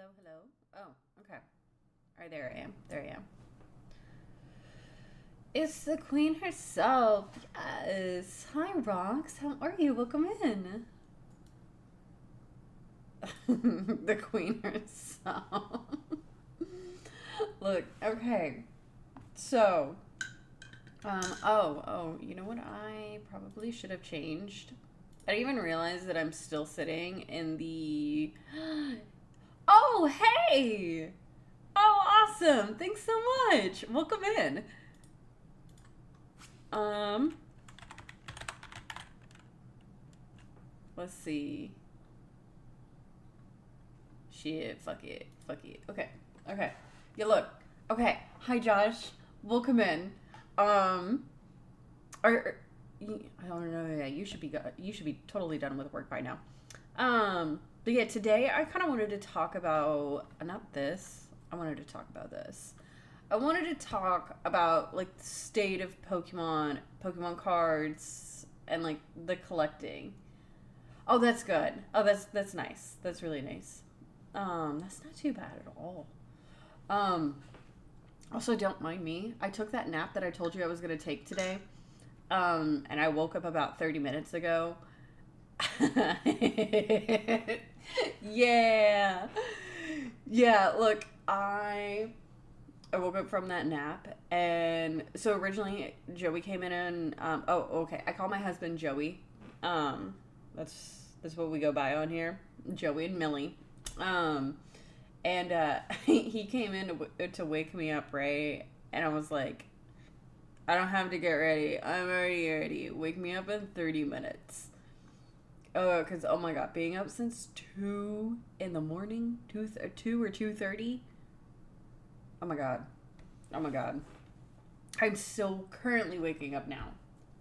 Hello, hello. Oh, okay. All right, there I am. There I am. It's the queen herself. Yes. Hi, Rox. How are you? Welcome in. The queen herself. Look, okay. So, you know what I probably should have changed? I didn't even realize that I'm still sitting in the. Oh, hey! Oh, awesome! Thanks so much. Welcome in. Um, let's see. Shit, fuck it. Fuck it. Okay. Okay. Yeah, look. Okay. Hi, Josh. Welcome in. Um, I don't know. Yeah, you should be totally done with work by now. But yeah, today I kind of wanted to talk about not this. I wanted to talk about this. I wanted to talk about like the state of Pokemon cards, and like the collecting. Oh, that's good. Oh, that's nice. That's really nice. That's not too bad at all. Um, Also, don't mind me. I took that nap that I told you I was gonna take today. And I woke up about 30 minutes ago. Yeah. Yeah, look, I woke up from that nap, and so originally Joey came in and oh, okay. I call my husband Joey. Um that's what we go by on here. Joey and Millie. Um and he came in to wake me up, right? And I was like, I don't have to get ready. I'm already ready. Wake me up in 30 minutes. Oh, because, oh my God, being up since 2 in the morning, 2 or 2:30. Oh my God. Oh my God. I'm still currently waking up now.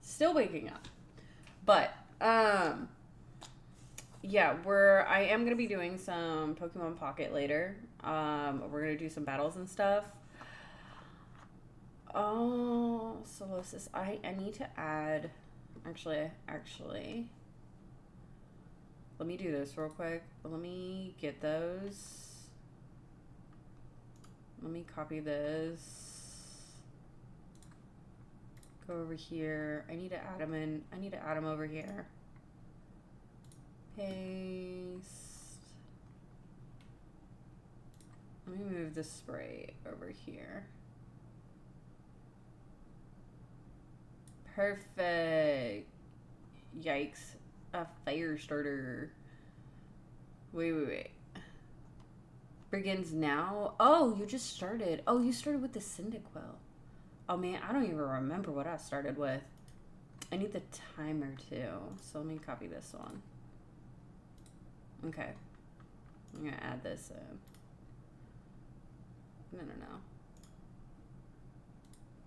Still waking up. But, yeah, I am going to be doing some Pokemon Pocket later. We're going to do some battles and stuff. Oh, Solosis. I need to add, actually, let me do this real quick. Let me get those. Let me copy this. Go over here. I need to add them in. I need to add them over here. Paste. Let me move the spray over here. Perfect. Yikes. A fire starter. Wait. Begins now? Oh, you just started. Oh, you started with the Cyndaquil. Oh man, I don't even remember what I started with. I need the timer too. So let me copy this one. Okay. I'm gonna add this in. No.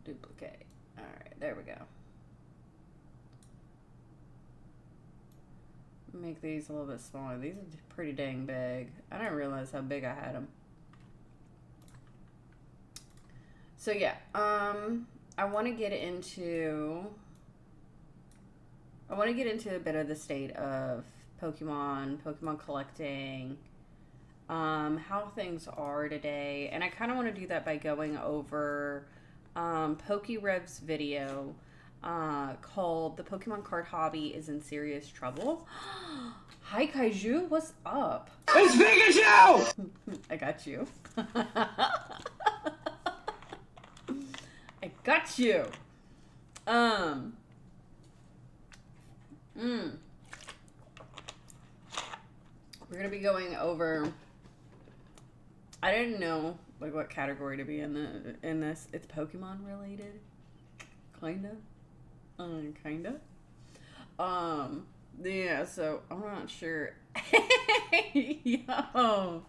Duplicate. Alright, there we go. Make these a little bit smaller. These are pretty dang big. I didn't realize how big I had them. So yeah, I want to get into a bit of the state of Pokemon collecting, how things are today, and I kind of want to do that by going over PokeRev's video called "The Pokemon Card Hobby is in Serious Trouble." Hi, Kaiju. What's up? It's Pikachu! I got you. I got you. We're gonna be going over. I didn't know like what category to be in this. It's Pokemon related, kinda. Kinda. Yeah, so I'm not sure. Yo.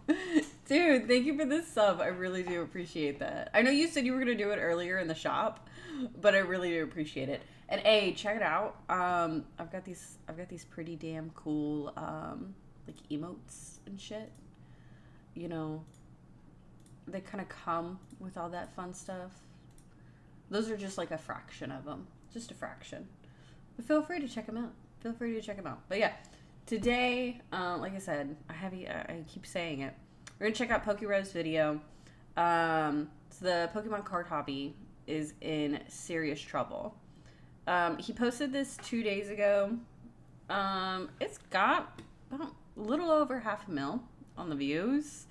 Dude, thank you for this sub. I really do appreciate that. I know you said you were gonna do it earlier in the shop, but I really do appreciate it. And hey, check it out. I've got these pretty damn cool like emotes and shit. You know, they kind of come with all that fun stuff. Those are just like a fraction of them. Just a fraction. But feel free to check them out. But yeah, today, like I said, I keep saying it. we're gonna check out PokeRev's video. So the Pokemon card hobby is in serious trouble. He posted this 2 days ago. It's got about a little over 500,000 on the views.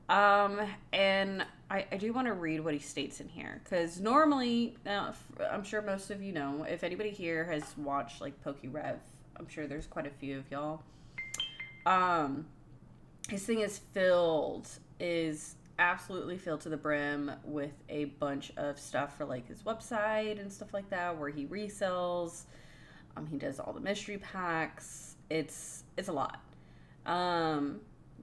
And I do want to read what he states in here, because normally, I'm sure most of you know, if anybody here has watched like PokeRev, I'm sure there's quite a few of y'all. His thing is absolutely filled to the brim with a bunch of stuff for like his website and stuff like that, where he resells. He does all the mystery packs. It's a lot.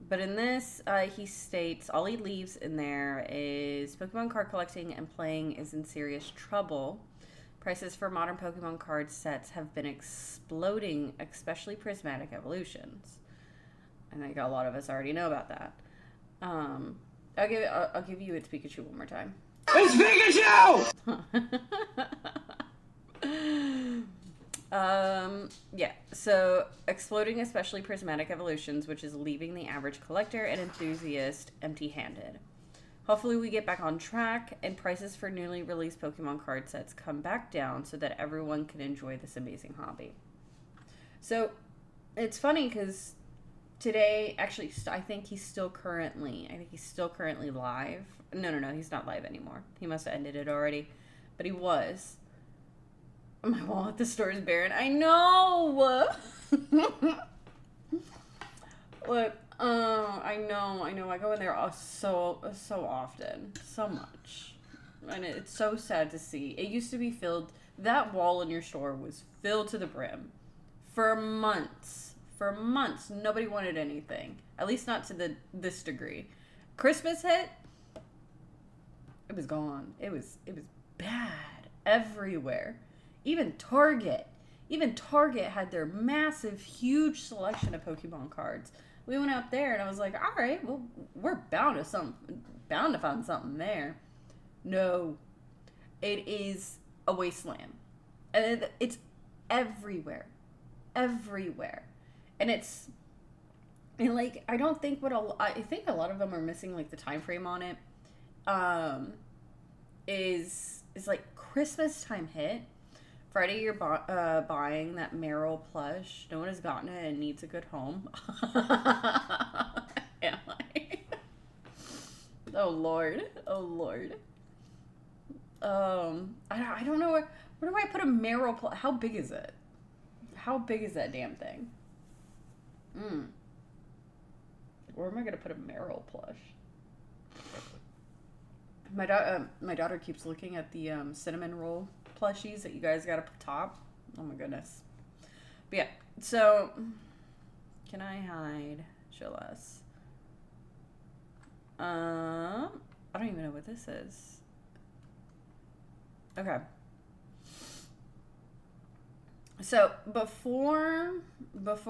But in this, he states all he leaves in there is Pokemon card collecting and playing is in serious trouble. Prices for modern Pokemon card sets have been exploding, especially prismatic evolutions. I think a lot of us already know about that. I'll give you its Pikachu one more time. It's Pikachu! Yeah, so exploding, especially prismatic evolutions, which is leaving the average collector and enthusiast empty-handed. Hopefully we get back on track and prices for newly released Pokemon card sets come back down so that everyone can enjoy this amazing hobby. So it's funny because today, actually, I think he's still currently live. No, he's not live anymore. He must have ended it already, but he was. My wall at the store is barren. I know. Look, I know. I go in there so often, so much, and it's so sad to see. It used to be filled. That wall in your store was filled to the brim for months. For months, nobody wanted anything. At least not to this degree. Christmas hit. It was gone. It was bad everywhere. Even Target had their massive, huge selection of Pokemon cards. We went out there and I was like, all right, well, we're bound to find something there. No, it is a wasteland. And it's everywhere. And like, I think a lot of them are missing like the time frame on it. Is like Christmas time hit. Friday, you're buying that Meryl plush. No one has gotten it and needs a good home. Am I? Oh Lord. I don't know where do I put a Meryl plush? How big is it? How big is that damn thing? Where am I gonna put a Meryl plush? My daughter keeps looking at the cinnamon roll plushies that you guys got up top. Oh my goodness. But yeah, so can I hide? Show less. I don't even know what this is. Okay. So before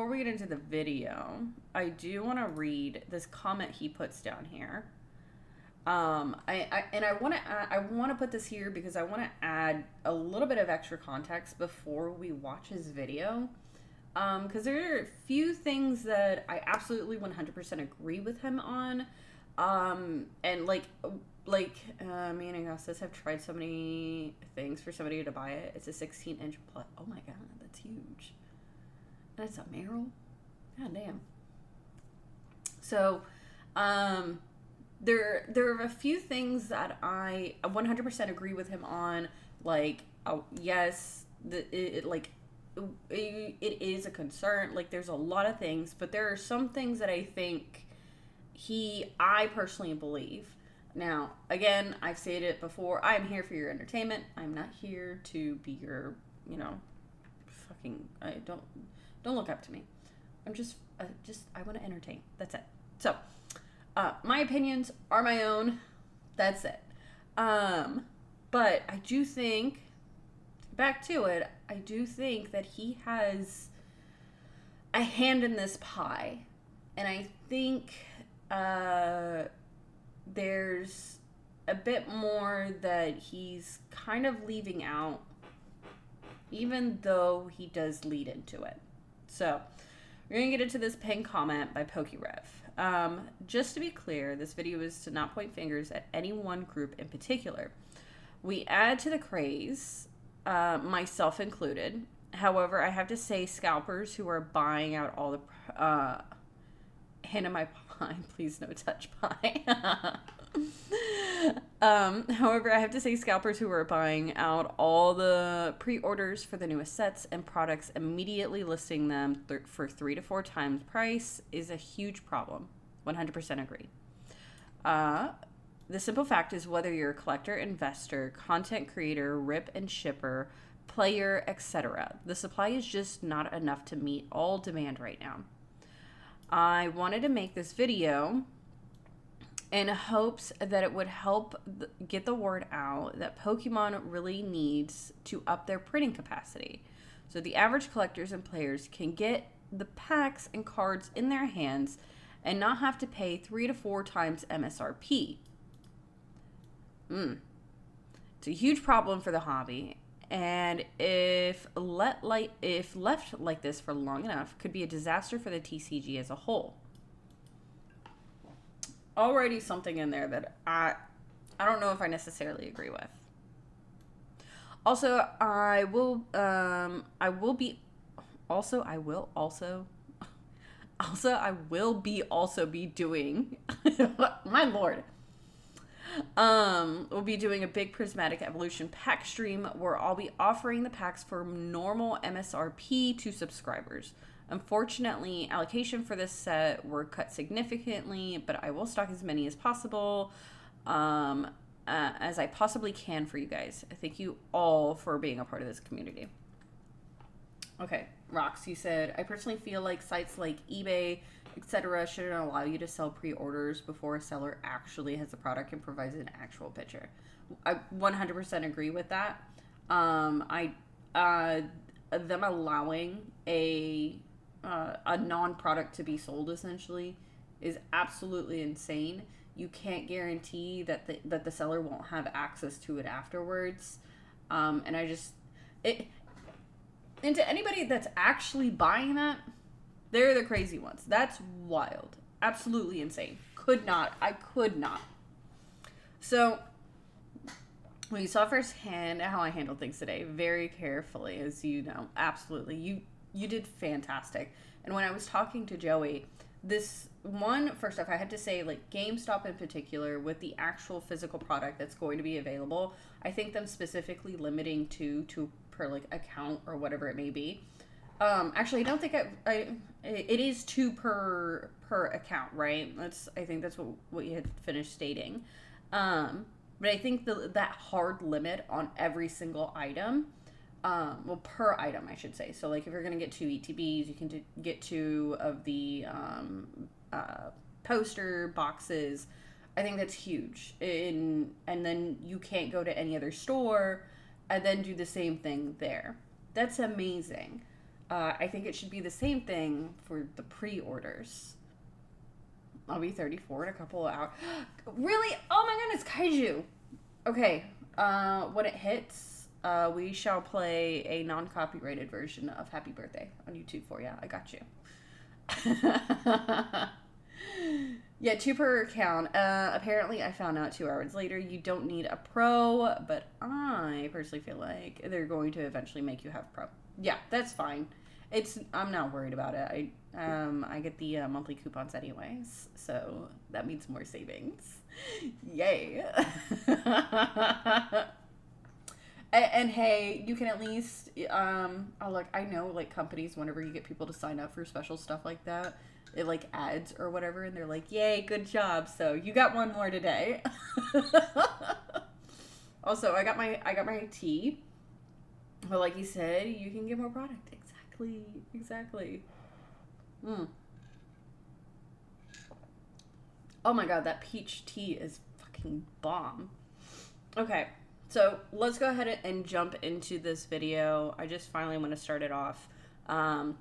we get into the video, I do want to read this comment he puts down here. I want to put this here because I want to add a little bit of extra context before we watch his video. Because there are a few things that I absolutely 100% agree with him on. And like me and Augustus have tried so many things for somebody to buy it. It's a 16-inch plus. Oh my god, that's huge. And it's a Meryl. God damn. So, there are a few things that I 100% agree with him on. Like, yes, it is a concern. Like, there's a lot of things, but there are some things that I think I personally believe. Now, again, I've said it before. I'm here for your entertainment. I'm not here to be your, fucking. Don't look up to me. I'm just I want to entertain. That's it. So, my opinions are my own. That's it. But I do think, back to it, I do think that he has a hand in this pie. And I think there's a bit more that he's kind of leaving out, even though he does lead into it. So, we're going to get into this pinned comment by PokeRev. Just to be clear, this video is to not point fingers at any one group in particular. We add to the craze, myself included. However, I have to say scalpers who are buying out all the hand in my pie, please no touch pie. However, I have to say scalpers who are buying out all the pre-orders for the newest sets and products, immediately listing them for 3 to 4 times price is a huge problem. 100% agree. The simple fact is, whether you're a collector, investor, content creator, rip and shipper, player, etc., the supply is just not enough to meet all demand right now. I wanted to make this video in hopes that it would help get the word out that Pokemon really needs to up their printing capacity so the average collectors and players can get the packs and cards in their hands and not have to pay 3 to 4 times MSRP. It's a huge problem for the hobby, and if left like this for long enough, could be a disaster for the TCG as a whole. Already something in there that I don't know if I necessarily agree with. Also, I will be doing my lord. We'll be doing a big Prismatic Evolution pack stream where I'll be offering the packs for normal MSRP to subscribers. Unfortunately, allocation for this set were cut significantly, but I will stock as many as possible, as I possibly can for you guys. Thank you all for being a part of this community. Okay, Rox, you said, I personally feel like sites like eBay, etc. shouldn't allow you to sell pre-orders before a seller actually has the product and provides an actual picture. I 100% agree with that. Them allowing a non-product to be sold essentially is absolutely insane. You can't guarantee that the seller won't have access to it afterwards. And to anybody that's actually buying that, they're the crazy ones. That's wild. Absolutely insane. I could not. So, well, you saw firsthand how I handled things today, very carefully, as you know. Absolutely. You did fantastic. And when I was talking to Joey, this one, first off, I had to say, like, GameStop in particular, with the actual physical product that's going to be available, I think them specifically limiting two per, like, account or whatever it may be. Actually, I don't think it is 2 per account, right? I think that's what you had finished stating. But I think that hard limit on every single item, well, per item, I should say. So, like, if you're going to get 2 ETBs, you can get 2 of the poster boxes. I think that's huge. And then you can't go to any other store and then do the same thing there. That's amazing. I think it should be the same thing for the pre-orders. I'll be 34 in a couple of hours. Really? Oh my goodness, Kaiju. Okay, when it hits, we shall play a non-copyrighted version of Happy Birthday on YouTube for you. I got you. Yeah, 2 per account. Apparently, I found out 2 hours later you don't need a pro, but I personally feel like they're going to eventually make you have pro. Yeah, that's fine. I'm not worried about it. I get the monthly coupons anyways, so that means more savings. Yay. and hey, you can at least I know, like, companies, whenever you get people to sign up for special stuff like that, it, like, ads or whatever, and they're like, yay, good job, so you got 1 more today. Also, I got my tea. But like you said, you can get more product. Exactly. Oh my god, that peach tea is fucking bomb. Okay, so let's go ahead and jump into this video. I just finally want to start it off. And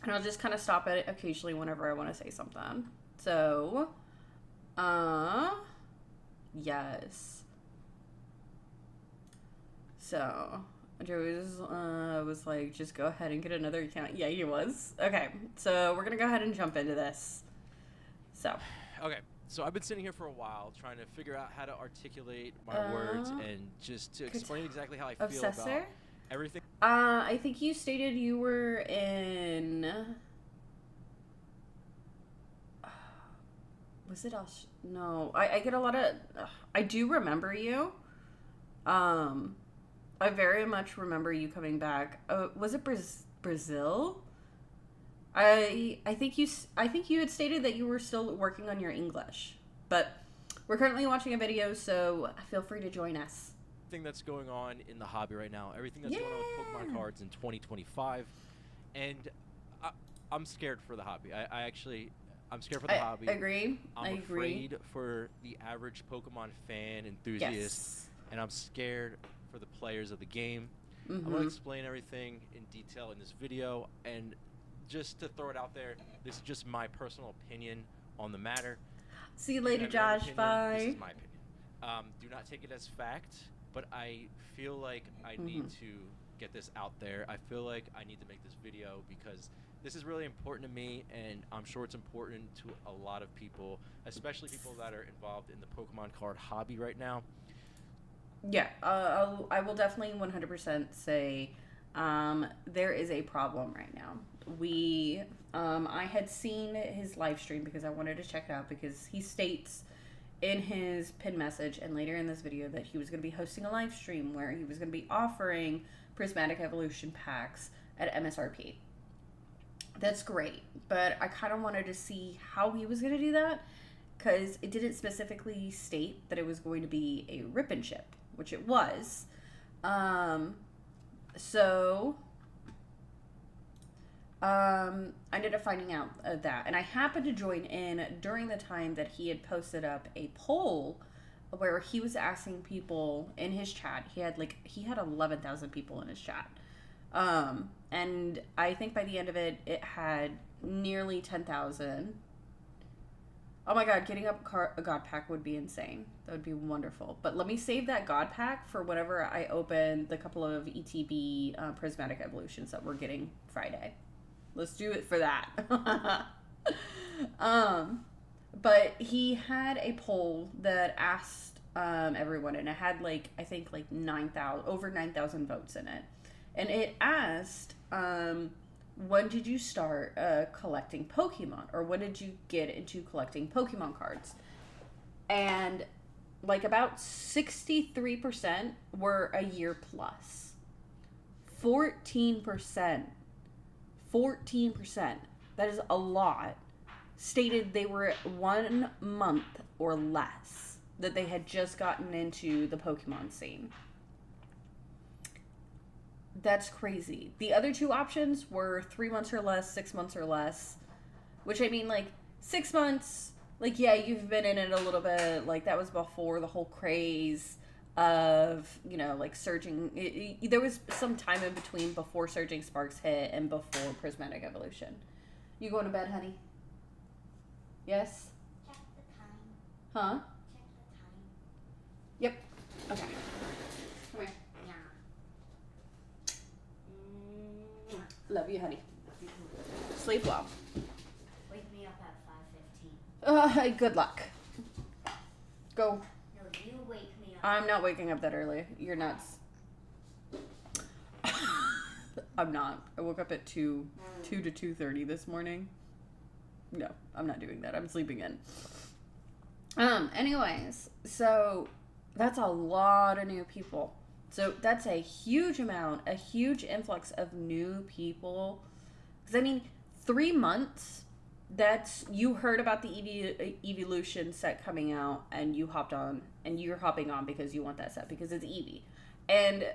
I'll just kind of stop at it occasionally whenever I want to say something. So, yes. So, Joey was like, just go ahead and get another account. Yeah, he was. Okay, so we're going to go ahead and jump into this. So. Okay, so I've been sitting here for a while trying to figure out how to articulate my words and just to explain exactly how I feel Obsessor? about everything. I think you stated you were in. Was it No, I get a lot of. I do remember you. I very much remember you coming back. Was it Brazil? I think you had stated that you were still working on your English, but we're currently watching a video, so feel free to join us. Thing that's going on in the hobby right now, everything that's going on with Pokemon cards in 2025, and I'm scared for the hobby. I'm scared for the hobby. Agree. I'm afraid for the average Pokemon fan enthusiast, and I'm scared for the players of the game. I'm going to explain everything in detail in this video, and just to throw it out there, this is just my personal opinion on the matter. See you later, Josh. Bye. This is my opinion. Do not take it as fact, but I feel like I need to get this out there. I feel like I need to make this video because this is really important to me, and I'm sure it's important to a lot of people, especially people that are involved in the Pokemon card hobby right now. Yeah, I will definitely 100% say there is a problem right now. I had seen his live stream because I wanted to check it out because he states in his pin message and later in this video that he was going to be hosting a live stream where he was going to be offering Prismatic Evolution packs at MSRP. That's great, but I kind of wanted to see how he was going to do that because it didn't specifically state that it was going to be a rip and ship, which it was. I ended up finding out that, and I happened to join in during the time that he had posted up a poll where he was asking people in his chat. He had 11,000 people in his chat, and I think by the end of it, it had nearly 10,000. Oh my god, getting up a god pack would be insane. That would be wonderful. But let me save that god pack for whenever I open the couple of ETB Prismatic Evolutions that we're getting Friday. Let's do it for that. But he had a poll that asked everyone, and it had over 9,000 votes in it. And it asked, when did you start collecting Pokemon? Or when did you get into collecting Pokemon cards? And about 63% were a year plus. 14%. That is a lot. Stated they were 1 month or less that they had just gotten into the Pokemon scene. That's crazy. The other two options were 3 months or less, 6 months or less. Which, 6 months, you've been in it a little bit. That was before the whole craze of, Surging. There was some time in between before Surging Sparks hit and before Prismatic Evolution. You going to bed, honey? Yes? Check the time. Huh? Check the time. Yep. Okay. Come here. Yeah. Love you, honey. Sleep well. Wake me up at 5:15. Good luck. Go. No, you wake me up. I'm not waking up that early. You're nuts. I'm not. I woke up at 2 to 2:30 this morning. No, I'm not doing that. I'm sleeping in. Anyways, so that's a lot of new people. So that's a huge amount, a huge influx of new people. Because 3 months, you heard about the Evolution set coming out and you hopped on and you're hopping on because you want that set because it's Eevee. And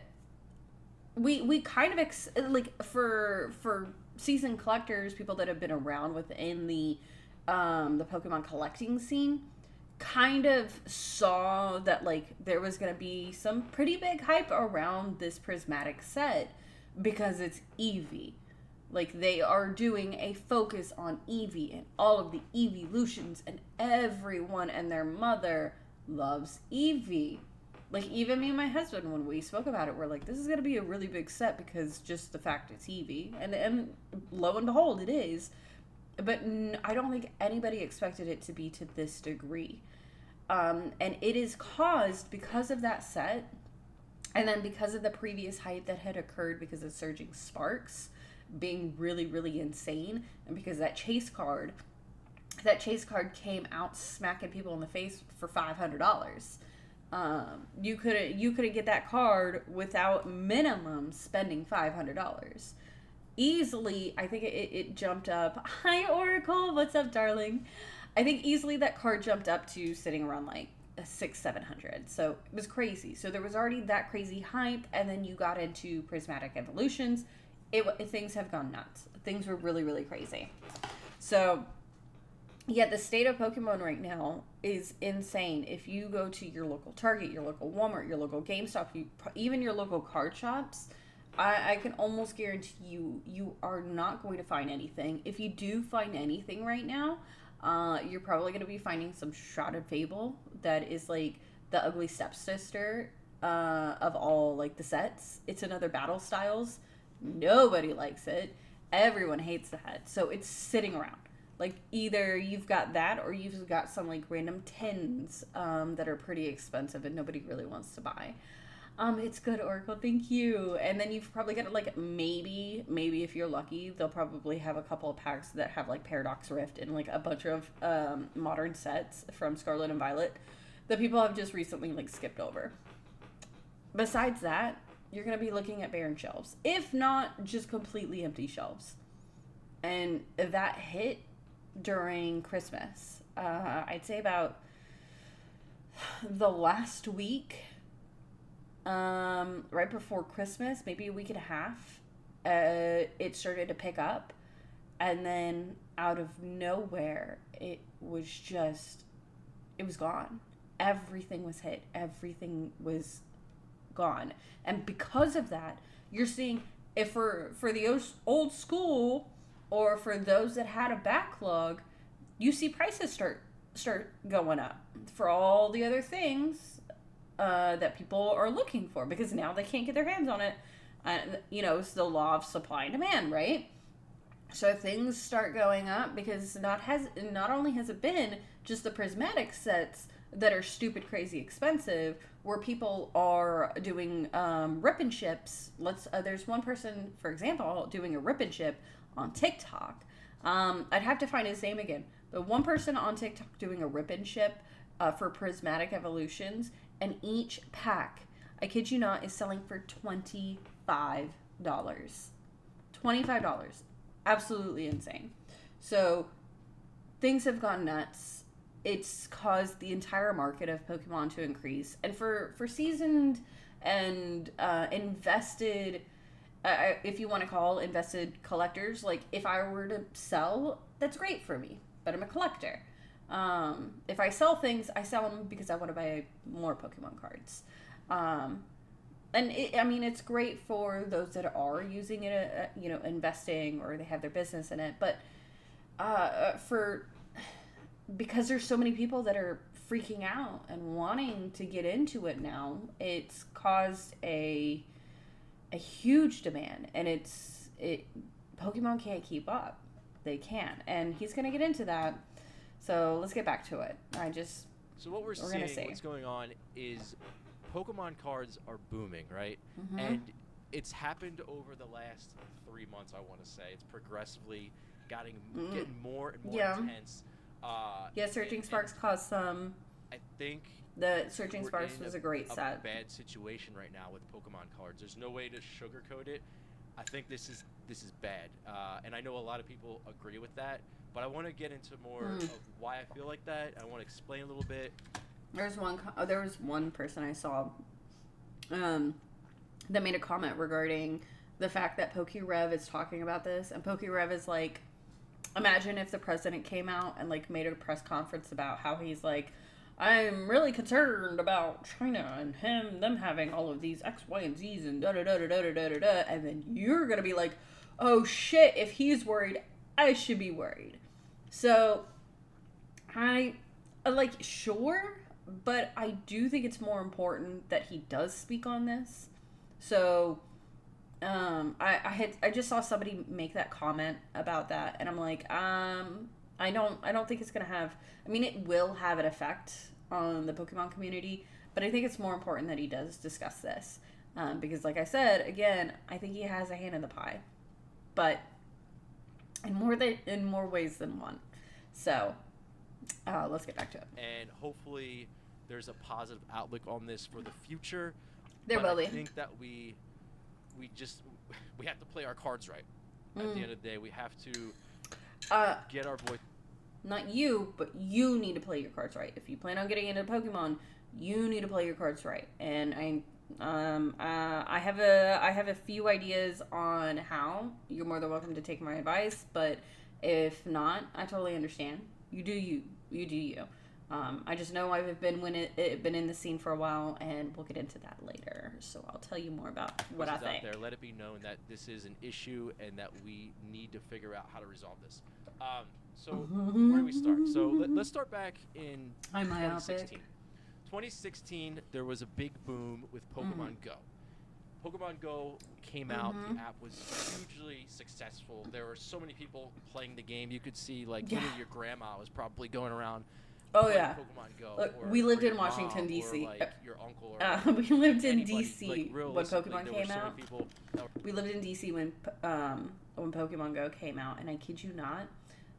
we kind of, for seasoned collectors, people that have been around within the Pokemon collecting scene, kind of saw that there was going to be some pretty big hype around this prismatic set because it's Eevee. They are doing a focus on Eevee and all of the Evolutions, and everyone and their mother loves Eevee. Even me and my husband, when we spoke about it, we're like, this is going to be a really big set because just the fact it's Eevee. And lo and behold, it is. but I don't think anybody expected it to be to this degree. And it is caused because of that set, and then because of the previous hype that had occurred because of Surging Sparks being really, really insane, and because that chase card came out smacking people in the face for $500. You couldn't get that card without minimum spending $500. Easily, I think it jumped up. Hi, Oracle. What's up, darling? I think easily that card jumped up to sitting around like a 600-700. So it was crazy. So there was already that crazy hype, and then you got into Prismatic Evolutions. Things have gone nuts. Things were really, really crazy. So yeah, the state of Pokemon right now is insane. If you go to your local Target, your local Walmart, your local GameStop, even your local card shops, I can almost guarantee you are not going to find anything. If you do find anything right now, you're probably going to be finding some Shrouded Fable that is like the ugly stepsister of all like the sets. It's another Battle Styles. Nobody likes it. Everyone hates the head. So it's sitting around. Like either you've got that or you've got some like random tins that are pretty expensive and nobody really wants to buy. It's good, Oracle. Thank you. And then you've probably got like maybe if you're lucky, they'll probably have a couple of packs that have like Paradox Rift and like a bunch of modern sets from Scarlet and Violet that people have just recently like skipped over. Besides that, you're going to be looking at barren shelves, if not just completely empty shelves. And that hit during Christmas. I'd say about the last week, right before Christmas, maybe a week and a half, it started to pick up, and then out of nowhere, it was gone. Everything was hit. Everything was gone. And because of that, you're seeing, if for the old school, or for those that had a backlog, you see prices start going up for all the other things that people are looking for, because now they can't get their hands on it. It's the law of supply and demand, right? So things start going up because not only has it been just the prismatic sets that are stupid, crazy expensive, where people are doing rip and ships. There's one person, for example, doing a rip and ship on TikTok. I'd have to find his name again. But one person on TikTok doing a rip and ship for Prismatic Evolutions, and each pack, I kid you not, is selling for $25. $25. Absolutely insane. So things have gone nuts. It's caused the entire market of Pokemon to increase. And for seasoned and invested, if you want to call invested collectors, like if I were to sell, that's great for me. But I'm a collector. If I sell things, I sell them because I want to buy more Pokemon cards. And it's great for those that are using it, investing, or they have their business in it. But because there's so many people that are freaking out and wanting to get into it now, it's caused a huge demand, and Pokemon can't keep up. They can't, and he's gonna get into that. So let's get back to it. So what we're seeing, what's going on is Pokemon cards are booming, right? Mm-hmm. And it's happened over the last 3 months, I want to say. It's progressively getting more and more intense. Surging Sparks caused some. I think the Surging Sparks was a great set. Bad situation right now with Pokemon cards. There's no way to sugarcoat it. I think this is bad, and I know a lot of people agree with that. But I want to get into more of why I feel like that. I want to explain a little bit. There was one person I saw that made a comment regarding the fact that PokeRev is talking about this, and PokeRev is like, imagine if the president came out and like made a press conference about how he's like, I'm really concerned about China and them having all of these X, Y, and Z's and da da da da da da da da, and then you're gonna be like, oh shit, if he's worried, I should be worried. So sure, but I do think it's more important that he does speak on this. So I just saw somebody make that comment about that, and I'm like, I don't think it's gonna have. I mean, it will have an effect on the Pokemon community, but I think it's more important that he does discuss this, because, like I said, again, I think he has a hand in the pie, but in more ways than one. So, let's get back to it. And hopefully, there's a positive outlook on this for the future. There will be. I think that we have to play our cards right. At the end of the day, we have to get our voice. Not you, but you need to play your cards right. If you plan on getting into Pokemon, you need to play your cards right. And I have a few ideas on how. You're more than welcome to take my advice, but if not, I totally understand. You do you. You do you. I just know I've been in the scene for a while, and we'll get into that later. So I'll tell you more about what I think. Out there, let it be known that this is an issue and that we need to figure out how to resolve this. So where do we start? So let's start back in 2016. 2016, there was a big boom with Pokemon Go. Pokemon Go came out. The app was hugely successful. There were so many people playing the game. You could see, like, literally your grandma was probably going around. Oh yeah. Pokemon Go. Look, or we lived in your Washington mom, D.C. Or like your uncle. Or we lived in anybody. D.C. Like, when Pokemon came out. So We lived in D.C. when Pokemon Go came out, and I kid you not,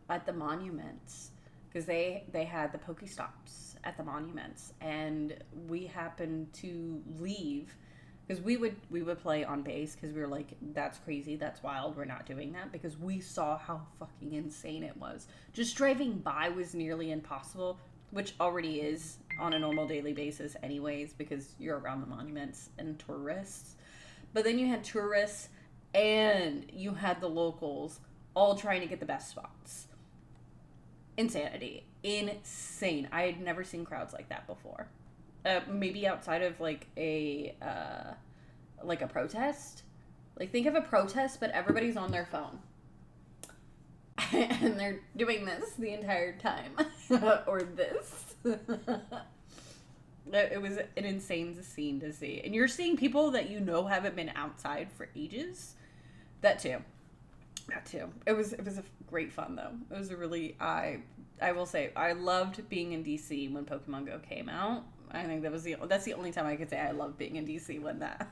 at the monuments, because they had the Pokestops at the monuments, and we happened to leave because we would play on base because we were like, that's crazy, that's wild, we're not doing that, because we saw how fucking insane it was. Just driving by was nearly impossible, which already is on a normal daily basis anyways, because you're around the monuments and tourists. But then you had tourists and you had the locals all trying to get the best spots. Insanity. Insane. I had never seen crowds like that before. Maybe outside of like a protest. Like, think of a protest, but everybody's on their phone. And they're doing this the entire time. Or this. It was an insane scene to see. And you're seeing people that you know haven't been outside for ages. That too. It was a great fun, though. It was a really, I will say, I loved being in DC when Pokemon Go came out. I think that's the only time I could say I loved being in DC when that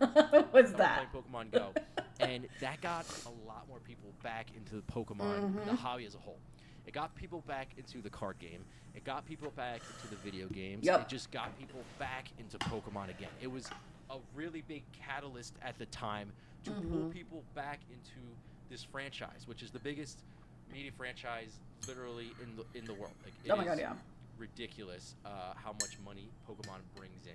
was that. Playing Pokemon Go, and that got a lot more people back into the Pokemon, the hobby as a whole. It got people back into the card game. It got people back into the video games. Yep. It just got people back into Pokemon again. It was a really big catalyst at the time to pull people back into this franchise, which is the biggest media franchise literally in the world. Like, it oh my god, yeah. ridiculous how much money Pokemon brings in.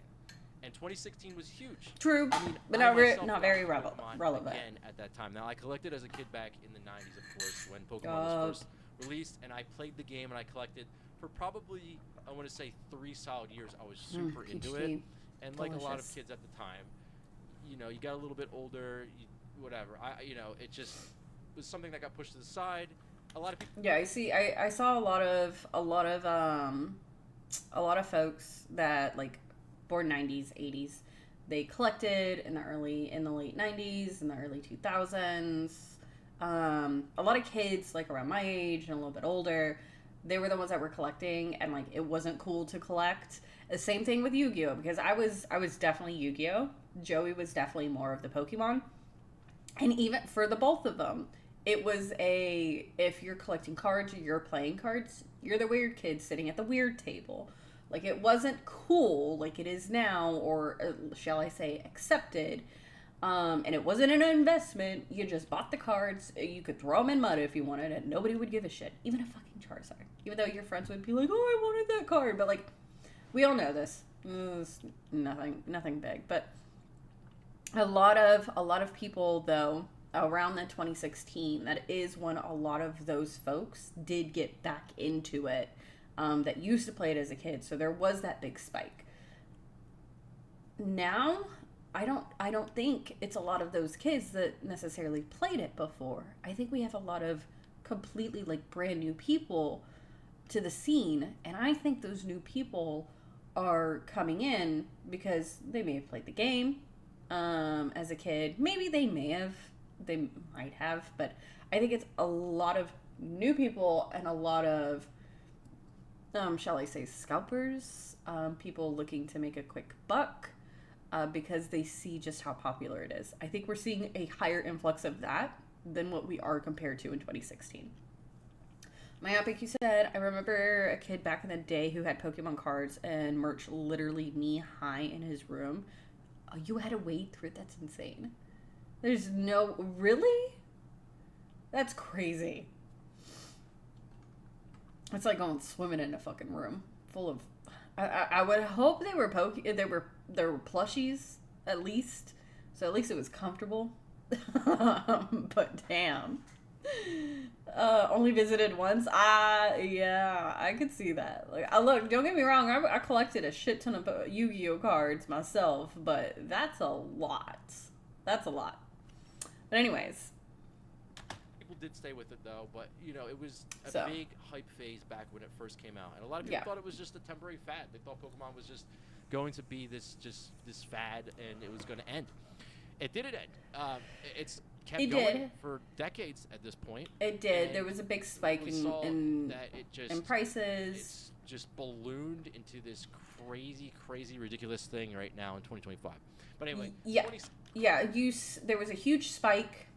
And 2016 was huge. True, I mean, but I not myself very got Pokemon relevant. Again, at that time. Now, I collected as a kid back in the 90s, of course, when Pokemon was first released, and I played the game and I collected for probably, I want to say, 3 solid years. I was super into it. And like a lot of kids at the time, you know, you got a little bit older, whatever. It just was something that got pushed to the side. A lot of people. Yeah, I saw a lot of folks that, like, born 90s, 80s. They collected in the late 90s, in the early 2000s. A lot of kids, like, around my age and a little bit older, they were the ones that were collecting, and, like, it wasn't cool to collect. The same thing with Yu-Gi-Oh! Because I was definitely Yu-Gi-Oh! Joey was definitely more of the Pokemon. And even for the both of them, it was if you're collecting cards or you're playing cards, you're the weird kid sitting at the weird table. Like, it wasn't cool like it is now, or shall I say accepted. And it wasn't an investment. You just bought the cards. You could throw them in mud if you wanted, and nobody would give a shit. Even a fucking Charizard. Even though your friends would be like, oh, I wanted that card. But, like, we all know this. It's nothing big. But a lot of people, though, around that 2016, that is when a lot of those folks did get back into it, that used to play it as a kid. So there was that big spike. Now, I don't think it's a lot of those kids that necessarily played it before. I think we have a lot of completely, like, brand new people to the scene, and I think those new people are coming in because they may have played the game, as a kid. Maybe they might have, but I think it's a lot of new people and a lot of, shall I say, scalpers, people looking to make a quick buck because they see just how popular it is. I think we're seeing a higher influx of that than what we are compared to in 2016. Myopic, you said, I remember a kid back in the day who had Pokemon cards and merch literally knee high in his room. Oh, you had to wade through it? That's insane. There's no... Really? That's crazy. It's like going swimming in a fucking room full of... I would hope they were there were plushies, at least. So at least it was comfortable. But damn. Only visited once. Yeah, I could see that. Like, look, don't get me wrong. I collected a shit ton of Yu-Gi-Oh cards myself, but that's a lot. That's a lot. But anyways, people did stay with it though. But you know, it was a big hype phase back when it first came out, and a lot of people thought it was just a temporary fad. They thought Pokemon was just going to be this fad, and it was going to end. It didn't end. It's kept going for decades at this point. It did. There was a big spike in prices. It's just ballooned into this crazy, ridiculous thing right now in 2025. But anyway, there was a huge spike.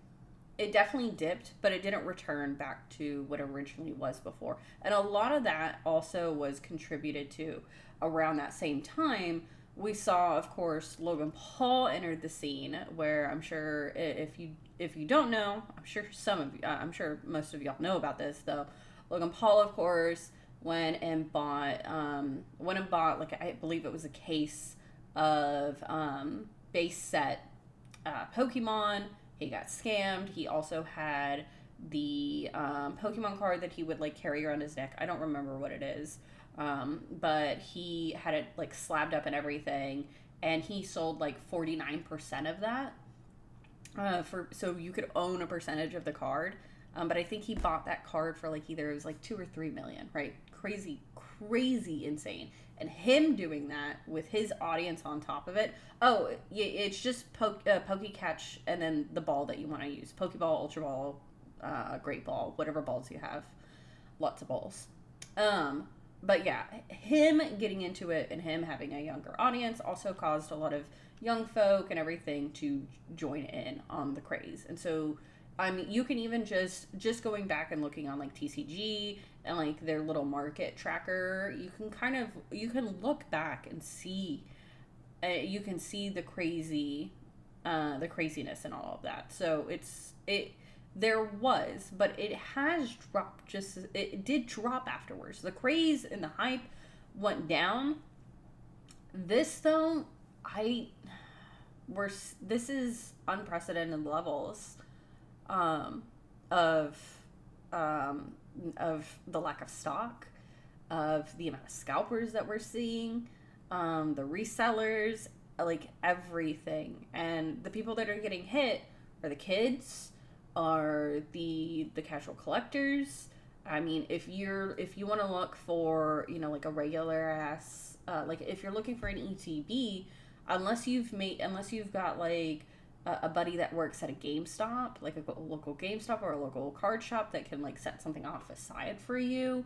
It definitely dipped, but it didn't return back to what originally was before. And a lot of that also was contributed to around that same time. We saw, of course, Logan Paul entered the scene, where I'm sure if you don't know, I'm sure most of y'all know about this though. Logan Paul, of course, went and bought like, I believe it was a case of base set Pokemon. He got scammed. He also had the Pokemon card that he would like carry around his neck. I don't remember what it is. But he had it like slabbed up and everything, and he sold like 49% of that so you could own a percentage of the card. But I think he bought that card for like either it was like 2 or 3 million, right? Crazy insane. And him doing that with his audience on top of it. Oh, it's just Pokecatch and then the ball that you want to use. Pokeball, Ultra Ball, Great Ball, whatever balls you have. Lots of balls. But yeah, him getting into it and him having a younger audience also caused a lot of young folk and everything to join in on the craze. And so, I mean, you can even just going back and looking on like TCG and like their little market tracker, you can look back and see, you can see the craziness and all of that. So there was, but it has dropped. It did drop afterwards. The craze and the hype went down. This though, this is unprecedented levels of the lack of stock, of the amount of scalpers that we're seeing, the resellers, like everything. And the people that are getting hit are the kids, are the casual collectors. I mean, if you want to look for, you know, like a regular ass, like if you're looking for an ETB, unless you've got like a buddy that works at a GameStop, like a local GameStop or a local card shop that can like set something off aside for you,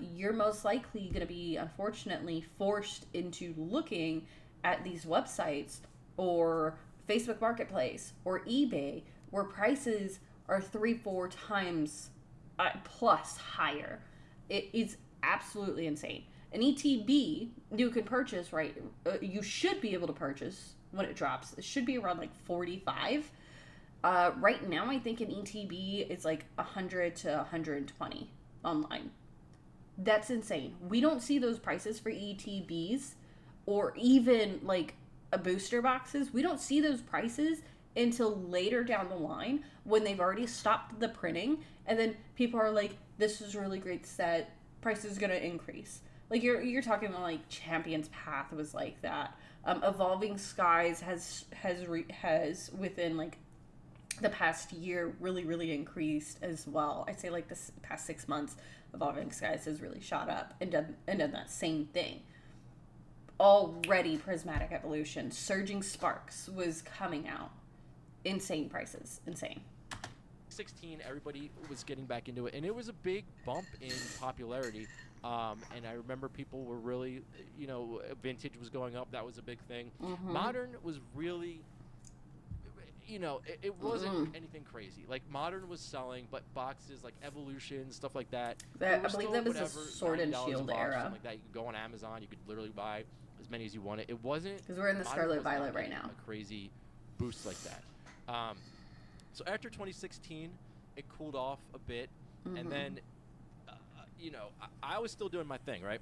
you're most likely going to be, unfortunately, forced into looking at these websites or Facebook Marketplace or eBay, where prices are 3-4 times plus higher. It is absolutely insane. An ETB you can purchase, right? You should be able to purchase when it drops. It should be around like 45. Right now, I think an ETB is like 100 to 120 online. That's insane. We don't see those prices for ETBs or even like a booster boxes. We don't see those prices until later down the line when they've already stopped the printing, and then people are like, this is a really great set, price is gonna increase. Like you're talking about like Champion's Path was like that. Evolving Skies has within like the past year really increased as well. I'd say like this past 6 months, Evolving Skies has really shot up and done that same thing. already Prismatic Evolution. Surging Sparks was coming out. Insane prices. Insane. 16, everybody was getting back into it, and it was a big bump in popularity. And I remember people were really, vintage was going up. That was a big thing. Mm-hmm. Modern was really, it wasn't anything crazy. Like, Modern was selling, but boxes like Evolution, stuff like that. I believe that was the Sword and Shield era. Something like that. You could go on Amazon. You could literally buy as many as you wanted. It wasn't, because we're in the Scarlet Violet right now. A crazy boost like that. So after 2016, it cooled off a bit, and then, I was still doing my thing, right?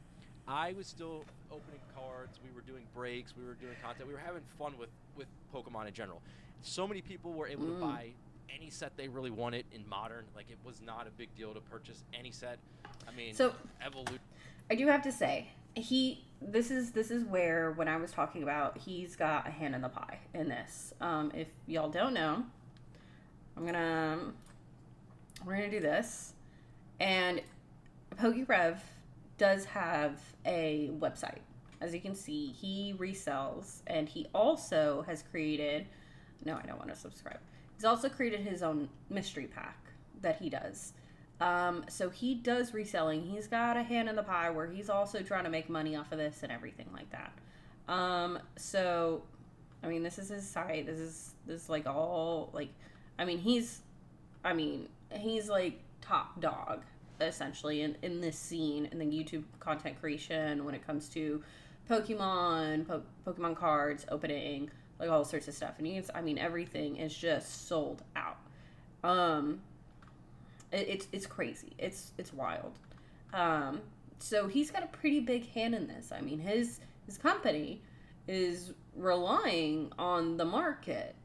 I was still opening cards. We were doing breaks. We were doing content. We were having fun with Pokemon in general. So many people were able to buy any set they really wanted in Modern. Like, it was not a big deal to purchase any set. I mean, so Evolution. I do have to say, this is where, when I was talking about, he's got a hand in the pie in this. If y'all don't know, we're gonna do this, and PokeRev does have a website. As you can see, he resells, and he also has created, no, I don't want to subscribe. He's also created his own mystery pack that he does. So he does reselling. He's got a hand in the pie where he's also trying to make money off of this and everything like that. So, I mean, this is his site. This is like all, like, he's like top dog, essentially, in this scene, in the YouTube content creation when it comes to Pokemon, Pokemon cards, opening, like all sorts of stuff. And everything is just sold out. It's crazy. It's wild. So he's got a pretty big hand in this. I mean, his company is relying on the market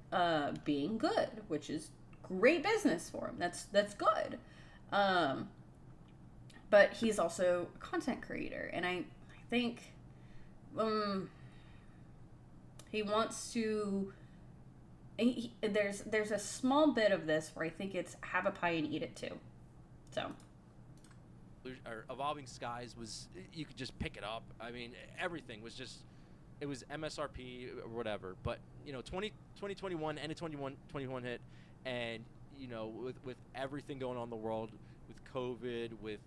being good, which is great business for him. That's good. But he's also a content creator, and I think he wants to. There's a small bit of this where I think it's have a pie and eat it too. So. Or Evolving Skies was, you could just pick it up. I mean, everything was just, it was MSRP or whatever. But 2021 and a 21 hit, and with everything going on in the world, with COVID, with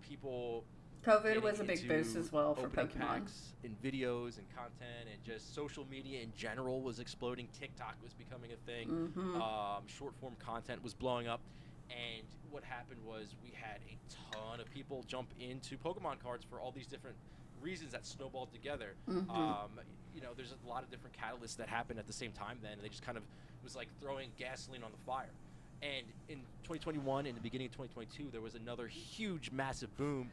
people. COVID was a big boost as well for Pokemon. Packs and videos and content, and just social media in general was exploding. TikTok was becoming a thing. Mm-hmm. Short form content was blowing up. And what happened was we had a ton of people jump into Pokemon cards for all these different reasons that snowballed together. Mm-hmm. There's a lot of different catalysts that happened at the same time then, and they just kind of, it was like throwing gasoline on the fire. And in 2021 and the beginning of 2022, there was another huge, massive boom.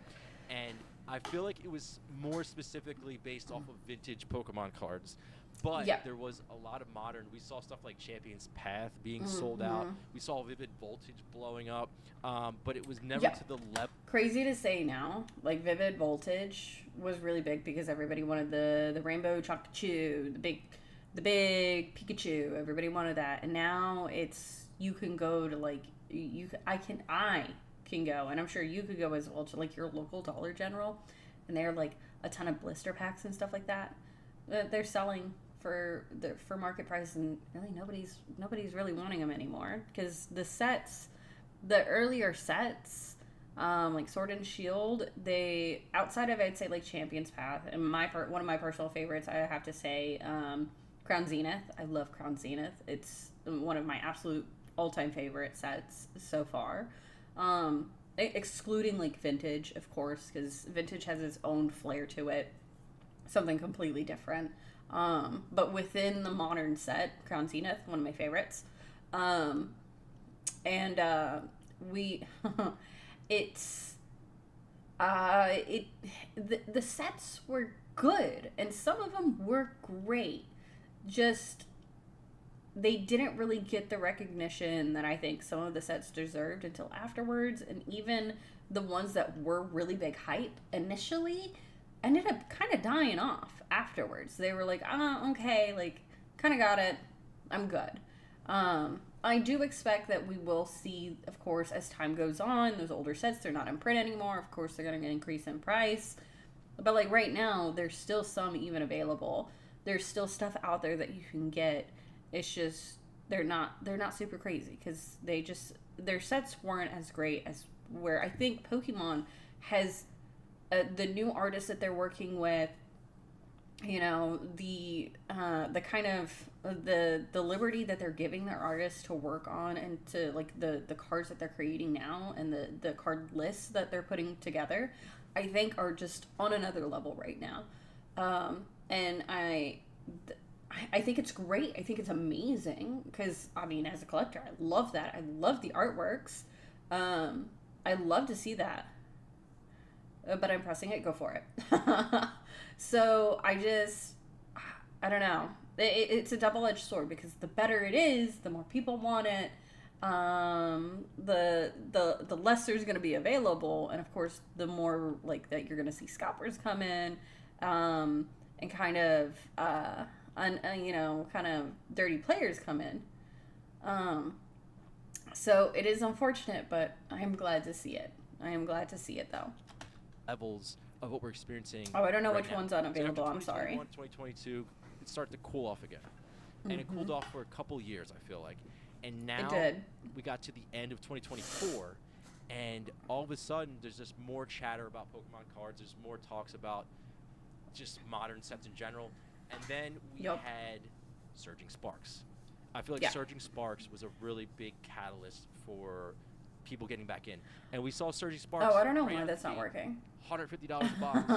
And I feel like it was more specifically based off of vintage Pokemon cards. But there was a lot of modern. We saw stuff like Champion's Path being sold out. We saw Vivid Voltage blowing up. But it was never to the level. Crazy to say now. Like, Vivid Voltage was really big because everybody wanted the Rainbow Chocochu, the big Pikachu. Everybody wanted that. And now it's, you can go to, like, I can go, and I'm sure you could go as well, to like your local Dollar General, and they're like a ton of blister packs and stuff like that they're selling for market price, and really nobody's really wanting them anymore, because the earlier sets, like Sword and Shield, they, outside of, I'd say, like Champion's Path, and one of my personal favorites, I have to say, Crown Zenith. I love Crown Zenith. It's one of my absolute all-time favorite sets so far. Excluding like Vintage, of course, because Vintage has its own flair to it, something completely different. But within the modern set, Crown Zenith, one of my favorites. The sets were good, and some of them were great. Just, they didn't really get the recognition that I think some of the sets deserved until afterwards, and even the ones that were really big hype initially ended up kind of dying off afterwards. They were like, okay, like, kind of got it, I'm good. I do expect that we will see, of course, as time goes on, those older sets, they're not in print anymore, of course they're going to increase in price. But like right now, there's still some even available. There's still stuff out there that you can get. It's just they're not super crazy because their sets weren't as great as where I think Pokemon has the new artists that they're working with. You know, the kind of the liberty that they're giving their artists to work on, and to like the cards that they're creating now, and the card lists that they're putting together, I think are just on another level right now. And I think it's great. I think it's amazing because, I mean, as a collector, I love that. I love the artworks. I love to see that. But I'm pressing it. Go for it. So I don't know. It's a double-edged sword because the better it is, the more people want it. The less there's going to be available, and of course, the more like that you're going to see scalpers come in, and kind of kind of dirty players come in. So it is unfortunate, but I'm glad to see it. I am glad to see it though. Levels of what we're experiencing. Oh, I don't know right which now. one's unavailable. So I'm sorry. 2022, it started to cool off again, and it cooled off for a couple years. I feel like, and now It did. we got to the end of 2024, and all of a sudden there's just more chatter about Pokemon cards. There's more talks about just modern sets in general, and then we Yup. had Surging Sparks. I feel like Yeah. Surging Sparks was a really big catalyst for people getting back in, and we saw Surging Sparks. Oh, I don't know right why out that's the not gate. working. $150 a box.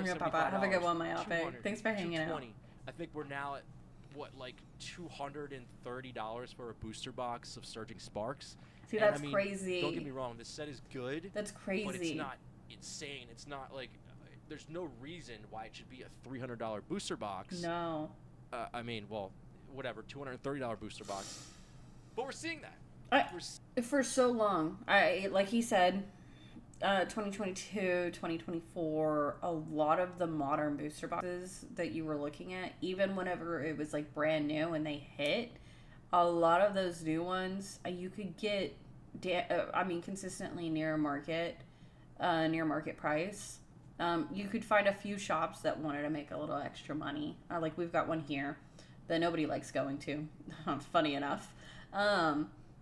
Yeah, Papa. Have a good one, my outfit. $200, Thanks for hanging out. $220. I think we're now at what, like $230 for a booster box of Surging Sparks. See, And, that's I mean, crazy. Don't get me wrong, this set is good. That's crazy. But it's not insane. It's not like there's no reason why it should be a $300 booster box. No. I mean, well, whatever, $230 booster box. But we're seeing that. For so long, like he said, 2022, 2024, a lot of the modern booster boxes that you were looking at, even whenever it was like brand new and they hit, a lot of those new ones you could get consistently near market price. You could find a few shops that wanted to make a little extra money, like we've got one here that nobody likes going to. Funny enough.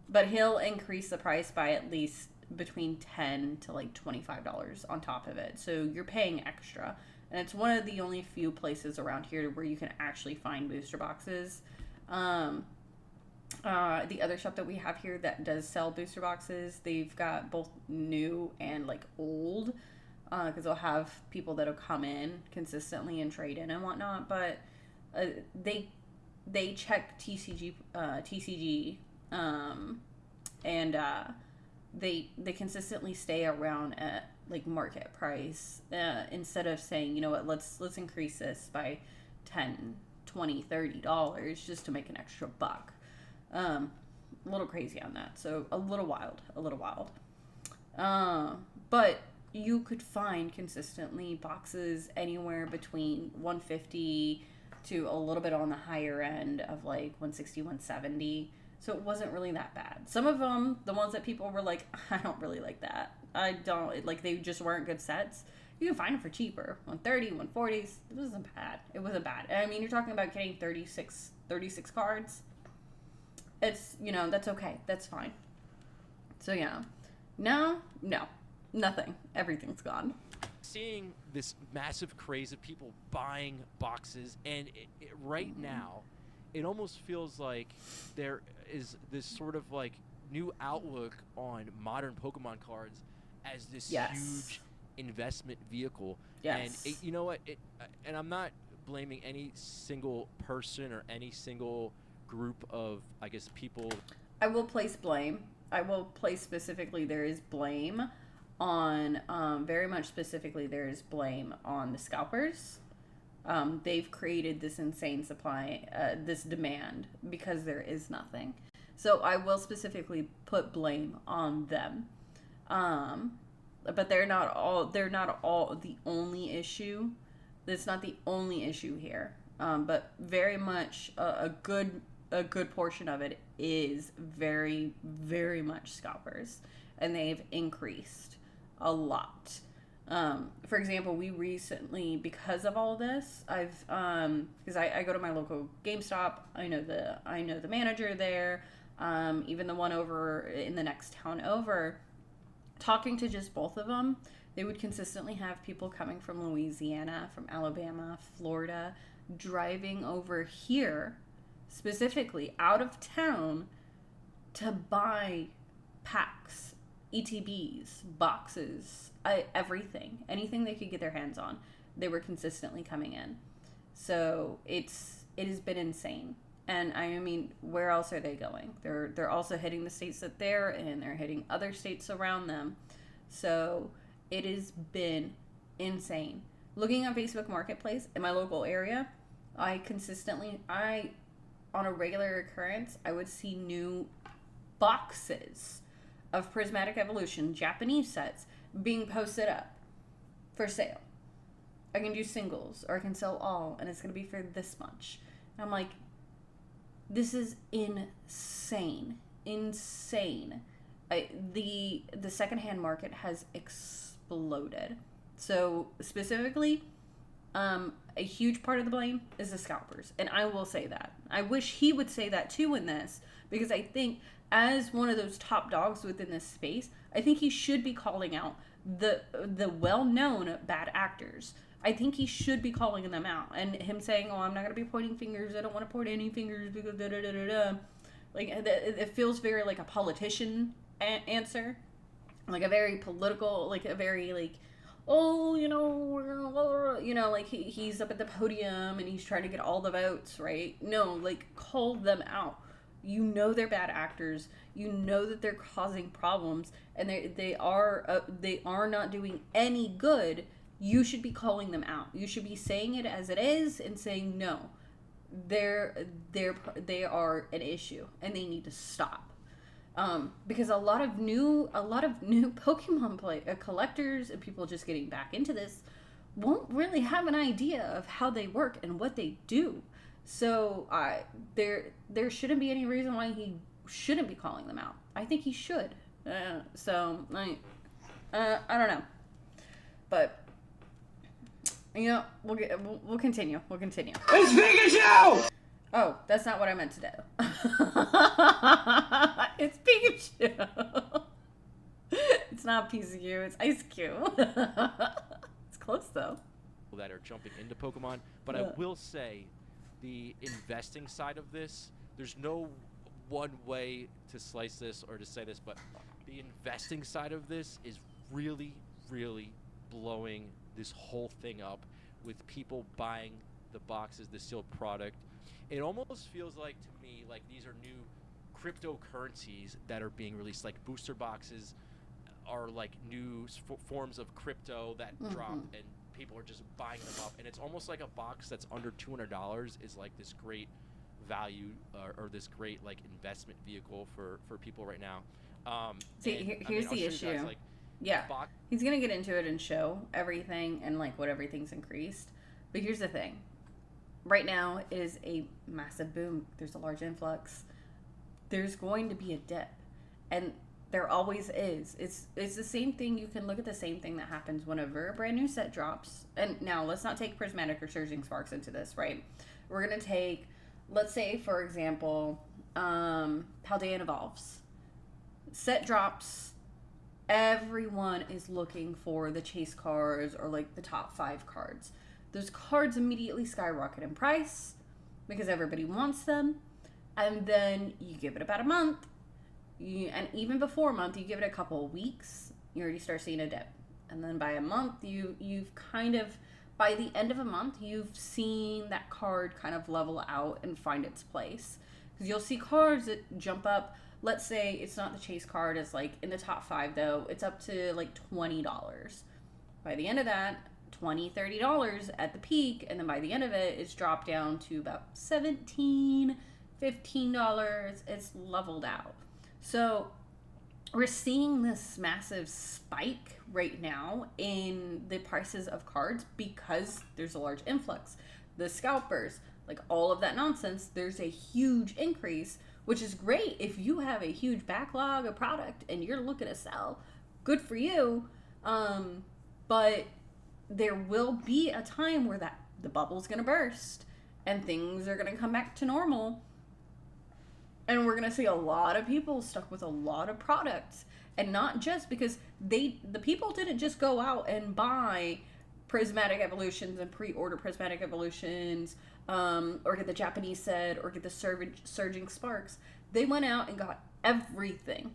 But he'll increase the price by at least between $10 to like $25 on top of it. So you're paying extra. And it's one of the only few places around here where you can actually find booster boxes. The other shop that we have here that does sell booster boxes, they've got both new and like old. Because they'll have people that'll come in consistently and trade in and whatnot. But they check TCG, and they consistently stay around at like market price, instead of saying, you know what, let's increase this by $10, $20, $30 just to make an extra buck. A little crazy on that, so a little wild. But you could find consistently boxes anywhere between $150 to a little bit on the higher end of like $160, $170. So it wasn't really that bad. Some of them, the ones that people were like, I don't really like that. I don't, like, they just weren't good sets. You can find them for cheaper. 130, 140s. It wasn't bad. I mean, you're talking about getting 36 cards. It's, that's okay. That's fine. So yeah. No, nothing. Everything's gone. Seeing this massive craze of people buying boxes, and right now, it almost feels like there is this sort of like new outlook on modern Pokemon cards as this huge investment vehicle. Yes. And you know what? And I'm not blaming any single person or any single group of, I guess, people. I will place blame. Specifically, there is blame on, very much specifically, there is blame on the scalpers. They've created this insane supply, this demand, because there is nothing. So I will specifically put blame on them. But they're not all the only issue. It's not the only issue here. But very much a good portion of it is very, very much scalpers, and they've increased a lot. For example, we recently, because of all this, because I go to my local GameStop. I know the manager there, even the one over in the next town over. Talking to just both of them, they would consistently have people coming from Louisiana, from Alabama, Florida, driving over here, specifically out of town, to buy packs, ETBs, boxes, everything, anything they could get their hands on. They were consistently coming in. So it has been insane. And I mean, where else are they going? They're also hitting the states that they're in. They're hitting other states around them. So it has been insane. Looking on Facebook Marketplace in my local area, on a regular occurrence, I would see new boxes of Prismatic Evolution Japanese sets being posted up for sale. I can do singles, or I can sell all, and it's going to be for this much. And I'm like, this is insane. The secondhand market has exploded. So specifically, a huge part of the blame is the scalpers, and I will say that. I wish he would say that too in this, because I think as one of those top dogs within this space, I think he should be calling out the well-known bad actors. I think he should be calling them out, and him saying, "Oh, I'm not gonna be pointing fingers. I don't want to point any fingers because da da da da da." Like it feels very like a politician answer, like a very political, like a very like, oh, like he's up at the podium and he's trying to get all the votes, right? No, like call them out. You know they're bad actors. You know that they're causing problems, and they are not doing any good. You should be calling them out. You should be saying it as it is and saying no, they are an issue and they need to stop. Because a lot of new Pokemon collectors and people just getting back into this won't really have an idea of how they work and what they do. So there shouldn't be any reason why he shouldn't be calling them out. I think he should. I don't know, but we'll continue. It's Pikachu! Oh, that's not what I meant to do. It's Pikachu. It's not PCU, it's Ice Cube. It's close though. That are jumping into Pokemon, but I will say the investing side of this, there's no one way to slice this or to say this, but the investing side of this is really, really blowing this whole thing up with people buying the boxes, the sealed product. It almost feels like to me like these are new cryptocurrencies that are being released, like booster boxes are like new forms of crypto that drop, and people are just buying them up, and it's almost like a box that's under $200 is like this great value or this great like investment vehicle for people right now. Here's the issue. He's gonna get into it and show everything and like what everything's increased, but here's the thing. Right now it is a massive boom. There's a large influx. There's going to be a dip, and there always is. It's the same thing. You can look at the same thing that happens whenever a brand new set drops. And now let's not take Prismatic or Surging Sparks into this, right? We're gonna take, let's say for example, Paldean Evolves. Set drops. Everyone is looking for the chase cards or like the top 5 cards. Those cards immediately skyrocket in price because everybody wants them. And then you give it about a month. And even before a month, you give it a couple of weeks, you already start seeing a dip. And then by a month, you've kind of, by the end of a month, you've seen that card kind of level out and find its place. Because you'll see cards that jump up. Let's say it's not the chase card, it's like in the top 5 though, it's up to like $20. By the end of that, $20, $30 at the peak, and then by the end of it, it's dropped down to about $17, $15. It's leveled out. So we're seeing this massive spike right now in the prices of cards because there's a large influx. The scalpers, like all of that nonsense, there's a huge increase, which is great if you have a huge backlog of product and you're looking to sell. Good for you. But there will be a time where the bubble's going to burst and things are going to come back to normal. And we're going to see a lot of people stuck with a lot of products. And not just because the people didn't just go out and buy prismatic evolutions and pre-order prismatic evolutions, or get the Japanese set, or get the surging sparks. They went out and got everything.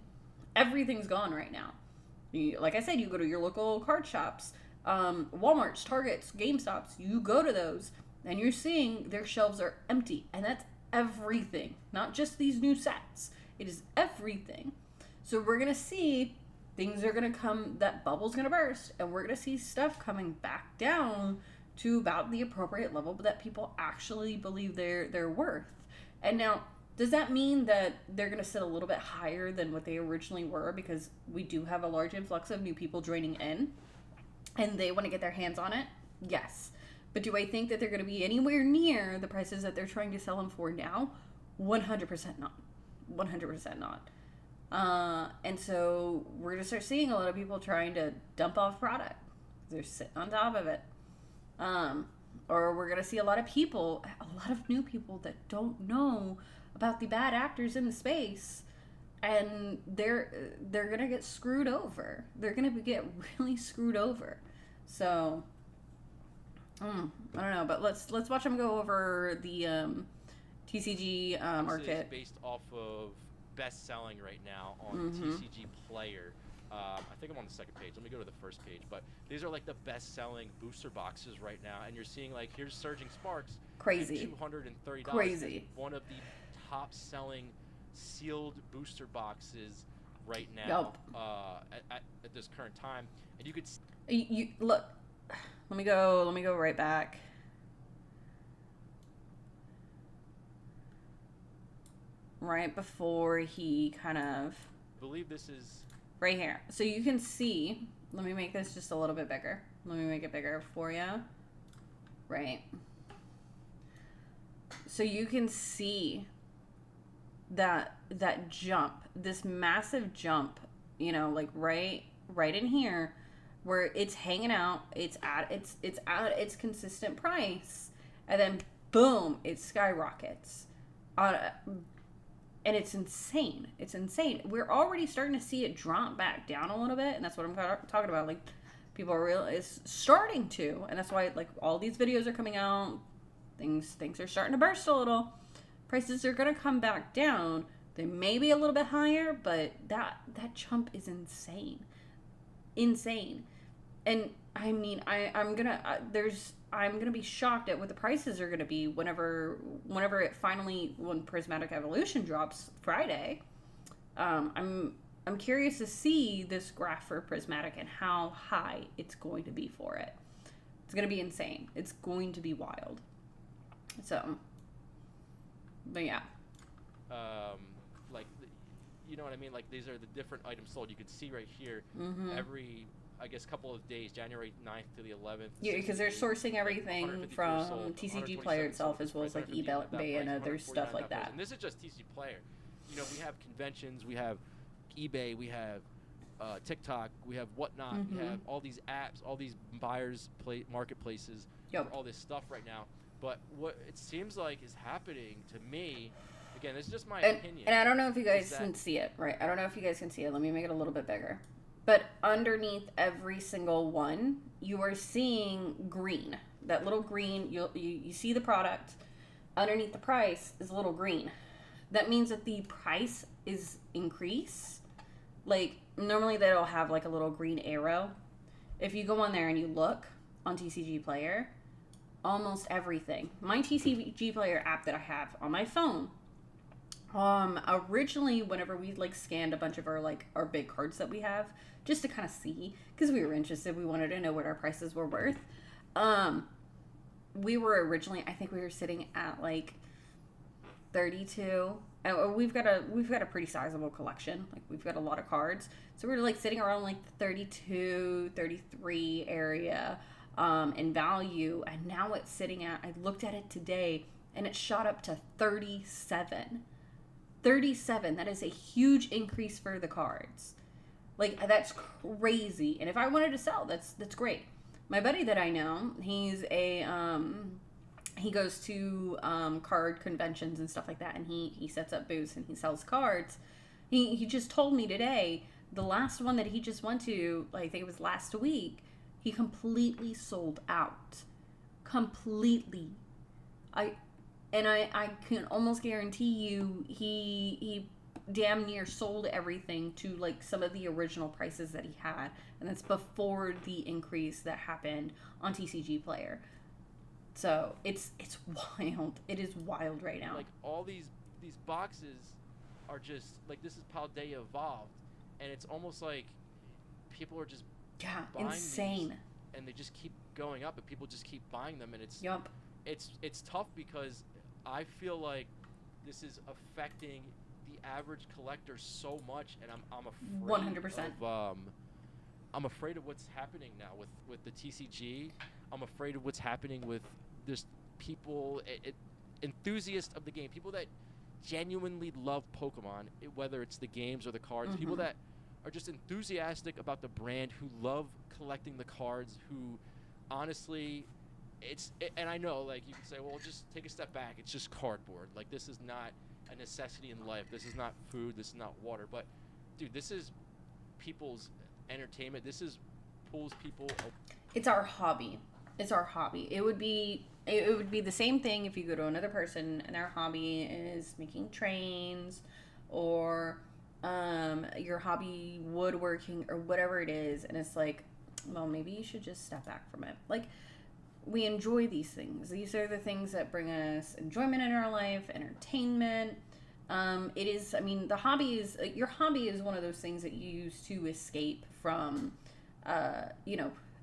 Everything's gone right now. Like I said, you go to your local card shops, Walmarts, Targets, GameStops, you go to those, and you're seeing their shelves are empty. And that's everything. Not just these new sets. It is everything. So we're going to see things are going to come, that bubble's going to burst, and we're going to see stuff coming back down to about the appropriate level that people actually believe they're worth. And now, does that mean that they're going to sit a little bit higher than what they originally were, because we do have a large influx of new people joining in and they want to get their hands on it? Yes. But do I think that they're going to be anywhere near the prices that they're trying to sell them for now? 100% not. 100% not. And so we're going to start seeing a lot of people trying to dump off product. They're sitting on top of it. Or we're going to see a lot of new people that don't know about the bad actors in the space, and they're going to get screwed over. They're going to get really screwed over. So, I don't know, but let's watch them go over the TCG market. This is based off of best selling right now on TCG Player. I think I'm on the second page. Let me go to the first page. But these are like the best selling booster boxes right now, and you're seeing like here's Surging Sparks, crazy, $230, crazy, one of the top selling sealed booster boxes right now. At this current time, and you could you look. Let me go right back. Right before he kind of... I believe this is... Right here. So you can see... Let me make this just a little bit bigger. Let me make it bigger for you. Right. So you can see that jump. This massive jump, you know, like right in here, where it's hanging out. It's at its consistent price. And then, boom, it skyrockets. And it's insane. It's insane. We're already starting to see it drop back down a little bit, and that's what I'm talking about. Like, people are it's starting to, and that's why like all these videos are coming out. Things are starting to burst a little. Prices are gonna come back down. They may be a little bit higher, but that jump is insane, insane. And I mean, I'm gonna be shocked at what the prices are gonna be whenever when Prismatic Evolution drops Friday. I'm curious to see this graph for Prismatic and how high it's going to be for it. It's gonna be insane. It's going to be wild. So, but yeah. Like, you know what I mean? Like, these are the different items sold. You can see right here every, I guess, couple of days, January 9th to the 11th. Yeah, because they're sourcing everything from TCG Player itself, as well as like eBay and other stuff like that. And this is just TCG Player. You know, we have conventions, we have eBay, we have TikTok, we have whatnot, we have all these apps, all these marketplaces, for all this stuff right now. But what it seems like is happening to me, again, this is just my opinion. And I don't know if you guys can see it, right? I don't know if you guys can see it. Let me make it a little bit bigger. But underneath every single one, you are seeing green. That little green, you see the product. Underneath the price is a little green. That means that the price is increased. Like, normally they'll have like a little green arrow. If you go on there and you look on TCG Player, almost everything. My TCG Player app that I have on my phone, originally whenever we like scanned a bunch of our big cards that we have, just to kind of see, because we were interested, we wanted to know what our prices were worth. We were originally, I think we were sitting at like 32. We've got a pretty sizable collection. Like, we've got a lot of cards, so we're like sitting around like the 32, 33 area in value, and now it's sitting at, I looked at it today and it shot up to 37. That is a huge increase for the cards. Like, that's crazy. And if I wanted to sell, that's great. My buddy that I know, he goes to card conventions and stuff like that, and he sets up booths and he sells cards. He just told me today, the last one that he just went to, like, I think it was last week, he completely sold out. Completely. I can almost guarantee you he damn near sold everything to, like, some of the original prices that he had, and that's before the increase that happened on TCG Player. So it's wild. It is wild right now. Like, all these boxes are just like, this is Paldea Evolved, and it's almost like people are just buying insane these, and they just keep going up, and people just keep buying them, and it's tough because I feel like this is affecting the average collector so much, and I'm afraid 100%. I'm afraid of what's happening now with the TCG. I'm afraid of what's happening with just people, enthusiasts of the game, people that genuinely love Pokemon, whether it's the games or the cards, people that are just enthusiastic about the brand, who love collecting the cards, who honestly, and I know, like, you can say, well, just take a step back, it's just cardboard. Like, this is not a necessity in life. This is not food. This is not water. But, dude, this is people's entertainment. This is pulls people. It's our hobby. It's our hobby. It would be the same thing if you go to another person and their hobby is making trains, or your hobby woodworking, or whatever it is, and it's like, well, maybe you should just step back from it. Like, we enjoy these things. These are the things that bring us enjoyment in our life, entertainment. It is, I mean, the hobby is, your hobby is one of those things that you use to escape from,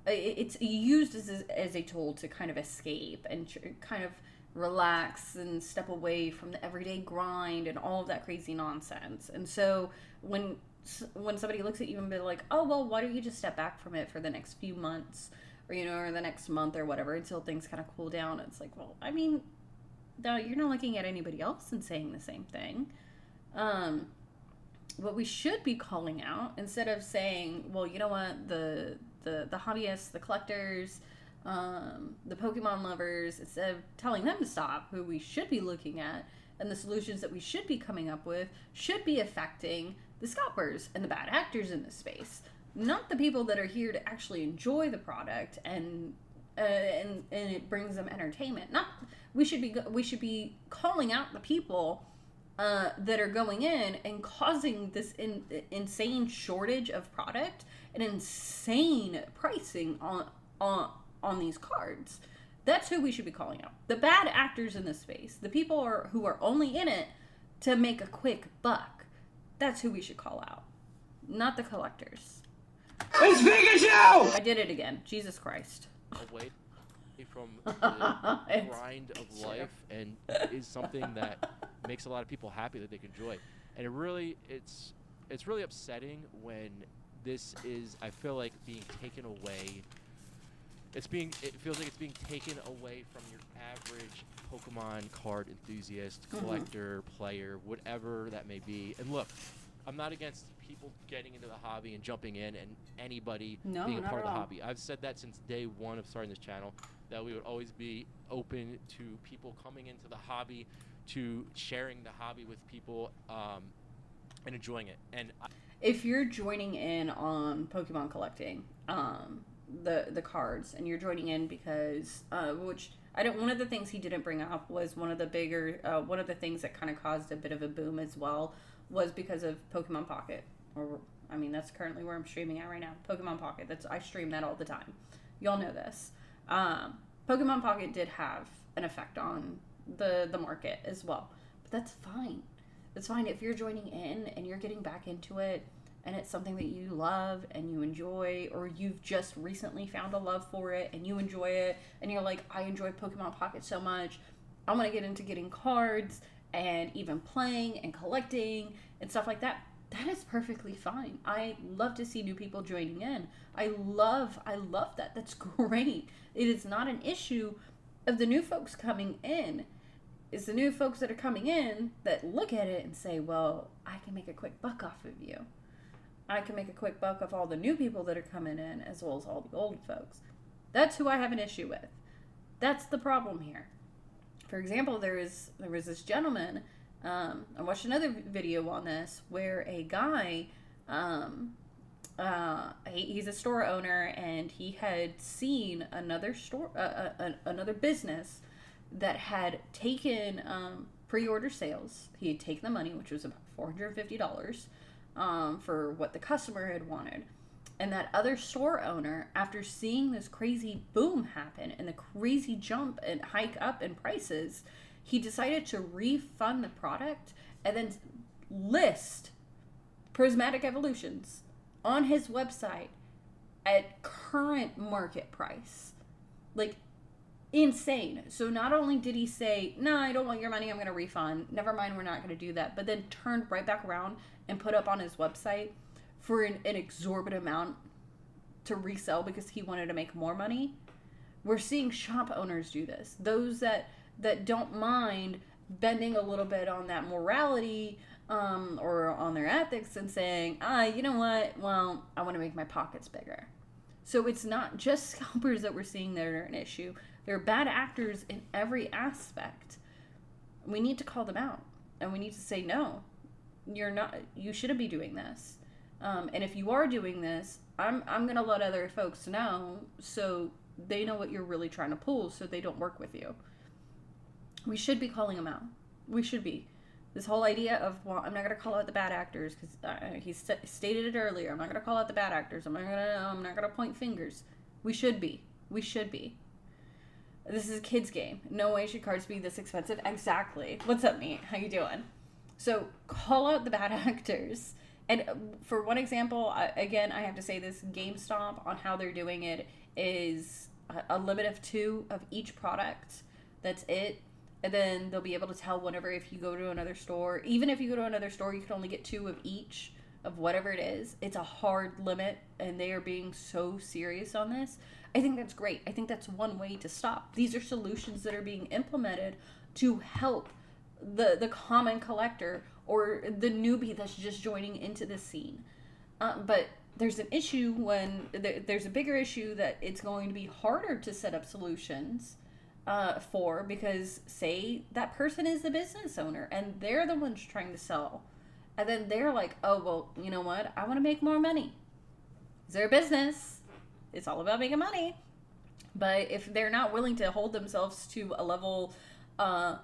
it's used as a tool to kind of escape and kind of relax and step away from the everyday grind and all of that crazy nonsense. And so when somebody looks at you and be like, oh, well, why don't you just step back from it for the next few months, or, or the next month or whatever, until things kind of cool down. It's like, well, I mean, no, you're not looking at anybody else and saying the same thing. What we should be calling out, instead of saying, well, you know what, the hobbyists, the collectors, the Pokemon lovers, instead of telling them to stop, who we should be looking at, and the solutions that we should be coming up with should be affecting the scalpers and the bad actors in this space. Not the people that are here to actually enjoy the product and it brings them entertainment. We should be calling out the people that are going in and causing this insane shortage of product and insane pricing on these cards. That's who we should be calling out. The bad actors in this space, the people who are only in it to make a quick buck. That's who we should call out, not the collectors. It's Pikachu! I did it again. Jesus Christ. Away from the grind of life, and is something that makes a lot of people happy that they can enjoy. And it's really upsetting when this is, I feel like, being taken away. It feels like it's being taken away from your average Pokemon card enthusiast, collector, player, whatever that may be. And look, I'm not against people getting into the hobby and jumping in, and anybody being a part of the hobby. I've said that since day one of starting this channel, that we would always be open to people coming into the hobby, to sharing the hobby with people, and enjoying it. And if you're joining in on Pokemon collecting, the cards, and you're joining in because one of the things he didn't bring up was one of the things that kind of caused a bit of a boom as well, was because of Pokemon Pocket. That's currently where I'm streaming at right now. Pokemon Pocket. I stream that all the time. Y'all know this. Pokemon Pocket did have an effect on the market as well. But that's fine. It's fine if you're joining in and you're getting back into it, and it's something that you love and you enjoy, or you've just recently found a love for it and you enjoy it, and you're like, I enjoy Pokemon Pocket so much, I want to get into getting cards and even playing and collecting and stuff like that. That is perfectly fine. I love to see new people joining in. I love that. That's great. It is not an issue of the new folks coming in. It's the new folks that are coming in that look at it and say, well, I can make a quick buck off of you. I can make a quick buck off all the new people that are coming in as well as all the old folks. That's who I have an issue with. That's the problem here. For example, there was this gentleman. I watched another video on this where a guy, he's a store owner, and he had seen another store, another business that had taken pre-order sales. He had taken the money, which was about $450, for what the customer had wanted. And that other store owner, after seeing this crazy boom happen and the crazy jump and hike up in prices, he decided to refund the product and then list Prismatic Evolutions on his website at current market price. Like, insane. So not only did he say, no, I don't want your money, I'm going to refund. Never mind, we're not going to do that. But then turned right back around and put up on his website for an exorbitant amount to resell because he wanted to make more money. We're seeing shop owners do this. Those that don't mind bending a little bit on that morality or on their ethics and saying, you know what? Well, I want to make my pockets bigger. So it's not just scalpers that we're seeing that are an issue. There are bad actors in every aspect. We need to call them out. And we need to say, no, you shouldn't be doing this. And if you are doing this, I'm going to let other folks know so they know what you're really trying to pull so they don't work with you. We should be calling them out. We should be. This whole idea of, well, I'm not going to call out the bad actors because he stated it earlier. I'm not going to call out the bad actors. I'm not going to point fingers. We should be. We should be. This is a kid's game. No way should cards be this expensive. Exactly. What's up, mate? How you doing? So call out the bad actors. And for one example, again, I have to say this, GameStop on how they're doing it is a limit of 2 of each product. That's it. And then they'll be able to tell whenever, if you go to another store, even if you go to another store, you can only get 2 of each of whatever it is. It's a hard limit, and they are being so serious on this. I think that's great. I think that's one way to stop. These are solutions that are being implemented to help the common collector or the newbie that's just joining into the scene. But there's an issue when there's a bigger issue that it's going to be harder to set up solutions for, because say that person is the business owner and they're the ones trying to sell. And then they're like, oh, well, you know what? I want to make more money. It's their business. It's all about making money. But if they're not willing to hold themselves to a level of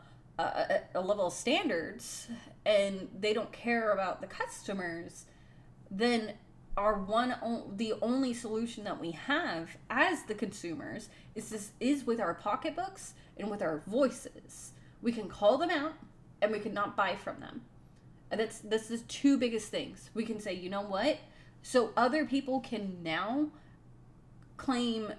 standards, and they don't care about the customers, then the only solution that we have as the consumers is with our pocketbooks and with our voices. We can call them out and we can not buy from them. And that's the 2 biggest things. We can say, you know what? So other people can now claim,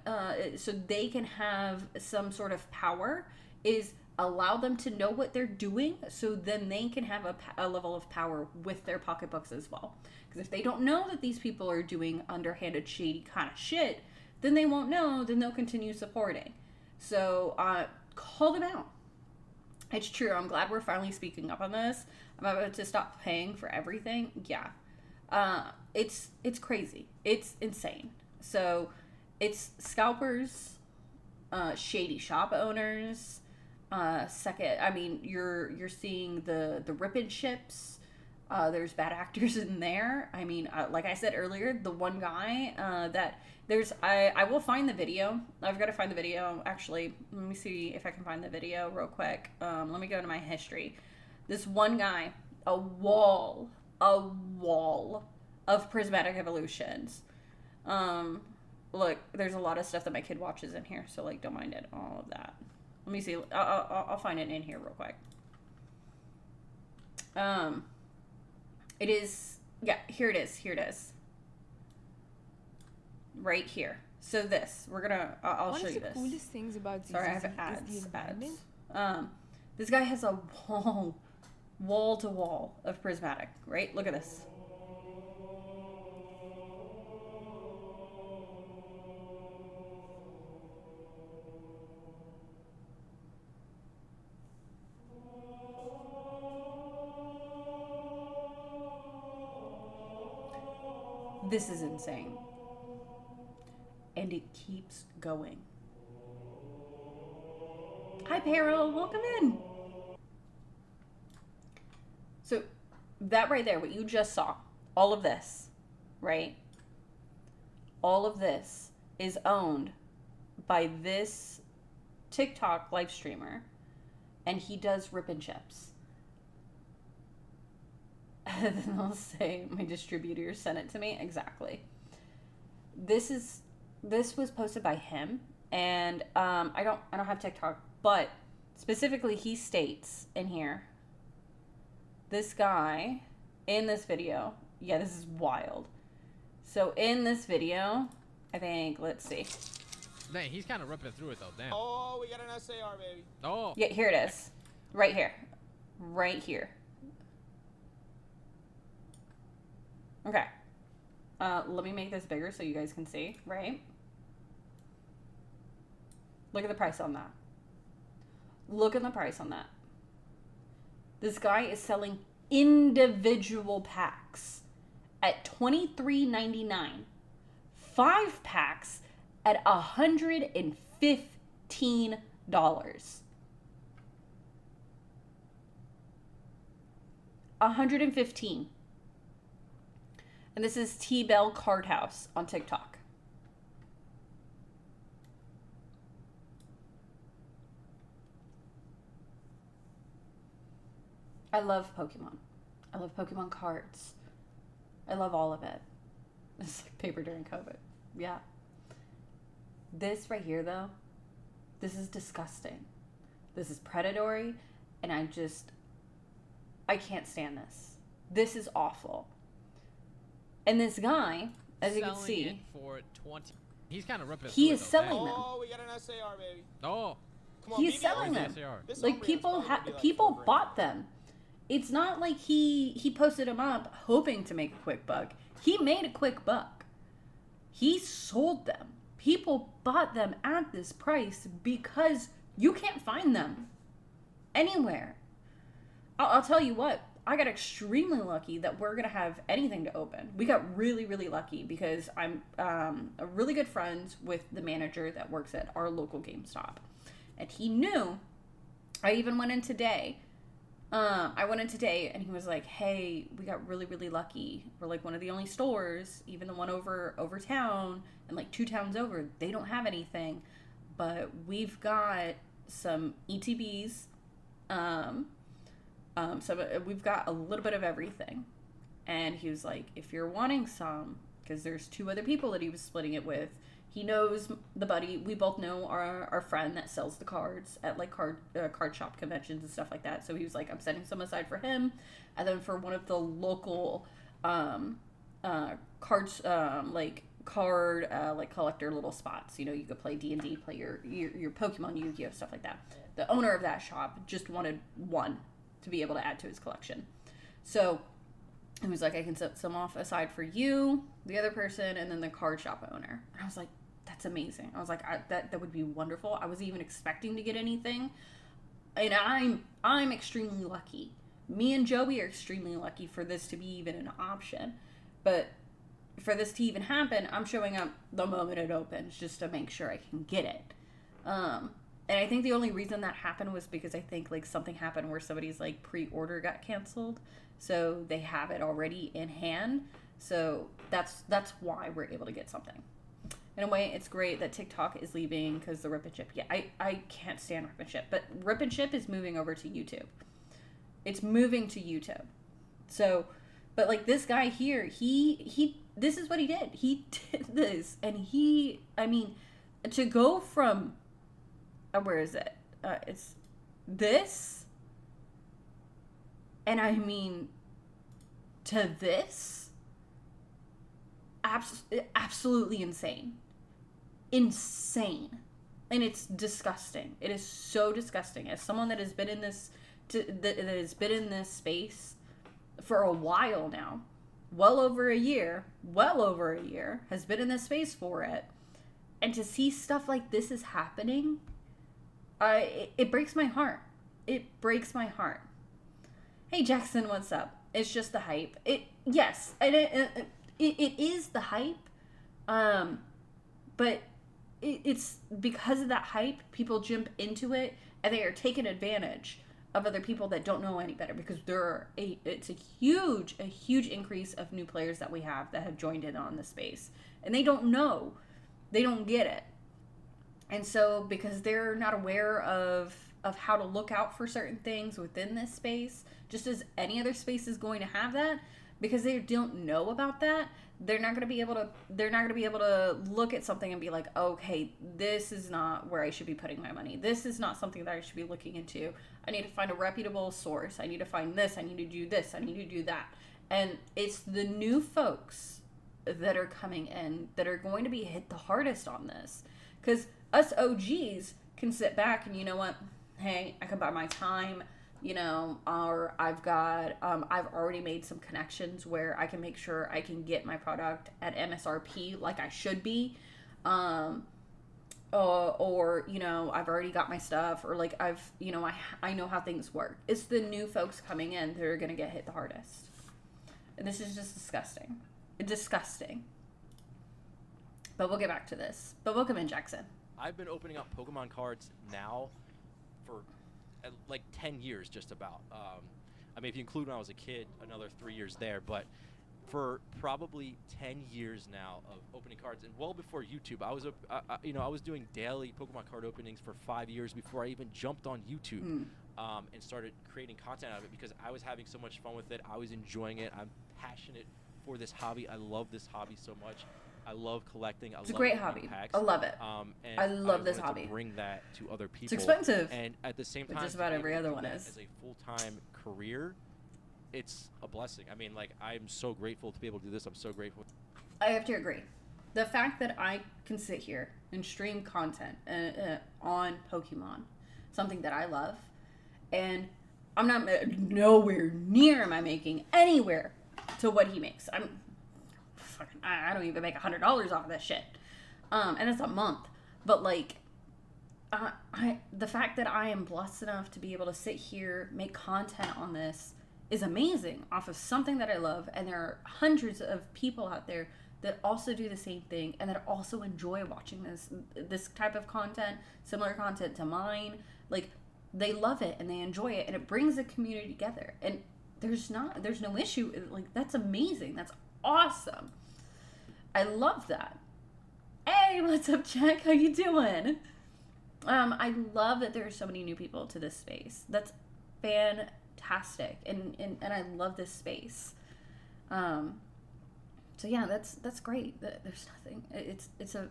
so they can have some sort of power, is allow them to know what they're doing, so then they can have a level of power with their pocketbooks as well. Because if they don't know that these people are doing underhanded, shady kind of shit, then they won't know, then they'll continue supporting. So call them out. It's true. I'm glad we're finally speaking up on this. I'm about to stop paying for everything. Yeah. It's crazy. It's insane. So it's scalpers, shady shop owners. Second, I mean, you're seeing the rip-in ships. There's bad actors in there. I mean, like I said earlier, the one guy that there's, I will find the video. I've got to find the video. Actually, let me see if I can find the video real quick. Let me go to my history. This one guy, a wall of Prismatic Evolutions. Look, there's a lot of stuff that my kid watches in here, so like, don't mind it, all of that. Let me see. I'll find it in here real quick. It is, yeah, here it is. Here it is. Right here. So this, we're gonna, I'll show you this. One of the coolest things about Sorry, I have ads. This guy has a wall to wall of Prismatic, right? Look at this. This is insane. And it keeps going. Hi, Peril. Welcome in. So, that right there, what you just saw, all of this, right? All of this is owned by this TikTok live streamer, and he does rip and chips. And then they'll say, my distributor sent it to me. Exactly. This was posted by him, and I don't have TikTok, but specifically he states in here, this guy in this video, yeah, this is wild. So in this video, I think, let's see. Dang, he's kind of ripping through it though. Damn. Oh, we got an SAR, baby. Oh. Yeah, here it is. Right here. Right here. Okay. Let me make this bigger so you guys can see, right? Look at the price on that. Look at the price on that. This guy is selling individual packs at $23.99. 5 packs at $115. $115. And this is T-Bell Card House on TikTok. I love Pokemon. I love Pokemon cards. I love all of it. It's like paper during COVID. Yeah. This right here, though, this is disgusting. This is predatory, and I can't stand this. This is awful. And this guy, as you can see, it for 20. He's kind of ripping. He through is it, though. selling Damn. them. Oh, we got an SAR, baby. Oh. Come on, He's BBR. selling them. SAR. This Like hombre is people probably gonna be like people $4 grand. bought them. It's not like he posted them up hoping to make a quick buck. He made a quick buck. He sold them. People bought them at this price because you can't find them anywhere. I'll tell you what, I got extremely lucky that we're going to have anything to open. We got really, really lucky because I'm a really good friend with the manager that works at our local GameStop. And he knew, I even went in today. And he was like, hey, we got really, really lucky. We're like one of the only stores, even the one over town and like 2 towns over, they don't have anything. But we've got some ETBs, we've got a little bit of everything. And he was like, if you're wanting some, because there's 2 other people that he was splitting it with. He knows the buddy. We both know our friend that sells the cards at like card shop conventions and stuff like that. So he was like, I'm setting some aside for him, and then for one of the local cards like collector little spots. You know, you could play D&D, play your Pokemon, Yu-Gi-Oh, stuff like that. The owner of that shop just wanted one to be able to add to his collection. So he was like, I can set some off aside for you, the other person, and then the card shop owner. And I was like, that's amazing. I was like, that would be wonderful. I wasn't even expecting to get anything. And I'm extremely lucky. Me and Joey are extremely lucky for this to be even an option. But for this to even happen, I'm showing up the moment it opens just to make sure I can get it. And I think the only reason that happened was because I think like something happened where somebody's like pre-order got canceled. So they have it already in hand. So that's why we're able to get something. In a way, it's great that TikTok is leaving because the Rip and Ship. Yeah, I can't stand Rip and Ship. But Rip and Ship is moving over to YouTube. It's moving to YouTube. So, but like this guy here, he this is what he did. He did this. And to go from, where is it? It's this. And to this. Absolutely insane. Insane. And it's disgusting. It is so disgusting. As someone that has been in this space for a while now, well over a year, has been in this space for it, and to see stuff like this is happening, it breaks my heart. It breaks my heart. Hey Jackson, what's up? It's just the hype. it is the hype, but it's because of that hype, people jump into it and they are taking advantage of other people that don't know any better, because it's a huge increase of new players that we have that have joined in on the space, and they don't know, they don't get it. And so because they're not aware of how to look out for certain things within this space, just as any other space is going to have that, because they don't know about that, they're not going to be able to look at something and be like, okay, this is not where I should be putting my money. This is not something that I should be looking into. I need to find a reputable source. I need to find this. I need to do this. I need to do that. And it's the new folks that are coming in that are going to be hit the hardest on this. Because us OGs can sit back and, you know what, hey, I can buy my time, you know, or I've already made some connections where I can make sure I can get my product at MSRP like I should be, or, you know, I've already got my stuff, or like I know how things work. It's the new folks coming in that are going to get hit the hardest. And this is just disgusting. Disgusting. But we'll get back to this. But welcome in, Jackson. I've been opening up Pokemon cards now for like 10 years, just about. I mean, if you include when I was a kid, another 3 years there, but for probably 10 years now of opening cards, and well before YouTube, I was doing daily Pokemon card openings for 5 years before I even jumped on YouTube and started creating content out of it, because I was having so much fun with it. I was enjoying it. I'm passionate for this hobby. I love this hobby so much. I love collecting. It's a great hobby. Packs. I love it. And I love this wanted hobby. To bring that to other people. It's expensive. And at the same time, just about every other one is. As a full-time career, it's a blessing. I mean, like, I'm so grateful to be able to do this. I'm so grateful. I have to agree. The fact that I can sit here and stream content on Pokemon, something that I love, and I'm not nowhere near am I making anywhere to what he makes. I don't even make $100 off of that shit, and it's a month. But like, the fact that I am blessed enough to be able to sit here, make content on this is amazing, off of something that I love, and there are hundreds of people out there that also do the same thing and that also enjoy watching this type of content, similar content to mine. Like, they love it and they enjoy it, and it brings the community together. And there's no issue. Like, that's amazing. That's awesome. I love that. Hey, what's up, Jack? How you doing? I love that there are so many new people to this space. That's fantastic, and I love this space. So yeah, that's great. There's nothing. It's an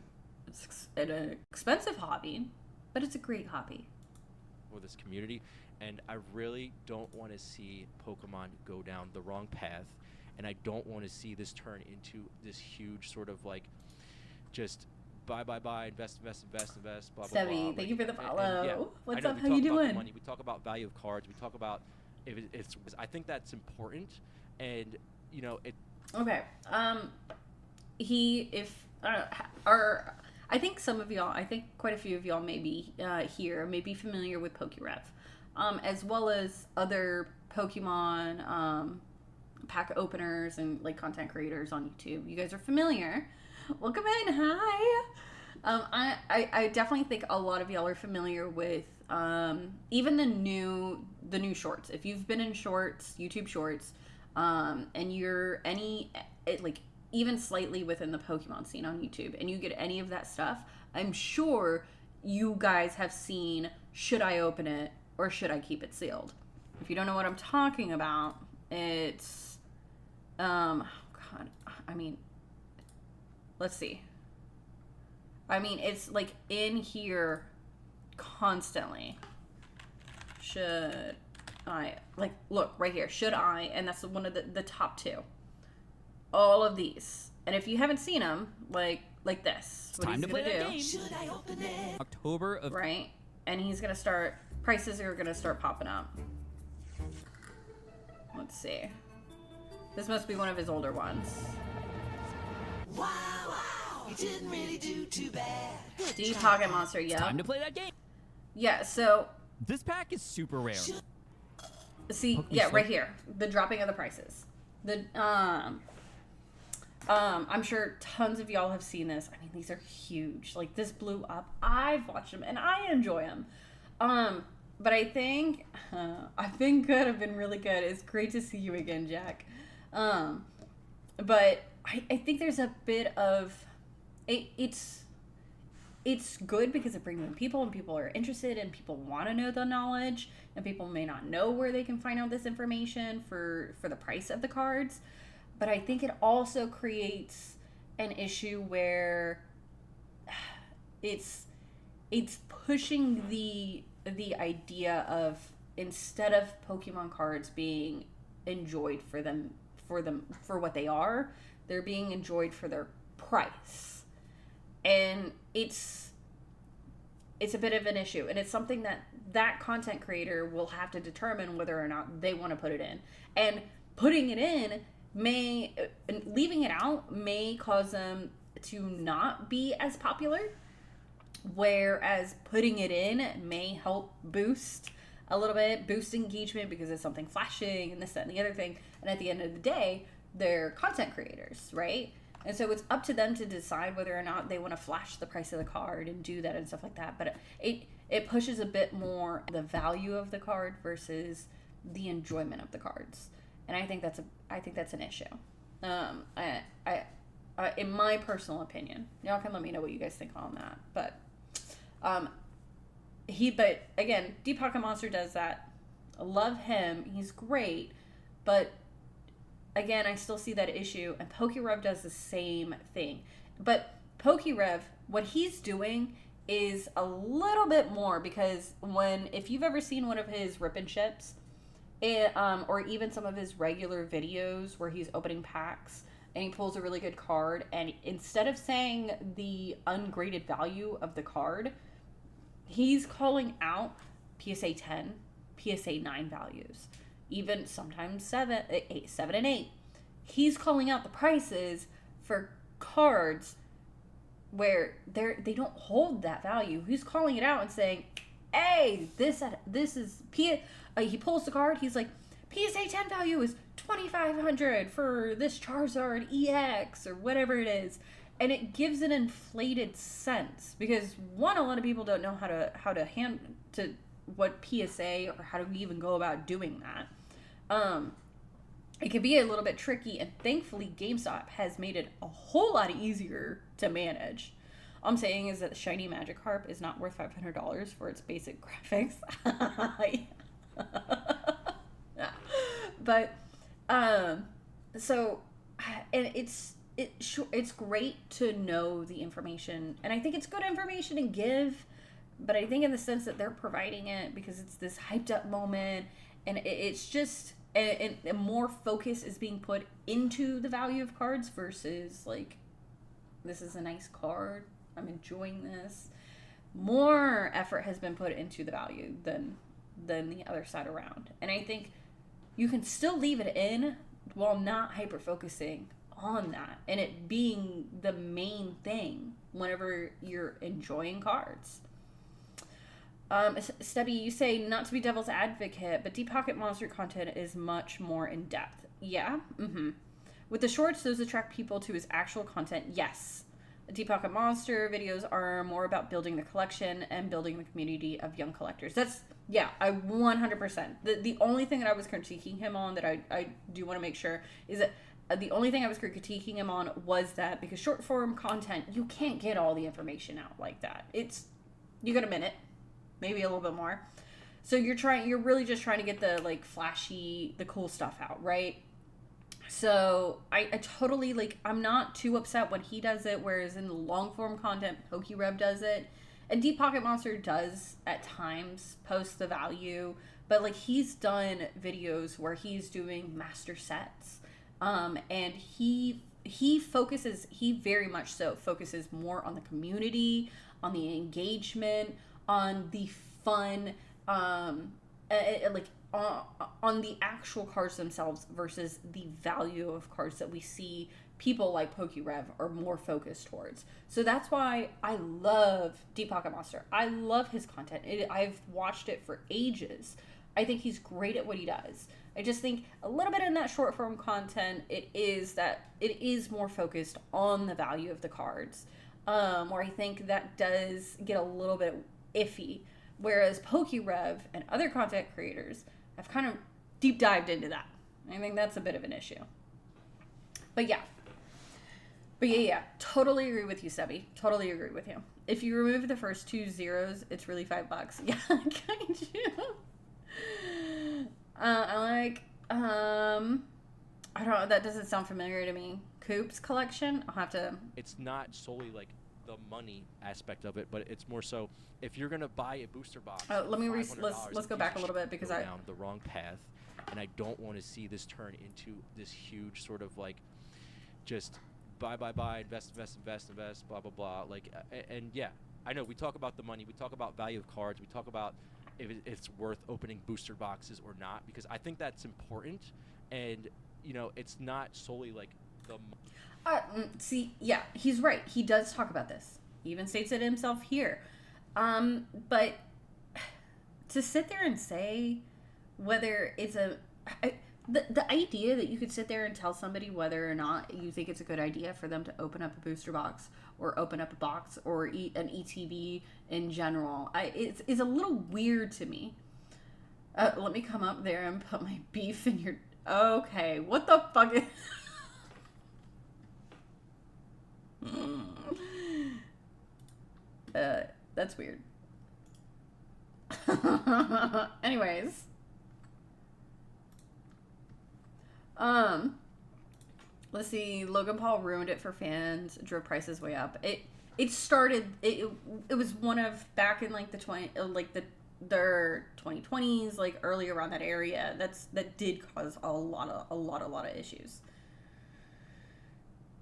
expensive hobby, but it's a great hobby for this community, and I really don't want to see Pokemon go down the wrong path. And I don't want to see this turn into this huge sort of like just buy, invest, blah, blah, Stevie, blah. thank you for the follow. Yeah, What's know, up? How you doing? Money. We talk about value of cards. We talk about if it's. I think that's important, and you know it. Okay. I think some of y'all, I think quite a few of y'all may be may be familiar with PokeRev, as well as other Pokemon pack openers and like content creators on YouTube. You guys are familiar. Welcome in. Hi. I definitely think a lot of y'all are familiar with even the new shorts. If you've been in shorts, YouTube shorts, and you're even slightly within the Pokemon scene on YouTube, and you get any of that stuff, I'm sure you guys have seen, should I open it or should I keep it sealed? If you don't know what I'm talking about, it's let's see. It's like in here constantly. Should I, look right here, should I, and that's one of the top two. All of these. And if you haven't seen them, like this. It's time to play that game. Should I open it? October of... Right? And he's going to start... Prices are going to start popping up. Let's see. This must be one of his older ones. Wow, you didn't really do too bad. Deep Pocket Monster, yeah. Time to play that game. Yeah, so... This pack is super rare. See, yeah, right here. The dropping of the prices. I'm sure tons of y'all have seen this. I mean, these are huge. Like, this blew up. I've watched them and I enjoy them. But I think I've been good. I've been really good. It's great to see you again, Jack. But I think there's a bit of it's good because it brings in people and people are interested and people want to know the knowledge, and people may not know where they can find out this information for the price of the cards. But I think it also creates an issue where it's pushing the idea of, instead of Pokemon cards being enjoyed for what they are, they're being enjoyed for their price. And it's a bit of an issue, and it's something that content creator will have to determine whether or not they want to put it in. And putting it in leaving it out may cause them to not be as popular, whereas putting it in may help boost engagement because it's something flashing and this, that, and the other thing. And at the end of the day, they're content creators, right? And so it's up to them to decide whether or not they want to flash the price of the card and do that and stuff like that. But it pushes a bit more the value of the card versus the enjoyment of the cards. And I think that's an issue. In my personal opinion, y'all can let me know what you guys think on that. But again, Deep Pocket Monster does that. I love him. He's great. But again, I still see that issue, and PokeRev does the same thing. But PokeRev, what he's doing is a little bit more, because if you've ever seen one of his rip and ships, or even some of his regular videos where he's opening packs and he pulls a really good card, and instead of saying the ungraded value of the card, he's calling out PSA 10, PSA 9 values, even sometimes 7 and 8. He's calling out the prices for cards where they don't hold that value. He's calling it out and saying, hey, this is he pulls the card, he's like, PSA 10 value is $2,500 for this Charizard EX or whatever it is. And it gives an inflated sense, because one, a lot of people don't know how to what PSA, or how do we even go about doing that. It can be a little bit tricky, and thankfully GameStop has made it a whole lot easier to manage. All I'm saying is that the shiny Magikarp is not worth $500 for its basic graphics. But so, and it's great to know the information, and I think it's good information to give, but I think in the sense that they're providing it because it's this hyped up moment, and it's just, and more focus is being put into the value of cards versus like, this is a nice card, I'm enjoying this. More effort has been put into the value than the other side around, and I think you can still leave it in while not hyper focusing on that and it being the main thing whenever you're enjoying cards. Stubby, you say not to be devil's advocate, but Deep Pocket Monster content is much more in depth. Yeah. With the shorts, those attract people to his actual content. Yes. Deep Pocket Monster videos are more about building the collection and building the community of young collectors. I 100%. The only thing that I was critiquing him on, that I do want to make sure, is that the only thing I was critiquing him on was that because short form content, you can't get all the information out like that. You got a minute, maybe a little bit more. So you're really just trying to get the like flashy, the cool stuff out, right? So I totally, like, I'm not too upset when he does it, whereas in the long form content, PokeRev does it. And Deep Pocket Monster does at times post the value, but like he's done videos where he's doing master sets. And he very much so focuses more on the community, on the engagement, on the fun, on the actual cards themselves versus the value of cards that we see people like PokeRev are more focused towards. So that's why I love Deep Pocket Monster. I love his content. I've watched it for ages. I think he's great at what he does. I just think a little bit in that short form content, it is more focused on the value of the cards, where I think that does get a little bit iffy. Whereas PokeRev and other content creators have kind of deep dived into that. I think that's a bit of an issue. But yeah. Totally agree with you, Sebby. Totally agree with you. If you remove the first 2 zeros, it's really $5. Yeah, kind of. I don't know. That doesn't sound familiar to me. Coop's collection. I'll have to. It's not solely like the money aspect of it, but it's more so if you're gonna buy a booster box. Let's go back a little bit because I down the wrong path, and I don't want to see this turn into this huge sort of like just buy, invest, blah blah blah. Like, and yeah, I know we talk about the money, we talk about value of cards, we talk about if it's worth opening booster boxes or not, because I think that's important, and it's not solely like the. See, yeah, he's right. He does talk about this. He even states it himself here. But to sit there and say whether it's the idea that you could sit there and tell somebody whether or not you think it's a good idea for them to open up a booster box or open up a box or eat an ETB in general, it's a little weird to me. Let me come up there and put my beef in your. Okay, what the fuck is. That's weird. Anyways. Let's see. Logan Paul ruined it for fans, drove prices way up. It started, it was one of, back in like their 2020s, like early around that area, that did cause a lot of issues.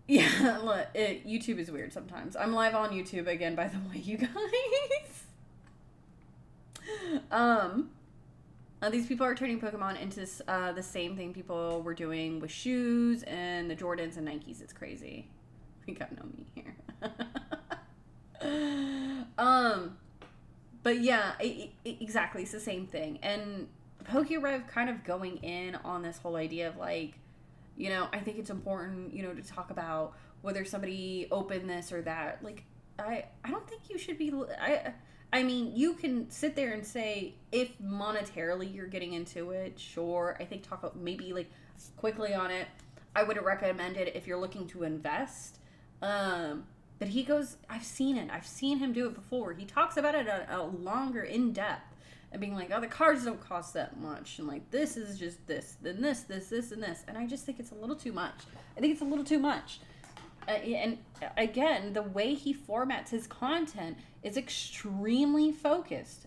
Yeah, look, YouTube is weird sometimes. I'm live on YouTube again, by the way, you guys. These people are turning Pokemon into the same thing people were doing with shoes and the Jordans and Nikes. It's crazy. We got no me here. But yeah, exactly, it's the same thing. And PokeRev kind of going in on this whole idea of like, I think it's important, to talk about whether somebody opened this or that. Like, I don't think you should be. I mean, you can sit there and say if monetarily you're getting into it, sure. I think talk maybe like quickly on it. I would recommend it if you're looking to invest. But he goes, I've seen it. I've seen him do it before. He talks about it a longer, in depth. And being like, oh, the cards don't cost that much. And like, this is just this, then this, and this. And I just think it's a little too much. I think it's a little too much. And again, the way he formats his content is extremely focused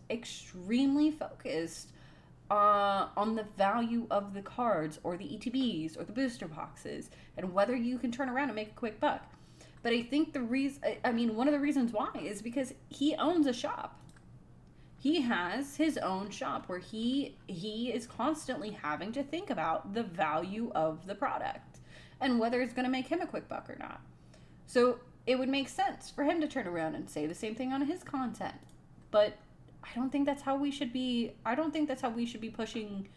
on the value of the cards or the ETBs or the booster boxes and whether you can turn around and make a quick buck. But I think one of the reasons why is because he owns a shop. He has his own shop where he is constantly having to think about the value of the product and whether it's going to make him a quick buck or not. So it would make sense for him to turn around and say the same thing on his content. But I don't think that's how we should be. I don't think that's how we should be pushing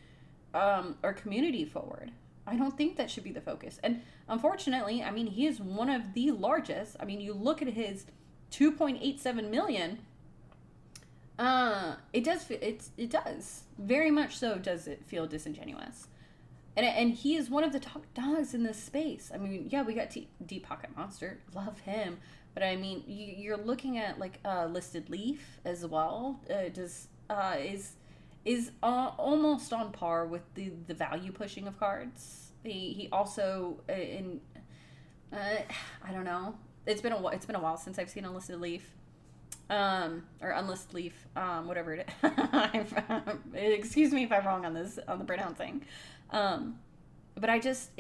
our community forward. I don't think that should be the focus. And unfortunately, I mean, he is one of the largest. I mean, you look at his 2.87 million. It does very much so. Does it feel disingenuous? And he is one of the top dogs in this space. I mean, yeah, we got Deep Pocket Monster, love him, but I mean, you're looking at like Listed Leaf as well. Is almost on par with the value pushing of cards. He also I don't know. It's been a while since I've seen a Listed Leaf. Or Unlisted Leaf, whatever it is. Excuse me if I'm wrong on the pronouncing. But I just,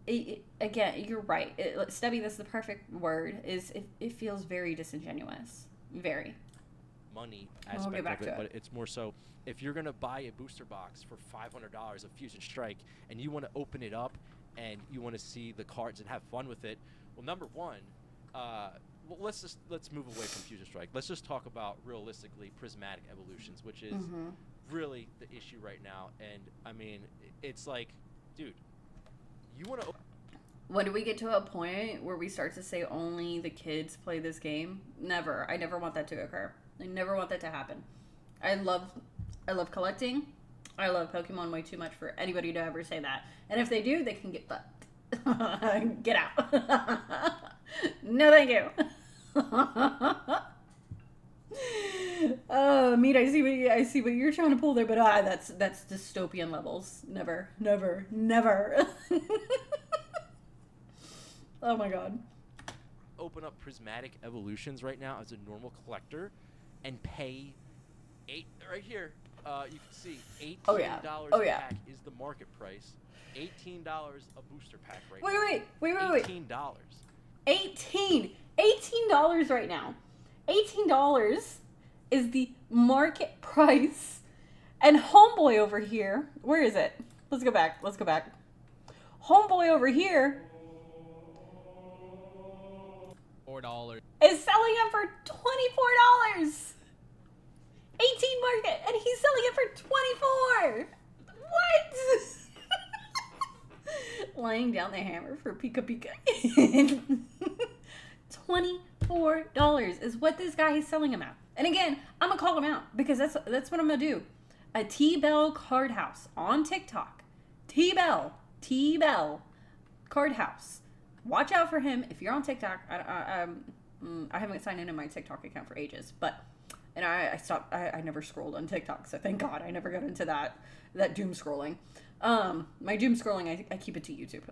again, you're right. Stubby, that's the perfect word, it feels very disingenuous. Very. Money aspect of it, but it's more so, if you're going to buy a booster box for $500 of Fusion Strike, and you want to open it up, and you want to see the cards and have fun with it, well, number one, well, let's move away from Fusion Strike. Let's just talk about realistically prismatic evolutions, which is really the issue right now. And I mean, it's like, dude, you want to. When do we get to a point where we start to say only the kids play this game? Never. I never want that to occur. I never want that to happen. I love collecting. I love Pokemon way too much for anybody to ever say that. And if they do, they can get fucked. Get out. No, thank you. Meat, I see what you're trying to pull there, but that's dystopian levels. Never. Oh my god. Open up prismatic evolutions right now as a normal collector and pay right here. You can see $18 Oh, a yeah. pack is the market price. $18 a booster pack right Wait. now. $18. $18 right now. $18 is the market price. And homeboy over here, where is it? Let's go back. Homeboy over here $4. is selling it for $24. 18 market, and he's selling it for 24. What? Laying down the hammer for Pika Pika. $24 is what this guy is selling him at. And again, I'm gonna call him out because that's what I'm gonna do. A T-Bell Card House on TikTok. T-Bell Card House. Watch out for him if you're on TikTok. I haven't signed into my TikTok account for ages, but. And I stopped. I never scrolled on TikTok, so thank God I never got into that doom scrolling. My doom scrolling, I keep it to YouTube.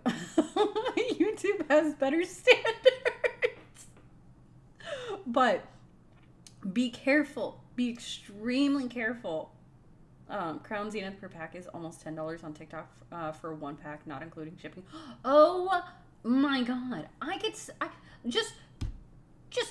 YouTube has better standards. But be careful. Be extremely careful. Crown Zenith per pack is almost $10 on TikTok for one pack, not including shipping. Oh my God! Just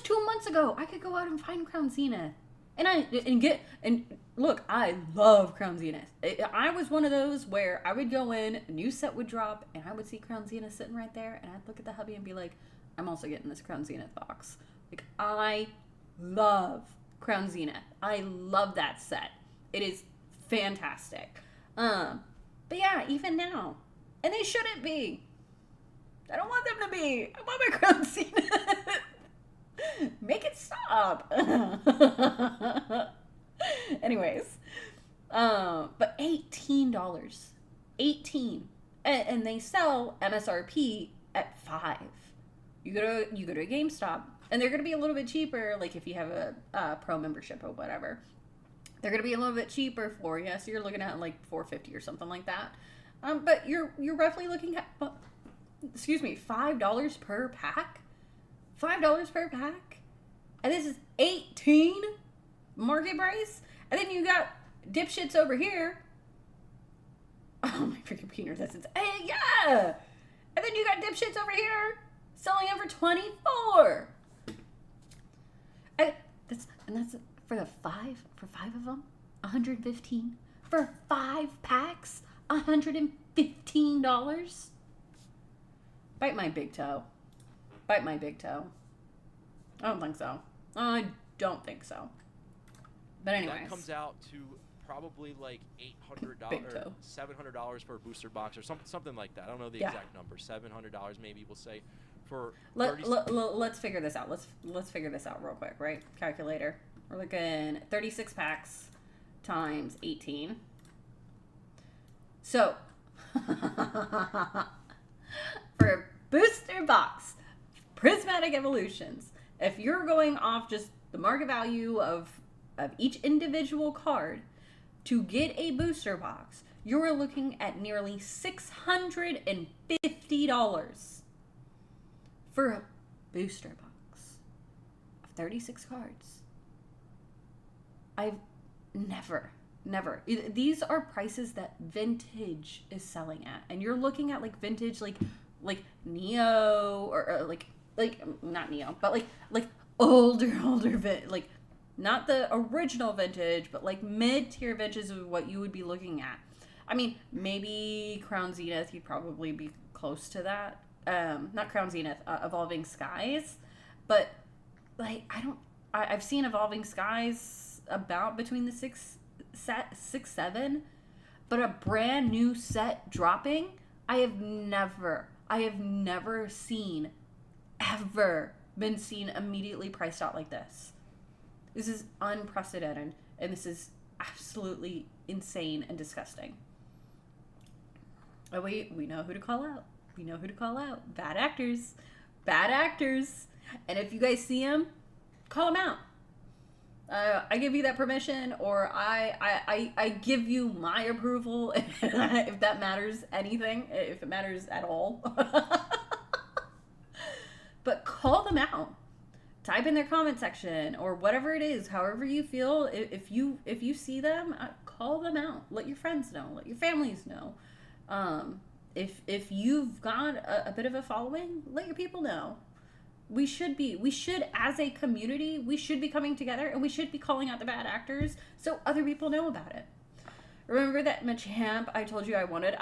2 months ago, I could go out and find Crown Zenith. And look, I love Crown Zenith. I was one of those where I would go in, a new set would drop, and I would see Crown Zenith sitting right there, and I'd look at the hubby and be like, I'm also getting this Crown Zenith box. Like, I love Crown Zenith. I love that set. It is fantastic. But yeah, even now. And they shouldn't be. I don't want them to be. I want my Crown Zenith. Make it stop. Anyways, but $18, and they sell MSRP at $5. You go to a GameStop, and they're gonna be a little bit cheaper. Like if you have a pro membership or whatever, they're gonna be a little bit cheaper for you. So you're looking at like $4.50 or something like that. But you're roughly looking at $5 per pack. $5 per pack, and this is 18 market price. And then you got dipshits over here. Oh my freaking Peter, that's insane. Hey, yeah. And then you got dipshits over here selling it for 24. And that's for five of them, 115 for 5 packs, $115. Bite my big toe. I don't think so. But anyways. That comes out to probably like $800, $700 for a booster box or something like that. I don't know the exact number. $700 maybe we'll say for. Let's figure this out. Let's figure this out real quick, right? Calculator. We're looking 36 packs times 18. So for a booster box. Prismatic Evolutions. If you're going off just the market value of each individual card to get a booster box, you're looking at nearly $650 for a booster box of 36 cards. I've never. These are prices that Vintage is selling at, and you're looking at like Vintage, like Neo or like not Neo, but like older like not the original Vintage, but like mid-tier Vintage is what you would be looking at. I mean, maybe Crown Zenith, you'd probably be close to that. Not Crown Zenith, Evolving Skies, but like I've seen Evolving Skies about between the set 6-7, but a brand new set dropping, I have never seen, ever been seen immediately priced out like this. This is unprecedented, and this is absolutely insane and disgusting. Oh, we know who to call out. We know who to call out. Bad actors. Bad actors. And if you guys see them, call them out. I give you that permission, or I give you my approval if that matters anything, if it matters at all. But call them out. Type in their comment section or whatever it is, however you feel. If you see them, call them out. Let your friends know. Let your families know. If you've got a bit of a following, let your people know. We should, as a community, we should be coming together, and we should be calling out the bad actors so other people know about it. Remember that Machamp I told you I wanted?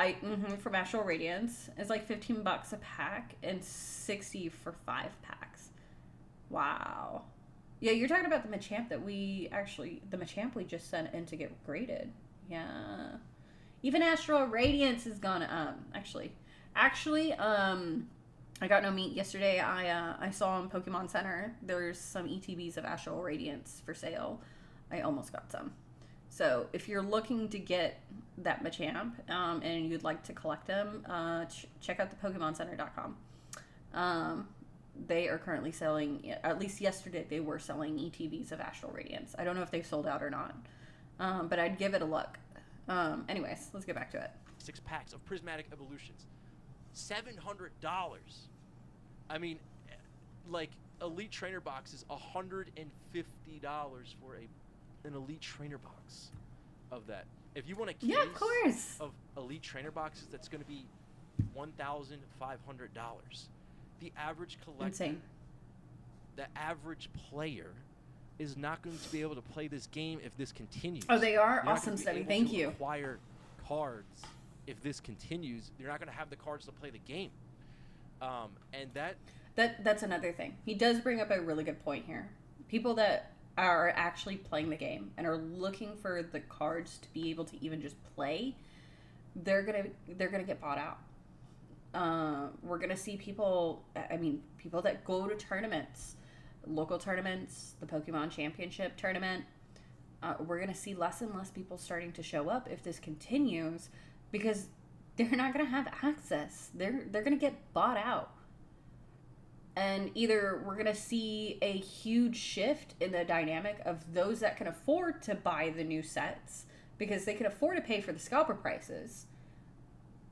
From Astral Radiance. It's like $15 a pack and $60 for 5 packs. Wow. Yeah, you're talking about the Machamp the Machamp we just sent in to get graded. Yeah. Even Astral Radiance has gone up. Actually, I got no meat yesterday. I saw in Pokemon Center there's some ETBs of Astral Radiance for sale. I almost got some. So if you're looking to get that Machamp and you'd like to collect them, check out the PokemonCenter.com. They are currently selling, at least yesterday, they were selling ETBs of Astral Radiance. I don't know if they've sold out or not, but I'd give it a look. Anyways, let's get back to it. 6 packs of Prismatic Evolutions. $700. I mean, like, Elite Trainer box is $150 for an Elite Trainer box of that. If you want a case yeah, of course, of Elite Trainer boxes, that's going to be $1,500. The average collector, insane. The average player is not going to be able to play this game if this continues. Oh, they are? They're Awesome study. Thank you. Acquire cards if this continues. They're not going to have the cards to play the game. And that's another thing. He does bring up a really good point here. People that are actually playing the game and are looking for the cards to be able to even just play, they're gonna get bought out. We're gonna see people that go to tournaments, local tournaments, the Pokemon Championship tournament. We're gonna see less and less people starting to show up if this continues, because they're not gonna have access. They're gonna get bought out. And either we're going to see a huge shift in the dynamic of those that can afford to buy the new sets because they can afford to pay for the scalper prices.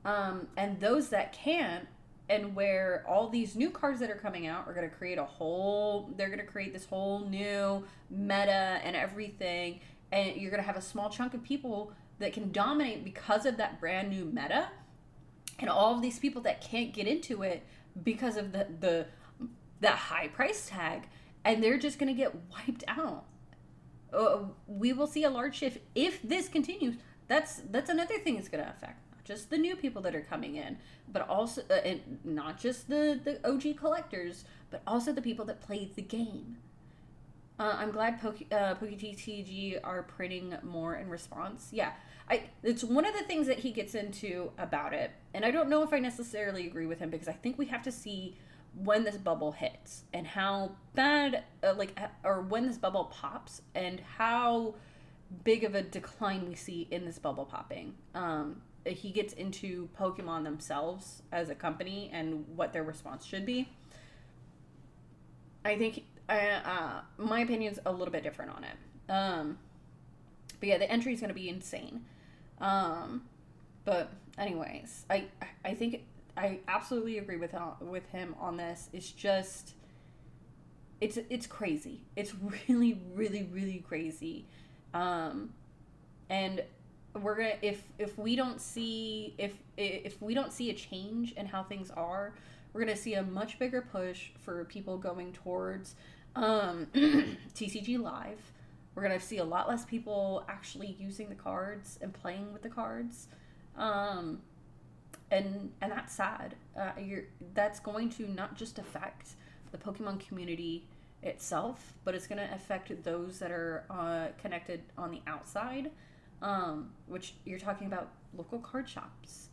And those that can't, and where all these new cards that are coming out are going to create they're going to create this whole new meta and everything. And you're going to have a small chunk of people that can dominate because of that brand new meta. And all of these people that can't get into it because of the high price tag, and they're just going to get wiped out. We will see a large shift if this continues. That's another thing it's going to affect. Not just the new people that are coming in, but also, and not just the OG collectors, but also the people that play the game. I'm glad PokeTCG are printing more in response. Yeah, it's one of the things that he gets into about it, and I don't know if I necessarily agree with him, because I think we have to see when this bubble hits and how bad, or when this bubble pops and how big of a decline we see in this bubble popping. He gets into Pokemon themselves as a company and what their response should be. I think my opinion's a little bit different on it. But yeah, the entry is going to be insane. But anyways, I think I absolutely agree with him on this. It's just, it's crazy. It's really, really, really crazy. And we're gonna, if we don't see a change in how things are, we're gonna see a much bigger push for people going towards TCG Live. We're gonna see a lot less people actually using the cards and playing with the cards. And that's sad. That's going to not just affect the Pokemon community itself, but it's going to affect those that are connected on the outside. which you're talking about local card shops,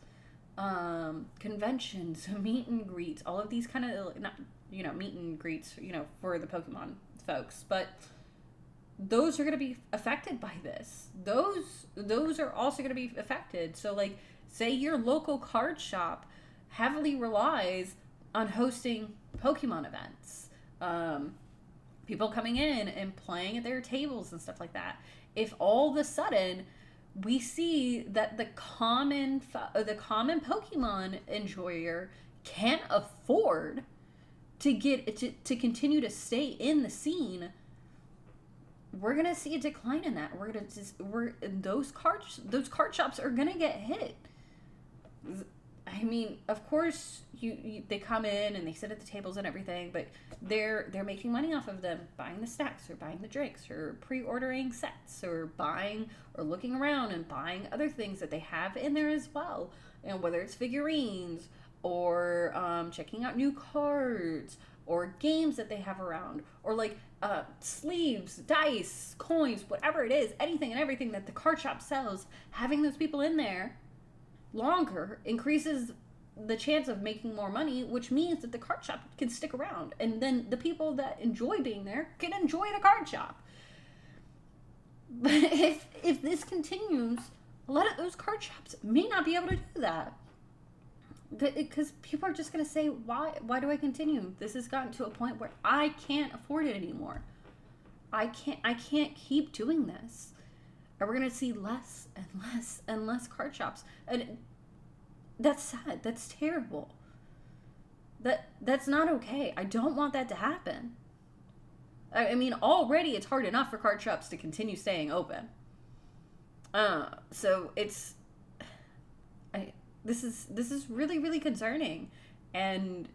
conventions, meet and greets, all of these kind of, not, meet and greets, for the Pokemon folks, but those are going to be affected by this. Those are also going to be affected. So, like, say your local card shop heavily relies on hosting Pokemon events. People coming in and playing at their tables and stuff like that. If all of a sudden we see that the common Pokemon enjoyer can't afford to continue to stay in the scene, we're gonna see a decline in that. Those card shops are gonna get hit. I mean, of course, they come in and they sit at the tables and everything, but they're making money off of them buying the snacks or buying the drinks or pre-ordering sets or buying or looking around and buying other things that they have in there as well. And whether it's figurines or checking out new cards or games that they have around, or like sleeves, dice, coins, whatever it is, anything and everything that the card shop sells, having those people in there longer increases the chance of making more money, which means that the card shop can stick around, and then the people that enjoy being there can enjoy the card shop. But if this continues, a lot of those card shops may not be able to do that, because people are just going to say, why do I continue? This has gotten to a point where I can't afford it anymore. I can't keep doing this. And we're going to see less and less and less card shops. And that's sad. That's terrible. That's not okay. I don't want that to happen. I mean, already it's hard enough for card shops to continue staying open. So it's... This is really, really concerning, and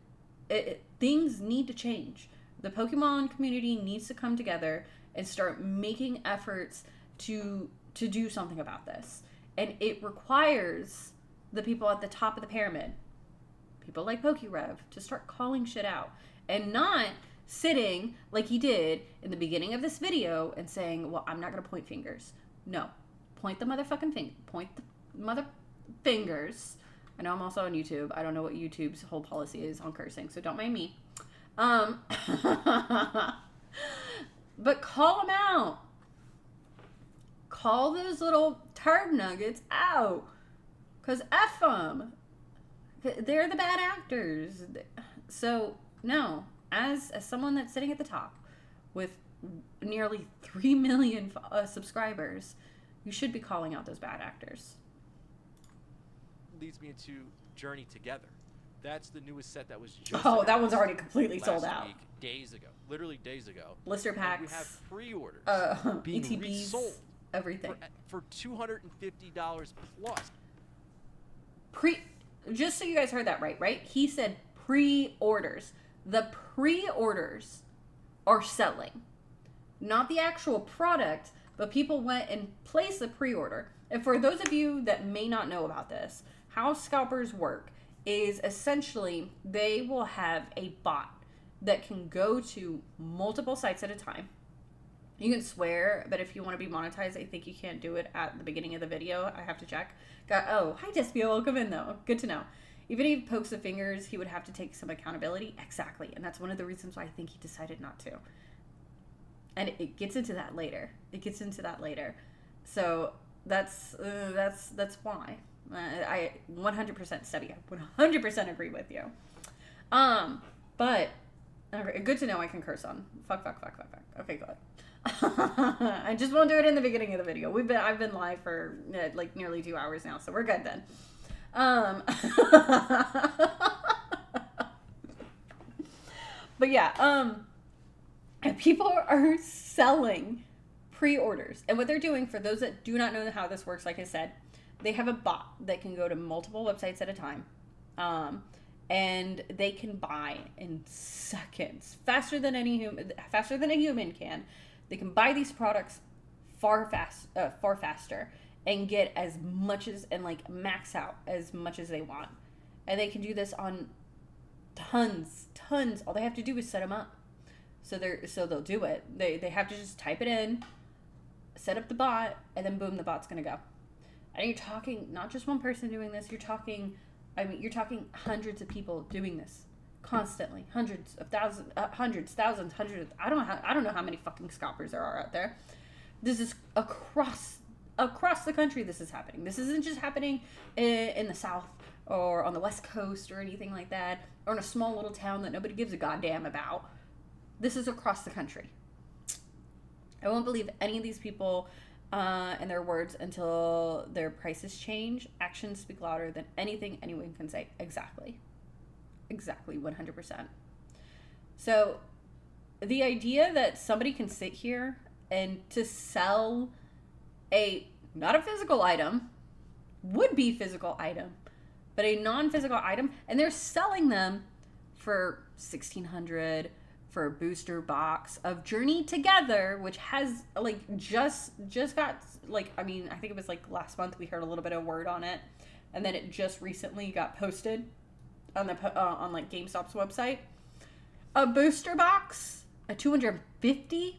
things need to change. The Pokemon community needs to come together and start making efforts to do something about this. And it requires the people at the top of the pyramid, people like PokeRev, to start calling shit out and not sitting like he did in the beginning of this video and saying, well, I'm not going to point fingers. No, point the motherfucking fingers. I know I'm also on YouTube. I don't know what YouTube's whole policy is on cursing, so don't mind me. But call them out. Call those little turd nuggets out. Because F them. They're the bad actors. So, no. As someone that's sitting at the top with nearly 3 million subscribers, you should be calling out those bad actors. Leads me into Journey Together. That's the newest set that was just that one's already completely sold out. Week, days ago. Literally days ago. Blister packs. And we have pre-orders being ETBs, resold. Everything. For $250 plus. Just so you guys heard that right? He said pre-orders. The pre-orders are selling. Not the actual product, but people went and placed the pre-order. And for those of you that may not know about this, how scalpers work is essentially they will have a bot that can go to multiple sites at a time. You can swear, but if you want to be monetized, I think you can't do it at the beginning of the video. I have to check. Oh, hi Despia, welcome in though. Good to know. Even if he pokes the fingers, he would have to take some accountability. Exactly. And that's one of the reasons why I think he decided not to. And it gets into that later. So that's why. I 100% study. I 100% agree with you. But good to know I can curse on. Fuck. Okay, good. I just won't do it in the beginning of the video. I've been live for like nearly 2 hours now, so we're good then. But yeah, people are selling pre-orders, and what they're doing, for those that do not know how this works, like I said, they have a bot that can go to multiple websites at a time, and they can buy in seconds, faster than a human can. They can buy these products far faster and get as much as, and like max out as much as they want. And they can do this on tons. All they have to do is set them up. So they'll do it. They have to just type it in, set up the bot, and then boom, the bot's gonna go. And you're talking not just one person doing this. You're talking hundreds of people doing this constantly. Hundreds, thousands. I don't know how many fucking scalpers there are out there. This is across the country. This is happening. This isn't just happening in the South or on the West Coast or anything like that, or in a small little town that nobody gives a goddamn about. This is across the country. I won't believe any of these people and their words until their prices change. Actions speak louder than anything anyone can say. Exactly, 100%. So the idea that somebody can sit here and to sell not a physical item, would be physical item, but a non-physical item, and they're selling them for $1,600 for a booster box of Journey Together, which has just got I think it was last month we heard a little bit of word on it, and then it just recently got posted on the on GameStop's website. A booster box, a $250.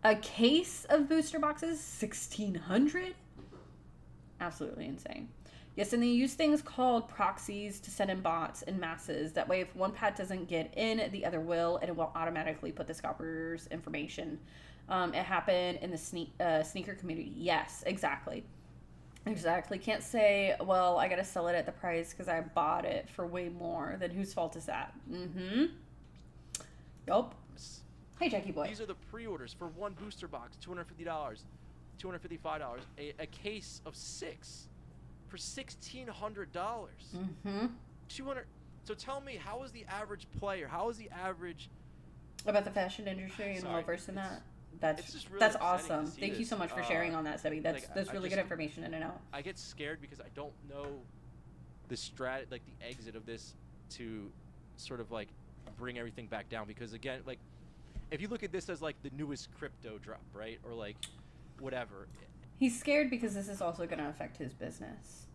A case of booster boxes, $1,600. Absolutely insane. Yes, and they use things called proxies to send in bots in masses. That way, if one pad doesn't get in, the other will, and it will automatically put the scalper's information. It happened in the sneaker community. Yes, exactly. Can't say, well, I gotta sell it at the price because I bought it for way more. Then whose fault is that? Yup. Hey, Jackie boy. These are the pre-orders for one booster box, $250, $255. A case of 6 for $1,600. $200. So tell me, how is the average player? How is the average about the fashion industry and well versed in that? Really that's awesome. Thank this. you so much for sharing on that, Sebby. That's really good information in and out. I get scared because I don't know the the exit of this to sort of bring everything back down. Because again, if you look at this as the newest crypto drop, right, or whatever. He's scared because this is also going to affect his business.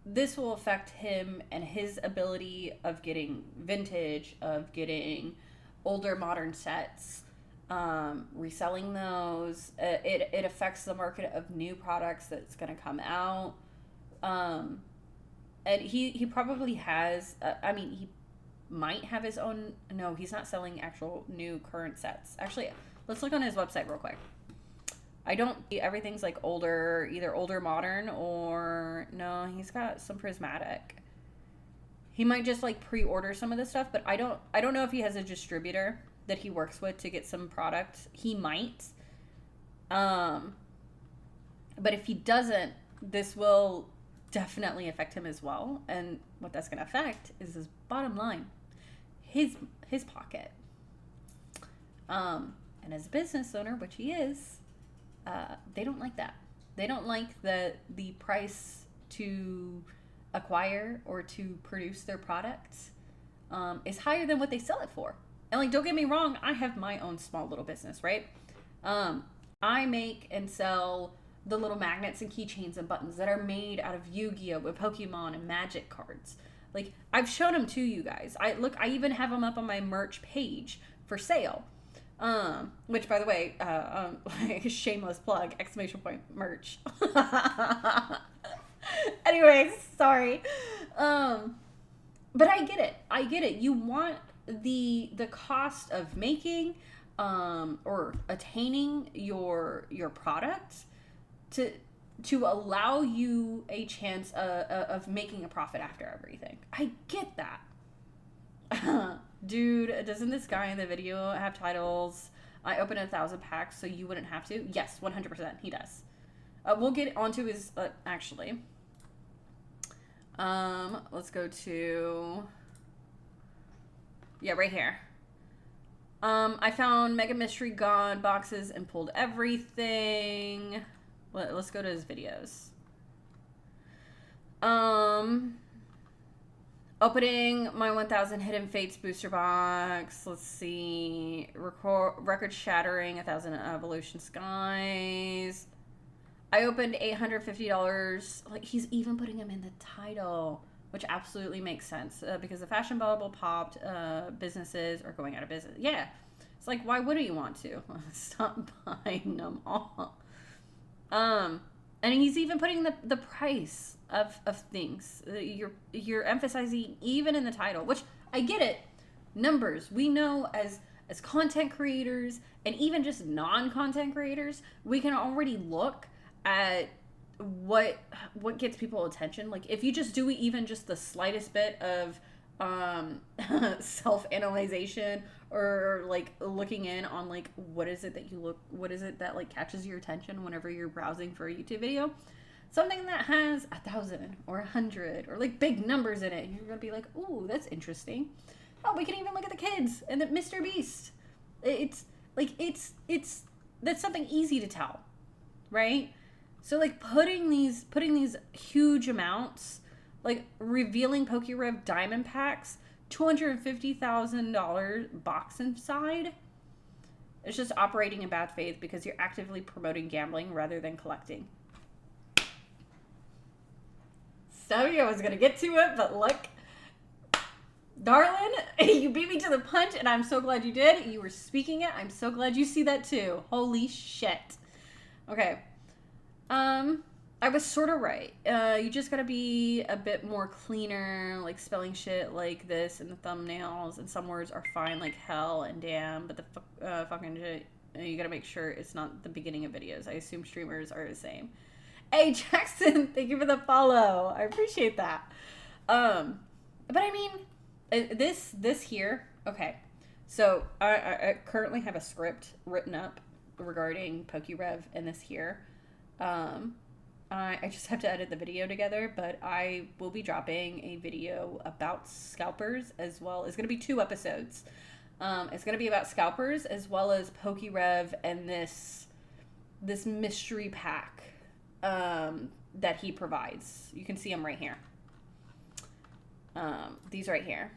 This will affect him and his ability of getting vintage, of getting older modern sets, reselling those. It affects the market of new products that's going to come out. And he probably has, he might have his own. No, he's not selling actual new current sets. Actually, let's look on his website real quick. Everything's older, either older modern, or no, he's got some prismatic. He might just pre-order some of this stuff, but I don't know if he has a distributor that he works with to get some product. He might. But if he doesn't, this will definitely affect him as well. And what that's going to affect is his bottom line, his pocket. And as a business owner, which he is, they don't like that. They don't like the price to acquire or to produce their products is higher than what they sell it for. And don't get me wrong, I have my own small little business, right? I make and sell the little magnets and keychains and buttons that are made out of Yu-Gi-Oh! And Pokemon and Magic cards. I've shown them to you guys. I even have them up on my merch page for sale. Which, by the way, shameless plug, ! Merch. Anyways, sorry. But I get it. You want the cost of making, or attaining your product to allow you a chance of making a profit after everything. I get that. Dude, doesn't this guy in the video have titles? I opened 1,000 packs so you wouldn't have to. Yes, 100% he does. We'll get onto his actually. Let's go to right here. I found Mega Mystery God boxes and pulled everything. Let's go to his videos. Opening my 1,000 Hidden Fates booster box. Let's see. Record shattering 1,000 Evolution Skies. I opened $850. He's even putting him in the title, which absolutely makes sense because the fashion bubble popped. Businesses are going out of business. Yeah. It's like, why wouldn't you want to? Stop buying them all. And he's even putting the price of things. You're emphasizing even in the title, which I get it. Numbers. We know as content creators and even just non-content creators, we can already look at what gets people attention. Like if you just do even just the slightest bit of self-analyzation or like looking in on like what is it that like catches your attention whenever you're browsing for a YouTube video, something that has 1,000 or 100 or like big numbers in it, you're gonna be like, ooh, that's interesting. Oh, we can even look at the kids and the Mr. Beast. It's that's something easy to tell, right? So like putting these huge amounts, like revealing PokeRev diamond packs, $250,000 box inside. It's just operating in bad faith because you're actively promoting gambling rather than collecting. Sorry, I was gonna get to it, but look, darling, you beat me to the punch, and I'm so glad you did. You were speaking it. I'm so glad you see that too. Holy shit. Okay. I was sort of right. You just gotta be a bit more cleaner, like spelling shit like this in the thumbnails, and some words are fine, like hell and damn, but the fucking shit, you gotta make sure it's not the beginning of videos. I assume streamers are the same. Hey, Jackson, thank you for the follow. I appreciate that. But I mean, this here, okay. So I currently have a script written up regarding PokeRev and this here. I just have to edit the video together, but I will be dropping a video about scalpers as well. It's going to be 2 episodes. It's going to be about scalpers as well as PokeRev and this mystery pack that he provides. You can see them right here. These right here.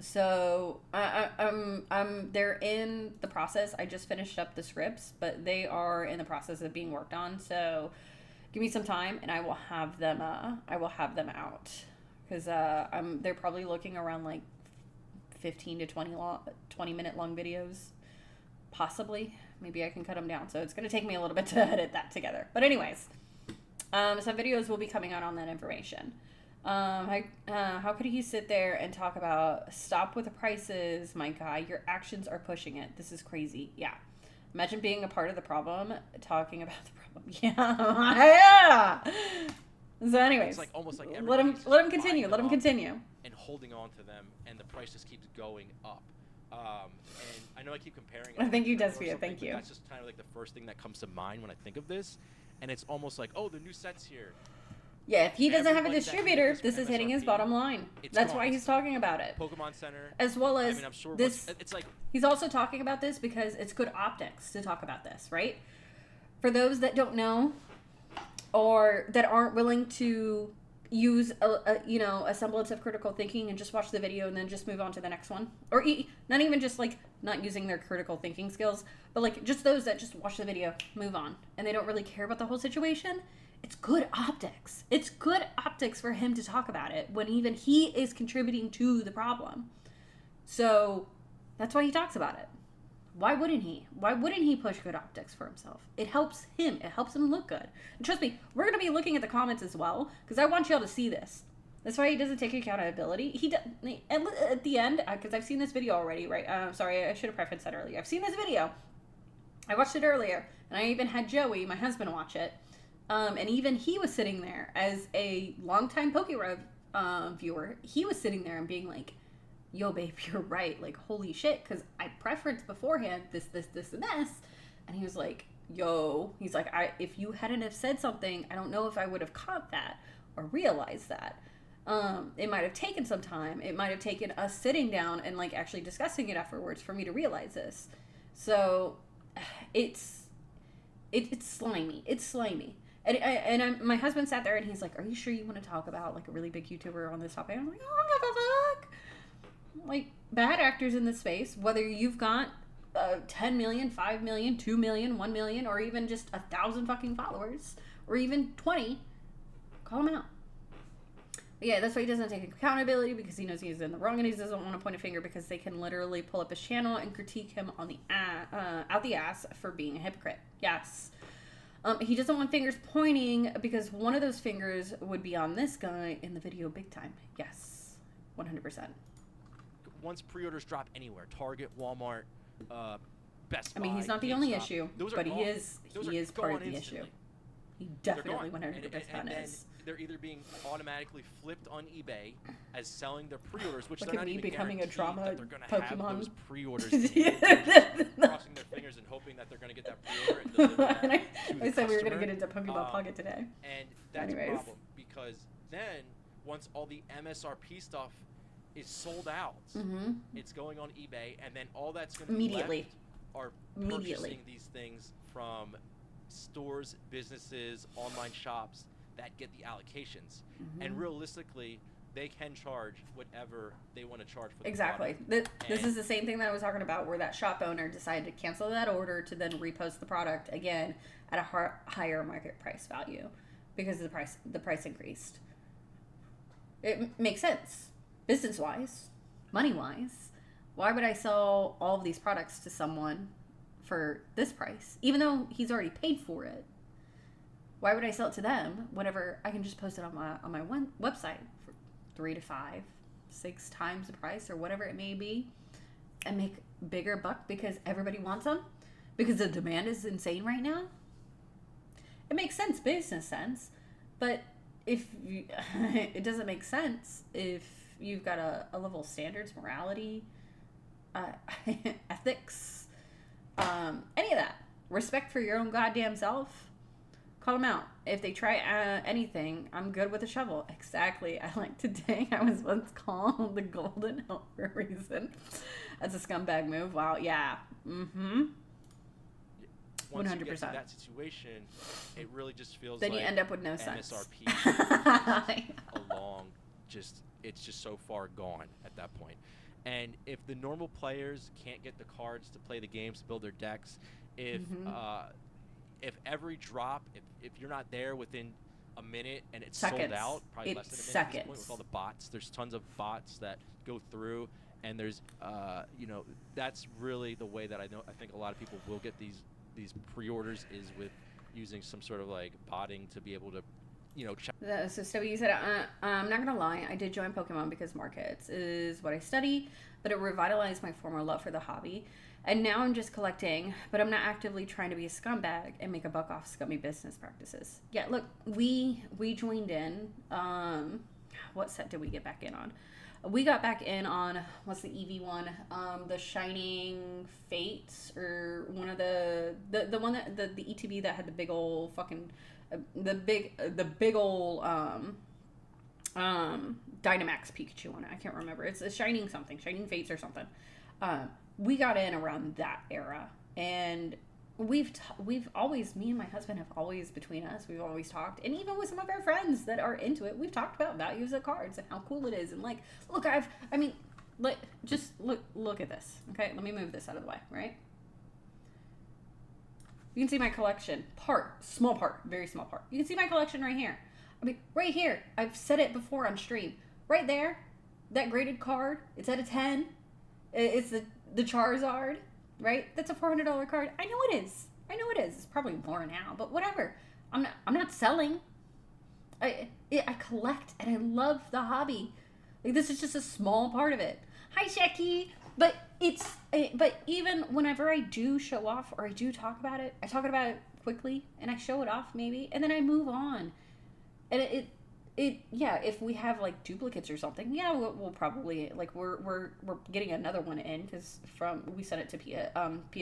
So they're in the process. I just finished up the scripts, but they are in the process of being worked on. So give me some time, and I will have them. Out because they're probably looking around like 15 to 20 minute long videos, possibly. Maybe I can cut them down. So it's gonna take me a little bit to edit that together. But anyways, some videos will be coming out on that information. How could he sit there and talk about stop with the prices, my guy? Your actions are pushing it. This is crazy. Yeah. Imagine being a part of the problem, talking about the problem. Yeah. Yeah. So anyways, it's like almost like let him continue. Let him continue. And holding on to them, and the price just keeps going up. And I know I keep comparing. Thank you, Desvia. Thank you. That's just kind of like the first thing that comes to mind when I think of this, and it's almost like, oh, the new set's here. Yeah, if he doesn't have a distributor, this is hitting his bottom line. That's why he's talking about it. Pokemon Center. As well as I'm sure this. It's like he's also talking about this because it's good optics to talk about this, right? For those that don't know or that aren't willing to use a semblance of critical thinking and just watch the video and then just move on to the next one, or not even just like not using their critical thinking skills, but like just those that just watch the video, move on, and they don't really care about the whole situation. It's good optics. It's good optics for him to talk about it when even he is contributing to the problem. So that's why he talks about it. Why wouldn't he? Why wouldn't he push good optics for himself? It helps him. It helps him look good. And trust me, we're going to be looking at the comments as well because I want y'all to see this. That's why he doesn't take accountability. He does, at the end, because I've seen this video already, right? Sorry, I should have prefaced that earlier. I've seen this video. I watched it earlier, and I even had Joey, my husband, watch it. And even he was sitting there as a longtime PokeRev viewer. He was sitting there and being like, yo, babe, you're right. Like, holy shit. Because I preferenced beforehand this, and this. And he was like, yo. He's like, if you hadn't have said something, I don't know if I would have caught that or realized that. It might have taken some time. It might have taken us sitting down and, like, actually discussing it afterwards for me to realize this. So, it's slimy. It's slimy. And my husband sat there and he's like, are you sure you want to talk about like a really big YouTuber on this topic? I'm like, oh, I don't give a fuck. Like bad actors in this space, whether you've got 10 million, 5 million, 2 million, 1 million, or even just 1,000 fucking followers, or even 20, call them out. Yeah, that's why he doesn't take accountability, because he knows he's in the wrong, and he doesn't want to point a finger because they can literally pull up his channel and critique him on the out the ass for being a hypocrite. Yes. He doesn't want fingers pointing because one of those fingers would be on this guy in the video big time. Yes. 100%. Once pre-orders drop anywhere, Target, Walmart, Best Buy, I mean, he's not the GameStop, only issue, but he gone. is part of the issue. He They're definitely gone. 100% and is. they're either being automatically flipped on eBay as selling their pre-orders, which Look they're at not me even becoming a guaranteed drama that they're going to have Pokemon. those pre-orders. Yeah. Crossing their fingers and hoping that they're going to get that pre-order and deliver that And to I the said we were going to customer. get into Pokemon Pocket today. And that's Anyways. a problem because then once all the MSRP stuff is sold out, it's going on eBay, and then all that's going to be Immediately. left are purchasing these things from stores, businesses, online shops that get the allocations. And realistically, they can charge whatever they want to charge for the Exactly. product. This is the same thing that I was talking about, where that shop owner decided to cancel that order to then repost the product again at a higher market price value because the price increased. It makes sense, business wise, money wise. Why would I sell all of these products to someone for this price, even though he's already paid for it? Why would I sell it to them whenever I can just post it on my one website for 3 to 5, 6 times the price or whatever it may be, and make bigger buck because everybody wants them, because the demand is insane right now? It makes sense, business sense, but if you, it doesn't make sense if you've got a level of standards, morality, ethics, any of that, respect for your own goddamn self. Call them out. If they try anything, I'm good with a shovel. Exactly. I like to dang. I was once called the golden hoe for a reason. That's a scumbag move. Wow. Yeah. Once 100%. you get to that situation, it really just feels Then like you end up with no sense. MSRP along, it's just so far gone at that point. And if the normal players can't get the cards to play the games, to build their decks, if every drop, if you're not there within a minute and it's sold out, probably less than a minute at this point with all the bots. There's tons of bots that go through, and there's that's really the way that I think a lot of people will get these pre-orders is with using some sort of like botting to be able to check. So Stubby, you said, I'm not going to lie, I did join Pokemon because markets is what I study, but it revitalized my former love for the hobby. And now I'm just collecting, but I'm not actively trying to be a scumbag and make a buck off scummy business practices. Yeah, look, we joined in. What set did we get back in on? We got back in on, what's the EV one? The Shining Fates, or one of the one that, the ETB that had the big old fucking, the big old, Dynamax Pikachu on it. I can't remember. It's a Shining something, Shining Fates or something. We got in around that era, and we've always, me and my husband have always, between us, we've always talked, and even with some of our friends that are into it, we've talked about values of cards and how cool it is, and like, look, just look at this, okay? Let me move this out of the way, right? You can see my collection, small part, very small part. You can see my collection right here. I mean, right here, I've said it before on stream, right there, that graded card, it's at a 10, it's the Charizard, right? That's a $400 card. I know it is. It's probably more now, but whatever. I'm not selling. I collect, and I love the hobby. Like, this is just a small part of it. Hi, Shecky. But even whenever I do show off or I do talk about it, I talk about it quickly and I show it off maybe, and then I move on. And if we have like duplicates or something, yeah, we'll probably, like, we're getting another one in because we sent it to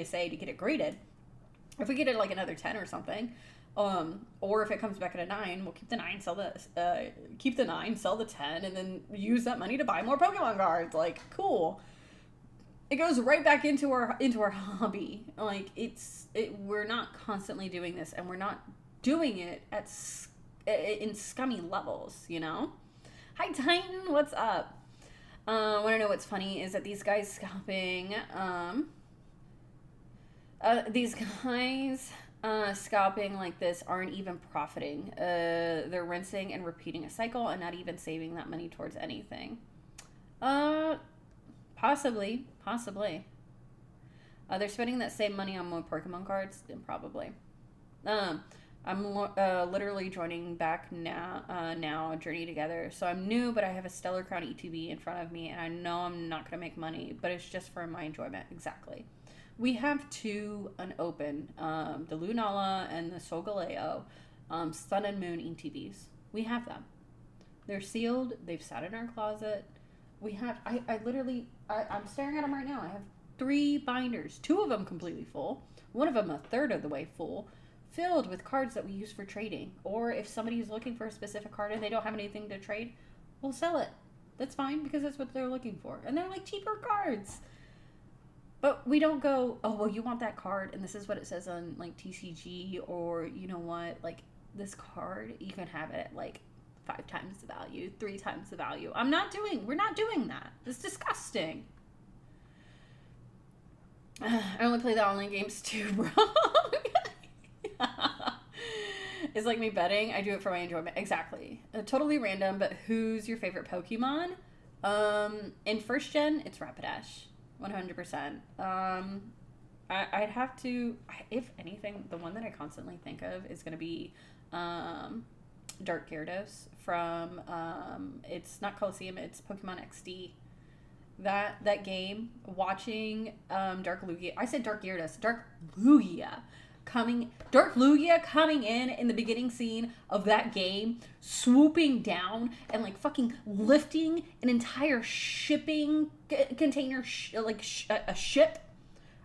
PSA to get it graded. If we get it like another 10 or something, or if it comes back at a 9, we'll keep the 9, sell the 10, and then use that money to buy more Pokemon cards. Like, cool. It goes right back into our hobby. Like, we're not constantly doing this, and we're not doing it in scummy levels, you know? Hi, Titan, what's up? Want to know what's funny is that these guys scalping, scalping like this aren't even profiting. They're rinsing and repeating a cycle and not even saving that money towards anything. Possibly. They're spending that same money on more Pokemon cards? Probably. I'm literally joining back now, a journey together. So I'm new, but I have a Stellar Crown ETB in front of me, and I know I'm not going to make money, but it's just for my enjoyment. Exactly. We have 2 unopened, the Lunala and the Solgaleo, Sun and Moon ETBs. We have them. They're sealed. They've sat in our closet. We have, I'm staring at them right now. I have 3 binders, 2 of them completely full, one of them a third of the way full, filled with cards that we use for trading. Or if somebody's looking for a specific card and they don't have anything to trade, we'll sell it. That's fine, because that's what they're looking for. And they're like cheaper cards. But we don't go, oh, well, you want that card, and this is what it says on like TCG, or you know what, like this card, you can have it at like 5 times the value, 3 times the value. we're not doing that. It's disgusting. I only play the online games too, bro. It's like me betting. I do it for my enjoyment. Exactly. Totally random, but who's your favorite Pokemon? In first gen, it's Rapidash. 100%. I'd have to, if anything, the one that I constantly think of is going to be Dark Gyarados from, it's not Coliseum, it's Pokemon XD. That game, watching Dark Lugia, I said Dark Gyarados, Dark Lugia coming in the beginning scene of that game, swooping down and like fucking lifting an entire shipping container, a ship,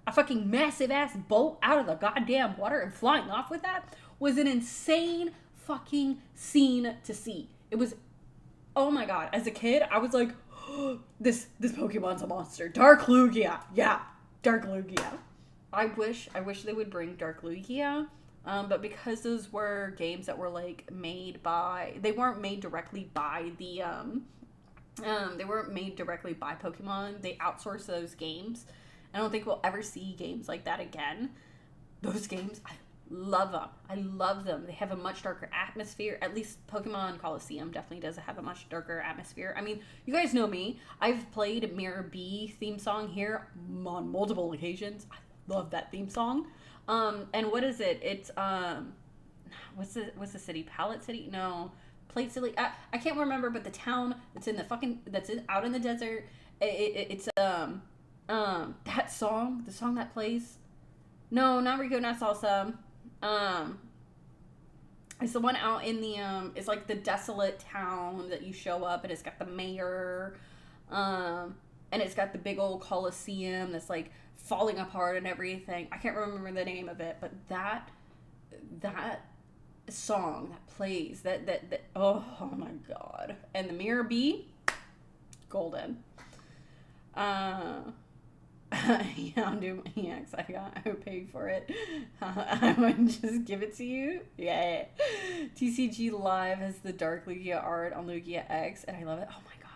a fucking massive ass boat out of the goddamn water and flying off with that was an insane fucking scene to see. It was, oh my god, as a kid, I was like, oh, this Pokemon's a monster. Dark Lugia. Yeah, Dark Lugia. I wish they would bring Dark Lugia, but because those were games that were like they weren't made directly by they weren't made directly by Pokemon. They outsourced those games. I don't think we'll ever see games like that again. Those games, I love them. I love them. They have a much darker atmosphere. At least Pokemon Coliseum definitely does have a much darker atmosphere. I mean, you guys know me. I've played Mirror B theme song here on multiple occasions. I love that theme song. And what is it? It's what's the city? Palette City? No, Plate City. I can't remember, but the town that's out in the desert. It's that song, the song that plays. No, not Rico, not Salsa. It's the one out in the it's like the desolate town that you show up, and it's got the mayor, and it's got the big old Coliseum that's like falling apart and everything. I can't remember the name of it, but that song that plays, that oh my god. And the Mirror B, golden. Yeah, I'm doing my EX. I paid for it. I would just give it to you. Yeah. TCG Live has the Dark Lugia art on Lugia X, and I love it. Oh my god.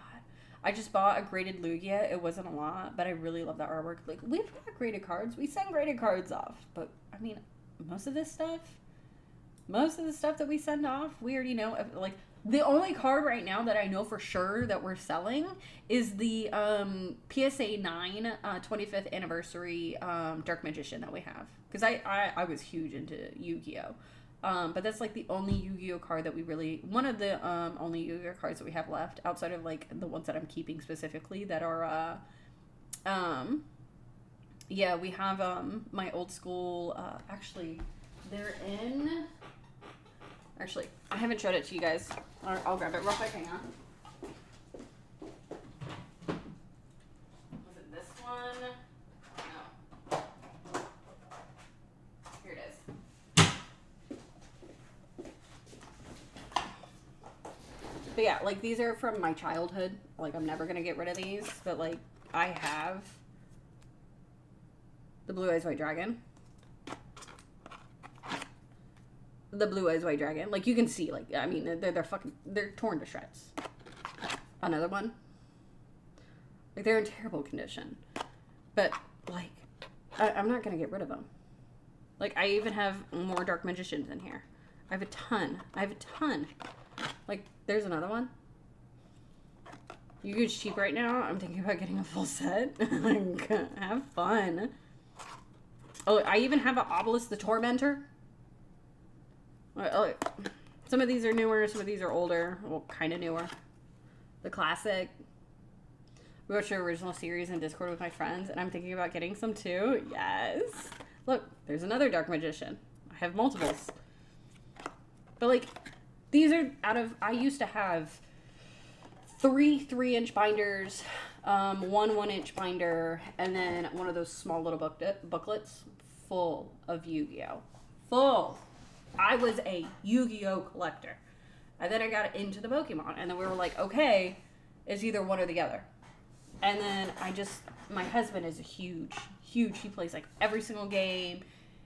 I just bought a graded Lugia. It wasn't a lot, but I really love the artwork. Like, we've got graded cards. We send graded cards off. But, I mean, most of the stuff that we send off, we already know. Like, the only card right now that I know for sure that we're selling is the PSA 9 25th anniversary Dark Magician that we have. Because I was huge into Yu-Gi-Oh! But that's like the only Yu-Gi-Oh! Card that we really... One of the only Yu-Gi-Oh! Cards that we have left, outside of like the ones that I'm keeping specifically that are... yeah, we have my old school... actually, they're in... Actually, I haven't showed it to you guys. I'll grab it real quick. Hang on. Was it this one? No. Here it is. But yeah, like these are from my childhood. Like I'm never going to get rid of these. But like I have the Blue Eyes White Dragon. The Blue Eyes White Dragon. Like, you can see, like, I mean, they're torn to shreds. Another one. Like, they're in terrible condition. But, like, I'm not going to get rid of them. Like, I even have more Dark Magicians in here. I have a ton. Like, there's another one. Yu-Gi-Oh's cheap right now. I'm thinking about getting a full set. Like, have fun. Oh, I even have an Obelisk the Tormentor. Some of these are newer, some of these are older. Well, kind of newer. The classic. We watched the original series in Discord with my friends, and I'm thinking about getting some too. Yes. Look, there's another Dark Magician. I have multiples. But, like, these are out of... I used to have 3 3-inch binders, 1 1-inch binder, and then one of those small little booklets full of Yu-Gi-Oh! Full. I was a Yu-Gi-Oh! Collector. And then I got into the Pokemon, and then we were like, okay, it's either one or the other. And then my husband is huge. He plays, like, every single game,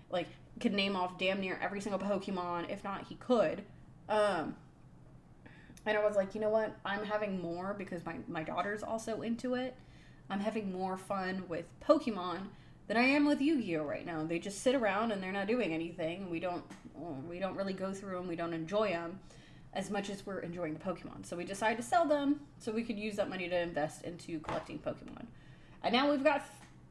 like, could name off damn near every single Pokemon. If not, he could. And I was like, you know what? I'm having more, because my daughter's also into it. I'm having more fun with Pokemon than I am with Yu-Gi-Oh! Right now. They just sit around and they're not doing anything. We don't really go through them. We don't enjoy them as much as we're enjoying the Pokemon. So we decided to sell them so we could use that money to invest into collecting Pokemon. And now we've got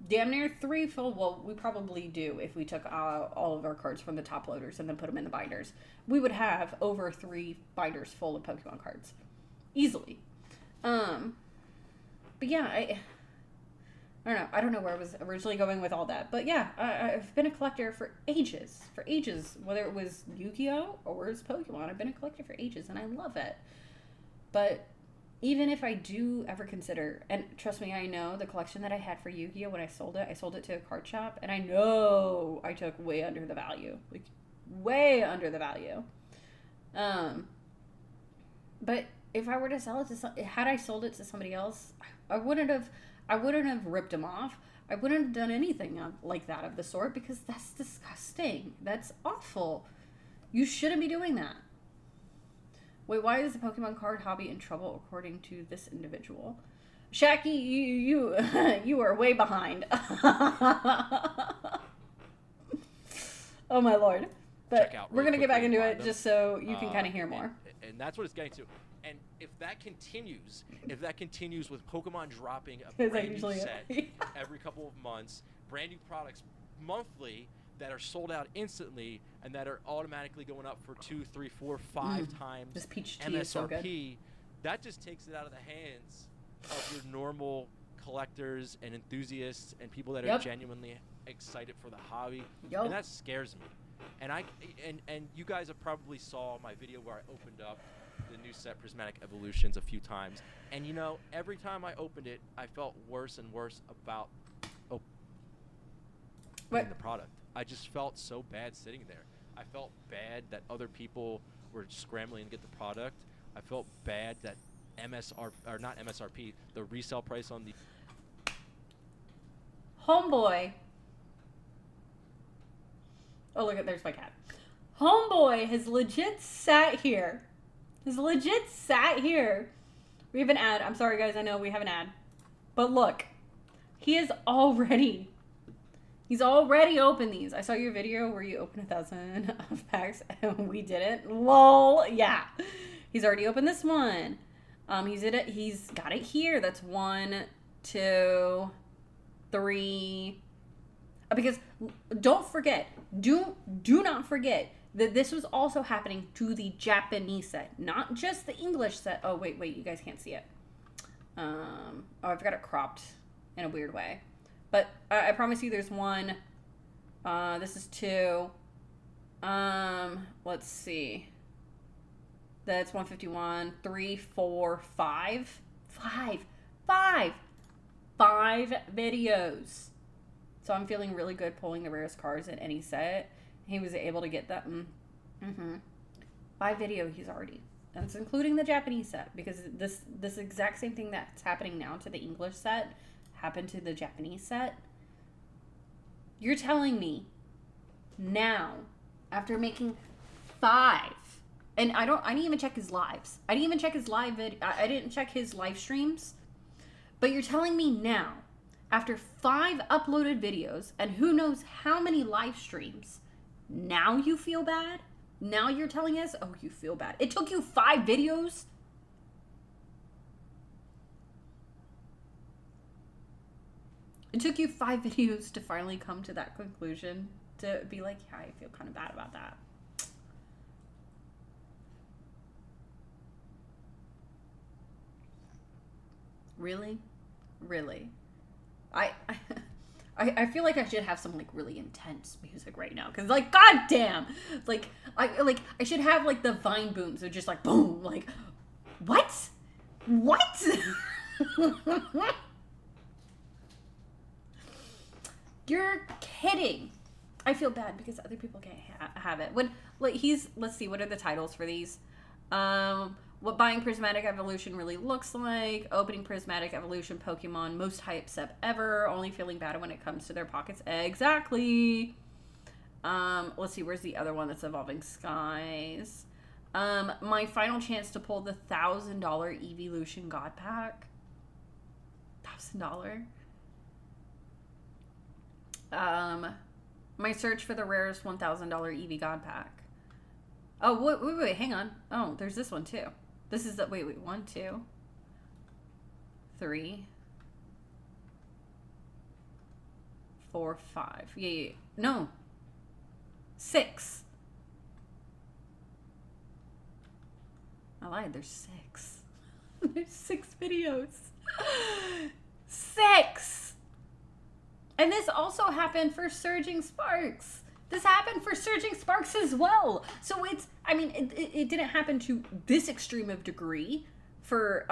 damn near 3 full. Well, we probably do if we took all of our cards from the top loaders and then put them in the binders. We would have over 3 binders full of Pokemon cards. Easily. But yeah, I don't know. I don't know where I was originally going with all that. But yeah, I've been a collector for ages. Whether it was Yu-Gi-Oh! Or it's Pokemon, I've been a collector for ages, and I love it. But even if I do ever consider, and trust me, I know the collection that I had for Yu-Gi-Oh! When I sold it to a card shop, and I know I took way under the value. Like, way under the value. But if I were to sell it had I sold it to somebody else, I wouldn't have ripped them off. I wouldn't have done anything like that of the sort, because that's disgusting. That's awful. You shouldn't be doing that. Wait, why is the Pokemon card hobby in trouble according to this individual? Shaki, you are way behind. Oh my lord. But we're going to get back into it just so you can kind of hear more. And that's what it's getting to. And if that continues with Pokemon dropping a brand new set every couple of months, brand new products monthly that are sold out instantly and that are automatically going up for 2, 3, 4, 5 times this peach tea MSRP, is so good. That just takes it out of the hands of your normal collectors and enthusiasts and people that are genuinely excited for the hobby. And that scares me. And you guys have probably saw my video where I opened up the new set Prismatic Evolutions a few times, and you know, every time I opened it, I felt worse and worse about the product. I just felt so bad sitting there. I felt bad that other people were scrambling to get the product. I felt bad that not MSRP, the resale price on the Homeboy. Oh, look, there's my cat. Homeboy has legit sat here. We have an ad. I'm sorry, guys. I know we have an ad. But look. He's already opened these. I saw your video where you opened 1,000 of packs and we didn't. Lol. Yeah. He's already opened this one. He's got it here. That's 1, 2, 3. Because don't forget. Do not forget that this was also happening to the Japanese set, not just the English set. Oh, wait, you guys can't see it. I've got it cropped in a weird way. But I promise you there's 1. This is 2. Let's see. That's 151. 3, 4, 5. 5 videos. So I'm feeling really good pulling the rarest cards in any set. He was able to get that. 5 video he's already. And it's including the Japanese set. Because this exact same thing that's happening now to the English set happened to the Japanese set. You're telling me now, after making 5, and I didn't even check his lives. I didn't check his live streams. But you're telling me now, after 5 uploaded videos and who knows how many live streams, Now you feel bad? Now you're telling us, oh, you feel bad. It took you 5 videos? It took you 5 videos to finally come to that conclusion, to be like, yeah, I feel kind of bad about that. Really? Really? I feel like I should have some like really intense music right now, because like, goddamn, like I should have like the Vine booms of just like boom, like what? You're kidding. I feel bad because other people can't have it. When like let's see, what are the titles for these? What buying Prismatic Evolution really looks like. Opening Prismatic Evolution Pokemon. Most hype step ever. Only feeling bad when it comes to their pockets. Exactly. Let's see. Where's the other one that's Evolving Skies? My final chance to pull the $1,000 Evolution God Pack. $1,000. My search for the rarest $1,000 EV God Pack. Oh, wait, hang on. Oh, there's this one too. This is the, wait, 1, 2, 3, 4, 5. Yeah. No. 6. I lied, there's 6. There's 6 videos. 6! And this also happened for Surging Sparks. This happened for Surging Sparks as well. So it's, I mean, it didn't happen to this extreme of degree for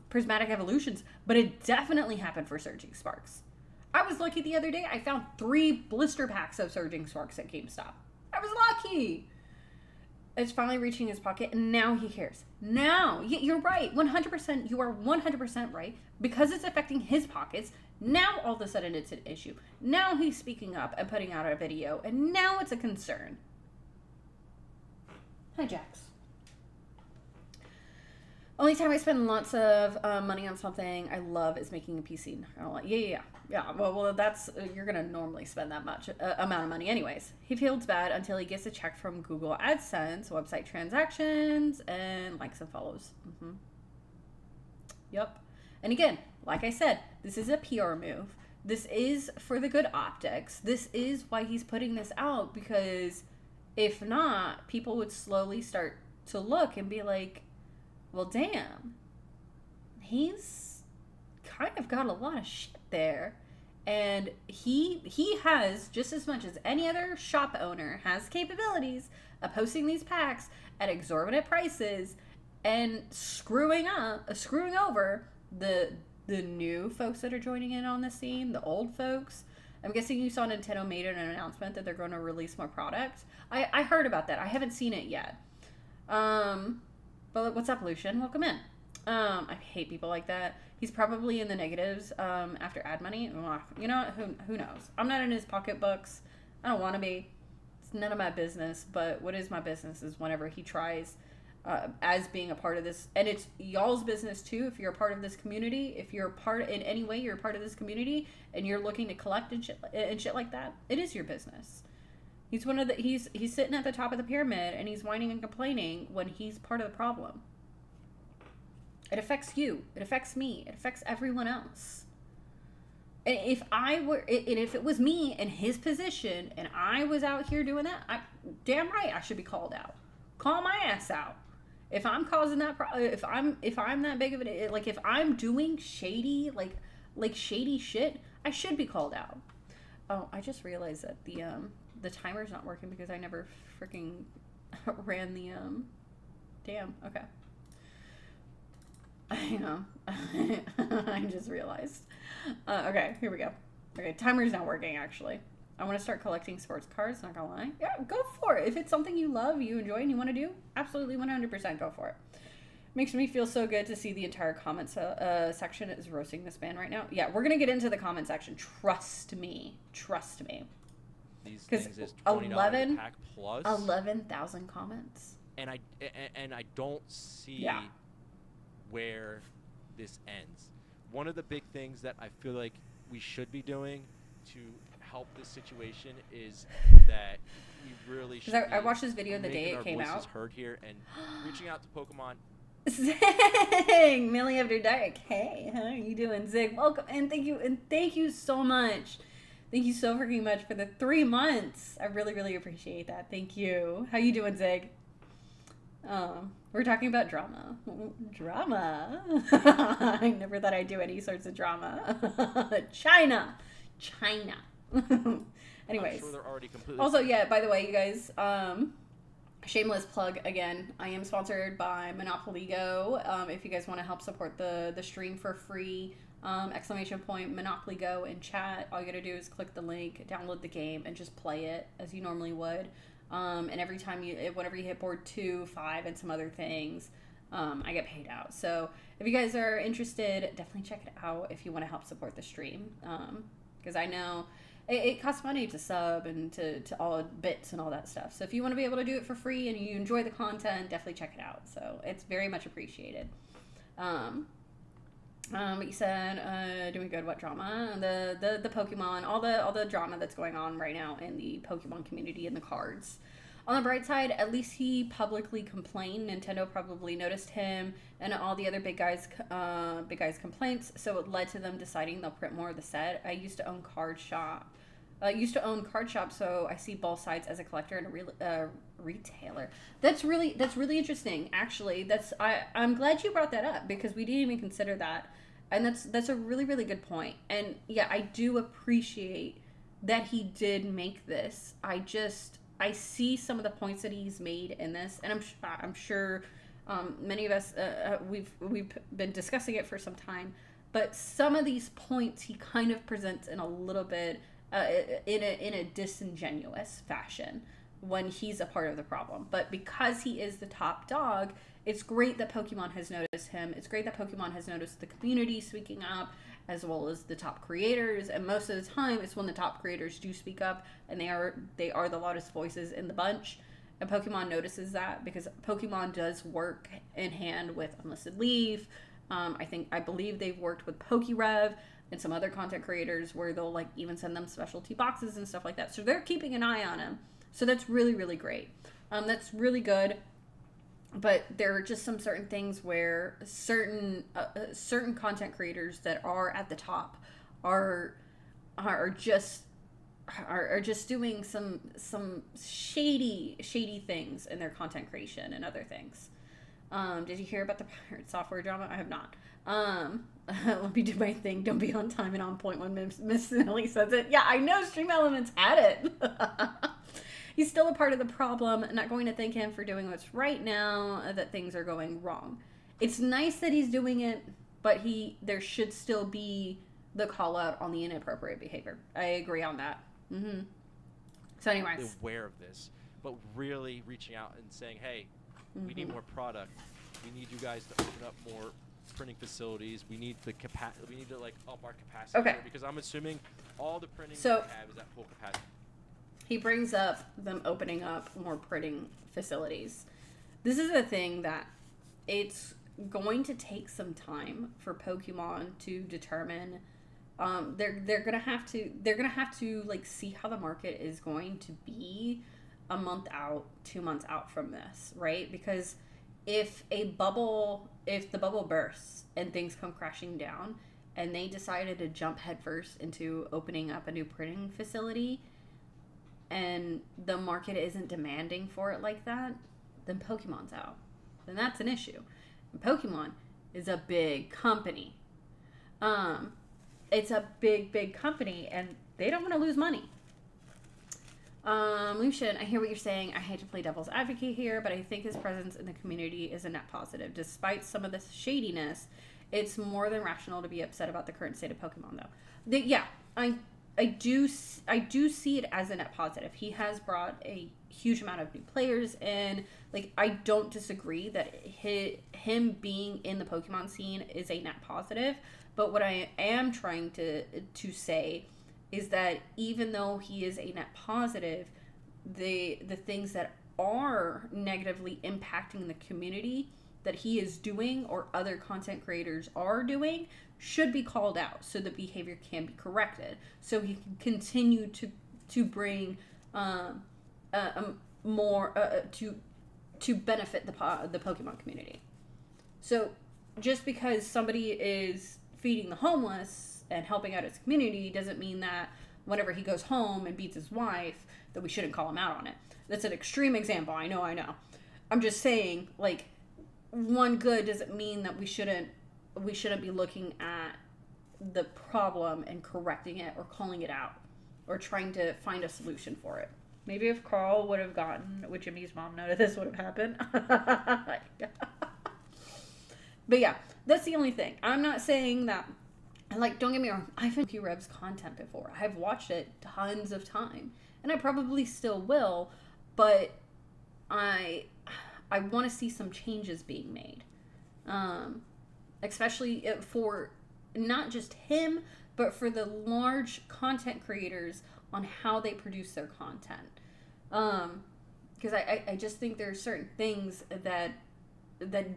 Prismatic Evolutions, but it definitely happened for Surging Sparks. I was lucky the other day. I found 3 blister packs of Surging Sparks at GameStop. I was lucky. It's finally reaching his pocket, and now he cares. Now, you're right. 100%, you are 100% right. Because it's affecting his pockets, now all of a sudden it's an issue. Now he's speaking up and putting out a video, and now it's a concern. Hi, Jax. Only time I spend lots of money on something I love is making a PC. Yeah. Well, that's, you're gonna normally spend that much amount of money anyways. He feels bad until he gets a check from Google AdSense, website transactions, and likes and follows. Yep. And again, like I said, this is a PR move. This is for the good optics. This is why he's putting this out, because if not, people would slowly start to look and be like, well, damn, he's kind of got a lot of shit there. And he has, just as much as any other shop owner, has capabilities of posting these packs at exorbitant prices and screwing over the new folks that are joining in on the scene, the old folks. I'm guessing you saw Nintendo made an announcement that they're going to release more products. I heard about that. I haven't seen it yet. But what's up, Lucian? Welcome in. I hate people like that. He's probably in the negatives after ad money. You know what? Who knows? I'm not in his pocketbooks. I don't want to be. It's none of my business. But what is my business is whenever he tries as being a part of this. And it's y'all's business too if you're a part of this community. If you're a part, in any way you're a part of this community and you're looking to collect and shit like that, it is your business. He's one of the, he's sitting at the top of the pyramid and he's whining and complaining when he's part of the problem. It affects you. It affects me. It affects everyone else. And if it was me in his position and I was out here doing that, damn right I should be called out. Call my ass out. If I'm causing that, if I'm that big of it, like if I'm doing shady, like shady shit, I should be called out. Oh, I just realized that the timer's not working because I never freaking ran the damn. Okay. I know. I just realized. Okay, here we go. Okay, timer's not working actually. I want to start collecting sports cards, not gonna lie. Yeah, go for it. If it's something you love, you enjoy, and you want to do, absolutely 100% go for it. Makes me feel so good to see the entire comments section is roasting this man right now. Yeah, we're going to get into the comment section. Trust me. Trust me. These things is $20 a pack plus. 11,000 comments. And I don't see where this ends. One of the big things that I feel like we should be doing to help this situation is that we really should. I watched this video the day making it came our out. voices heard here and reaching out to Pokemon. Zig, Millie After Dark. Hey, how are you doing, Zig? Welcome and thank you so much. Thank you so freaking much for the 3 months. I really, really appreciate that. Thank you. How you doing, Zig? We're talking about drama. Drama. I never thought I'd do any sorts of drama. China. Anyways. I'm sure they're already completely. Also, yeah, by the way, you guys, shameless plug again. I am sponsored by Monopoly Go. If you guys want to help support the stream for free, Monopoly Go in chat. All you gotta do is click the link, download the game, and just play it as you normally would. And every time whenever you hit board 2, 5, and some other things, I get paid out. So if you guys are interested, definitely check it out if you want to help support the stream. Because I know it costs money to sub and to all bits and all that stuff. So if you want to be able to do it for free and you enjoy the content, definitely check it out. So it's very much appreciated. But you said doing good. What drama? The Pokemon, all the drama that's going on right now in the Pokemon community and the cards. On the bright side, at least he publicly complained. Nintendo probably noticed him and all the other big guys' complaints, so it led to them deciding they'll print more of the set. I used to own card shop, so I see both sides as a collector and a retailer. That's really interesting. Actually, I'm glad you brought that up because we didn't even consider that, and that's a really, really good point. And yeah, I do appreciate that he did make this. I see some of the points that he's made in this, and I'm sure many of us we've been discussing it for some time. But some of these points he kind of presents in a little bit in a disingenuous fashion when he's a part of the problem. But because he is the top dog, it's great that Pokemon has noticed him. It's great that Pokemon has noticed the community speaking up, as well as the top creators, and most of the time it's when the top creators do speak up, and they are the loudest voices in the bunch, and Pokemon notices that because Pokemon does work in hand with Unlisted Leaf. I believe they've worked with PokeRev and some other content creators where they'll like even send them specialty boxes and stuff like that, so they're keeping an eye on him. So that's really, really great. That's really good. But there are just some certain things where certain content creators that are at the top are just doing some shady things in their content creation and other things. Did you hear about the pirate software drama? I have not. Let me do my thing. Don't be on time and on point when Miss Millie says it. Yeah, I know Stream Elements had it. He's still a part of the problem. Not going to thank him for doing what's right now that things are going wrong. It's nice that he's doing it, but there should still be the call out on the inappropriate behavior. I agree on that. Mm-hmm. So anyways. Aware of this, but really reaching out and saying, hey, we need more product. We need you guys to open up more printing facilities. We need we need to like up our capacity. Okay. Here, because I'm assuming all the printing we have is at full capacity. He brings up them opening up more printing facilities. This is a thing that it's going to take some time for Pokemon to determine. They're gonna have to like see how the market is going to be a month out, 2 months out from this, right? Because if the bubble bursts and things come crashing down, and they decided to jump headfirst into opening up a new printing facility, and the market isn't demanding for it like that, then Pokemon's out. Then that's an issue. And Pokemon is a big company. It's a big company, and they don't want to lose money. Lucian, I hear what you're saying. I hate to play devil's advocate here, but I think his presence in the community is a net positive. Despite some of the shadiness, it's more than rational to be upset about the current state of Pokemon, though. I do see it as a net positive. He has brought a huge amount of new players in. Like, I don't disagree that him being in the Pokemon scene is a net positive. But what I am trying to say is that even though he is a net positive, the things that are negatively impacting the community that he is doing or other content creators are doing should be called out so the behavior can be corrected, so he can continue to bring more to benefit the Pokemon community. So just because somebody is feeding the homeless and helping out his community doesn't mean that whenever he goes home and beats his wife that we shouldn't call him out on it. That's an extreme example. I know. I'm just saying, like, one good doesn't mean that we shouldn't be looking at the problem and correcting it or calling it out or trying to find a solution for it. Maybe if Carl would have gotten with Jimmy's mom noted, this would have happened. But yeah, that's the only thing. I'm not saying that, like, don't get me wrong, I've been PokeRev's content before. I've watched it tons of time, and I probably still will, but I want to see some changes being made. Especially for not just him, but for the large content creators on how they produce their content. Because I just think there are certain things that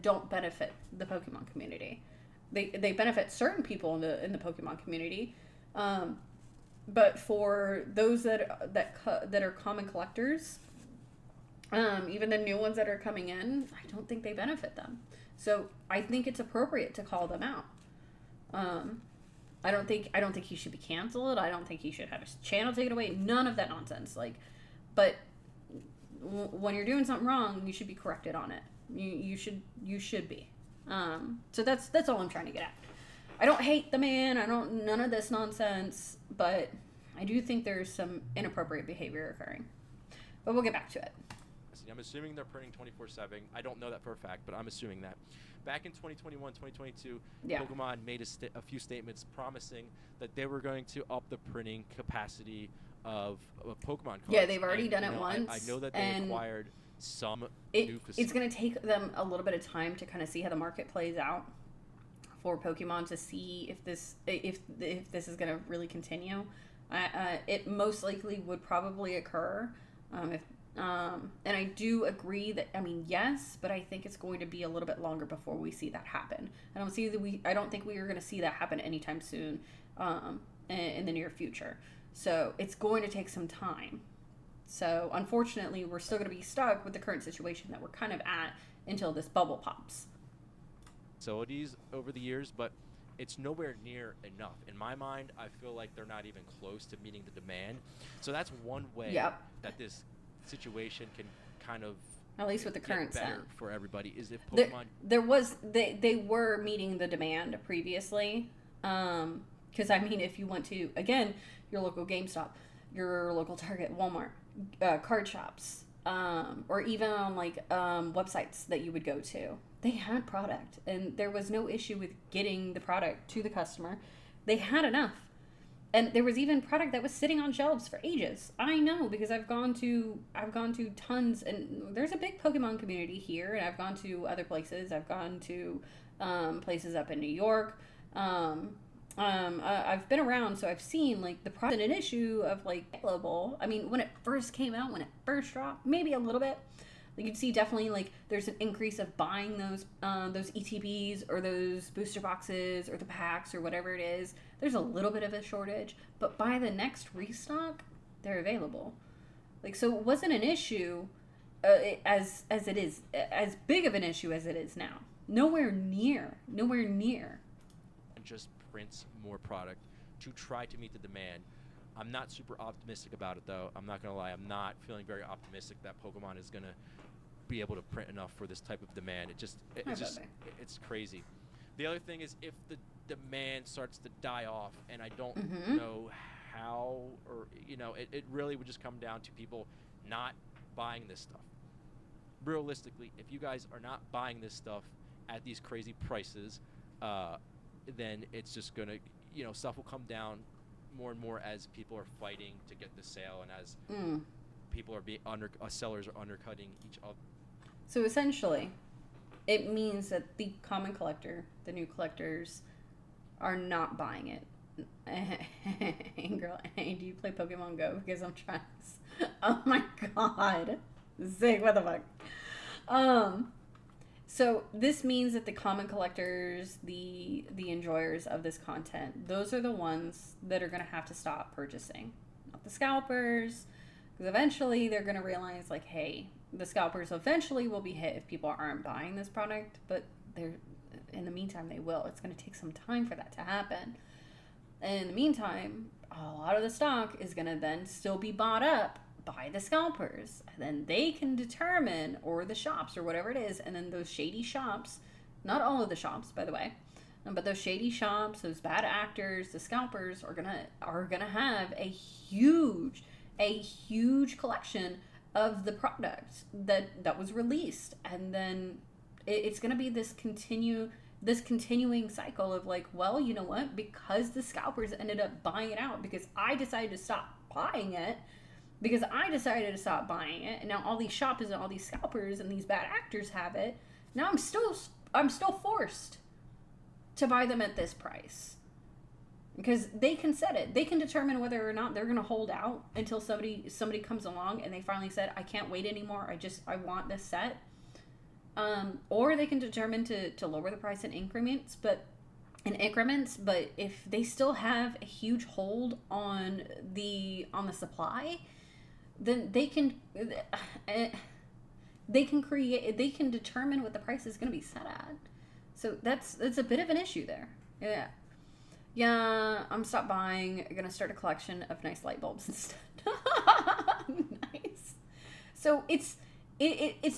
don't benefit the Pokemon community. They benefit certain people in the Pokemon community, but for those that are common collectors, even the new ones that are coming in, I don't think they benefit them. So I think it's appropriate to call them out. I don't think he should be canceled. I don't think he should have his channel taken away. None of that nonsense. Like, but when you're doing something wrong, you should be corrected on it. You should be. So that's all I'm trying to get at. I don't hate the man. None of this nonsense, but I do think there's some inappropriate behavior occurring. But we'll get back to it. I'm assuming they're printing 24/7. I don't know that for a fact, but I'm assuming that. Back in 2021, 2022, Yeah. Pokemon made a few statements promising that they were going to up the printing capacity of Pokemon cards. Yeah, they've already done it once. I know that they acquired some new facilities. It's going to take them a little bit of time to kind of see how the market plays out for Pokemon, to see if this is going to really continue. It most likely would probably occur and I do agree that, I mean, yes, but I think it's going to be a little bit longer before we see that happen. I don't think we are going to see that happen anytime soon in the near future. So it's going to take some time. So unfortunately, we're still going to be stuck with the current situation that we're kind of at until this bubble pops. Facilities over the years, but it's nowhere near enough. In my mind, I feel like they're not even close to meeting the demand. So that's one way that this situation can kind of, at least with the current better set for everybody, is if Pokemon they were meeting the demand previously, because I mean, if you went to, again, your local GameStop, your local Target, Walmart, card shops, or even on like websites that you would go to, they had product and there was no issue with getting the product to the customer. They had enough. And there was even product that was sitting on shelves for ages. I know, because I've gone to tons, and there's a big Pokemon community here, and I've gone to other places. I've gone to places up in New York. I've been around, so I've seen like the product and an issue of like global. I mean, when it first came out, when it first dropped, maybe a little bit. Like, you'd see definitely like there's an increase of buying those ETBs or those booster boxes or the packs or whatever it is. There's a little bit of a shortage, but by the next restock, they're available. Like, so it wasn't an issue as it is, as big of an issue as it is now. Nowhere near. and just prints more product to try to meet the demand. I'm not super optimistic about it, though. I'm not going to lie. I'm not feeling very optimistic that Pokemon is going to be able to print enough for this type of demand. It's crazy. The other thing is, if the demand starts to die off, and I don't know how, or, it really would just come down to people not buying this stuff. Realistically, if you guys are not buying this stuff at these crazy prices, then it's just going to, stuff will come down more and more as people are fighting to get the sale, and as people are being sellers are undercutting each other. So essentially, it means that the common collector, the new collectors, are not buying it. Hey girl, hey, do you play Pokemon Go? Because I'm trying to... Oh my god. Zig, what the fuck? So this means that the common collectors, the enjoyers of this content, those are the ones that are going to have to stop purchasing, not the scalpers, because eventually they're going to realize, like, hey, the scalpers eventually will be hit if people aren't buying this product, but they're in the meantime they will. It's going to take some time for that to happen. And in the meantime, a lot of the stock is going to then still be bought up by the scalpers, and then they can determine, or the shops or whatever it is, and then those shady shops, not all of the shops by the way, but those shady shops, those bad actors, the scalpers are gonna have a huge collection of the product that was released, and then it's gonna be this continuing cycle of like, well, you know what, because the scalpers ended up buying it out, because I decided to stop buying it, and now all these shoppers and all these scalpers and these bad actors have it. Now I'm still forced to buy them at this price, because they can set it. They can determine whether or not they're going to hold out until somebody comes along and they finally said, I can't wait anymore. I want this set. Or they can determine to lower the price in increments, but if they still have a huge hold on the supply, then they can determine what the price is going to be set at. So that's a bit of an issue there. Yeah, I'm stop buying. I'm gonna start a collection of nice light bulbs instead. Nice. So it's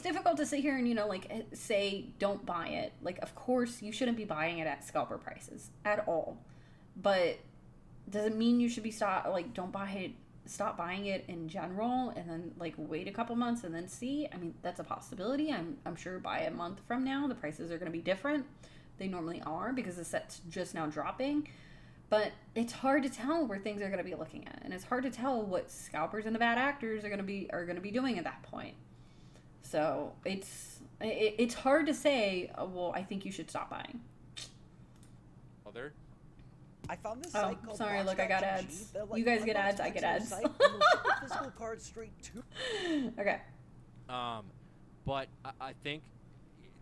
difficult to sit here and, like, say don't buy it. Like, of course you shouldn't be buying it at scalper prices at all, but does it mean you should be stop buying it in general, and then, like, wait a couple months and then see? I mean, that's a possibility. I'm sure by a month from now the prices are going to be different. They normally are, because the set's just now dropping. But it's hard to tell where things are going to be looking at, and it's hard to tell what scalpers and the bad actors are going to be doing at that point. So it's hard to say, well, I think you should stop buying. Other? I found this site called sorry, look, I got ads. You guys get ads, I get ads. Physical cards straight to. Okay. But I think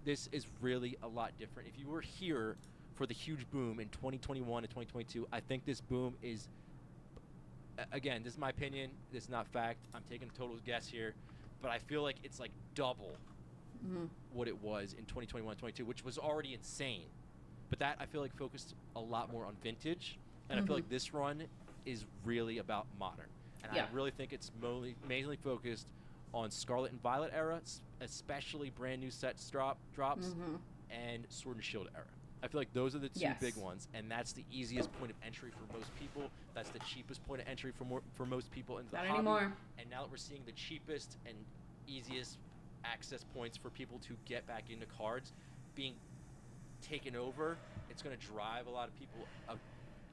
this is really a lot different. If you were here for the huge boom in 2021 and 2022, I think this boom is, again, this is my opinion, this is not fact, I'm taking a total guess here, but I feel like it's like double what it was in 2021 and 22, which was already insane. But that, I feel like, focused a lot more on vintage, and I feel like this run is really about modern. And I really think it's mainly focused on Scarlet and Violet era, especially brand new sets drops, and Sword and Shield era. I feel like those are the two big ones, and that's the easiest point of entry for most people. That's the cheapest point of entry for most people into the hobby. Anymore. And now that we're seeing the cheapest and easiest access points for people to get back into cards being taken over, it's going to drive a lot of people.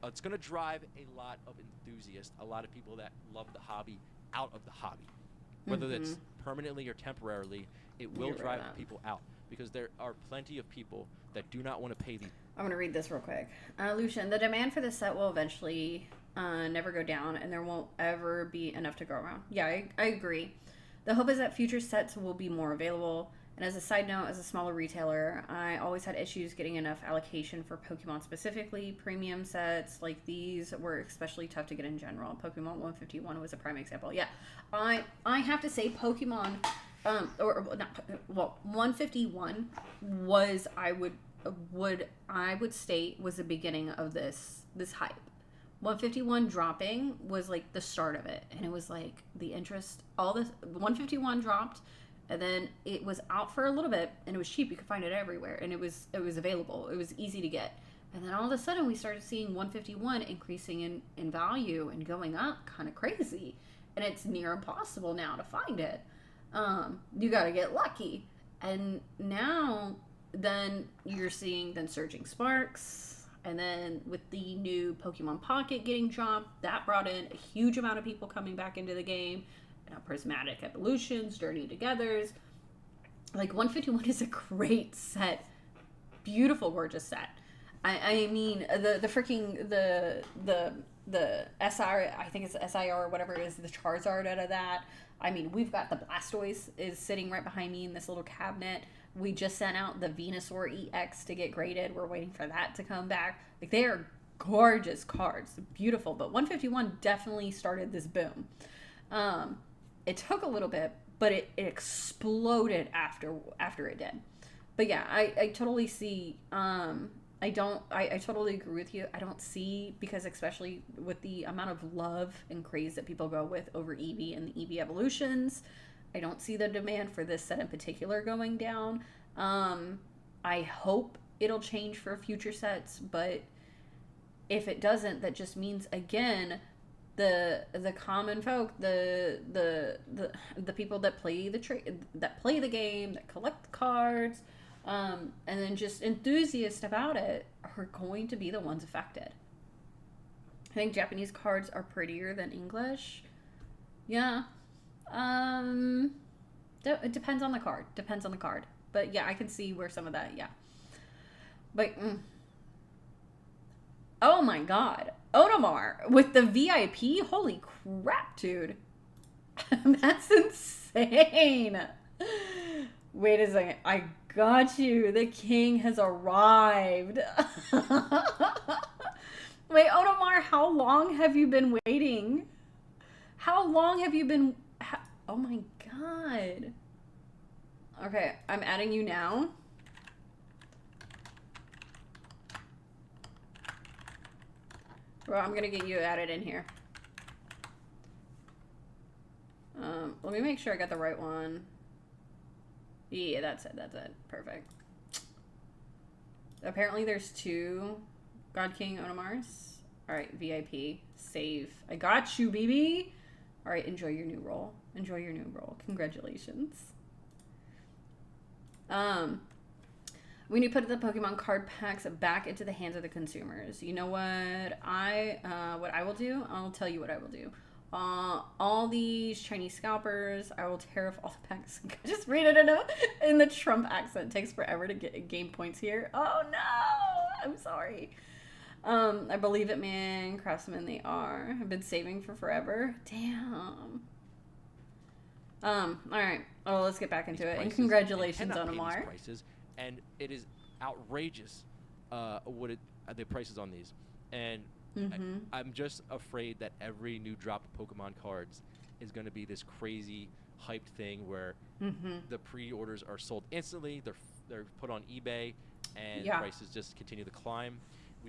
It's going to drive a lot of enthusiasts, a lot of people that love the hobby, out of the hobby. Whether that's permanently or temporarily, it will drive people out, because there are plenty of people that do not want to pay the... I'm going to read this real quick. Lucian, the demand for this set will eventually never go down, and there won't ever be enough to go around. Yeah, I agree. The hope is that future sets will be more available. And as a side note, as a smaller retailer, I always had issues getting enough allocation for Pokemon specifically. Premium sets like these were especially tough to get in general. Pokemon 151 was a prime example. Yeah, I have to say Pokemon, 151 was, I would state, was the beginning of this hype. 151 dropping was like the start of it, and it was like the interest. All this 151 dropped. And then it was out for a little bit, and it was cheap. You could find it everywhere, and it was available. It was easy to get. And then all of a sudden, we started seeing 151 increasing in value and going up kind of crazy. And it's near impossible now to find it. You got to get lucky. And now, then you're seeing Surging Sparks. And then with the new Pokemon Pocket getting dropped, that brought in a huge amount of people coming back into the game. Prismatic Evolutions, Journey Togethers. Like, 151 is a great set. Beautiful, gorgeous set. I mean, the freaking, the SR, I think it's SIR or whatever it is, the Charizard out of that. I mean, we've got the Blastoise is sitting right behind me in this little cabinet. We just sent out the Venusaur EX to get graded. We're waiting for that to come back. Like, they are gorgeous cards, beautiful. But 151 definitely started this boom. It took a little bit, but it exploded after it did. But yeah, I totally see. I totally agree with you. I don't see, because especially with the amount of love and craze that people go with over Eevee and the Eevee evolutions, I don't see the demand for this set in particular going down. I hope it'll change for future sets, but if it doesn't, that just means, again, the common folk, the people that play the game, that collect the cards, and then just enthusiasts about it are going to be the ones affected. I think Japanese cards are prettier than English. Yeah. It depends on the card. But yeah, I can see where some of that, yeah. But, oh my god. Odomar with the VIP? Holy crap, dude. That's insane. Wait a second. I got you. The king has arrived. Wait, Odomar, how long have you been waiting? How long have you been... Oh my god. Okay, I'm adding you now. Bro, I'm gonna get you added in here. Let me make sure I got the right one. Yeah, that's it. Perfect. Apparently there's 2 God King Onomars. Alright, VIP. Save. I got you, baby! Alright, enjoy your new role. Congratulations. We need to put the Pokemon card packs back into the hands of the consumers. You know what I will do? I'll tell you what I will do. All these Chinese scalpers, I will tariff all the packs. Just read it in the Trump accent. It takes forever to gain points here. Oh no! I'm sorry. I believe it, man. Craftsmen, they are. I've been saving for forever. Damn. All right. Oh, let's get back into it. And congratulations on Amar. Prices, and it is outrageous. The prices on these, and I'm just afraid that every new drop of Pokemon cards is going to be this crazy hyped thing where the pre-orders are sold instantly. They're put on eBay, and prices just continue to climb.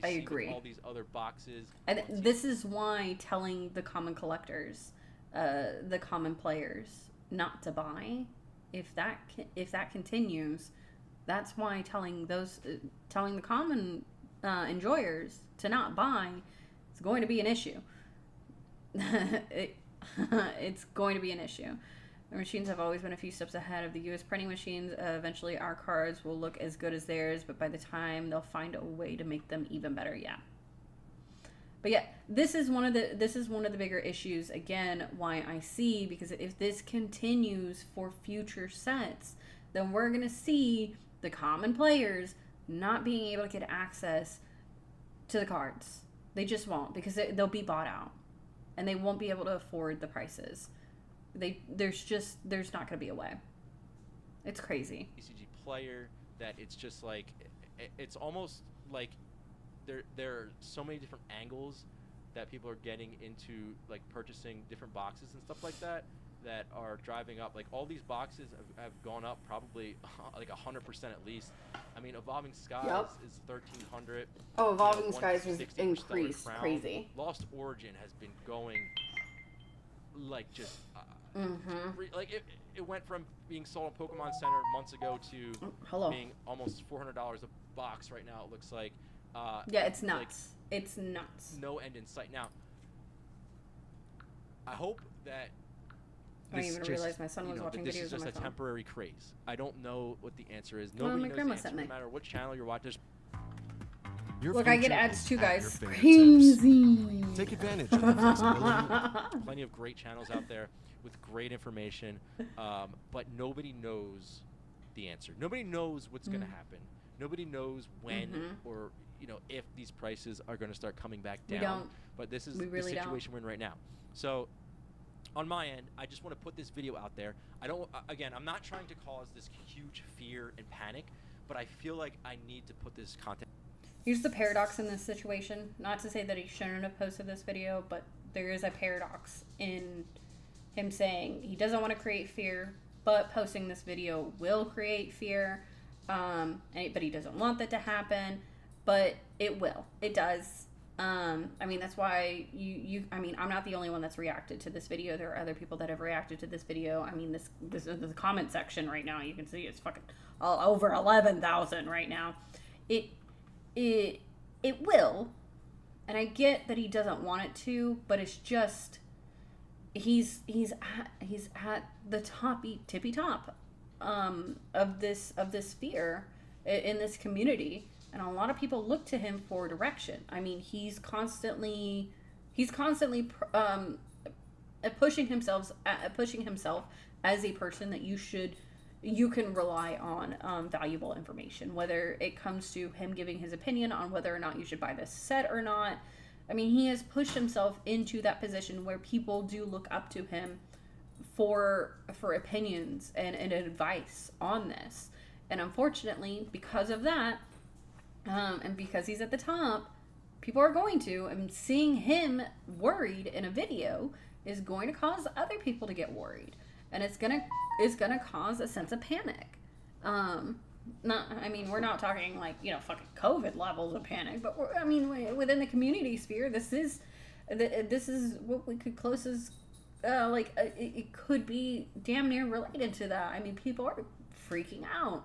I agree. All these other boxes, and this is why telling the common collectors, the common players, not to buy, if that continues, that's why telling the common enjoyers to not buy is going to be an issue. It's going to be an issue. The machines have always been a few steps ahead of the U.S. printing machines. Eventually, our cards will look as good as theirs, but by the time they'll find a way to make them even better. Yeah. But yeah, this is one of the bigger issues. Again, why I see, because if this continues for future sets, then we're gonna see the common players not being able to get access to the cards. They just won't, because they'll be bought out, and they won't be able to afford the prices. There's not going to be a way. It's crazy. ECG player that it's just like, it's almost like there are so many different angles that people are getting into, like purchasing different boxes and stuff like that are driving up. Like all these boxes have gone up probably like 100% at least. I mean, Evolving Skies is 1,300. Oh, Evolving Skies was increased crazy. Lost Origin has been going like just like it went from being sold on Pokemon Center months ago to being almost $400 a box right now. It looks like. Yeah, it's nuts. Like, it's nuts. No end in sight. Now, I hope that. I didn't even realize my son was watching videos on my phone. This is just a temporary craze. I don't know what the answer is. Nobody knows the answer. No matter what channel you're watching. Look, I get ads too, guys. Crazy. Take advantage of the flexibility. Plenty of great channels out there with great information, but nobody knows the answer. Nobody knows what's going to happen. Nobody knows when or if these prices are going to start coming back down. We don't. But this is really the situation we're in right now. So on my end, I just want to put this video out there. I don't, again, I'm not trying to cause this huge fear and panic, but I feel like I need to put this content. Here's the paradox in this situation. Not to say that he shouldn't have posted this video, but there is a paradox in him saying he doesn't want to create fear, but posting this video will create fear. But he doesn't want that to happen, but it will. It does. I mean, that's why I mean, I'm not the only one that's reacted to this video. There are other people that have reacted to this video. I mean, this the comment section right now, you can see it's fucking all over 11,000 right now. It will, and I get that he doesn't want it to, but it's just he's at the tippy top of this fear in this community, and a lot of people look to him for direction. I mean, he's constantly pushing himself as a person that you can rely on valuable information, whether it comes to him giving his opinion on whether or not you should buy this set or not. I mean, he has pushed himself into that position where people do look up to him for opinions and advice on this. And unfortunately, because of that, and because he's at the top, people are going to, and seeing him worried in a video is going to cause other people to get worried. And it's gonna cause a sense of panic. I mean, we're not talking like, you know, fucking COVID levels of panic, but I mean, within the community sphere, this is what we could closest, it could be damn near related to that. I mean, people are freaking out,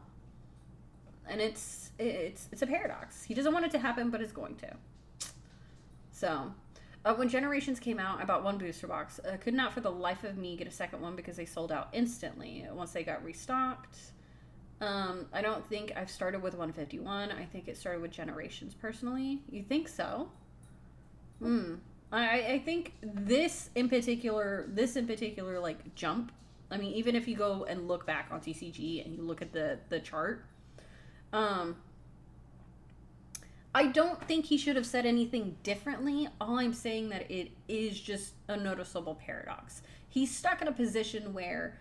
and it's a paradox. He doesn't want it to happen, but it's going to. So, when Generations came out, I bought one booster box. Could not for the life of me get a second one because they sold out instantly once they got restocked. I don't think I've started with 151. I think it started with Generations personally. You think so? I think this in particular, like, jump. I mean, even if you go and look back on TCG and you look at the chart, I don't think he should have said anything differently. All I'm saying that it is just a noticeable paradox. He's stuck in a position where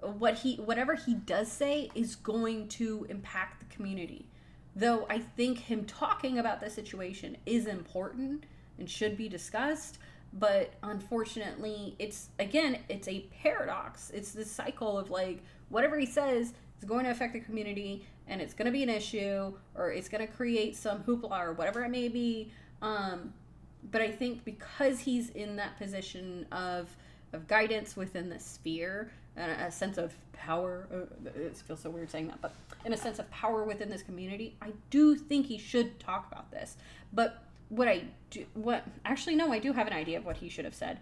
whatever he does say is going to impact the community. Though I think him talking about the situation is important and should be discussed, but unfortunately it's a paradox. It's this cycle of like, whatever he says is going to affect the community, and it's going to be an issue, or it's going to create some hoopla or whatever it may be. But I think because he's in that position of guidance within the sphere, and a sense of power, it feels so weird saying that, but in a sense of power within this community, I do think he should talk about this. But I do have an idea of what he should have said.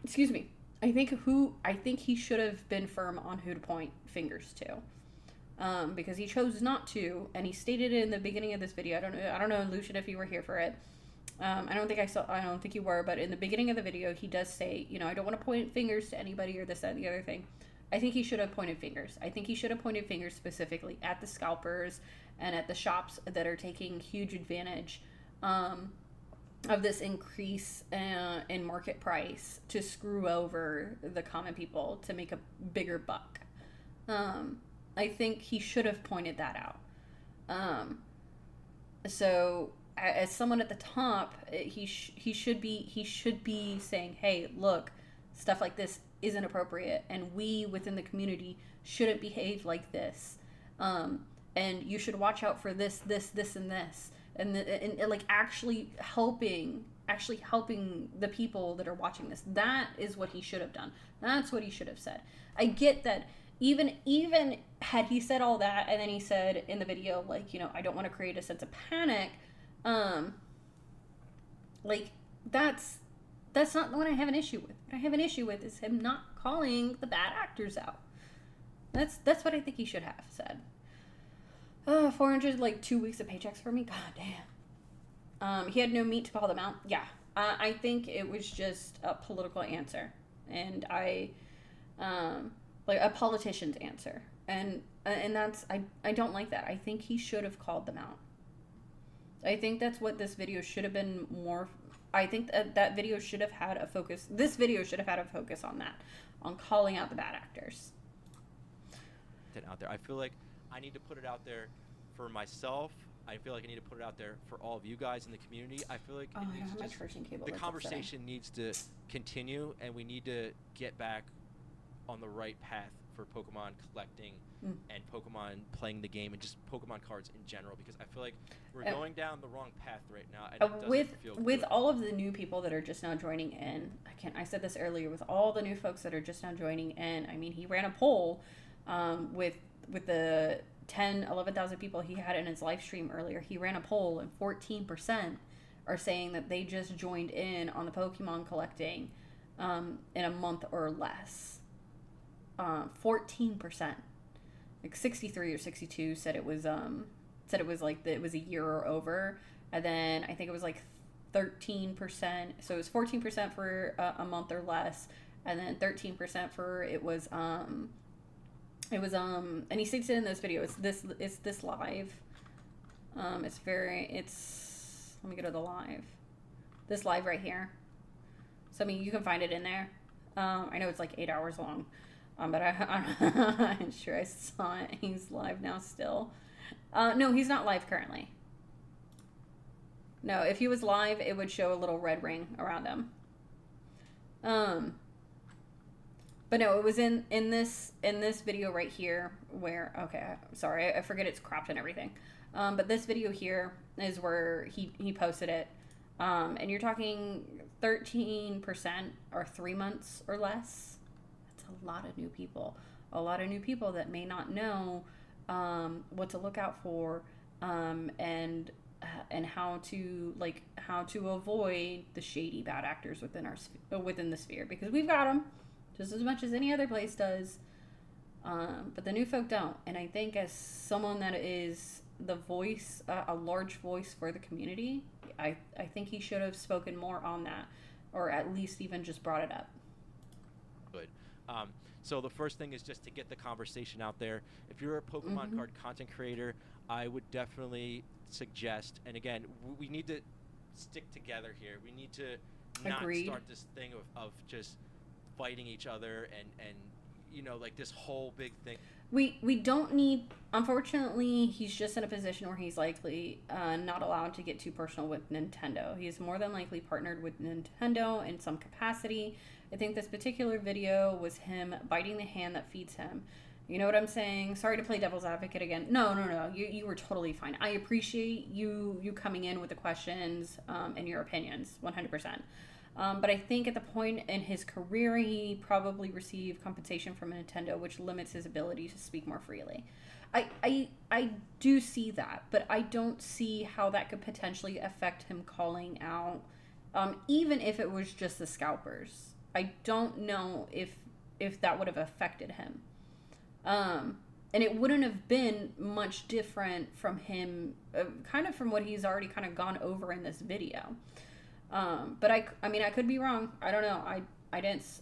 Excuse me. I think he should have been firm on who to point fingers to. Because he chose not to, and he stated it in the beginning of this video. I don't know, Lucian, if you were here for it. I don't think you were, but in the beginning of the video, he does say, you know, I don't want to point fingers to anybody or this, that, and the other thing. I think he should have pointed fingers. I think he should have pointed fingers specifically at the scalpers and at the shops that are taking huge advantage of this increase in market price to screw over the common people to make a bigger buck. I think he should have pointed that out. So as someone at the top, he should be saying, hey, look, stuff like this isn't appropriate, and we within the community shouldn't behave like this, and you should watch out for this, and this, and like actually helping the people that are watching this. That is what he should have done. That's what he should have said. I get that even had he said all that, and then he said in the video, like, you know, I don't want to create a sense of panic, like, that's not what I have an issue with. What I have an issue with is him not calling the bad actors out. That's what I think he should have said. 400, like, 2 weeks of paychecks for me? God damn. He had no meat to call them out? Yeah. I think it was just a political answer. And like a politician's answer. And that's, I don't like that. I think he should have called them out. I think that's what this video should have been more I think that video should have had a focus. This video should have had a focus on that, on calling out the bad actors. Out there, I feel like I need to put it out there for myself. I feel like I need to put it out there for all of you guys in the community. I feel like it needs to just, the conversation needs to continue, and we need to get back on the right path for Pokemon collecting and Pokemon playing the game and just Pokemon cards in general, because I feel like we're going down the wrong path right now. And it doesn't feel with good. all of the new people that are just now joining in, I said this earlier, with all the new folks that are just now joining in, I mean, he ran a poll with the 11,000 people he had in his live stream earlier. He ran a poll, and 14% are saying that they just joined in on the Pokemon collecting in a month or less. 14%, like 63 or 62 said it was like it was a year or over, and then I think it was like 13%. So it was 14% for a month or less, and then 13% for it was and he states it in this video. It's this live. Let me go to the live. This live right here. So I mean, you can find it in there. I know it's like 8 hours long. But I'm sure I saw it. He's live now still. No, he's not live currently. No, if he was live, it would show a little red ring around him. But no, it was in this video right here where, okay, sorry, I forget it's cropped and everything. But this video here is where he posted it. And you're talking 13% or 3 months or less. That's a lot of new people. A lot of new people that may not know what to look out for and how to avoid the shady bad actors within the sphere, because we've got them just as much as any other place does, but the new folk don't. And I think as someone that is the voice, a large voice for the community, I think he should have spoken more on that, or at least even just brought it up. Good. So the first thing is just to get the conversation out there. If you're a Pokemon card content creator, I would definitely suggest, and again, we need to stick together here. We need to not start this thing of just fighting each other and you know, like this whole big thing. We don't need, unfortunately, he's just in a position where he's likely not allowed to get too personal with Nintendo. He's more than likely partnered with Nintendo in some capacity. I think this particular video was him biting the hand that feeds him. You know what I'm saying? Sorry to play devil's advocate again. No. You were totally fine. I appreciate you coming in with the questions and your opinions, 100%. But I think at the point in his career, he probably received compensation from Nintendo, which limits his ability to speak more freely. I do see that, but I don't see how that could potentially affect him calling out, even if it was just the scalpers. I don't know if that would have affected him. And it wouldn't have been much different from him, kind of from what he's already kind of gone over in this video. But I mean, I could be wrong. I don't know.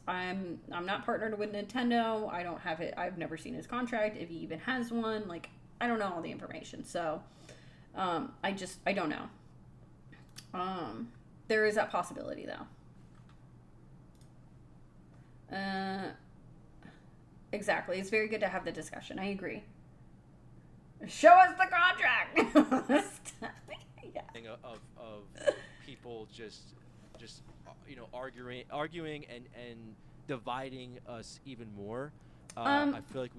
I'm not partnered with Nintendo. I don't have it. I've never seen his contract, if he even has one. Like, I don't know all the information. So, I don't know. There is that possibility though. Exactly. It's very good to have the discussion. I agree. Show us the contract. Yeah. Of people just you know, arguing and dividing us even more. I feel like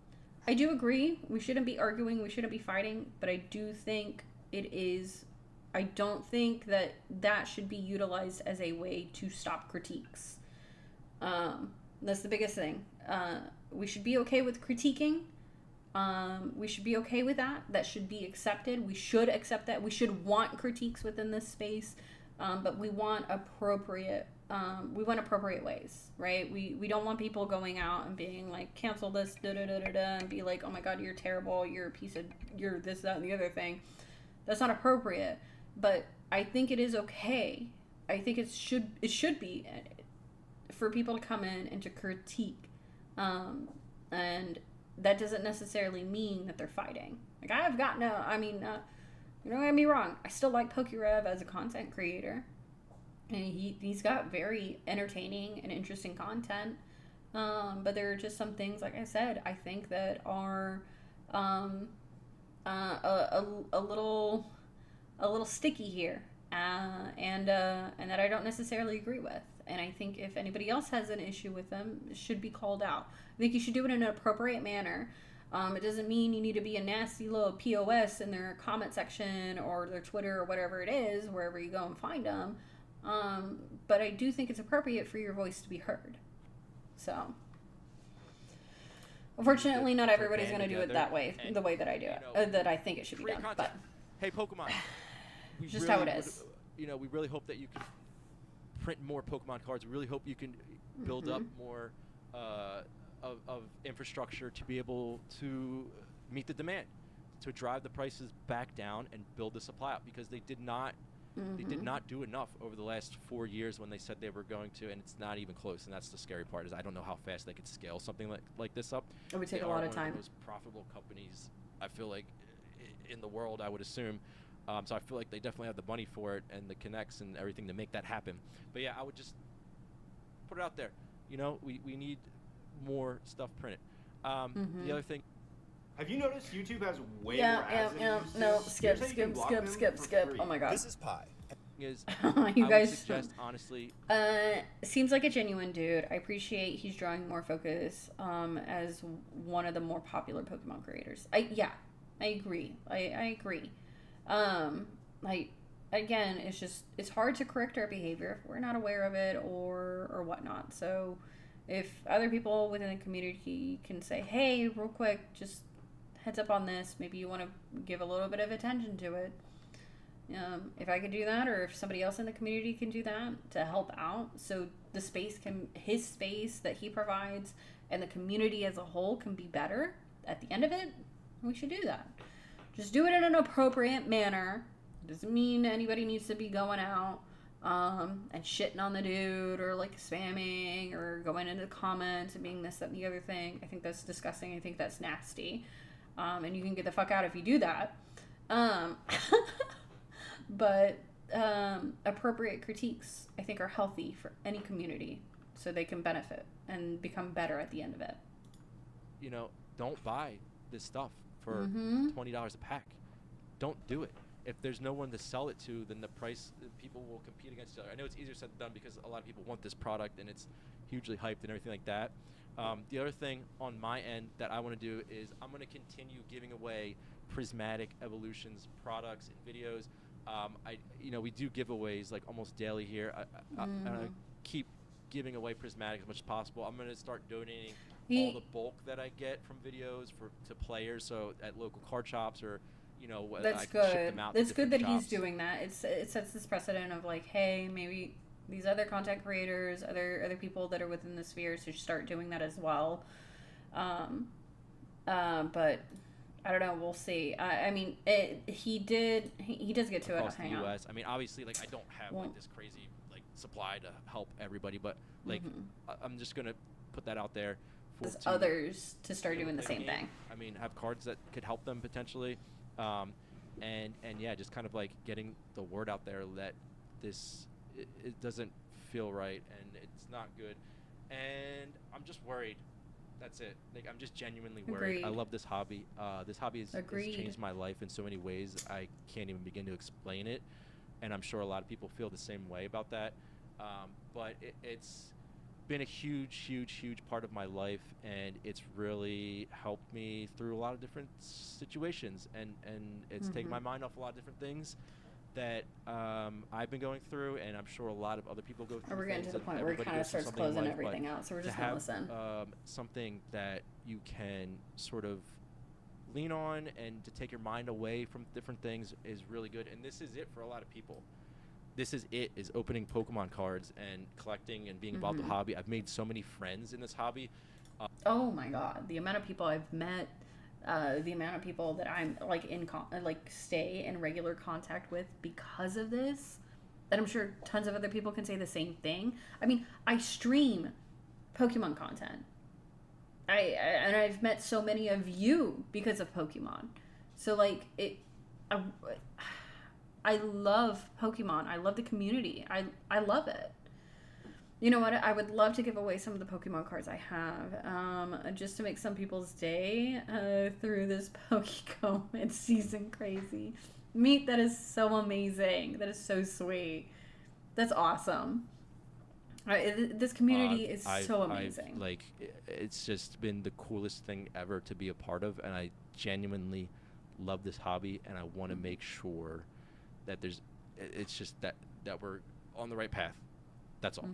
I do agree. We shouldn't be arguing. We shouldn't be fighting. But I do think it is. I don't think that should be utilized as a way to stop critiques. That's the biggest thing. We should be okay with critiquing. We should be okay with that. That should be accepted. We should accept that. We should want critiques within this space, but we want appropriate ways, right? We don't want people going out and being like, cancel this, and be like, oh my god, you're terrible, you're a piece of, you're this, that, and the other thing. That's not appropriate. But I think it is okay. I think it should be for people to come in and to critique, and that doesn't necessarily mean that they're fighting. Like, don't get me wrong, I still like PokeRev as a content creator. And he's got very entertaining and interesting content. But there are just some things, like I said, I think that are a little sticky here, and that I don't necessarily agree with. And I think if anybody else has an issue with them, it should be called out. I think you should do it in an appropriate manner. It doesn't mean you need to be a nasty little POS in their comment section or their Twitter or whatever it is, wherever you go and find them. But I do think it's appropriate for your voice to be heard. So, unfortunately, not everybody's going to do it that way, the way that I do it, that I think it should be done. But hey, Pokemon, just how it is. We really hope that you can print more Pokemon cards. We really hope you can build up more of infrastructure to be able to meet the demand, to drive the prices back down and build the supply up, because they did not do enough over the last 4 years when they said they were going to, and it's not even close. And that's the scary part, is I don't know how fast they could scale something like this up. It would take a lot of time. One of the most profitable companies, I feel like, in the world, I would assume. So I feel like they definitely have the money for it and the connects and everything to make that happen. But yeah, I would just put it out there. We need more stuff printed. The other thing. Have you noticed YouTube has way more ads than it used to? No, skip. Oh my god. This is pie. Is you I guys would suggest, honestly. Seems like a genuine dude. I appreciate he's drawing more focus as one of the more popular Pokemon creators. I agree. I agree. Again, it's hard to correct our behavior if we're not aware of it or whatnot. So if other people within the community can say, hey, real quick, just heads up on this, maybe you want to give a little bit of attention to it. If I could do that, or if somebody else in the community can do that to help out, so his space that he provides and the community as a whole can be better at the end of it, we should do that. Just do it in an appropriate manner. It doesn't mean anybody needs to be going out and shitting on the dude, or like spamming, or going into the comments and being this, that, and the other thing. I think that's disgusting. I think that's nasty. And you can get the fuck out if you do that. But appropriate critiques, I think, are healthy for any community, so they can benefit and become better at the end of it. Don't buy this stuff for $20 a pack. Don't do it. If there's no one to sell it to, then the price, people will compete against each other. I know it's easier said than done because a lot of people want this product and it's hugely hyped and everything like that. The other thing on my end that I want to do is I'm going to continue giving away Prismatic Evolutions products and videos. We do giveaways like almost daily here. I keep giving away Prismatic as much as possible. I'm going to start donating all the bulk that I get from videos to players, so at local card shops, or that's I can good. ship them out That's to good that shops. he's doing that. It sets this precedent of like, hey, maybe these other content creators, other people that are within the sphere should start doing that as well. But I don't know. We'll see. I mean, he does get to across it. the Hang U.S. I mean, obviously, like I don't have like this crazy like supply to help everybody, but like I'm just gonna put that out there for others to start doing the same thing. I mean, have cards that could help them potentially, and yeah, just kind of like getting the word out there that this it doesn't feel right and it's not good, and I'm just worried. That's it. Like, I'm just genuinely worried. Agreed. I love this hobby. This hobby has Agreed. changed my life in so many ways. I can't even begin to explain it, and I'm sure a lot of people feel the same way about that. But it's been a huge part of my life, and it's really helped me through a lot of different situations, and it's taken my mind off a lot of different things that I've been going through, and I'm sure a lot of other people go through. We're getting to the point where it kind of starts closing everything out, so we're just gonna listen. Something that you can sort of lean on and to take your mind away from different things is really good, and this is it for a lot of people. This is opening Pokemon cards and collecting and being involved in the hobby. I've made so many friends in this hobby. Oh my god, the amount of people I've met, the amount of people that I'm like stay in regular contact with because of this, and I'm sure tons of other people can say the same thing. I mean, I stream Pokemon content. And I've met so many of you because of Pokemon. So like I love Pokemon. I love the community. I love it. You know what? I would love to give away some of the Pokemon cards I have, just to make some people's day through this Pokemon season crazy. Meet, that is so amazing. That is so sweet. That's awesome. This community is so amazing. It's just been the coolest thing ever to be a part of, and I genuinely love this hobby, and I want to make sure that it's just that we're on the right path. That's all.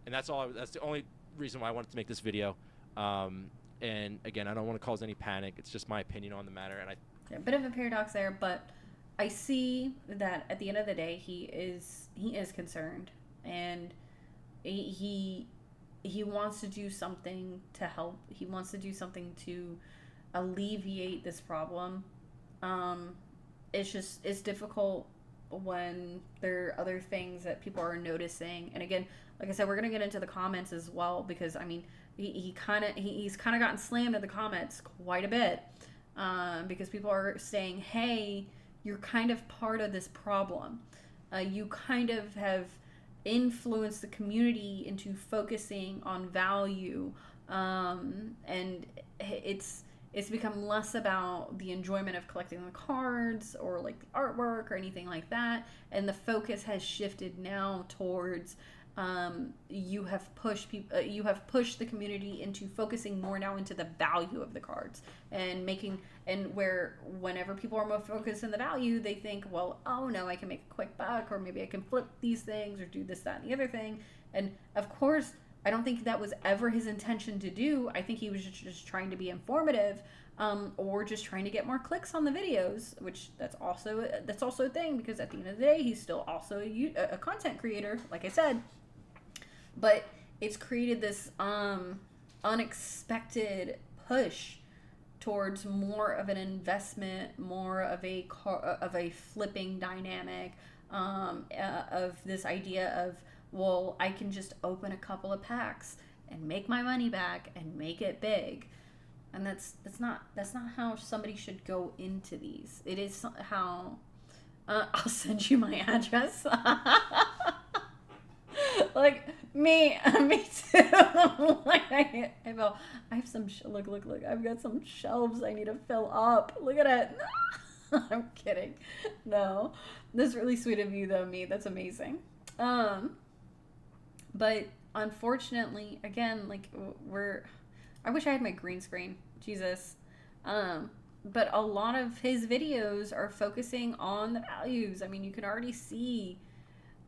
And that's all. That's the only reason why I wanted to make this video. And again, I don't want to cause any panic. It's just my opinion on the matter. And a bit of a paradox there, but I see that at the end of the day, he is concerned, and he wants to do something to help. He wants to do something to alleviate this problem. It's difficult when there are other things that people are noticing. And again, like I said, we're gonna get into the comments as well, because I mean, he's kind of gotten slammed in the comments quite a bit, because people are saying, hey, you're kind of part of this problem. You kind of have influenced the community into focusing on value, and it's become less about the enjoyment of collecting the cards or like the artwork or anything like that, and the focus has shifted now towards you have pushed the community into focusing more now into the value of the cards, and whenever people are more focused on the value, they think, well, oh no, I can make a quick buck, or maybe I can flip these things or do this, that, and the other thing. And of course, I don't think that was ever his intention to do. I think he was just trying to be informative, or just trying to get more clicks on the videos, which that's also a thing, because at the end of the day, he's still also a content creator, like I said. But it's created this unexpected push towards more of an investment, more of a flipping dynamic, of this idea of, well, I can just open a couple of packs and make my money back and make it big. And that's not how somebody should go into these. It is how I'll send you my address. Like me too. Like I have some look. I've got some shelves I need to fill up. Look at it. I'm kidding. No, that's really sweet of you, though. Me, that's amazing. But unfortunately, again, like I wish I had my green screen. Jesus. But a lot of his videos are focusing on the values. I mean, you can already see.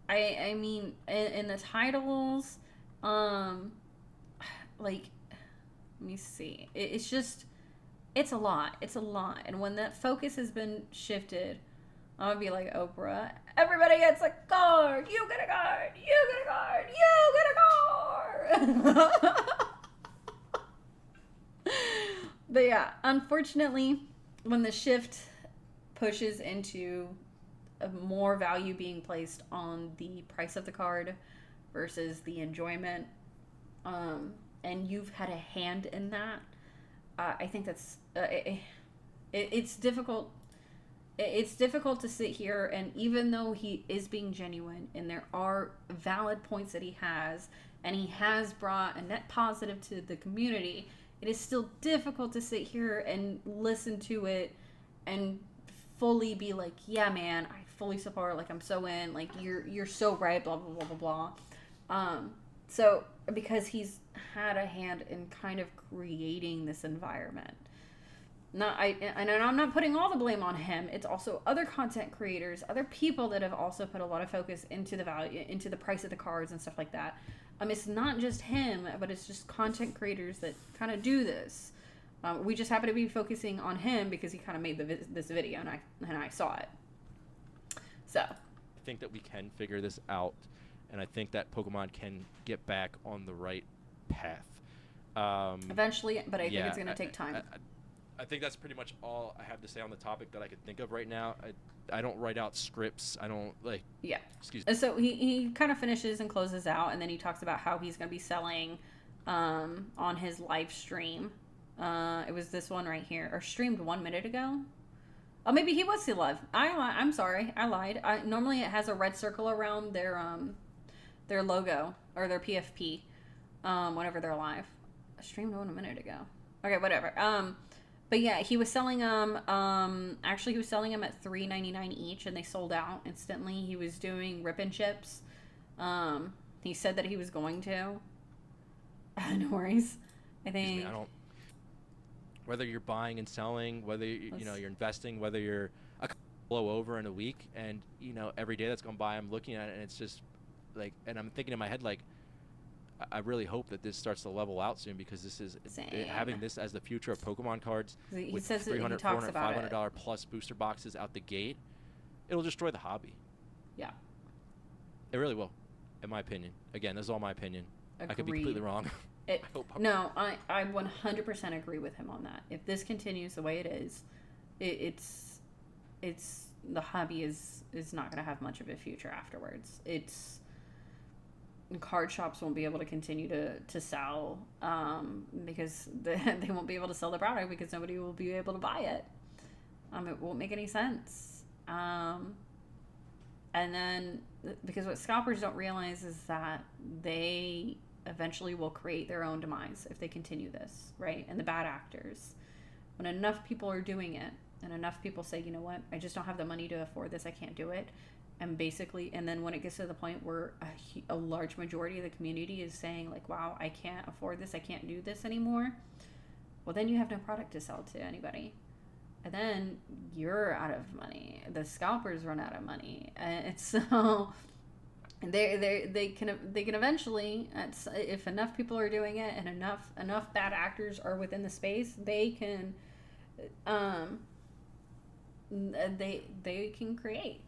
I mean, in the titles, like, let me see. It's a lot. It's a lot. And when that focus has been shifted, I'm gonna be like, Oprah, everybody gets a card. You get a card. You get a card. You get a card. But yeah, unfortunately, when the shift pushes into more value being placed on the price of the card versus the enjoyment, and you've had a hand in that, I think that's it's difficult. It's difficult to sit here, and even though he is being genuine and there are valid points that he has, and he has brought a net positive to the community, it is still difficult to sit here and listen to it and fully be like, yeah, man, I fully support, like, I'm so in, like, you're so right, blah, blah, blah, blah, blah. So, because he's had a hand in kind of creating this environment. And I'm not putting all the blame on him. It's also other content creators, other people that have also put a lot of focus into the value, into the price of the cards and stuff like that. It's not just him, but it's just content creators that kind of do this. We just happen to be focusing on him because he kind of made this video, and I saw it. So I think that we can figure this out, and I think that Pokemon can get back on the right path. Eventually, but I think it's going to take time. I think that's pretty much all I have to say on the topic that I could think of right now. I don't write out scripts. I don't, like... Yeah. Excuse me. So he kind of finishes and closes out, and then he talks about how he's going to be selling on his live stream. It was this one right here. Or streamed 1 minute ago. Oh, maybe he was still live. I'm sorry, I lied. Normally it has a red circle around their logo or their PFP whenever they're live. I streamed one a minute ago. Okay, whatever. But yeah, he was selling them. Actually, he was selling them at $3.99 each, and they sold out instantly. He was doing rip and chips. He said that he was going to. No worries. I think. I don't. Whether you're buying and selling, whether you know you're investing, whether you're a blow over in a week, and you know every day that's gone by, I'm looking at it, and it's just like, and I'm thinking in my head like, I really hope that this starts to level out soon, because this is having this as the future of Pokemon cards with says $300, he talks $400, about $500 plus booster boxes out the gate. It'll destroy the hobby. Yeah. It really will, in my opinion. Again, this is all my opinion. Agreed. I could be completely wrong. No, I 100% agree with him on that. If this continues the way it is, it's the hobby is not going to have much of a future afterwards. Card shops won't be able to continue to sell because they won't be able to sell the product because nobody will be able to buy it. It won't make any sense. And then because what scalpers don't realize is that they eventually will create their own demise if they continue this, right? And the bad actors, when enough people are doing it and enough people say, you know what, I just don't have the money to afford this, I can't do it. And basically, and then when it gets to the point where a large majority of the community is saying like, wow, I can't afford this, I can't do this anymore. Well, then you have no product to sell to anybody. And then you're out of money. The scalpers run out of money. And so they can eventually, if enough people are doing it and enough bad actors are within the space, they can create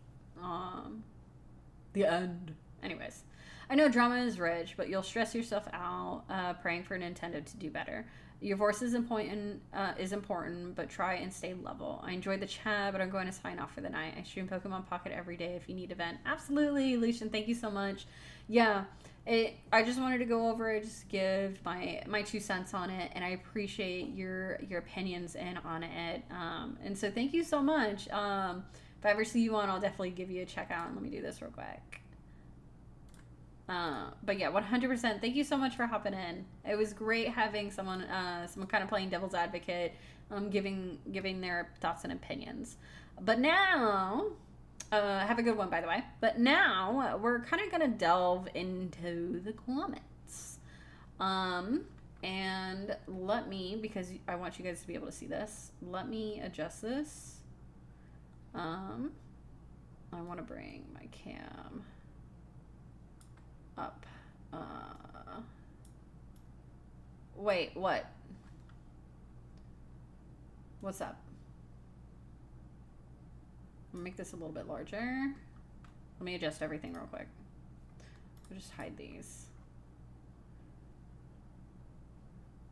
the end. Anyways, I know drama is rich, but you'll stress yourself out praying for Nintendo to do better. Your voice is important, but try and stay level. I enjoyed the chat, but I'm going to sign off for the night. I stream Pokemon Pocket every day if you need event. Absolutely, Lucian. Thank you so much. Yeah, I just wanted to go over it, just give my 2 cents on it, and I appreciate your opinions on it. And so thank you so much. If I ever see you on, I'll definitely give you a check out. Let me do this real quick. But yeah, 100%. Thank you so much for hopping in. It was great having someone kind of playing devil's advocate, giving their thoughts and opinions. But now, have a good one, by the way. But now we're kind of gonna delve into the comments. And let me, because I want you guys to be able to see this. Let me adjust this. I want to bring my cam up. Wait, what? What's up? I'll make this a little bit larger. Let me adjust everything real quick. I'll just hide these.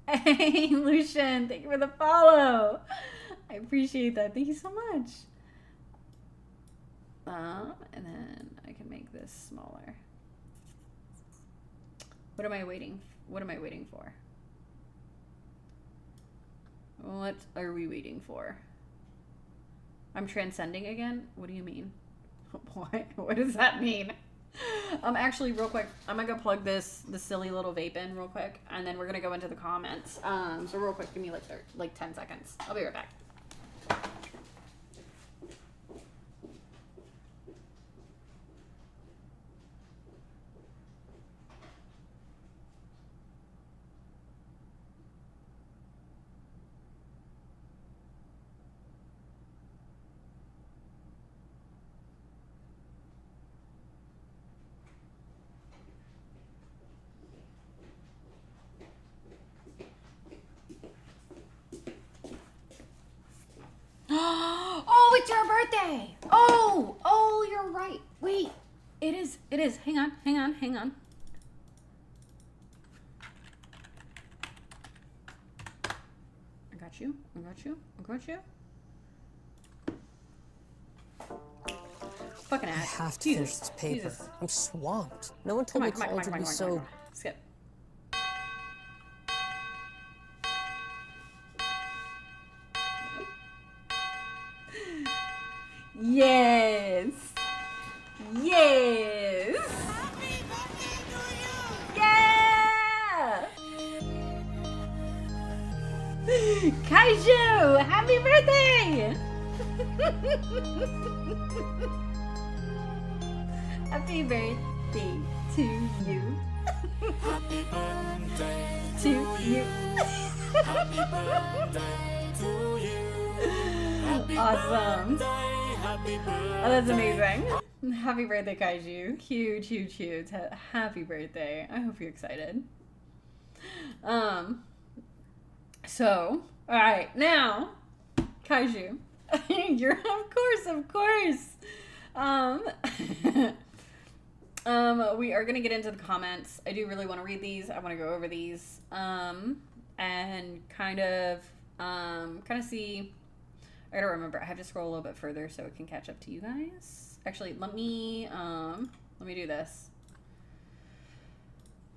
Hey, Lucian, thank you for the follow. I appreciate that. Thank you so much. And then I can make this smaller. What am I waiting for? What are we waiting for? I'm transcending again? What do you mean? What does that mean? Actually, real quick, I'm gonna go plug this silly little vape in real quick, and then we're gonna go into the comments. So real quick, give me like 10 seconds. I'll be right back. Oh, it's your birthday. Oh, you're right. Wait, it is. Hang on. I got you. Fucking ass. I have to finish this paper. Jesus. I'm swamped. No one told me college would be so... Skip. Yes. Yes. Yeah. Kaiju, happy birthday. Happy birthday to you. Happy birthday To you. Happy birthday to you. Awesome. Happy birthday. Oh, that's amazing. Happy birthday, Kaiju. Huge, huge, huge. Happy birthday. I hope you're excited. So, alright, now, Kaiju. You're, of course. We are gonna get into the comments. I do really want to read these. I want to go over these, and kind of see. I gotta remember. I have to scroll a little bit further so it can catch up to you guys. Actually, let me do this.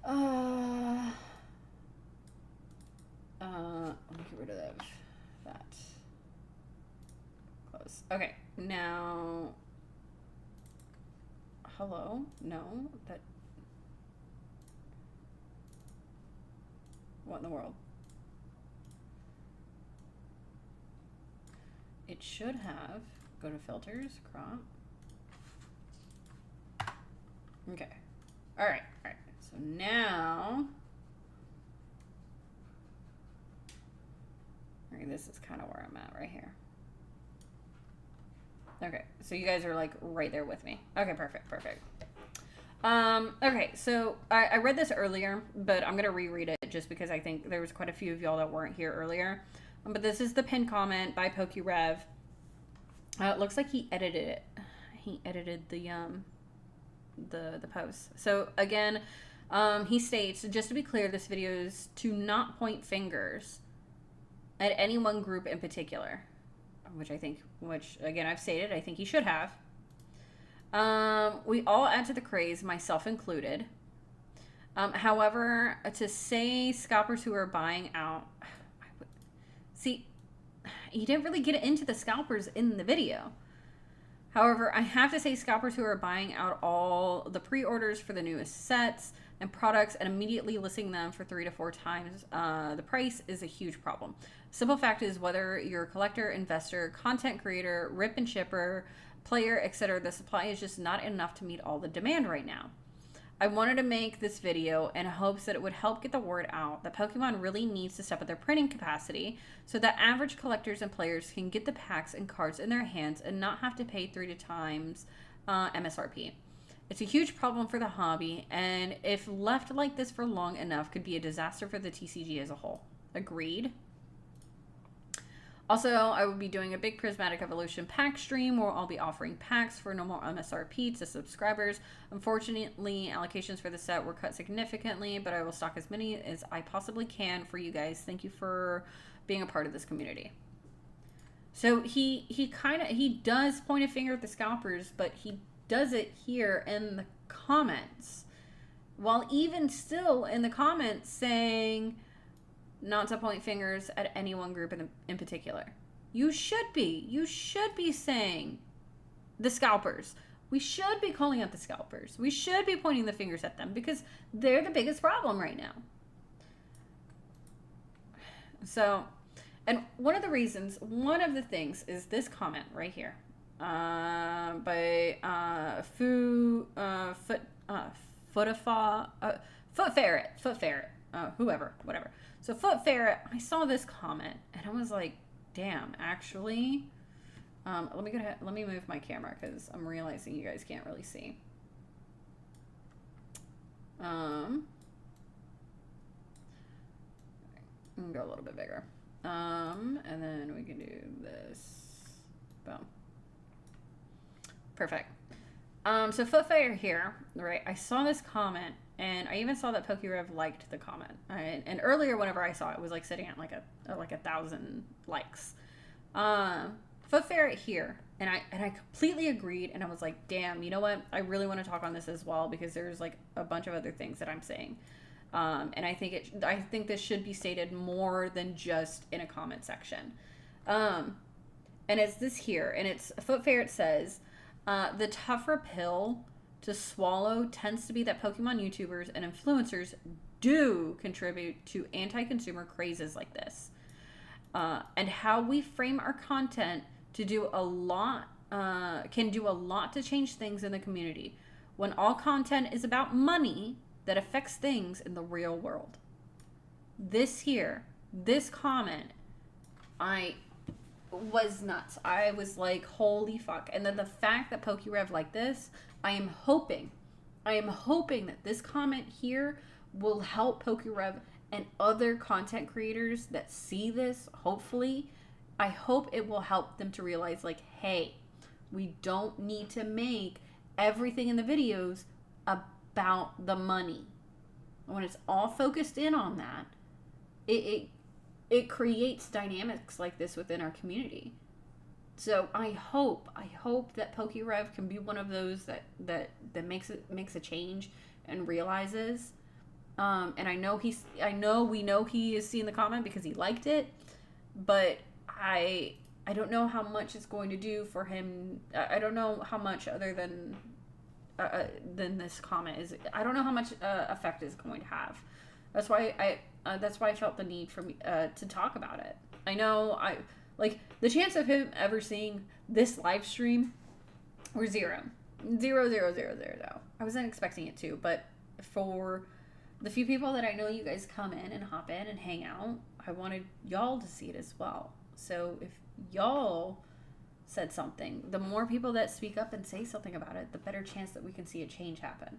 Let me get rid of that. Close. Okay, now. Hello? No, that. What in the world? It should have. Go to filters, crop. Okay. Alright. So now. Okay, this is kind of where I'm at right here. Okay, so you guys are like right there with me. Okay, perfect. Okay, so I read this earlier, but I'm gonna reread it just because I think there was quite a few of y'all that weren't here earlier. But this is the pinned comment by PokeRev. It looks like he edited it. He edited the post. So again, he states, just to be clear, this video is to not point fingers at any one group in particular. Which again, I've stated, I think he should have. We all add to the craze, myself included. However, to say scalpers who are buying out... See, he didn't really get into the scalpers in the video. However, I have to say scalpers who are buying out all the pre-orders for the newest sets and products and immediately listing them for 3 to 4 times the price is a huge problem. Simple fact is, whether you're a collector, investor, content creator, rip and shipper, player, etc., the supply is just not enough to meet all the demand right now. I wanted to make this video in hopes that it would help get the word out that Pokemon really needs to step up their printing capacity so that average collectors and players can get the packs and cards in their hands and not have to pay 3 times MSRP. It's a huge problem for the hobby, and if left like this for long enough, could be a disaster for the TCG as a whole. Agreed. Also, I will be doing a big Prismatic Evolution pack stream where I'll be offering packs for normal MSRP to subscribers. Unfortunately, allocations for the set were cut significantly, but I will stock as many as I possibly can for you guys. Thank you for being a part of this community. So he does point a finger at the scalpers, but he does it here in the comments, while even still in the comments saying not to point fingers at any one group in particular. You should be saying the scalpers. We should be calling out the scalpers. We should be pointing the fingers at them because they're the biggest problem right now. So, and one of the things is this comment right here. By Foot Ferret, whoever, whatever. So Foot Ferret, I saw this comment and I was like, damn, actually, let me move my camera because I'm realizing you guys can't really see. I'm gonna go a little bit bigger. And then we can do this. Boom. Perfect. So Foot Ferret here, right? I saw this comment. And I even saw that PokeRev liked the comment. And earlier, whenever I saw it, was like sitting at like 1,000 likes. Foot Ferret here, and I completely agreed. And I was like, damn, you know what? I really want to talk on this as well because there's like a bunch of other things that I'm saying. And I think this should be stated more than just in a comment section. and it's this here, and it's Foot Ferret says, the tougher pill to swallow tends to be that Pokemon YouTubers and influencers do contribute to anti-consumer crazes like this. And how we frame our content to do a lot, can do a lot to change things in the community. When all content is about money, that affects things in the real world. This comment, I was nuts. I was like, holy fuck. And then the fact that PokeRev like this, I am hoping that this comment here will help PokeRev and other content creators that see this, hopefully. I hope it will help them to realize, like, hey, we don't need to make everything in the videos about the money. When it's all focused in on that, it creates dynamics like this within our community. So I hope that PokeRev can be one of those that makes a change and realizes. And I know we know he is seeing the comment because he liked it, but I don't know how much it's going to do for him. I don't know how much other than this comment is. I don't know how much effect it's going to have. That's why I felt the need for me to talk about it. I know the chance of him ever seeing this live stream were 0. I wasn't expecting it to, but for the few people that I know you guys come in and hop in and hang out, I wanted y'all to see it as well. So if y'all said something, the more people that speak up and say something about it, the better chance that we can see a change happen.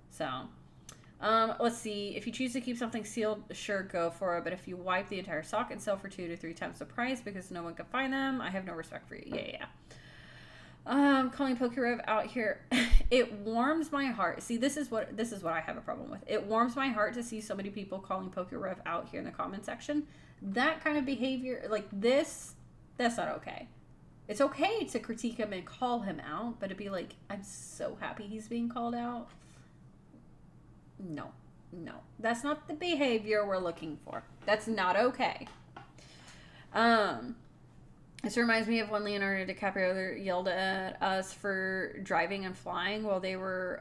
So let's see. If you choose to keep something sealed, sure, go for it. But if you wipe the entire sock and sell for 2 to 3 times the price because no one can find them, I have no respect for you. Yeah. Calling PokeRev out here, it warms my heart. See, this is what I have a problem with. It warms my heart to see so many people calling PokeRev out here in the comment section. That kind of behavior, like this, that's not okay. It's okay to critique him and call him out, but to be like, I'm so happy he's being called out. No, that's not the behavior we're looking for. That's not okay. This reminds me of when Leonardo DiCaprio yelled at us for driving and flying while they were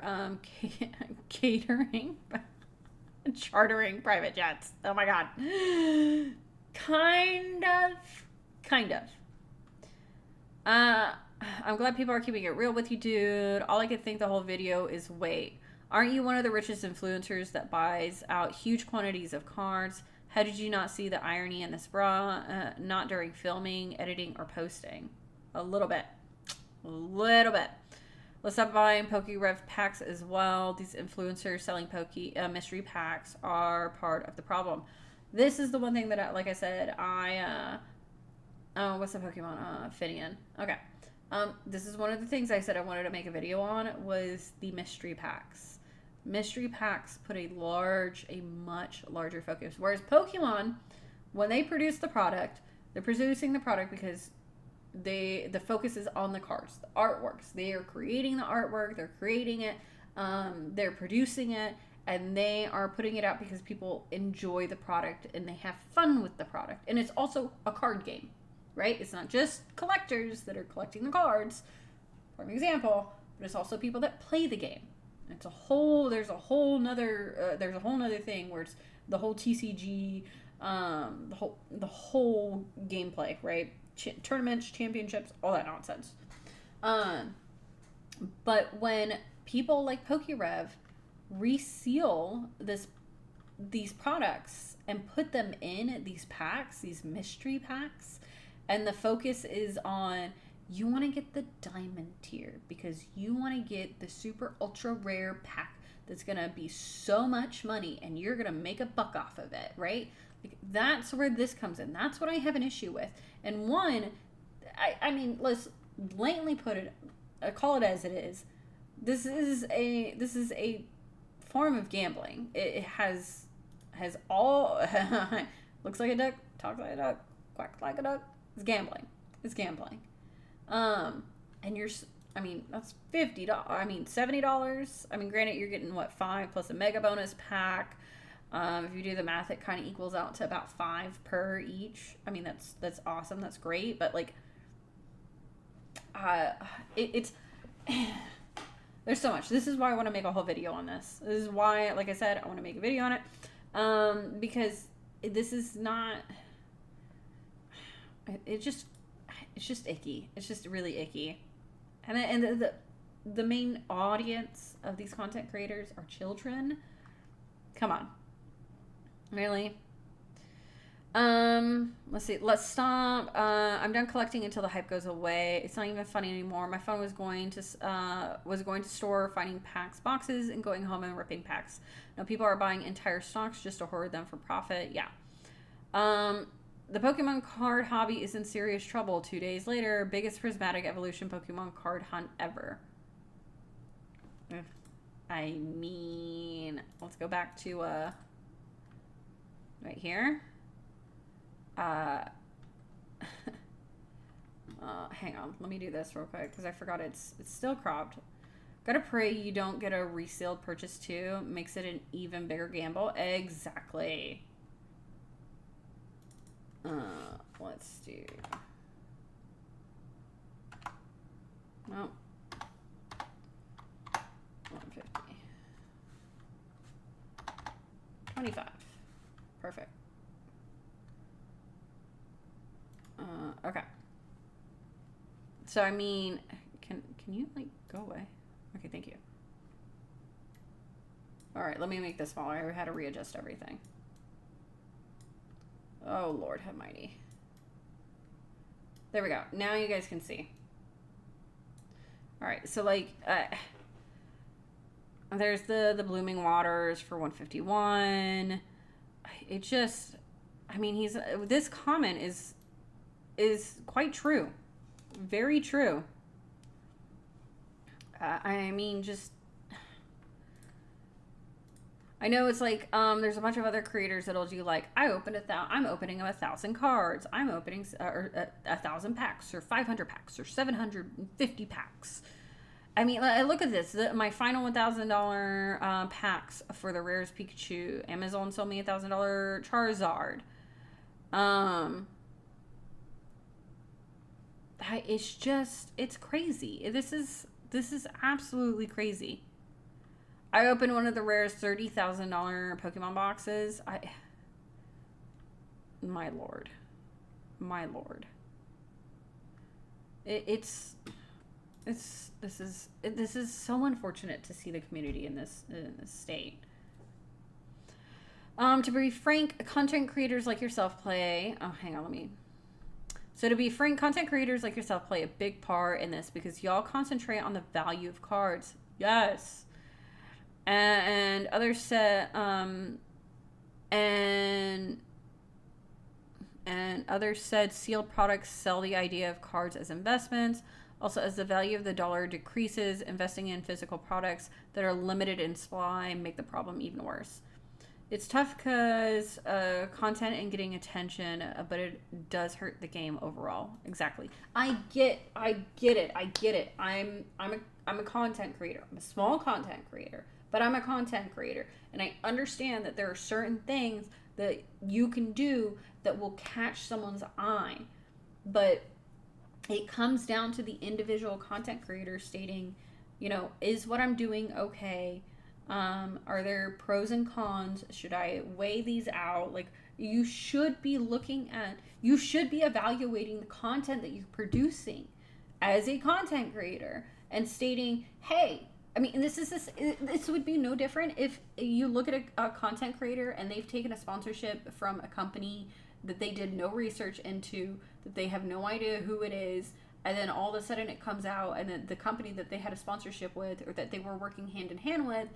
chartering private jets. Oh my god. Kind of. I'm glad people are keeping it real with you, dude. All I could think the whole video is, wait, aren't you one of the richest influencers that buys out huge quantities of cards? How did you not see the irony in this bra? Not during filming, editing, or posting. A little bit. Let's stop buying PokeRev packs as well. These influencers selling mystery packs are part of the problem. This is the one thing that, like I said, what's the Pokemon? Finian. Okay. This is one of the things I said I wanted to make a video on was the mystery packs. Mystery packs put a much larger focus. Whereas Pokemon, when they produce the product, they're producing the product because the focus is on the cards, the artworks. They are creating the artwork, they're creating it, they're producing it, and they are putting it out because people enjoy the product and they have fun with the product. And it's also a card game, right? It's not just collectors that are collecting the cards, for an example, but it's also people that play the game. There's a whole nother thing where it's the whole TCG, the whole gameplay, right? Tournaments, championships, all that nonsense. But when people like PokeRev reseal these products and put them in these packs, these mystery packs, and the focus is on, you want to get the diamond tier because you want to get the super ultra rare pack that's going to be so much money and you're going to make a buck off of it, right? Like, that's where this comes in. That's what I have an issue with. And one, I mean, let's blatantly put it, call it as it is. This is a form of gambling. It has all, looks like a duck, talks like a duck, quacks like a duck. It's gambling. And that's $50. $70. Granted, you're getting what, 5 plus a mega bonus pack. If you do the math, it kind of equals out to about 5 per each. That's awesome. That's great. But like, it's there's so much. This is why I want to make a whole video on this. This is why, like I said, I want to make a video on it, because this is not. It's just icky. It's just really icky, and the main audience of these content creators are children. Come on, really. Let's see. Let's stop. I'm done collecting until the hype goes away. It's not even funny anymore. My phone was going to store, finding packs, boxes, and going home and ripping packs. Now people are buying entire stocks just to hoard them for profit. Yeah. The Pokemon card hobby is in serious trouble. 2 days later, biggest prismatic evolution Pokemon card hunt ever. I mean, let's go back to right here. Hang on, let me do this real quick because I forgot it's still cropped. Gotta pray you don't get a resealed purchase too. Makes it an even bigger gamble. Exactly. Let's do. Well, 150. 25. Perfect. Okay. So I mean, can you like go away? Okay, thank you. All right, let me make this smaller. I had to readjust everything. Oh Lord, have mighty. There we go. Now you guys can see. All right, so like, there's the blooming waters for 151. It just, I mean, this comment is quite true. Very true. I mean, just, I know it's like, there's a bunch of other creators that'll do like, I'm opening 1,000 cards. I'm opening 1,000 packs or 500 packs or 750 packs. I mean, look at this. My final $1,000 packs for the rarest Pikachu. Amazon sold me $1,000 Charizard. It's crazy. This is absolutely crazy. I opened one of the rarest $30,000 Pokemon boxes. My lord. This is so unfortunate to see the community in this state. To be frank, content creators like yourself play. Oh, hang on, So to be frank, content creators like yourself play a big part in this because y'all concentrate on the value of cards. Yes. And others said, and others said sealed products sell the idea of cards as investments. Also, as the value of the dollar decreases, investing in physical products that are limited in supply make the problem even worse. It's tough because content and getting attention, but it does hurt the game overall. Exactly. I get it. I'm a content creator. I'm a small content creator, but I'm a content creator, and I understand that there are certain things that you can do that will catch someone's eye, but it comes down to the individual content creator stating, is what I'm doing okay? Are there pros and cons? Should I weigh these out? Like, you should be evaluating the content that you're producing as a content creator and stating, hey, I mean, this would be no different if you look at a content creator and they've taken a sponsorship from a company that they did no research into, that they have no idea who it is, and then all of a sudden it comes out and then the company that they had a sponsorship with or that they were working hand in hand with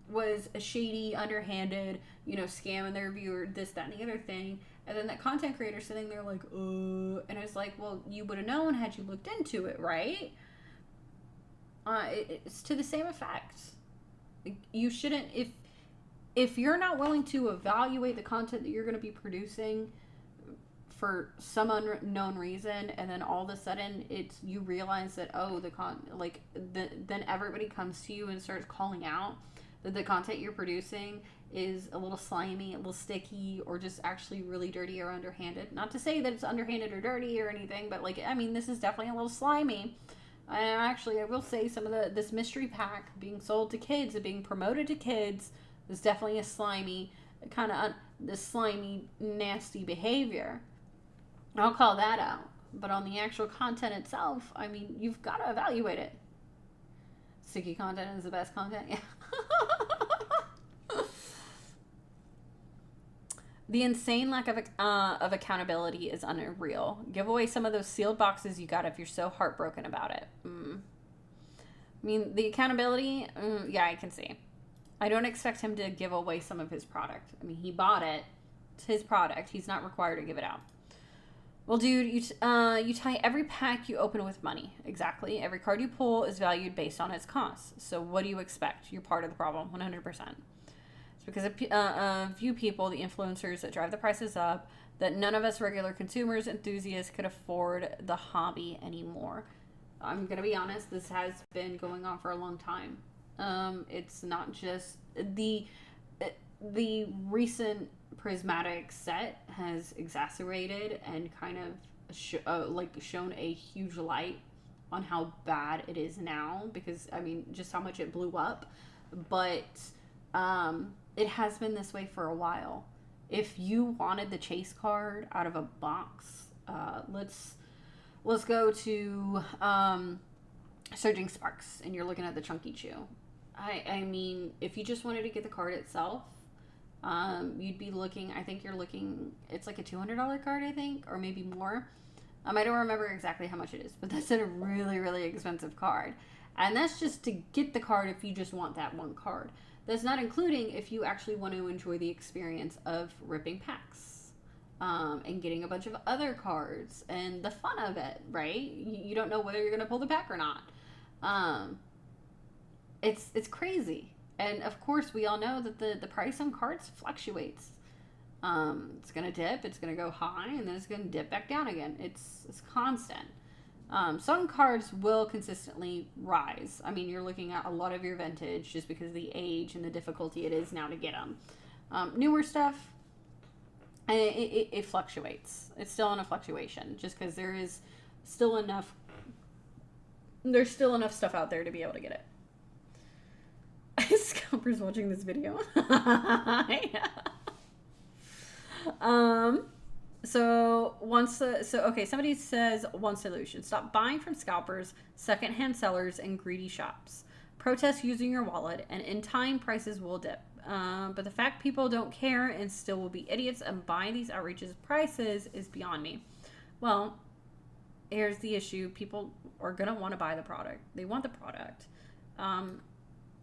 was a shady, underhanded, scamming their viewer, this, that, and the other thing. And then that content creator sitting there like, and it's like, well, you would have known had you looked into it, right? It's to the same effect. You shouldn't, if you're not willing to evaluate the content that you're going to be producing for some unknown reason, and then all of a sudden you realize that, then everybody comes to you and starts calling out that the content you're producing is a little slimy, a little sticky, or just actually really dirty or underhanded. Not to say that it's underhanded or dirty or anything, but this is definitely a little slimy. Actually, I will say some of this mystery pack being sold to kids and being promoted to kids is definitely a slimy, this slimy, nasty behavior. I'll call that out. But on the actual content itself, I mean, you've got to evaluate it. Sticky content is the best content. Yeah. The insane lack of accountability is unreal. Give away some of those sealed boxes you got if you're so heartbroken about it. I mean, the accountability, yeah, I can see. I don't expect him to give away some of his product. I mean, he bought it. It's his product. He's not required to give it out. Well, dude, you tie every pack you open with money. Exactly. Every card you pull is valued based on its cost. So what do you expect? You're part of the problem, 100%. It's because of few people, the influencers that drive the prices up, that none of us regular consumers, enthusiasts could afford the hobby anymore. I'm going to be honest, this has been going on for a long time. It's not just the recent prismatic set has exacerbated and kind of shown a huge light on how bad it is now, because I mean just how much it blew up. But it has been this way for a while. If you wanted the chase card out of a box, let's go to Surging Sparks, and you're looking at the Chunky Chew. I mean, if you just wanted to get the card itself, you'd be looking, I think you're looking, it's like a $200 card, I think, or maybe more. I don't remember exactly how much it is, but that's a really, really expensive card. And that's just to get the card if you just want that one card. That's not including if you actually want to enjoy the experience of ripping packs, and getting a bunch of other cards and the fun of it, right? You don't know whether you're going to pull the pack or not. It's crazy. And of course, we all know that the price on cards fluctuates. It's going to dip, it's going to go high, and then it's going to dip back down again. It's constant. Some cards will consistently rise. I mean, you're looking at a lot of your vintage just because of the age and the difficulty it is now to get them. Newer stuff, it fluctuates. It's still in a fluctuation just because there's still enough stuff out there to be able to get it. Scalper's watching this video. Yeah. Okay, somebody says one solution: stop buying from scalpers, secondhand sellers, and greedy shops. Protest using your wallet, and in time prices will dip. But the fact people don't care and still will be idiots and buy these outrageous prices is beyond me. Well, here's the issue: people are gonna want to buy the product. They want the product.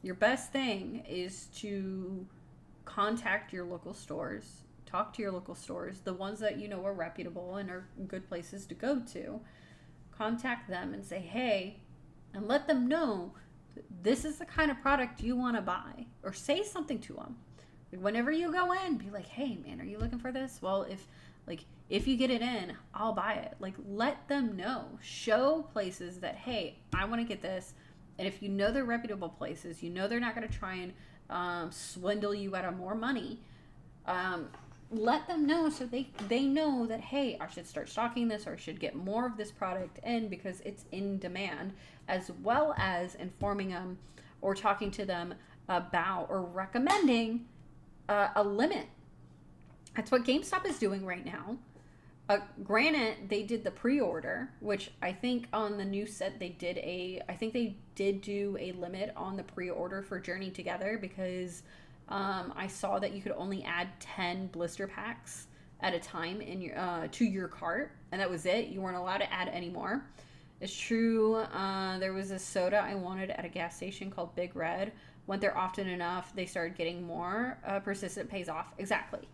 Your best thing is to contact your local stores. Talk to your local stores, the ones that you know are reputable and are good places to go to. Contact them and say, hey, and let them know this is the kind of product you want to buy. Or say something to them. Whenever you go in, be like, hey, man, are you looking for this? Well, if you get it in, I'll buy it. Let them know. Show places that, hey, I want to get this. And if you know they're reputable places, you know they're not going to try and swindle you out of more money. Let them know so they know that, hey, I should start stocking this, or I should get more of this product in because it's in demand, as well as informing them or talking to them about or recommending a limit. That's what GameStop is doing right now. Granted, they did the pre-order, which I think on the new set they did do a limit on the pre-order for Journey Together, because I saw that you could only add 10 blister packs at a time in your to your cart, and that was it. You weren't allowed to add any more. It's true. There was a soda I wanted at a gas station called Big Red. Went there often enough, they started getting more. Persistent pays off. Exactly.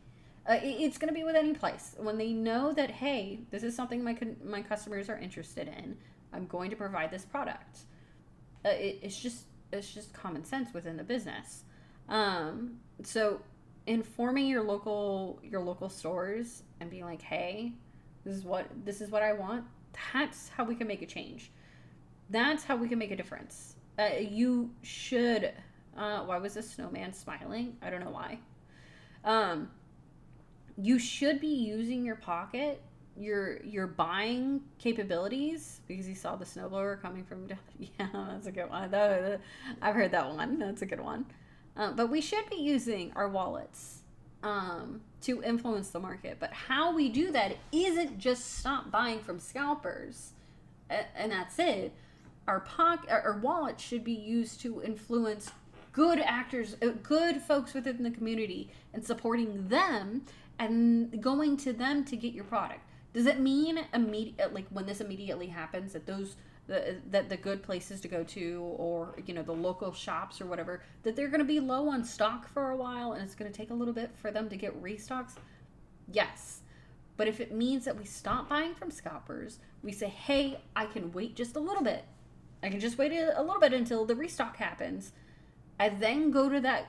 It's going to be with any place. When they know that, hey, this is something my customers are interested in, I'm going to provide this product. It's just common sense within the business. So informing your local stores and being like, hey, this is what I want. That's how we can make a change. That's how we can make a difference. You should, why was this snowman smiling? I don't know why. You should be using your pocket your buying capabilities, because you saw the snowblower coming from down. Yeah, that's a good one. I've heard that one. That's a good one. But we should be using our wallets to influence the market. But how we do that isn't just stop buying from scalpers, and that's it. Our wallet should be used to influence good actors, good folks within the community, and supporting them and going to them to get your product. Does it mean like when this immediately happens that the good places to go to, or the local shops or whatever, that they're going to be low on stock for a while and it's going to take a little bit for them to get restocks? Yes. But if it means that we stop buying from scalpers, we say, hey, I can wait just a little bit. I can just wait a little bit until the restock happens, and then go to that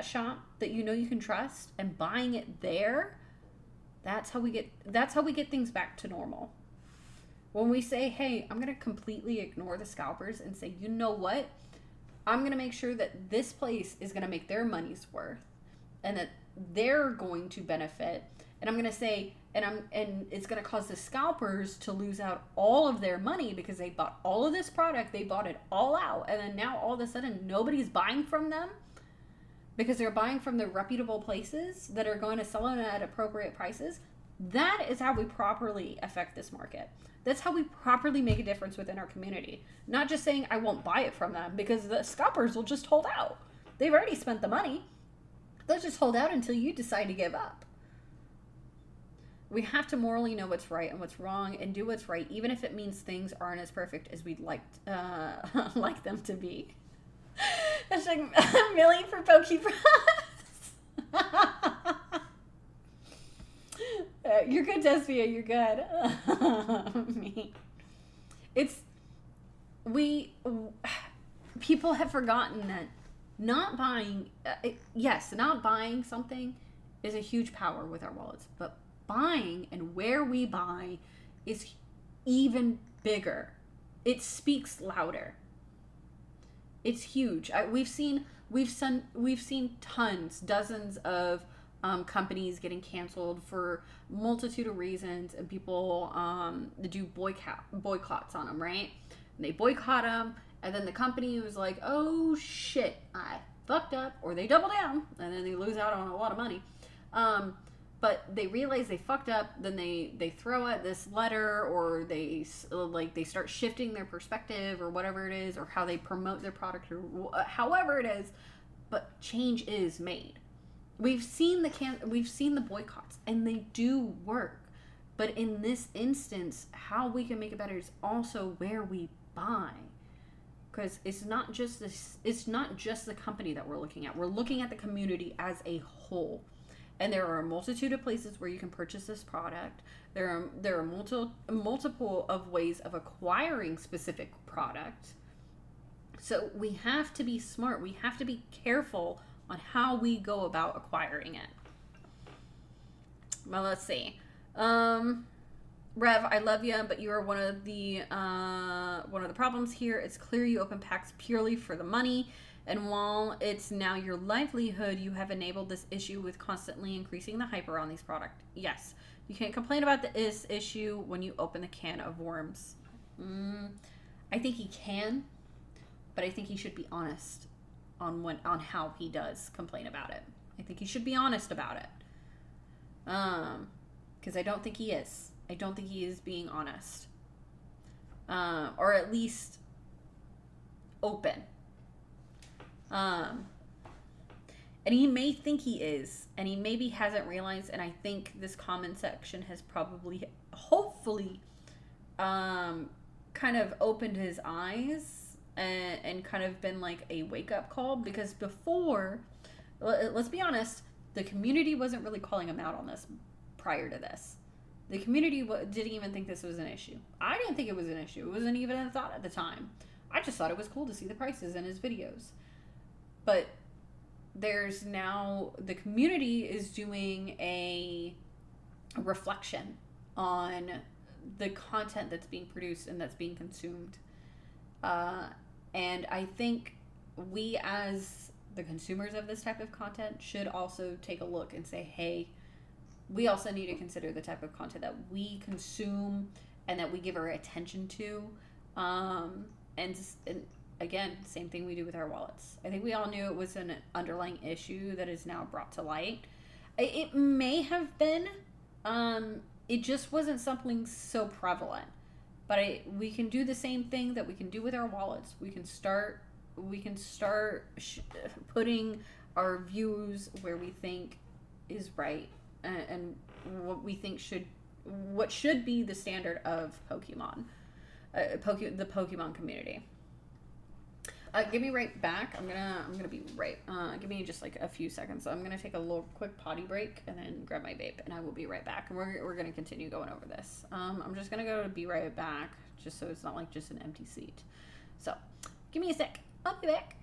shop that you can trust and buying it there. That's how we get things back to normal. When we say, hey, I'm going to completely ignore the scalpers and say, you know what? I'm going to make sure that this place is going to make their money's worth and that they're going to benefit. And I'm going to say, and it's going to cause the scalpers to lose out all of their money because they bought all of this product, they bought it all out, and then now all of a sudden nobody's buying from them because they're buying from the reputable places that are going to sell it at appropriate prices. That is how we properly affect this market. That's how we properly make a difference within our community. Not just saying I won't buy it from them, because the scalpers will just hold out. They've already spent the money. They'll just hold out until you decide to give up. We have to morally know what's right and what's wrong and do what's right, even if it means things aren't as perfect as we'd like them to be. Hashtag Millie for PokeRev. You're good, Despia. You're good. Me. People have forgotten that not buying something is a huge power with our wallets, but buying and where we buy is even bigger. It speaks louder. It's huge. We've seen dozens of companies getting canceled for multitude of reasons, and people do boycotts on them, right? And they boycott them, and then the company was like, oh shit, I fucked up, or they double down, and then they lose out on a lot of money. But they realize they fucked up, then they throw out this letter, or they start shifting their perspective or whatever it is, or how they promote their product, or however it is, but change is made. We've seen the boycotts, and they do work. But in this instance, how we can make it better is also where we buy. Because it's not just the company that we're looking at. We're looking at the community as a whole. And there are a multitude of places where you can purchase this product. There are multiple of ways of acquiring specific product. So we have to be smart. We have to be careful on how we go about acquiring it. Well, let's see. Rev, I love you, but you are one of the problems here. It's clear you open packs purely for the money. And while it's now your livelihood, you have enabled this issue with constantly increasing the hype around these products. Yes, you can't complain about this issue when you open the can of worms. I think he can, but I think he should be honest on how he does complain about it. I think he should be honest about it. Because I don't think he is. I don't think he is being honest. Or at least open. And he may think he is, and he maybe hasn't realized, and I think this comment section has probably, hopefully, kind of opened his eyes and kind of been like a wake-up call, because before, let's be honest, the community wasn't really calling him out on this prior to this. The community didn't even think this was an issue. I didn't think it was an issue. It wasn't even a thought at the time. I just thought it was cool to see the prices in his videos. But there's now, the community is doing a reflection on the content that's being produced and that's being consumed. And I think we as the consumers of this type of content should also take a look and say, hey, we also need to consider the type of content that we consume and that we give our attention to. And again, same thing we do with our wallets. I think we all knew it was an underlying issue that is now brought to light. It may have been, it just wasn't something so prevalent. But we can do the same thing that we can do with our wallets. We can start putting our views where we think is right, and what we think what should be the standard of Pokemon, the Pokemon community. Give me right back. I'm gonna be right. Give me just like a few seconds. So I'm gonna take a little quick potty break and then grab my vape, and I will be right back. And we're gonna continue going over this. I'm just gonna go to be right back, just so it's not like just an empty seat. So give me a sec. I'll be back.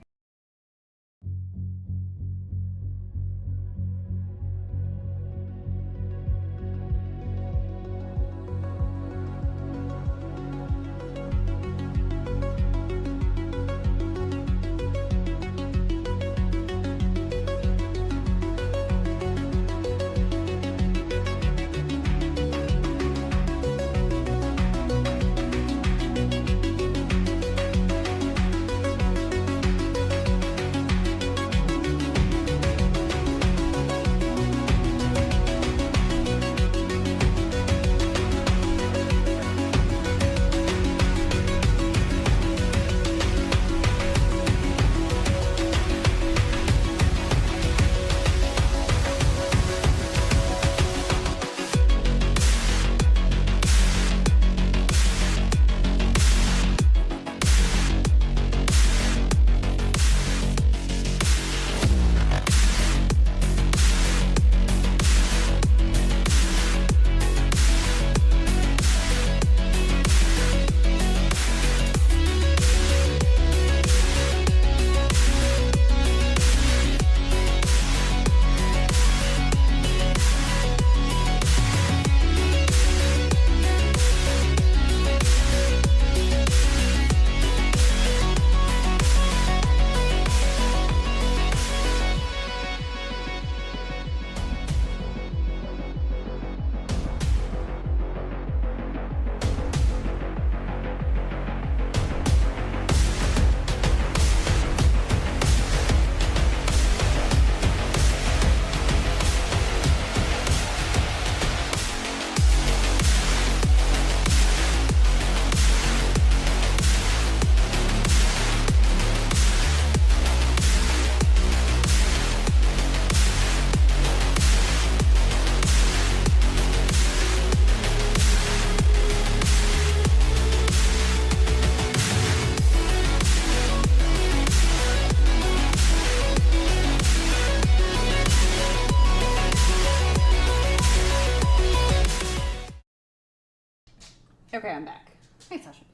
Okay, I'm back. Hey, Sasha.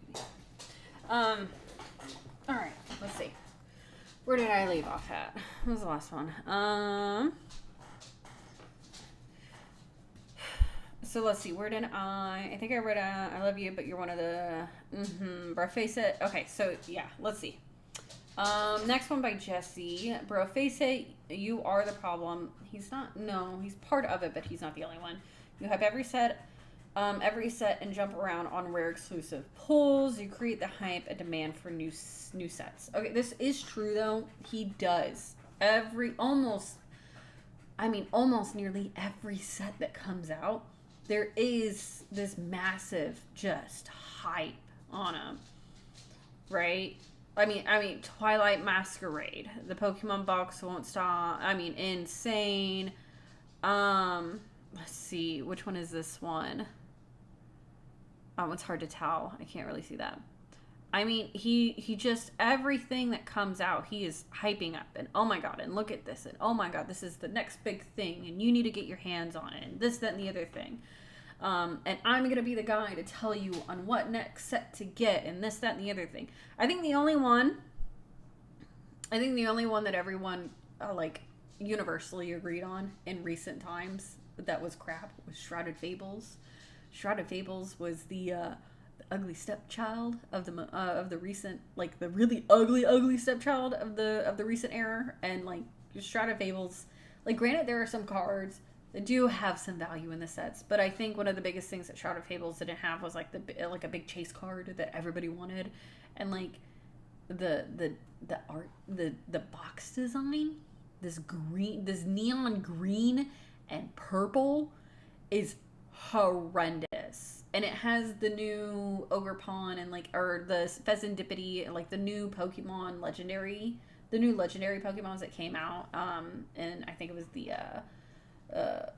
Alright, let's see. Where did I leave off at? What was the last one? So let's see, where did I think I read I love you, but you're one of the, bro, face it. Okay, so yeah, let's see. Next one by Jesse. Bro, face it, you are the problem. He's not, no, he's part of it, but he's not the only one. You have every set and jump around on rare exclusive pulls. You create the hype and demand for new sets. Okay, this is true though. He does. Almost nearly every set that comes out, there is this massive just hype on him, right? I mean, Twilight Masquerade, the Pokemon box won't stop. I mean, insane. Let's see, which one is this one? It's hard to tell. I can't really see that. I mean, he just, everything that comes out, he is hyping up. And oh my god, and look at this. And oh my god, this is the next big thing. And you need to get your hands on it. And this, that, and the other thing. And I'm going to be the guy to tell you on what next set to get. And this, that, and the other thing. I think the only one that everyone, universally agreed on in recent times that was crap was Shrouded Fables. Shrouded Fables was the ugly stepchild of the recent, like the really ugly stepchild of the recent era. And like Shrouded Fables, like granted there are some cards do have some value in the sets, but I think one of the biggest things that Shroud of Fables didn't have was like a big chase card that everybody wanted, and like the art, the box design, this neon green and purple is horrendous, and it has the new Ogre Pawn and or the Pheasantipity and the new Pokemon legendary, Pokemons that came out, and I think it was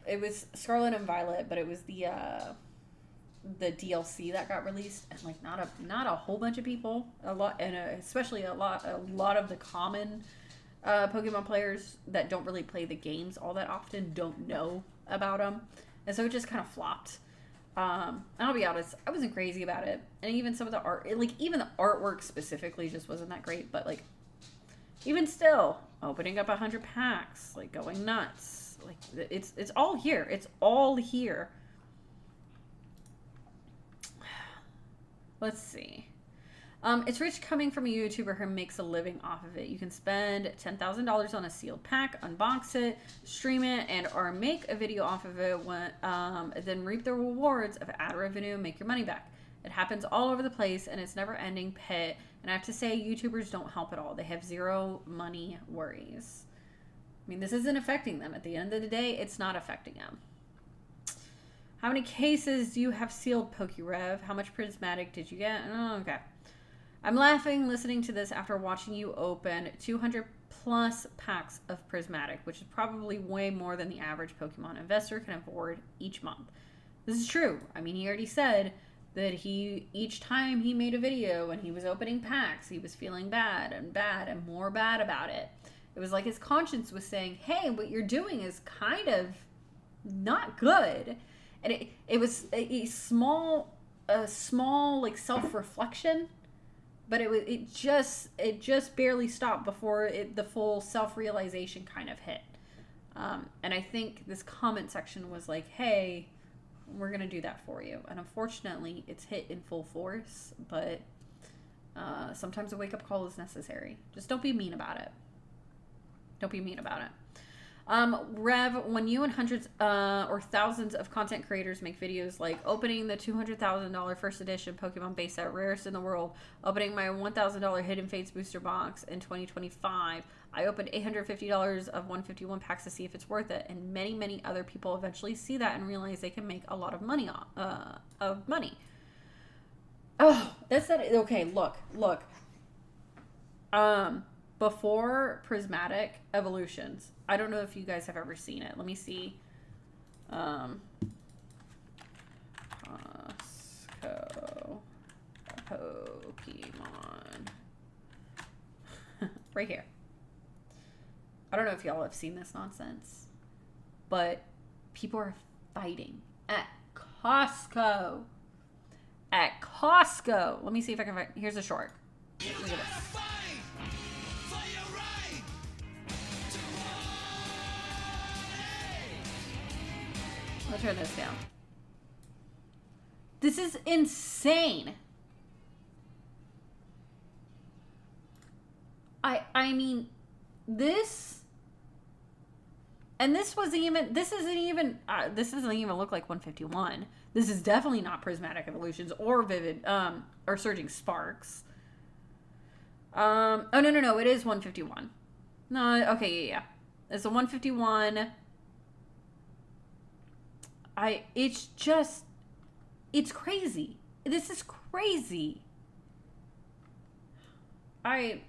it was Scarlet and Violet, but it was the DLC that got released, and not a whole bunch of people, especially a lot of the common Pokemon players that don't really play the games all that often don't know about them, and so it just kind of flopped. And I'll be honest, I wasn't crazy about it, and even some of the art, even the artwork specifically, just wasn't that great. But even still, opening up 100 packs, going nuts. It's all here. It's all here. Let's see. It's rich coming from a YouTuber who makes a living off of it. You can spend $10,000 on a sealed pack, unbox it, stream it, or make a video off of it, then reap the rewards of ad revenue and make your money back. It happens all over the place, and it's never-ending pit. And I have to say, YouTubers don't help at all. They have zero money worries. I mean, this isn't affecting them. At the end of the day, it's not affecting them. How many cases do you have sealed, PokeRev? How much prismatic did you get? Oh, okay. I'm laughing listening to this after watching you open 200 plus packs of prismatic, which is probably way more than the average Pokemon investor can afford each month. This is true. I mean, he already said that each time he made a video and he was opening packs, he was feeling bad and more bad about it. It was like his conscience was saying, hey, what you're doing is kind of not good. And it was a small self-reflection, but it just barely stopped before the full self-realization kind of hit. And I think this comment section was like, hey, we're going to do that for you. And unfortunately, it's hit in full force, but sometimes a wake-up call is necessary. Just don't be mean about it. Don't be mean about it. Rev, when you and hundreds or thousands of content creators make videos like opening the $200,000 first edition Pokemon base set, rarest in the world, opening my $1,000 Hidden Fates booster box in 2025, I opened $850 of 151 packs to see if it's worth it, and many, many other people eventually see that and realize they can make a lot of money Oh, that's that. Okay, look. Before Prismatic Evolutions, I don't know if you guys have ever seen it. Let me see. Costco Pokemon. Right here. I don't know if y'all have seen this nonsense, but people are fighting at Costco. At Costco. Let me see if I can find. Here's a short. Look at this. I'll turn this down. This is insane. I mean, this, and this doesn't even look like 151. This is definitely not Prismatic Evolutions or Vivid, or Surging Sparks. Oh, no, it is 151. No, okay, yeah. It's a 151. It's crazy. This is crazy. I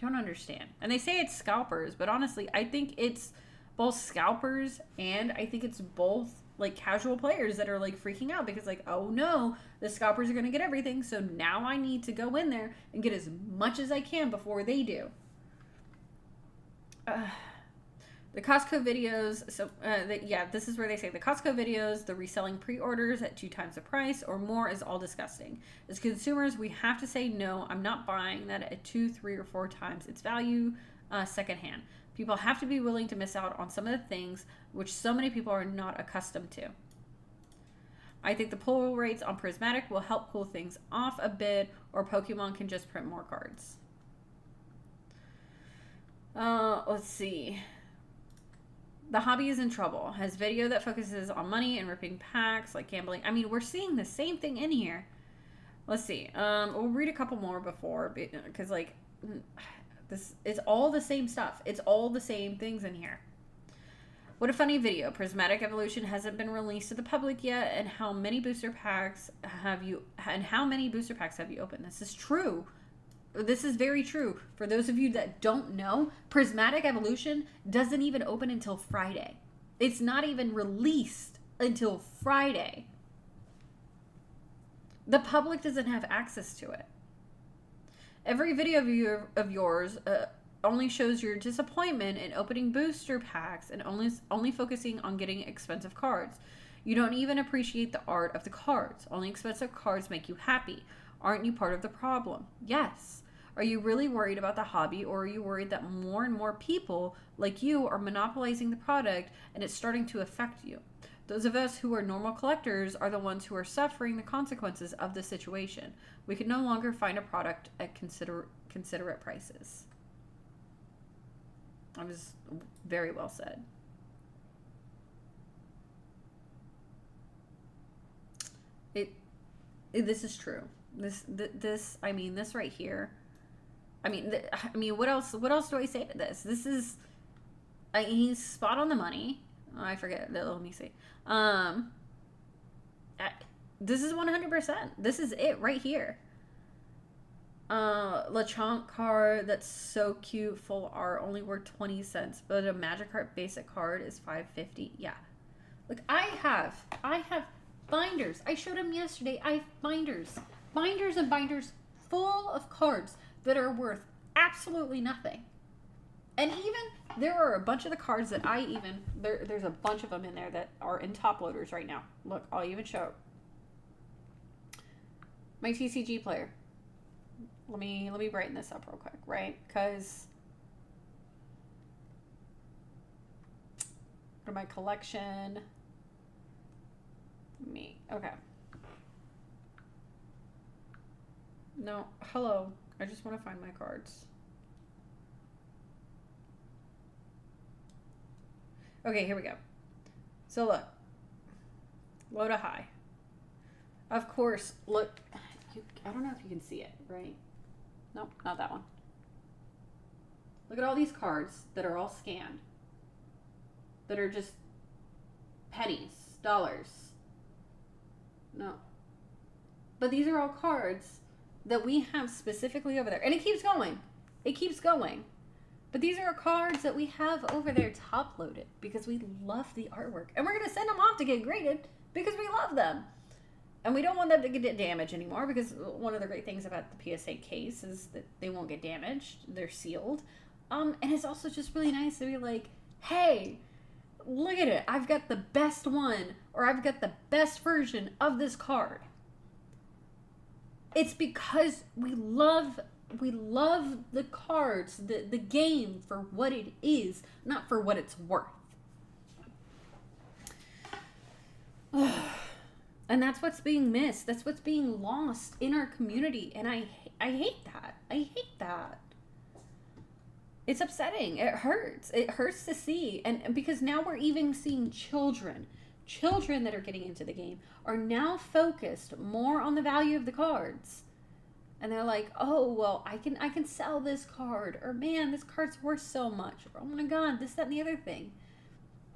don't understand. And they say it's scalpers, but honestly, I think it's both scalpers and I think it's both casual players that are freaking out because oh no, the scalpers are going to get everything. So now I need to go in there and get as much as I can before they do. The Costco videos, this is where they say the Costco videos, the reselling pre-orders at 2 times the price or more is all disgusting. As consumers, we have to say, no, I'm not buying that at 2, 3, or 4 times its value secondhand. People have to be willing to miss out on some of the things which so many people are not accustomed to. I think the pull rates on Prismatic will help cool things off a bit, or Pokemon can just print more cards. Let's see. The hobby is in trouble. Has video that focuses on money and ripping packs, like gambling. I mean, we're seeing the same thing in here. Let's see. We'll read a couple more before, because, like, this is all the same stuff. It's all the same things in here. What a funny video. Prismatic Evolution hasn't been released to the public yet, and how many booster packs have you opened? This is true. This is very true. For those of you that don't know, Prismatic Evolution doesn't even open until Friday. It's not even released until Friday. The public doesn't have access to it. Every video of yours only shows your disappointment in opening booster packs and only focusing on getting expensive cards. You don't even appreciate the art of the cards. Only expensive cards make you happy. Aren't you part of the problem? Yes. Are you really worried about the hobby, or are you worried that more and more people like you are monopolizing the product and it's starting to affect you? Those of us who are normal collectors are the ones who are suffering the consequences of the situation. We can no longer find a product at considerate prices. That was very well said. This is true. This right here. I mean, what else do I say to this? This is, he's spot on the money. Oh, I forget. Let me see. This is 100%. This is it right here. Lechonk card that's so cute, full art, only worth 20 cents, but a Magikarp basic card is $5.50. Yeah. Look, I have binders. I showed him yesterday. I have binders and binders full of cards that are worth absolutely nothing. And even there are a bunch of the cards that there's a bunch of them in there that are in top loaders right now. Look, I'll even show my TCG player. Let me brighten this up real quick, right? Because go to my collection. Okay. No, hello. I just want to find my cards. Okay, here we go. So look. Low to high. Of course, look. I don't know if you can see it, right? Nope, not that one. Look at all these cards that are all scanned. That are just pennies, dollars. No. But these are all cards that we have specifically over there. And it keeps going. It keeps going. But these are cards that we have over there top loaded because we love the artwork. And we're going to send them off to get graded because we love them. And we don't want them to get damaged anymore because one of the great things about the PSA case is that they won't get damaged. They're sealed. And it's also just really nice to be like, hey, look at it. I've got the best one, or I've got the best version of this card. It's because we love the cards, the game for what it is, not for what it's worth. And that's what's being missed. That's what's being lost in our community. And I hate that. I hate that. It's upsetting. It hurts. It hurts to see. And because now we're even seeing children that are getting into the game are now focused more on the value of the cards. And they're like, oh, well, I can sell this card. Or, man, this card's worth so much. Or, oh, my God, this, that, and the other thing.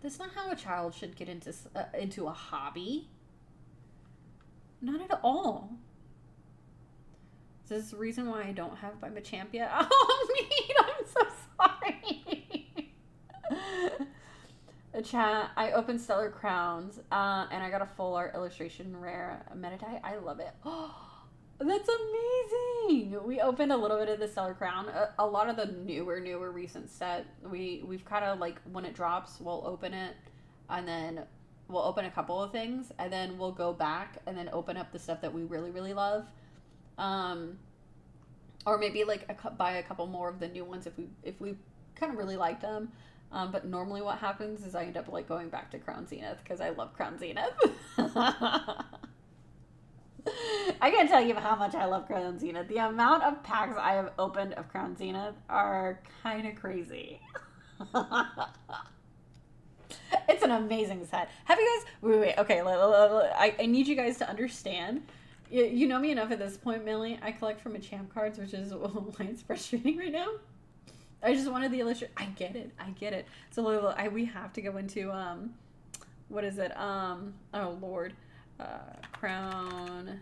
That's not how a child should get into a hobby. Not at all. Is this the reason why I don't have my Machamp yet? Oh, Meat, I'm so sorry. Chat, I opened Stellar Crowns, and I got a full art illustration rare Meditite. I love it. Oh, that's amazing. We opened a little bit of the Stellar Crown. A lot of the newer recent set, we've kind of like, when it drops, we'll open it, and then we'll open a couple of things, and then we'll go back and then open up the stuff that we really, really love. Or maybe like buy a couple more of the new ones if we kind of really like them. But normally what happens is I end up like going back to Crown Zenith because I love Crown Zenith. I can't tell you how much I love Crown Zenith. The amount of packs I have opened of Crown Zenith are kind of crazy. an amazing set. Have you guys... Wait. Okay, I need you guys to understand. You know me enough at this point, Millie. I collect from Machamp cards, which is why it's frustrating right now. I just wanted the illustration. I get it. So we have to go into, what is it? Oh, Lord. Crown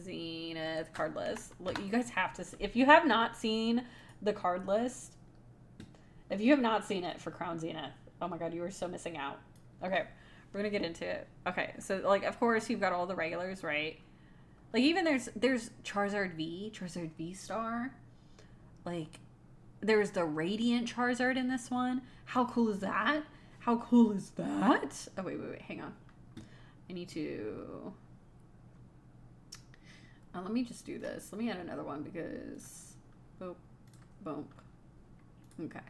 Zenith card list. Look, you guys have to see. If you have not seen the card list, if you have not seen it for Crown Zenith, oh my god, you are so missing out. Okay, we're gonna get into it. Okay, so like, of course, you've got all the regulars, right? Like, even there's Charizard V Star. Like, there's the Radiant Charizard in this one. How cool is that? Oh, wait, hang on. I need to... let me just do this. Let me add another one because... Boop. Boom. Okay.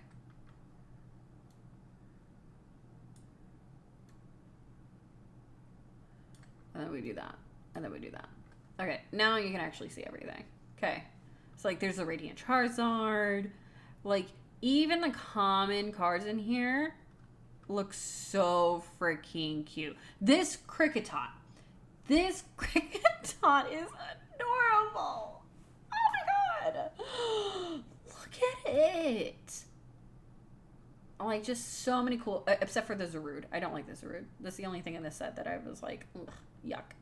And then we do that. Okay, now you can actually see everything. Okay. So, like, there's the Radiant Charizard. Like, even the common cards in here look so freaking cute. This Kricketot is adorable. Oh my god. Look at it. Like, just so many cool, except for the Zarude. I don't like the Zarude. That's the only thing in this set that I was like, ugh, yuck.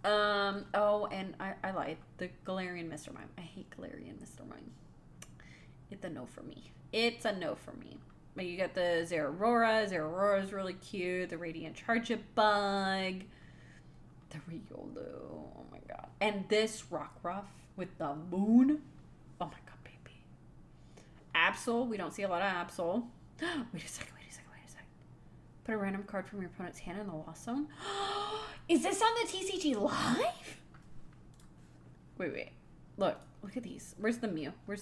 Oh, and I lied. The Galarian Mr. Mime. I hate Galarian Mr. Mime. It's a no for me. But you got the Zeraora. Zeraora is really cute. The Radiant Charjabug. The Riolu. Oh my god. And this Rockruff with the moon. Oh my god, baby. Absol. We don't see a lot of Absol. Wait a second. Put a random card from your opponent's hand in the Lost Zone. Is this on the TCG Live? Wait. Look at these. Where's the Mew? The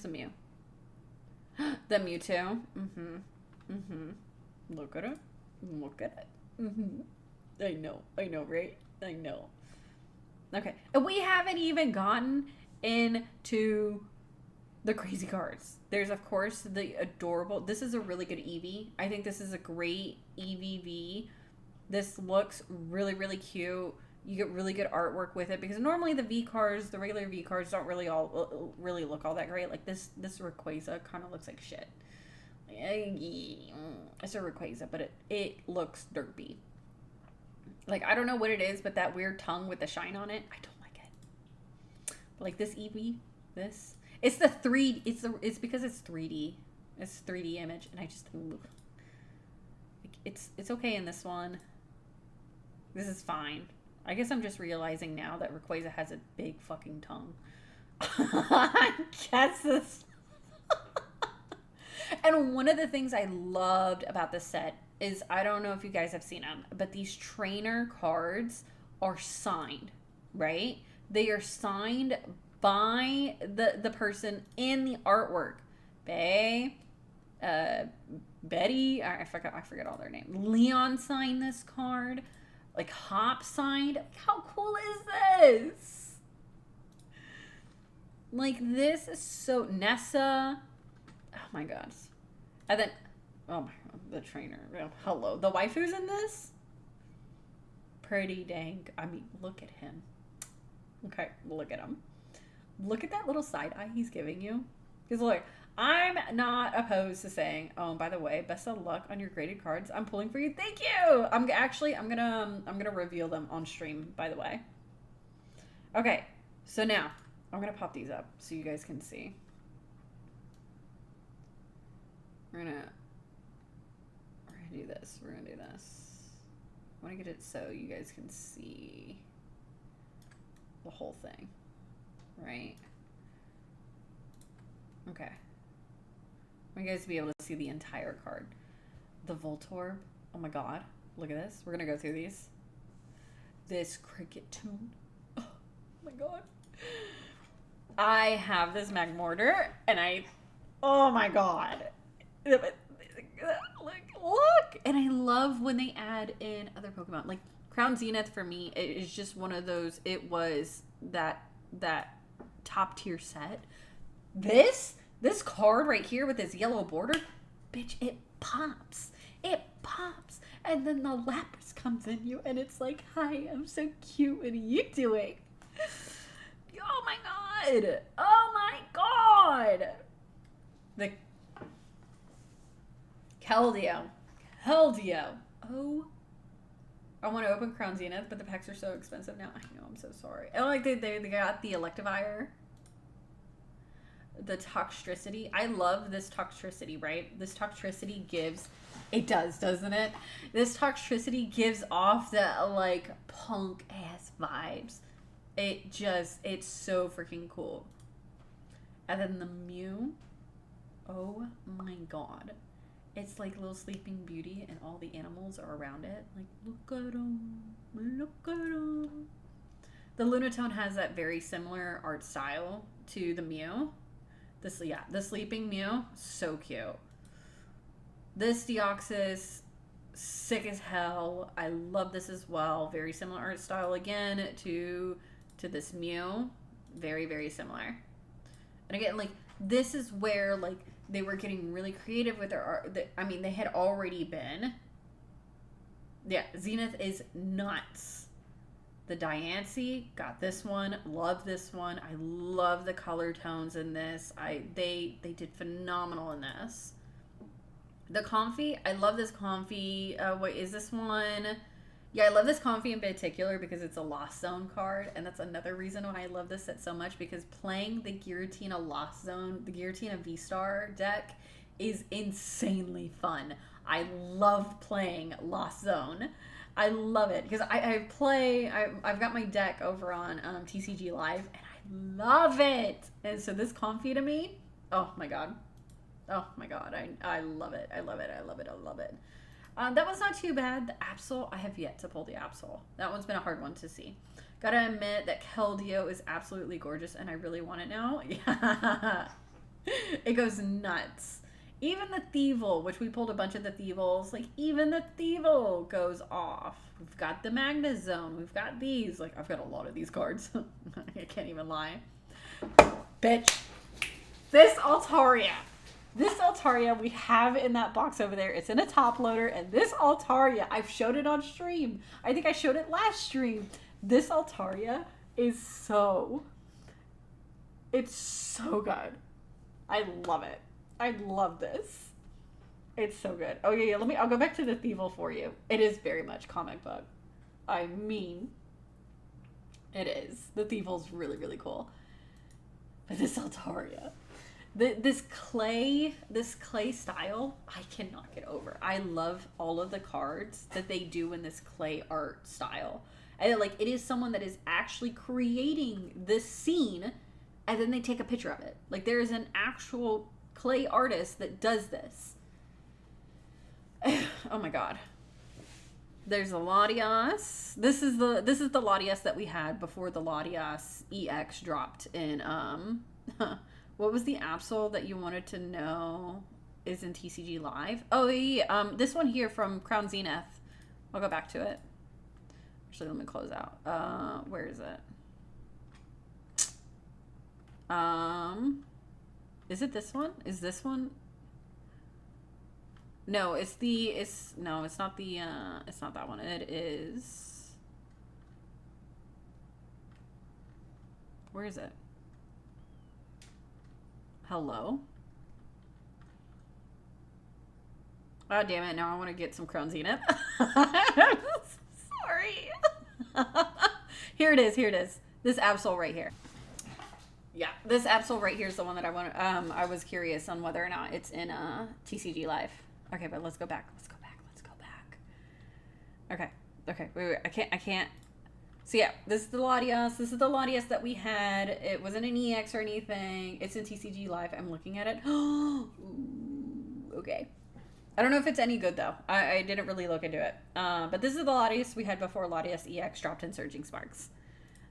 Mewtwo. Look at it. I know, right? I know. Okay. And we haven't even gotten into the crazy cards. There's, of course, the adorable... This is a really good Eevee. I think this is a great EVV. This looks really, really cute. You get really good artwork with it because normally the V cards, the regular V cards, don't really look all that great. Like this Rayquaza kind of looks like shit. It's a Rayquaza, but it looks derpy. Like, I don't know what it is, but that weird tongue with the shine on it, I don't like it. But like this Eevee, it's the 3D. It's because it's 3D. It's 3D image, and I just it's okay in this one. This is fine. I guess I'm just realizing now that Rayquaza has a big fucking tongue. I guess this. And one of the things I loved about this set is, I don't know if you guys have seen them, but these trainer cards are signed, right? They are signed by the person in the artwork. Betty, I forget all their names. Leon signed this card. Like, Hop signed. How cool is this? Like, this is so... Nessa. Oh my god. And then... Oh my god. The trainer. Hello. The waifus in this? Pretty dang... I mean, look at him. Okay, look at him. Look at that little side eye he's giving you. Because look... I'm not opposed to saying, oh, by the way, best of luck on your graded cards. I'm pulling for you. Thank you. I'm gonna reveal them on stream, by the way. Okay, so now I'm gonna pop these up so you guys can see. We're gonna do this. I want to get it so you guys can see the whole thing, right? Okay. I want you guys to be able to see the entire card. The Voltorb. Oh my god. Look at this. We're going to go through these. This Cricket Tune. Oh my god. I have this Magmortar and oh my god. Look. And I love when they add in other Pokemon. Like, Crown Zenith for me, it is just one of those, it was that top tier set. This card right here with this yellow border, bitch, it pops. it pops, and then the Lapras comes in you, and it's like, hi, I'm so cute, what are you doing? Oh my god! Oh my god! The Keldeo. Oh, I want to open Crown Zenith, but the packs are so expensive now. I know, I'm so sorry. I like they got the Electivire. The Toxtricity. I love this Toxtricity, right? This Toxtricity gives... It does, doesn't it? This Toxtricity gives off that, like, punk-ass vibes. It's so freaking cool. And then the Mew. Oh my god. It's like little Sleeping Beauty and all the animals are around it. Like, look at them. Look at them. The Lunatone has that very similar art style to the Mew. The Sleeping Mew, so cute. This Deoxys, sick as hell. I love this as well. Very similar art style again to this Mew. Very, very similar. And again, like, this is where, like, they were getting really creative with their art. I mean, they had already been. Yeah, Zenith is nuts. The Diancie, got this one. Love this one. I love the color tones in this. They did phenomenal in this. The Comfy, I love this Comfy. What is this one? Yeah, I love this Comfy in particular because it's a Lost Zone card, and that's another reason why I love this set so much, because playing the Giratina Lost Zone, the Giratina V-Star deck is insanely fun. I love playing Lost Zone. I love it because I've got my deck over on TCG Live, and I love it. And so this Comfy to me, oh my god. Oh my god, I love it. I love it. I love it. I love it. That was not too bad. The Absol, I have yet to pull the Absol. That one's been a hard one to see. Gotta admit that Keldeo is absolutely gorgeous, and I really want it now. Yeah. It goes nuts. Even the Thievul, which we pulled a bunch of the Thievul's, like, even the Thievul goes off. We've got the Magnezone. We've got these. Like, I've got a lot of these cards. I can't even lie. Bitch. This Altaria. This Altaria we have in that box over there. It's in a top loader, and this Altaria, I've showed it on stream. I think I showed it last stream. This Altaria is it's so good. I love it. I love this. It's so good. Oh yeah, I'll go back to the Thievul for you. It is very much comic book. I mean, it is. The Thievul's really, really cool. But this Altaria, this clay style, I cannot get over. I love all of the cards that they do in this clay art style. And like, it is someone that is actually creating this scene, and then they take a picture of it. Like, there is an actual clay artist that does this. Oh my god. There's a Latias. This is the Latias that we had before the Latias EX dropped in what was the Absol that you wanted to know is in TCG Live? Oh yeah, this one here from Crown Zenith. I'll go back to it. Actually, let me close out. Where is it? Is it this one? Is this one? No, it's not that one. It is, where is it? Hello? Oh, damn it. Now I want to get some Crown Zenith. Sorry. Here it is. This Absol right here. Yeah, this Absol right here is the one that I want. I was curious on whether or not it's in TCG Live. Okay, but let's go back. Okay. Wait. I can't. So yeah, this is the Latias. This is the Latias that we had. It wasn't an EX or anything. It's in TCG Live. I'm looking at it. Okay. I don't know if it's any good though. I didn't really look into it. But this is the Latias we had before Latias EX dropped in Surging Sparks.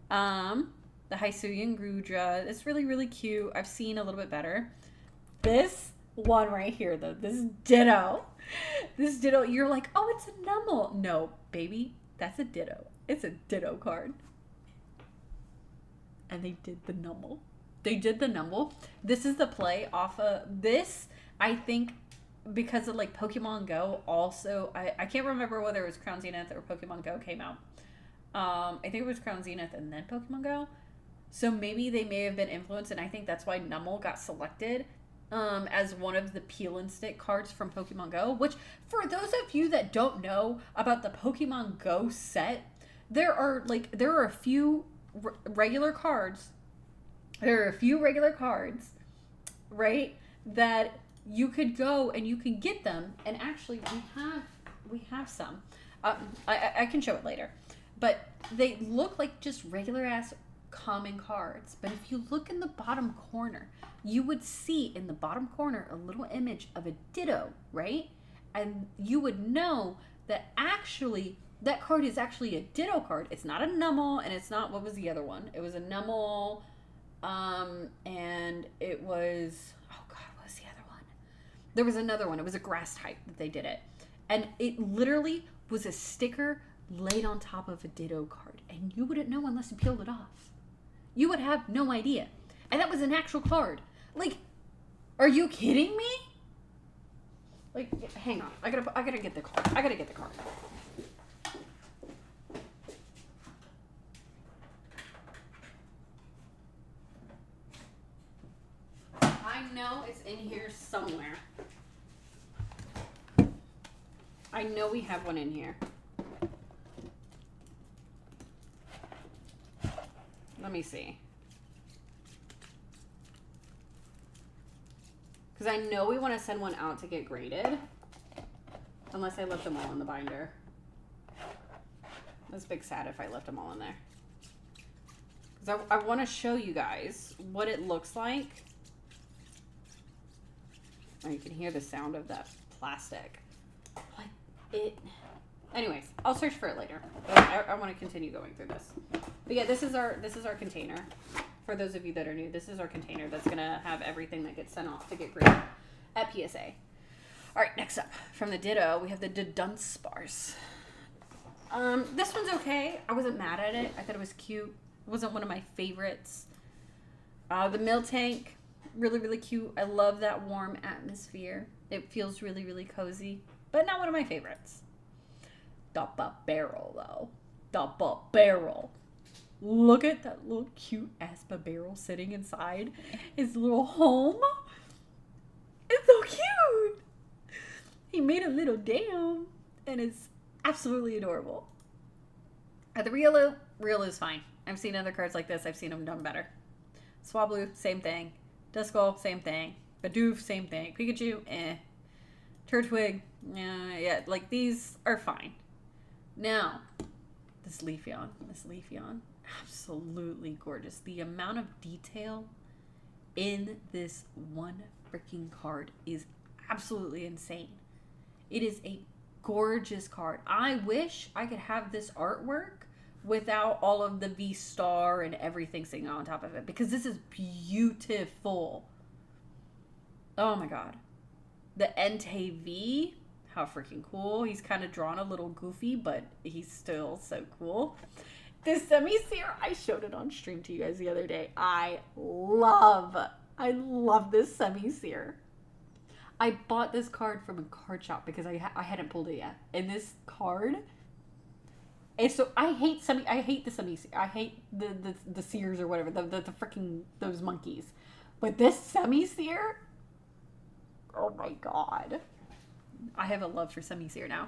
The Hisuian Grudra. It's really, really cute. I've seen a little bit better. This one right here, though. This Ditto. You're like, oh, it's a Numel. No, baby. That's a Ditto. It's a Ditto card. And they did the Numel. This is the play off of this. I think because of like Pokemon Go also, I can't remember whether it was Crown Zenith or Pokemon Go came out. I think it was Crown Zenith and then Pokemon Go. So maybe they may have been influenced, and I think that's why Numel got selected as one of the peel and stick cards from Pokemon Go, which for those of you that don't know about the Pokemon Go set, there are a few regular cards. There are a few regular cards, right, that you could go and you can get them, and actually we have some. I can show it later. But they look like just regular ass common cards. But if you look in the bottom corner, you would see in the bottom corner a little image of a Ditto, right? And you would know that actually that card is actually a Ditto card. It's not a Numel, and it's not, what was the other one? It was a Numel, and it was, oh god, what was the other one? There was another one. It was a grass type that they did it. And it literally was a sticker laid on top of a Ditto card, and you wouldn't know unless you peeled it off. You would have no idea. And that was an actual card. Like, are you kidding me? Like, hang on. I gotta get the card. I gotta get the card. I know it's in here somewhere. I know we have one in here. Let me see. Because I know we want to send one out to get graded. Unless I left them all in the binder. That's big sad if I left them all in there. Because I want to show you guys what it looks like. Oh, you can hear the sound of that plastic. Like it... Anyways, I'll search for it later. I want to continue going through this. But yeah, this is our container. For those of you that are new, this is our container that's gonna have everything that gets sent off to get graded at PSA. All right, next up from the Ditto, we have the Dunsparce. This one's okay. I wasn't mad at it. I thought it was cute. It wasn't one of my favorites. The Miltank, really, really cute. I love that warm atmosphere. It feels really, really cozy, but not one of my favorites. The Barrel, though. The Barrel. Look at that little cute ass Barrel sitting inside his little home. It's so cute. He made a little dam, and it's absolutely adorable. The Riolu is fine. I've seen other cards like this. I've seen them done better. Swablu, same thing. Duskull, same thing. Bidoof, same thing. Pikachu, eh. Turtwig, yeah, like these are fine. Now, this Leafeon, absolutely gorgeous. The amount of detail in this one freaking card is absolutely insane. It is a gorgeous card. I wish I could have this artwork without all of the V-Star and everything sitting on top of it, because this is beautiful. Oh my god. The Entei V, how freaking cool. He's kind of drawn a little goofy, but he's still so cool. This Semi-Seer, I showed it on stream to you guys the other day. I love this Semi-Seer. I bought this card from a card shop because I hadn't pulled it yet. And this card, and so I hate the Semi-Seer. I hate the Seers or whatever, the freaking, those monkeys. But this Semi-Seer, oh my god. I have a love for Semi-Seer now.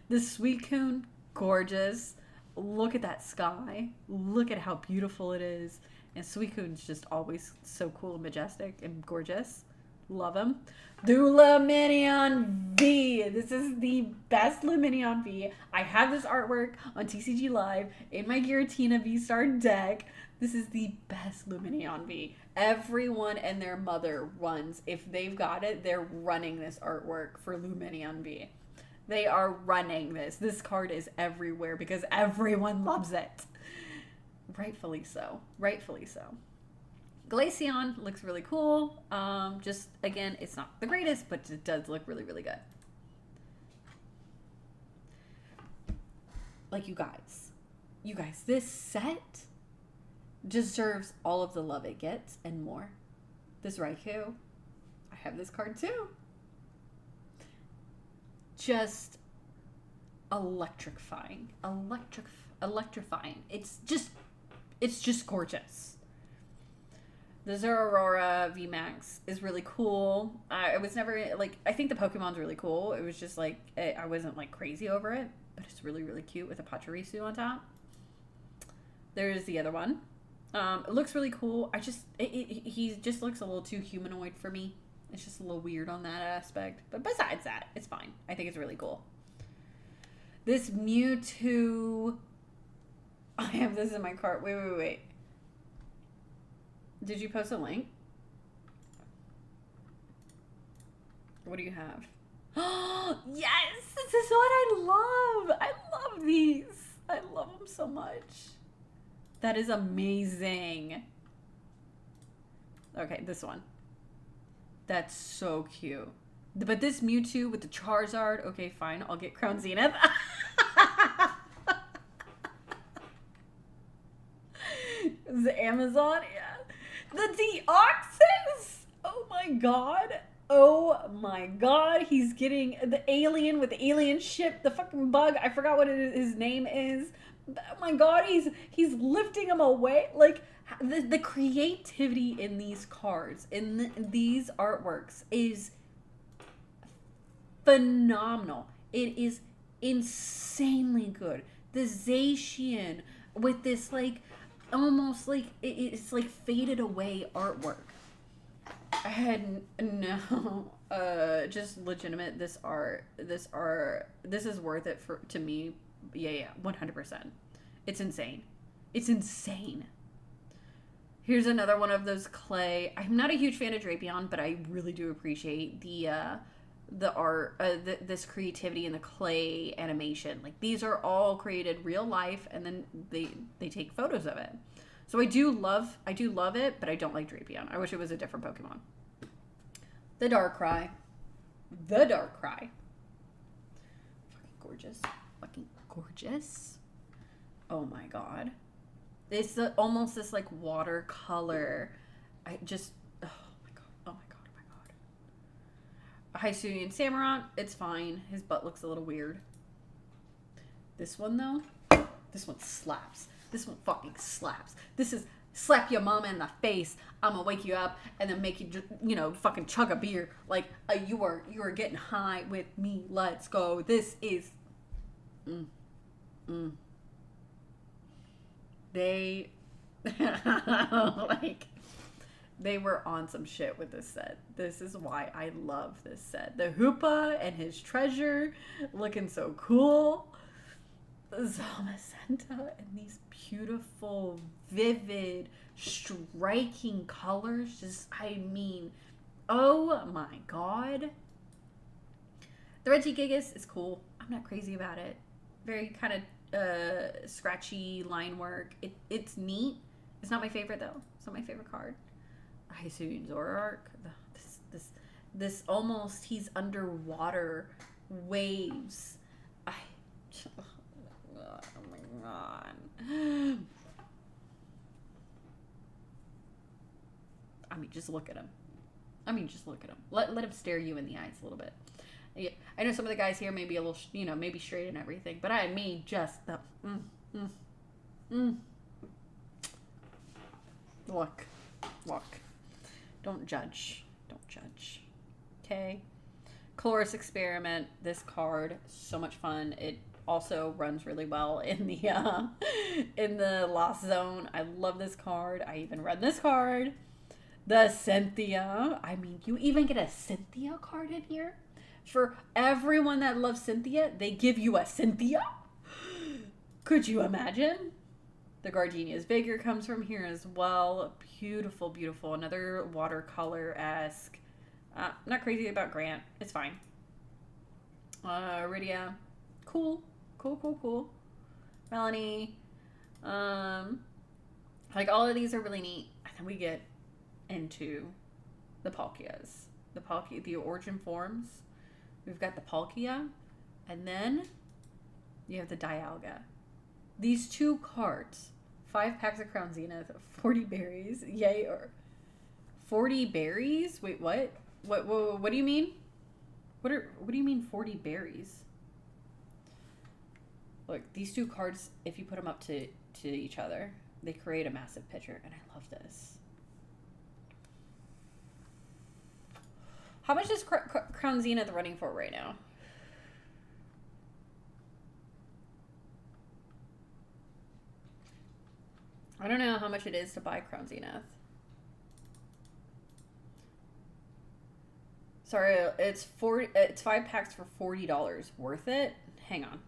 The Suicune, gorgeous. Look at that sky. Look at how beautiful it is. And Suicune's just always so cool and majestic and gorgeous. Love him. The Lumineon V. This is the best Lumineon V. I have this artwork on TCG Live in my Giratina V-Star deck. This is the best Lumineon V. Everyone and their mother runs. If they've got it, they're running this artwork for Lumineon V. They are running this. This card is everywhere because everyone loves it. Rightfully so. Rightfully so. Glaceon looks really cool. Just, again, it's not the greatest, but it does look really, really good. Like, you guys, this set deserves all of the love it gets and more. This Raikou, I have this card too. Just electrifying. Electrifying. It's just gorgeous. The Zeraora VMAX is really cool. I was never, like, I think the Pokemon's really cool. It was just, like, I wasn't, like, crazy over it. But it's really, really cute with a Pachirisu on top. There's the other one. It looks really cool. He just looks a little too humanoid for me. It's just a little weird on that aspect. But besides that, it's fine. I think it's really cool. This Mewtwo... I have this in my cart. Wait. Did you post a link? What do you have? Oh, yes! This is what I love! I love these! I love them so much. That is amazing. Okay, this one. That's so cute. But this Mewtwo with the Charizard, okay, fine. I'll get Crown Zenith. The Amazon, yeah. The Deoxys! Oh my god. Oh my god. He's getting the alien with the alien ship, the fucking bug. I forgot what his name is. Oh my god, he's lifting him away. Like, the creativity in these cards, in these artworks is phenomenal. It is insanely good. The Zacian with this, like, almost like it's like faded away artwork. I had no just legitimate this is worth it to me. Yeah, 100%. It's insane. It's insane. Here's another one of those clay. I'm not a huge fan of Drapion, but I really do appreciate the art, this creativity in the clay animation. Like, these are all created real life, and then they take photos of it. So I do love it, but I don't like Drapion. I wish it was a different Pokemon. The Darkrai. Fucking gorgeous. Fucking gorgeous. Oh my god. It's almost this, like, watercolor. Oh my god. Hisuian Samurott, it's fine. His butt looks a little weird. This one, though, this one slaps. This one fucking slaps. This is slap your mama in the face. I'm gonna wake you up and then make you, fucking chug a beer. Like, you are getting high with me. Let's go. This is... They... like... They were on some shit with this set. This is why I love this set. The Hoopa and his treasure looking so cool. Zamazenta and these beautiful, vivid, striking colors. Just, I mean, oh my god. The Regigigas is cool. I'm not crazy about it. Very kind of scratchy line work. It's neat. It's not my favorite, though. It's not my favorite card. Hisuian Zoroark. This almost, he's underwater waves. Oh my god. I mean, just look at him. Let him stare you in the eyes a little bit. Yeah, I know some of the guys here may be a little, maybe straight and everything, but I mean just the Look. Don't judge. Okay. Chloris Experiment. This card, so much fun. It also runs really well in the Lost Zone. I love this card. I even run this card. The Cynthia. I mean, you even get a Cynthia card in here. For everyone that loves Cynthia, they give you a Cynthia. Could you imagine? The Gardenia's Vigor comes from here as well. Beautiful, beautiful. Another watercolor-esque. Not crazy about Grant. It's fine. Rydia. Cool. Melanie. Like, all of these are really neat. And then we get into the Palkias. The origin forms. We've got the Palkia. And then you have the Dialga. These two cards. 5 packs of Crown Zenith, 40 berries. Yay, or 40 berries? Wait, what? What do you mean? What do you mean 40 berries? Look, these two cards, if you put them up to each other, they create a massive picture, and I love this. How much is Crown Zenith running for right now? I don't know how much it is to buy Crown Zenith. Sorry, it's 5 packs for $40. Worth it? Hang on.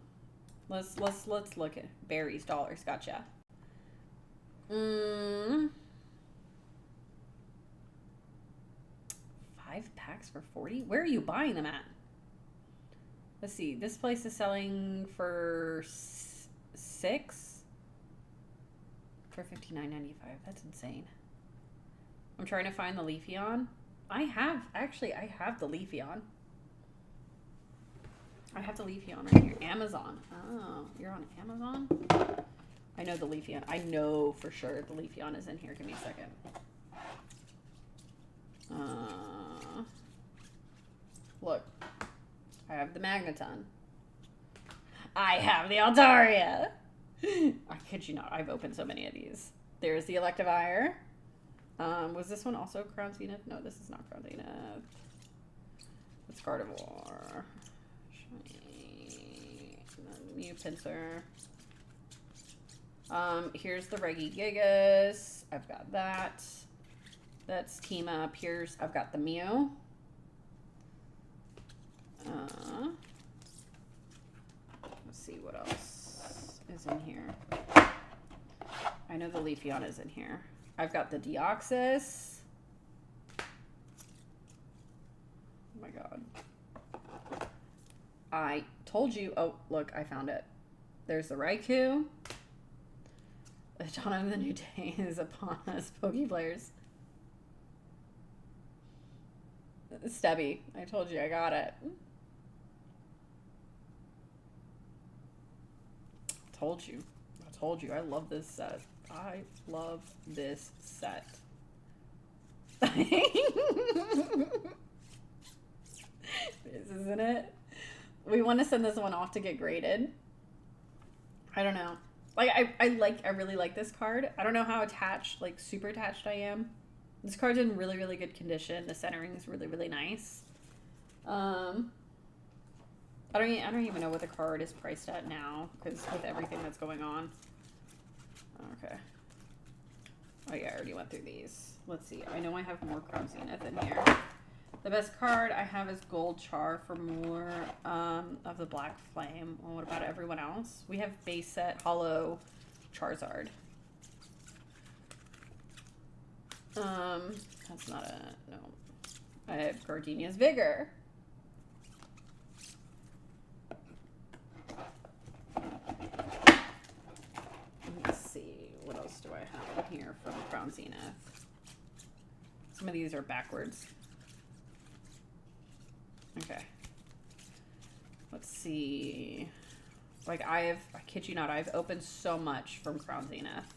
Let's look at berries, dollars. Gotcha. 5 packs for 40? Where are you buying them at? Let's see. This place is selling for 6 for $59.95. That's insane. I'm trying to find the Leafeon. I have the Leafeon. I have the Leafeon right here. Amazon. Oh, you're on Amazon? I know the Leafeon. I know for sure the Leafeon is in here. Give me a second. Look. I have the Magneton. I have the Altaria. I kid you not. I've opened so many of these. There's the Electivire. Was this one also Crown Zenith? No, this is not Crown Zenith. It's Gardevoir. Mew Pinsir. Here's the Regigigas. I've got that. That's Team Up. Here's, I've got the Mew. Let's see what else is in here. I know the Leafeon is in here. I've got the Deoxys. Oh my god. I told you. Oh, look, I found it. There's the Raikou. The dawn of the new day is upon us, Poke players. Stebby. I told you, I got it. Told you. I told you. I love this set. I love this set. This isn't it? We want to send this one off to get graded. I don't know. Like I really like this card. I don't know how attached, like super attached I am. This card's in really, really good condition. The centering is really, really nice. I don't even know what the card is priced at now, because with everything that's going on. Okay. Oh yeah, I already went through these. Let's see. I know I have more Crown Zenith in here. The best card I have is Gold Char for more of the Black Flame. Well, what about everyone else? We have base set Hollow Charizard. That's not a, no. I have Gardenia's Vigor. Let's see, what else do I have in here from Crown Zenith? Some of these are backwards. Okay. Let's see. Like I kid you not, I've opened so much from Crown Zenith.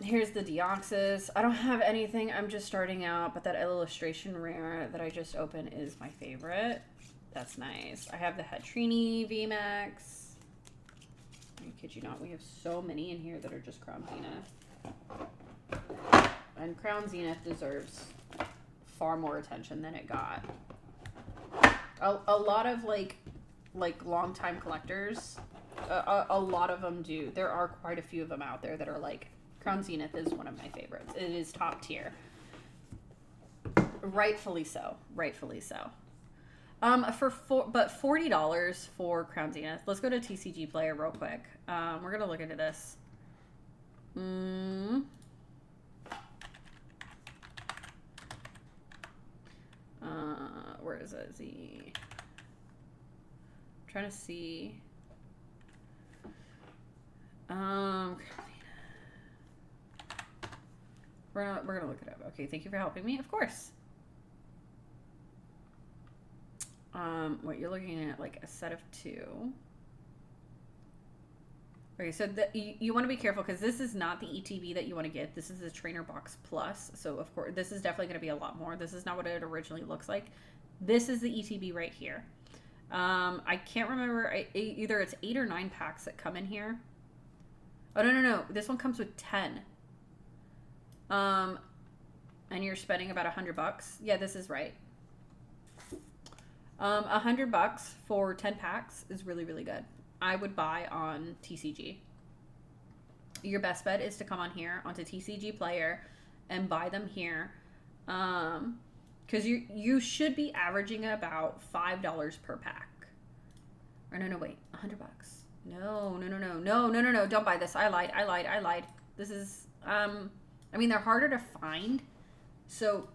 Here's the Deoxys. I don't have anything. I'm just starting out, but that illustration rare that I just opened is my favorite. That's nice. I have the Hatrini VMAX. I kid you not, we have so many in here that are just Crown Zenith. And Crown Zenith deserves far more attention than it got. A lot of like longtime collectors, a lot of them do. There are quite a few of them out there that are like, Crown Zenith is one of my favorites. It is top tier. Rightfully so. Rightfully so. But $40 for Crown Zenith. Let's go to TCG Player real quick. We're gonna look into this. Where is it? I'm trying to see. We're gonna look it up. Okay, thank you for helping me. Of course. What you're looking at, like a set of 2. Okay, so you want to be careful because this is not the ETB that you want to get. This is the Trainer Box Plus. So, of course, this is definitely going to be a lot more. This is not what it originally looks like. This is the ETB right here. I can't remember. Either it's 8 or 9 packs that come in here. Oh, no. This one comes with 10. And you're spending about $100. Yeah, this is right. $100 for 10 packs is really, really good. I would buy on TCG. Your best bet is to come on here onto TCG Player and buy them here. Because you should be averaging about $5 per pack. Or no, wait, $100. No. Don't buy this. I lied. This is I mean, they're harder to find. So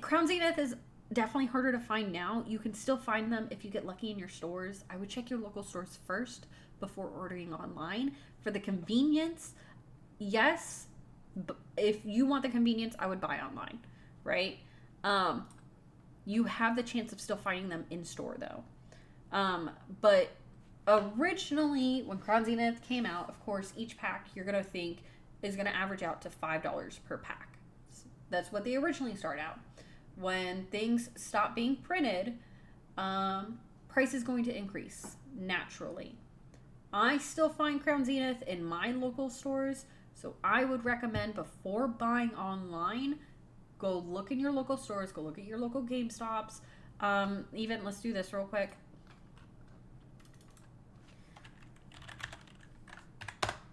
Crown Zenith is definitely harder to find now. You can still find them if you get lucky in your stores. I would check your local stores first before ordering online. For the convenience, yes. But if you want the convenience, I would buy online, right? You have the chance of still finding them in store though. But originally when Crown Zenith came out, of course, each pack you're going to think is going to average out to $5 per pack. That's what they originally start out. When things stop being printed, price is going to increase naturally. I still find Crown Zenith in my local stores, so I would recommend before buying online, go look in your local stores, go look at your local GameStops. Even, let's do this real quick.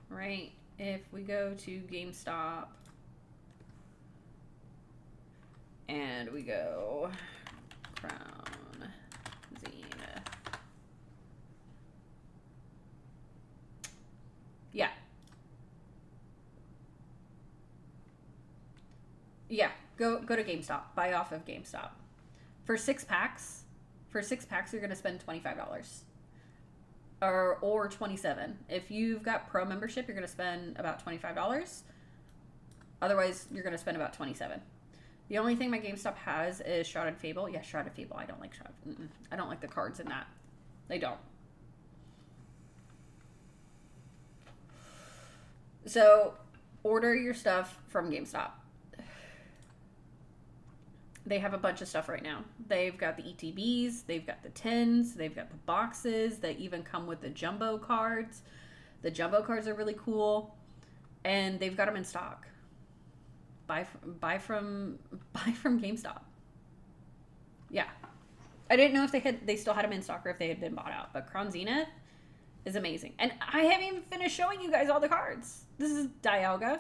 Right, if we go to GameStop, and we go Crown Zenith. Yeah, go to GameStop. Buy off of GameStop. For 6 packs, you're going to spend $25. Or $27. If you've got Pro membership, you're going to spend about $25. Otherwise, you're going to spend about $27. The only thing my GameStop has is Shrouded Fable. Yeah, Shrouded Fable. I don't like Shrouded. I don't like the cards in that. They don't. So, order your stuff from GameStop. They have a bunch of stuff right now. They've got the ETBs, they've got the tins, they've got the boxes. They even come with the jumbo cards. The jumbo cards are really cool, and they've got them in stock. Buy from GameStop. Yeah, I didn't know if they still had them in stock or if they had been bought out. But Crown Zenith is amazing, and I haven't even finished showing you guys all the cards. This is Dialga.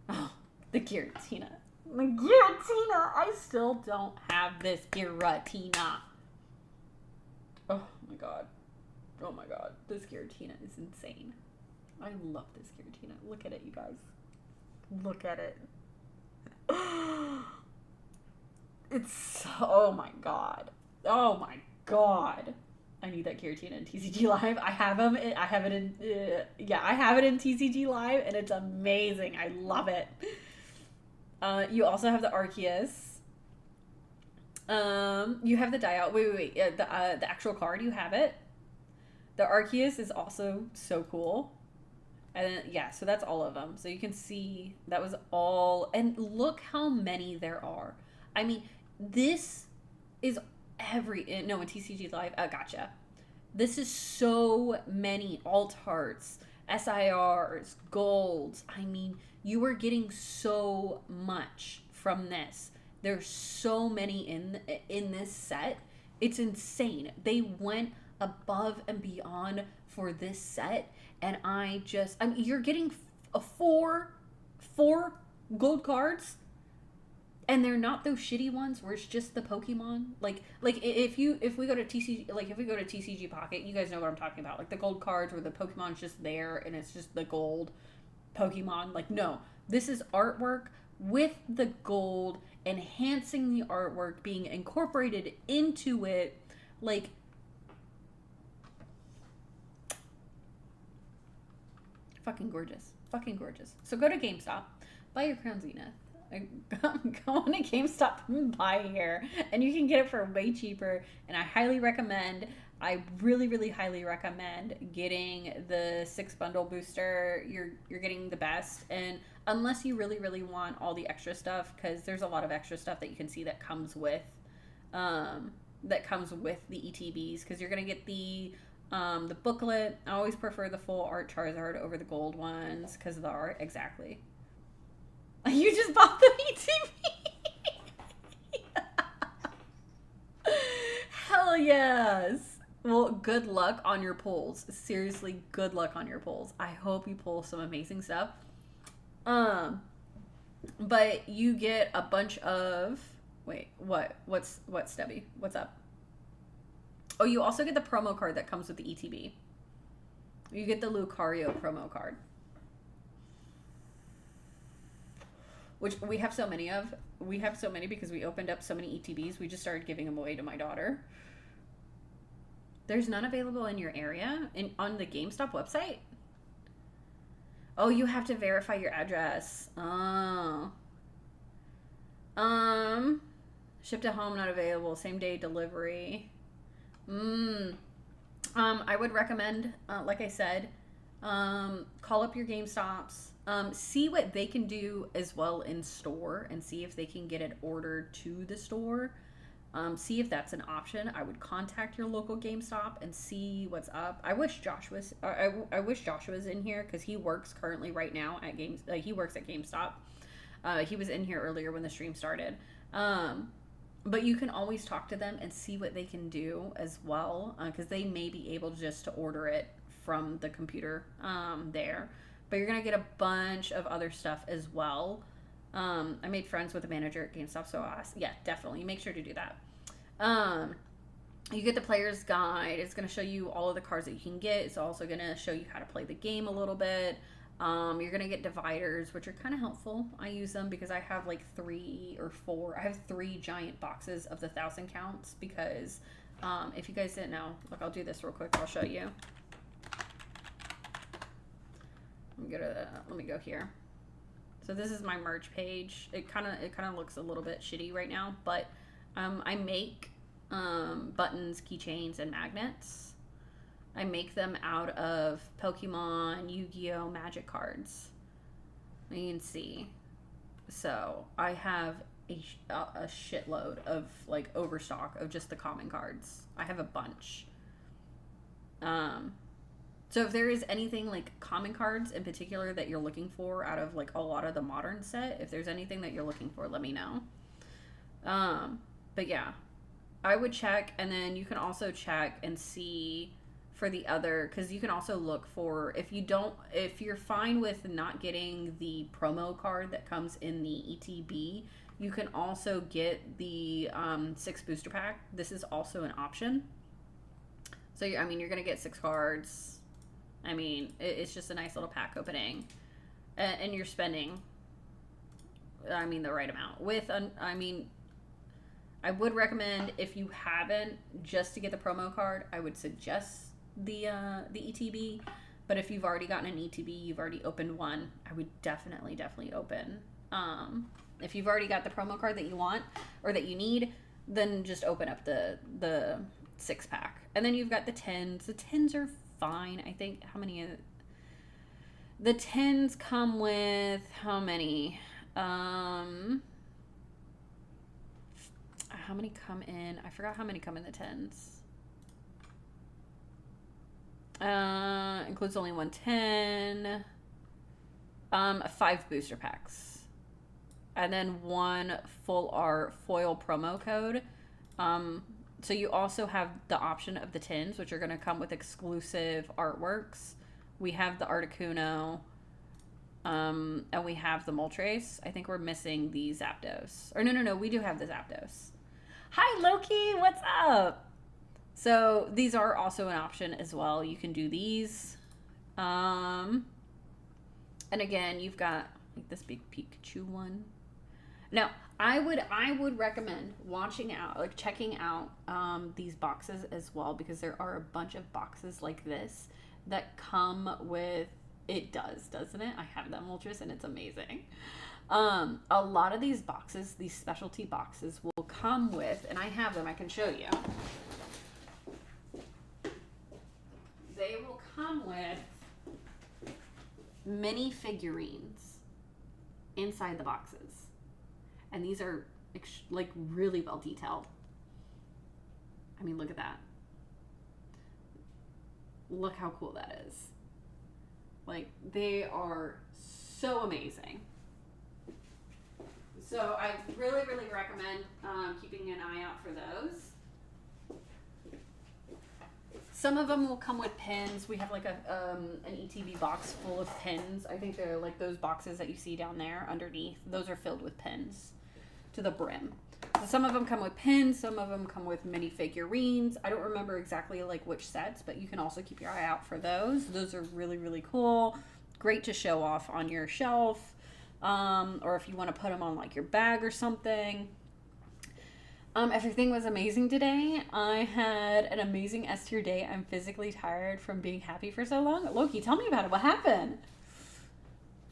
Oh, the Giratina. The Giratina! I still don't have this Giratina. Oh my god. Oh my god. This Giratina is insane. I love this Giratina. Look at it, you guys. Look at it. It's... Oh my god. Oh my god. I need that Giratina in TCG Live. I have them. I have it in... I have it in TCG Live, and it's amazing. I love it. You also have the Arceus. You have the Dialga. Wait. The actual card, you have it. The Arceus is also so cool. And then, yeah, so that's all of them. So you can see that was all. And look how many there are. I mean, this is in TCG Live. Gotcha. This is so many alt hearts, SIRs, golds. I mean, you are getting so much from this. There's so many in this set. It's insane. They went above and beyond for this set, and I mean, you're getting four gold cards, and they're not those shitty ones where it's just the Pokemon. Like if we go to TCG Pocket, you guys know what I'm talking about. Like the gold cards where the Pokemon's just there and it's just the gold Pokemon. Like, no, this is artwork with the gold, enhancing the artwork, being incorporated into it. Like, fucking gorgeous. So go to GameStop, buy your Crown Zenith. Go on to GameStop and buy here, and you can get it for way cheaper. And I highly recommend I really, really highly recommend getting the 6 bundle booster. You're getting the best. And unless you really, really want all the extra stuff, because there's a lot of extra stuff that you can see that comes with the ETBs, because you're gonna get the booklet. I always prefer the full art Charizard over the gold ones because of the art. Exactly. You just bought the ETB. Hell yes. Well, good luck on your pulls. Seriously, good luck on your pulls. I hope you pull some amazing stuff. But you get a bunch of... Wait, what's Stubby? What's up? Oh, you also get the promo card that comes with the ETB. You get the Lucario promo card. Which we have so many of. We have so many because we opened up so many ETBs. We just started giving them away to my daughter. There's none available in your area on the GameStop website? Oh, you have to verify your address. Oh. Ship to home not available. Same day delivery. I would recommend, like I said, call up your GameStops. See what they can do as well in store and see if they can get it ordered to the store. See if that's an option. I would contact your local GameStop and see what's up. I wish Josh was. I wish Joshua was in here because he works currently right now at he works at GameStop. He was in here earlier when the stream started. But you can always talk to them and see what they can do as well, because they may be able just to order it from the computer there. But you're gonna get a bunch of other stuff as well. I made friends with a manager at GameStop, so yeah, definitely make sure to do that. You get the player's guide. It's going to show you all of the cards that you can get. It's also going to show you how to play the game a little bit. You're going to get dividers, which are kind of helpful. I use them because I have like 3 or 4. I have 3 giant boxes of the 1,000 counts because if you guys didn't know, look, I'll do this real quick. I'll show you. Let me go here. So this is my merch page. It kind of looks a little bit shitty right now, but I make buttons, keychains, and magnets. I make them out of Pokemon, Yu-Gi-Oh, Magic cards. You can see. So I have a shitload of like overstock of just the common cards. I have a bunch. So if there is anything like common cards in particular that you're looking for out of like a lot of the modern set, if there's anything that you're looking for, let me know. But yeah, I would check, and then you can also check and see for the other, because you can also look for, if you're fine with not getting the promo card that comes in the ETB, you can also get the 6 booster pack. This is also an option. So I mean, you're gonna get 6 cards. I mean, it's just a nice little pack opening, and you're spending, I mean, the right amount. I mean, I would recommend, if you haven't, just to get the promo card, I would suggest the ETB. But if you've already gotten an ETB, you've already opened one, I would definitely open. If you've already got the promo card that you want or that you need, then just open up the 6 pack, and then you've got the 10s. The 10s are fine. I think the 10s come with how many? How many come in? I forgot how many come in the 10s. Includes only 110. 5 booster packs, and then 1 full art foil promo code. So you also have the option of the tins, which are going to come with exclusive artworks. We have the Articuno, and we have the Moltres. I think we're missing the Zapdos. Or no, we do have the Zapdos. Hi, Loki, what's up? So these are also an option as well. You can do these. And again, you've got like this big Pikachu one. Now, I would recommend checking out these boxes as well, because there are a bunch of boxes like this that come with, it doesn't it? I have that Moltres and it's amazing. A lot of these boxes, these specialty boxes, will come with, and I have them, I can show you. they will come with mini figurines inside the boxes. And these are like really well detailed. I mean, look at that. Look how cool that is. Like, they are so amazing. So I really, really recommend keeping an eye out for those. Some of them will come with pins. We have like an ETB box full of pins. I think they're like those boxes that you see down there underneath. Those are filled with pins to the brim. So some of them come with pins. Some of them come with mini figurines. I don't remember exactly like which sets, but you can also keep your eye out for those. Those are really, really cool. Great to show off on your shelf. Or if you want to put them on like your bag or something. Everything was amazing today. I had an amazing S tier day. I'm physically tired from being happy for so long. Loki, tell me about it. What happened?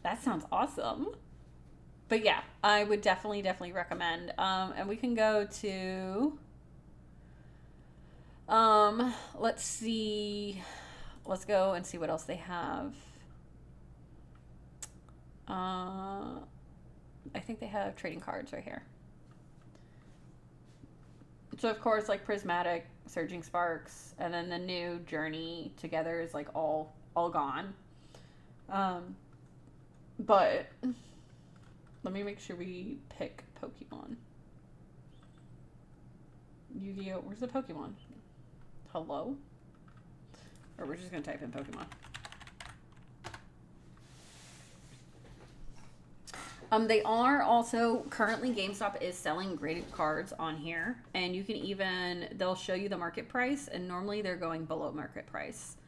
That sounds awesome. But yeah, I would definitely recommend. And we can go to, let's see. Let's go and see what else they have. I think they have trading cards right here. So of course, like Prismatic, Surging Sparks, and then the new Journey Together is like all gone. But let me make sure we pick Pokemon. Yu-Gi-Oh! Where's the Pokemon? Hello? Or we're just gonna type in Pokemon. They are also, currently GameStop is selling graded cards on here, and you can even, they'll show you the market price, and normally they're going below market price.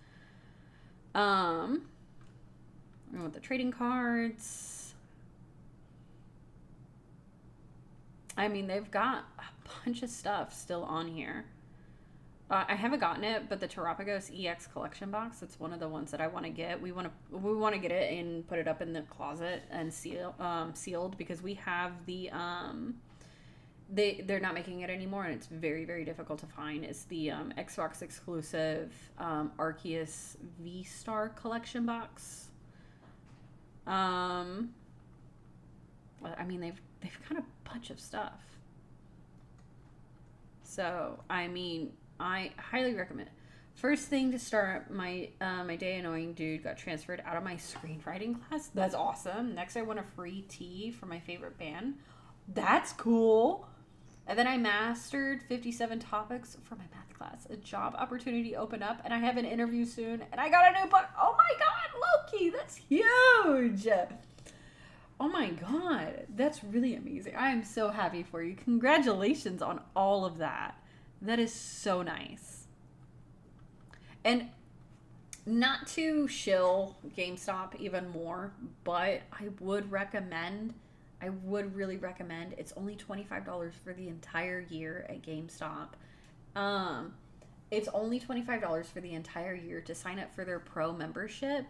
We want the trading cards. I mean, they've got a bunch of stuff still on here. I haven't gotten it, but the Terapagos EX collection box, it's one of the ones that I want to get. We want to get it and put it up in the closet and sealed because we have the they're not making it anymore, and it's very, very difficult to find. It's the Xbox exclusive Arceus V-Star collection box. I mean, they've got a bunch of stuff. So I mean, I highly recommend it. First thing to start my my day, Annoying Dude got transferred out of my screenwriting class. That's awesome. Next, I won a free tee for my favorite band. That's cool. And then I mastered 57 topics for my math class. A job opportunity opened up, and I have an interview soon, and I got a new book. Oh my God, Loki, that's huge. Oh my God, that's really amazing. I am so happy for you. Congratulations on all of that. That is so nice. And not to shill GameStop even more, but I would really recommend, it's only $25 for the entire year at GameStop. It's only $25 for the entire year to sign up for their pro membership.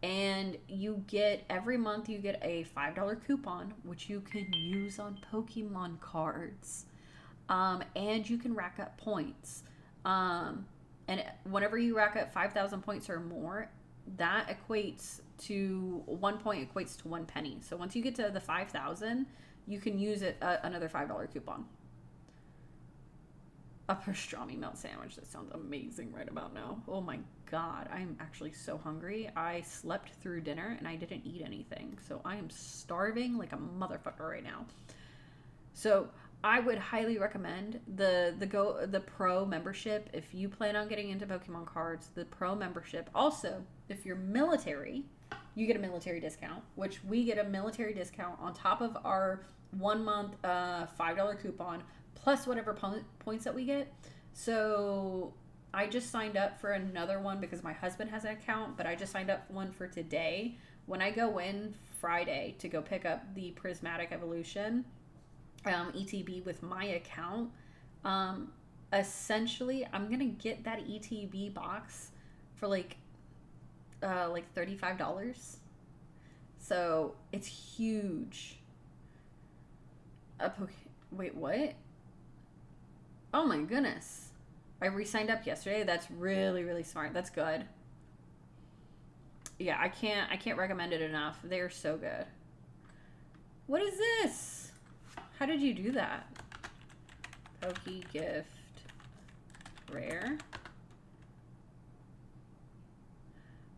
And you get, every month you get a $5 coupon, which you can use on Pokemon cards. And you can rack up points. And whenever you rack up 5,000 points or more, that equates to 1 point equates to 1 penny. So once you get to the 5,000, you can use it another $5 coupon. A pastrami melt sandwich. That sounds amazing right about now. Oh my God, I'm actually so hungry. I slept through dinner and I didn't eat anything, so I am starving like a motherfucker right now. So I would highly recommend the pro membership if you plan on getting into Pokemon cards. The pro membership. Also, if you're military, you get a military discount, which we get a military discount on top of our 1 month $5 coupon plus whatever points that we get. So I just signed up for another one because my husband has an account, but I just signed up one for today. When I go in Friday to go pick up the Prismatic Evolution ETB with my account, essentially I'm gonna get that ETB box for like $35. So it's huge. Wait, what? Oh my goodness. I re-signed up yesterday. That's really, really smart. That's good. Yeah, I can't recommend it enough. They're so good. What is this? How did you do that? Poke gift rare.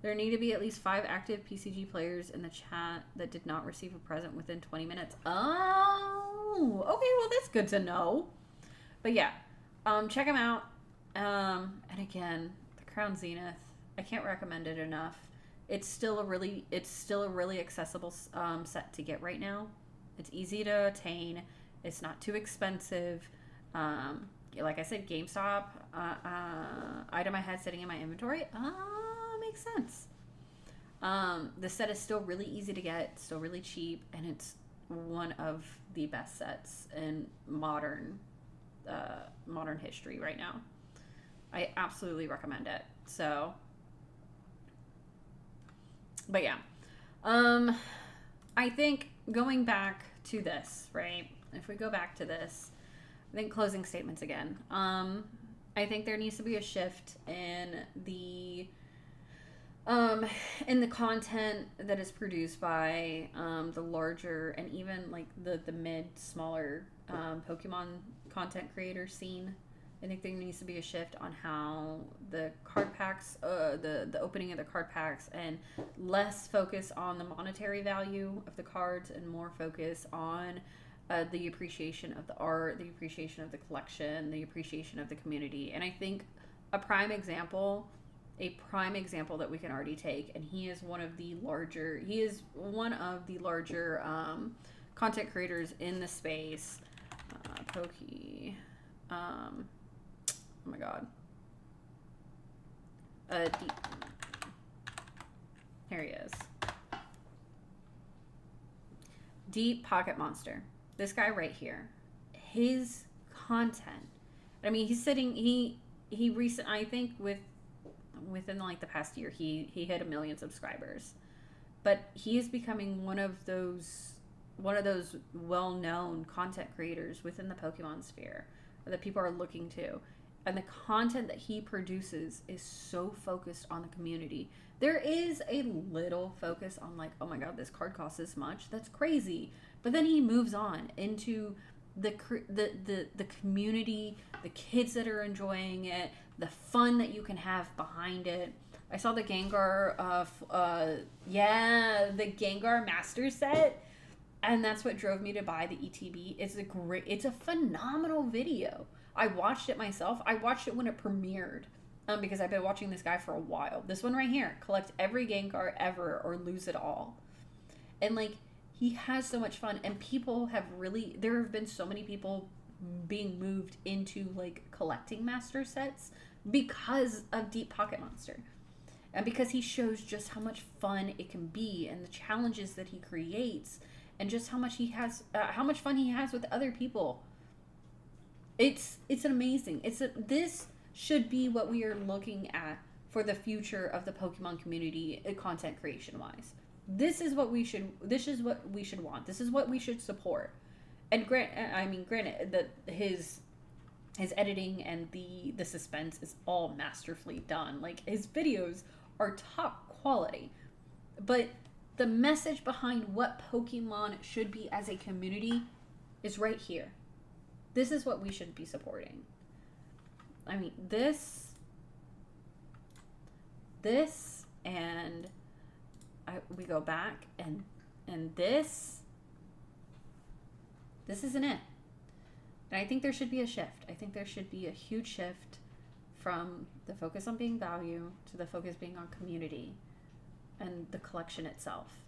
There need to be at least 5 active PCG players in the chat that did not receive a present within 20 minutes. Oh, okay, well that's good to know. But yeah, check them out. And again, the Crown Zenith, I can't recommend it enough. It's still a really accessible set to get right now. It's easy to attain. It's not too expensive. Like I said, GameStop item I had sitting in my inventory. Makes sense. The set is still really easy to get, still really cheap, and it's one of the best sets in modern history right now. I absolutely recommend it. So, but yeah, I think going back to this, right? If we go back to this, I think closing statements again. I think there needs to be a shift in the content that is produced by the larger and even like the smaller Pokemon content creator scene. I think there needs to be a shift on how the card packs, the opening of the card packs, and less focus on the monetary value of the cards and more focus on the appreciation of the art, the appreciation of the collection, the appreciation of the community. And I think a prime example that we can already take, and he is one of the larger content creators in the space. Oh my god. Here he is. Deep Pocket Monster. This guy right here. His content. I mean, he's sitting. He I think within like the past year, he hit 1 million subscribers, but he is becoming one of those well-known content creators within the Pokemon sphere that people are looking to. And the content that he produces is so focused on the community. There is a little focus on like, oh my god, this card costs this much. That's crazy. But then he moves on into the community, the kids that are enjoying it, the fun that you can have behind it. I saw the Gengar, the Gengar Master set, and that's what drove me to buy the ETB. It's a phenomenal video. I watched it myself. I watched it when it premiered, because I've been watching this guy for a while. This one right here, collect every Gengar ever or lose it all. And like, he has so much fun, and there have been so many people being moved into like collecting master sets because of Deep Pocket Monster. And because he shows just how much fun it can be and the challenges that he creates and just how much fun he has with other people. It's amazing. This should be what we are looking at for the future of the Pokemon community, content creation wise. This is what we should want. This is what we should support. And granted that his editing and the suspense is all masterfully done. Like, his videos are top quality. But the message behind what Pokemon should be as a community is right here. This is what we should be supporting. I mean, this, and we go back, and this isn't it. And I think there should be a shift. I think there should be a huge shift from the focus on being value to the focus being on community and the collection itself.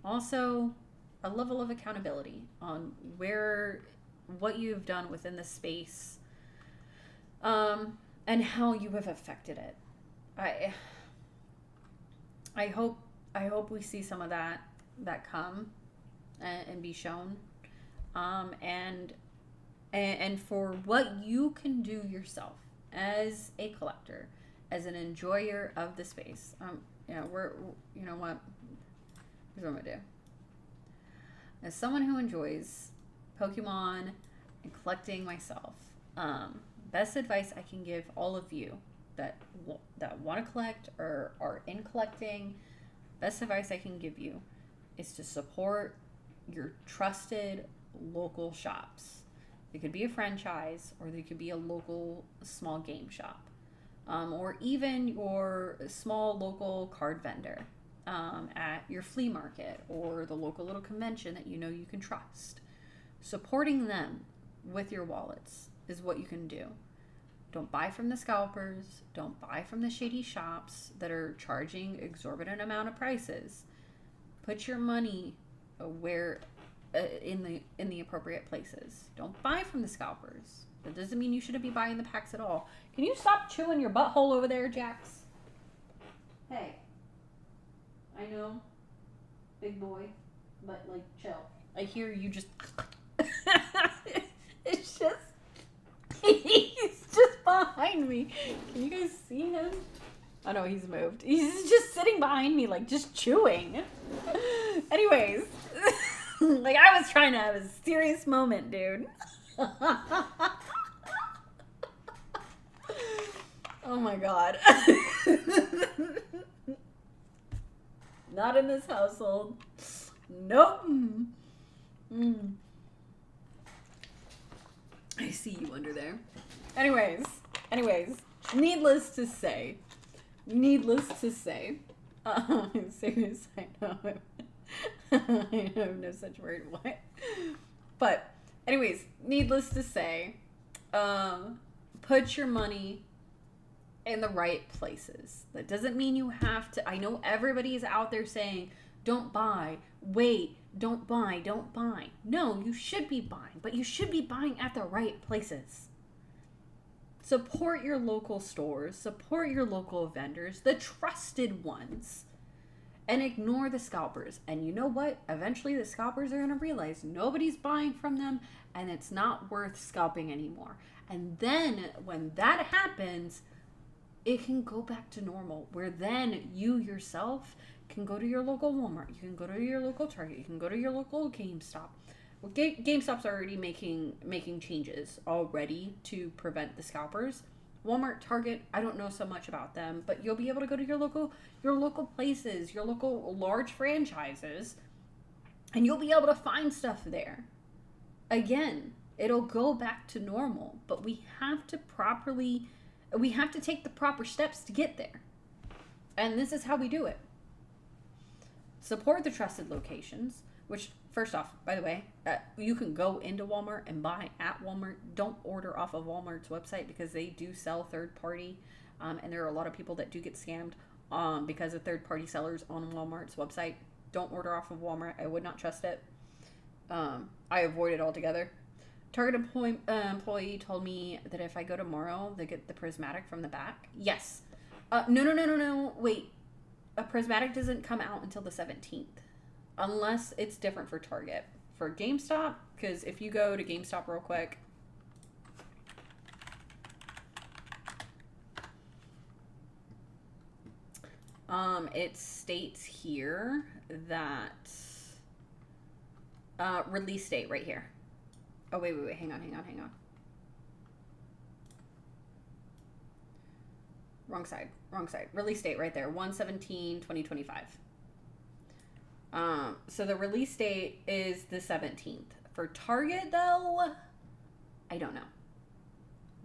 Also, a level of accountability on what you've done within the space, and how you have affected it. I hope we see some of that come and be shown, and for what you can do yourself as a collector, as an enjoyer of the space. You know what? Here's what I'm gonna do. As someone who enjoys Pokemon and collecting myself, best advice I can give all of you that want to collect or are in collecting, best advice I can give you is to support your trusted local shops. It could be a franchise, or they could be a local small game shop, or even your small local card vendor at your flea market or the local little convention that you know you can trust. Supporting them with your wallets is what you can do. Don't buy from the scalpers. Don't buy from the shady shops that are charging exorbitant amount of prices. Put your money where in the appropriate places. Don't buy from the scalpers. That doesn't mean you shouldn't be buying the packs at all. Can you stop chewing your butthole over there, Jax? Hey. I know. Big boy. But, like, chill. I hear you just... It's just... He's just behind me. Can you guys see him? Oh no, he's moved. He's just sitting behind me, like, just chewing. Anyways. Like, I was trying to have a serious moment, dude. Oh my god. Not in this household. Nope. I see you under there. Anyways, needless to say, serious, I know. I have no such word. What? But, anyways, needless to say, put your money in the right places. That doesn't mean you have to. I know everybody is out there saying, don't buy, wait, don't buy. No, you should be buying, but you should be buying at the right places. Support your local stores, support your local vendors, the trusted ones. And ignore the scalpers. And you know what? Eventually the scalpers are going to realize nobody's buying from them and it's not worth scalping anymore. And then when that happens, it can go back to normal, where then you yourself can go to your local Walmart, you can go to your local Target, you can go to your local GameStop. Well, GameStop's already making changes already to prevent the scalpers. Walmart, Target, I don't know so much about them, but you'll be able to go to your local places, your local large franchises, and you'll be able to find stuff there. Again, it'll go back to normal, but we have to take the proper steps to get there. And this is how we do it. Support the trusted locations, which, first off, by the way, you can go into Walmart and buy at Walmart. Don't order off of Walmart's website because they do sell third party. And there are a lot of people that do get scammed because of third party sellers on Walmart's website. Don't order off of Walmart. I would not trust it. I avoid it altogether. Target employee told me that if I go tomorrow, they get the prismatic from the back. Yes. No. Wait. A prismatic doesn't come out until the 17th. Unless it's different for Target. For GameStop, because if you go to GameStop real quick. It states here that release date right here. Oh, wait. Hang on. Wrong side. Release date right there. 1/17/2025. So the release date is the 17th. For Target, though, I don't know.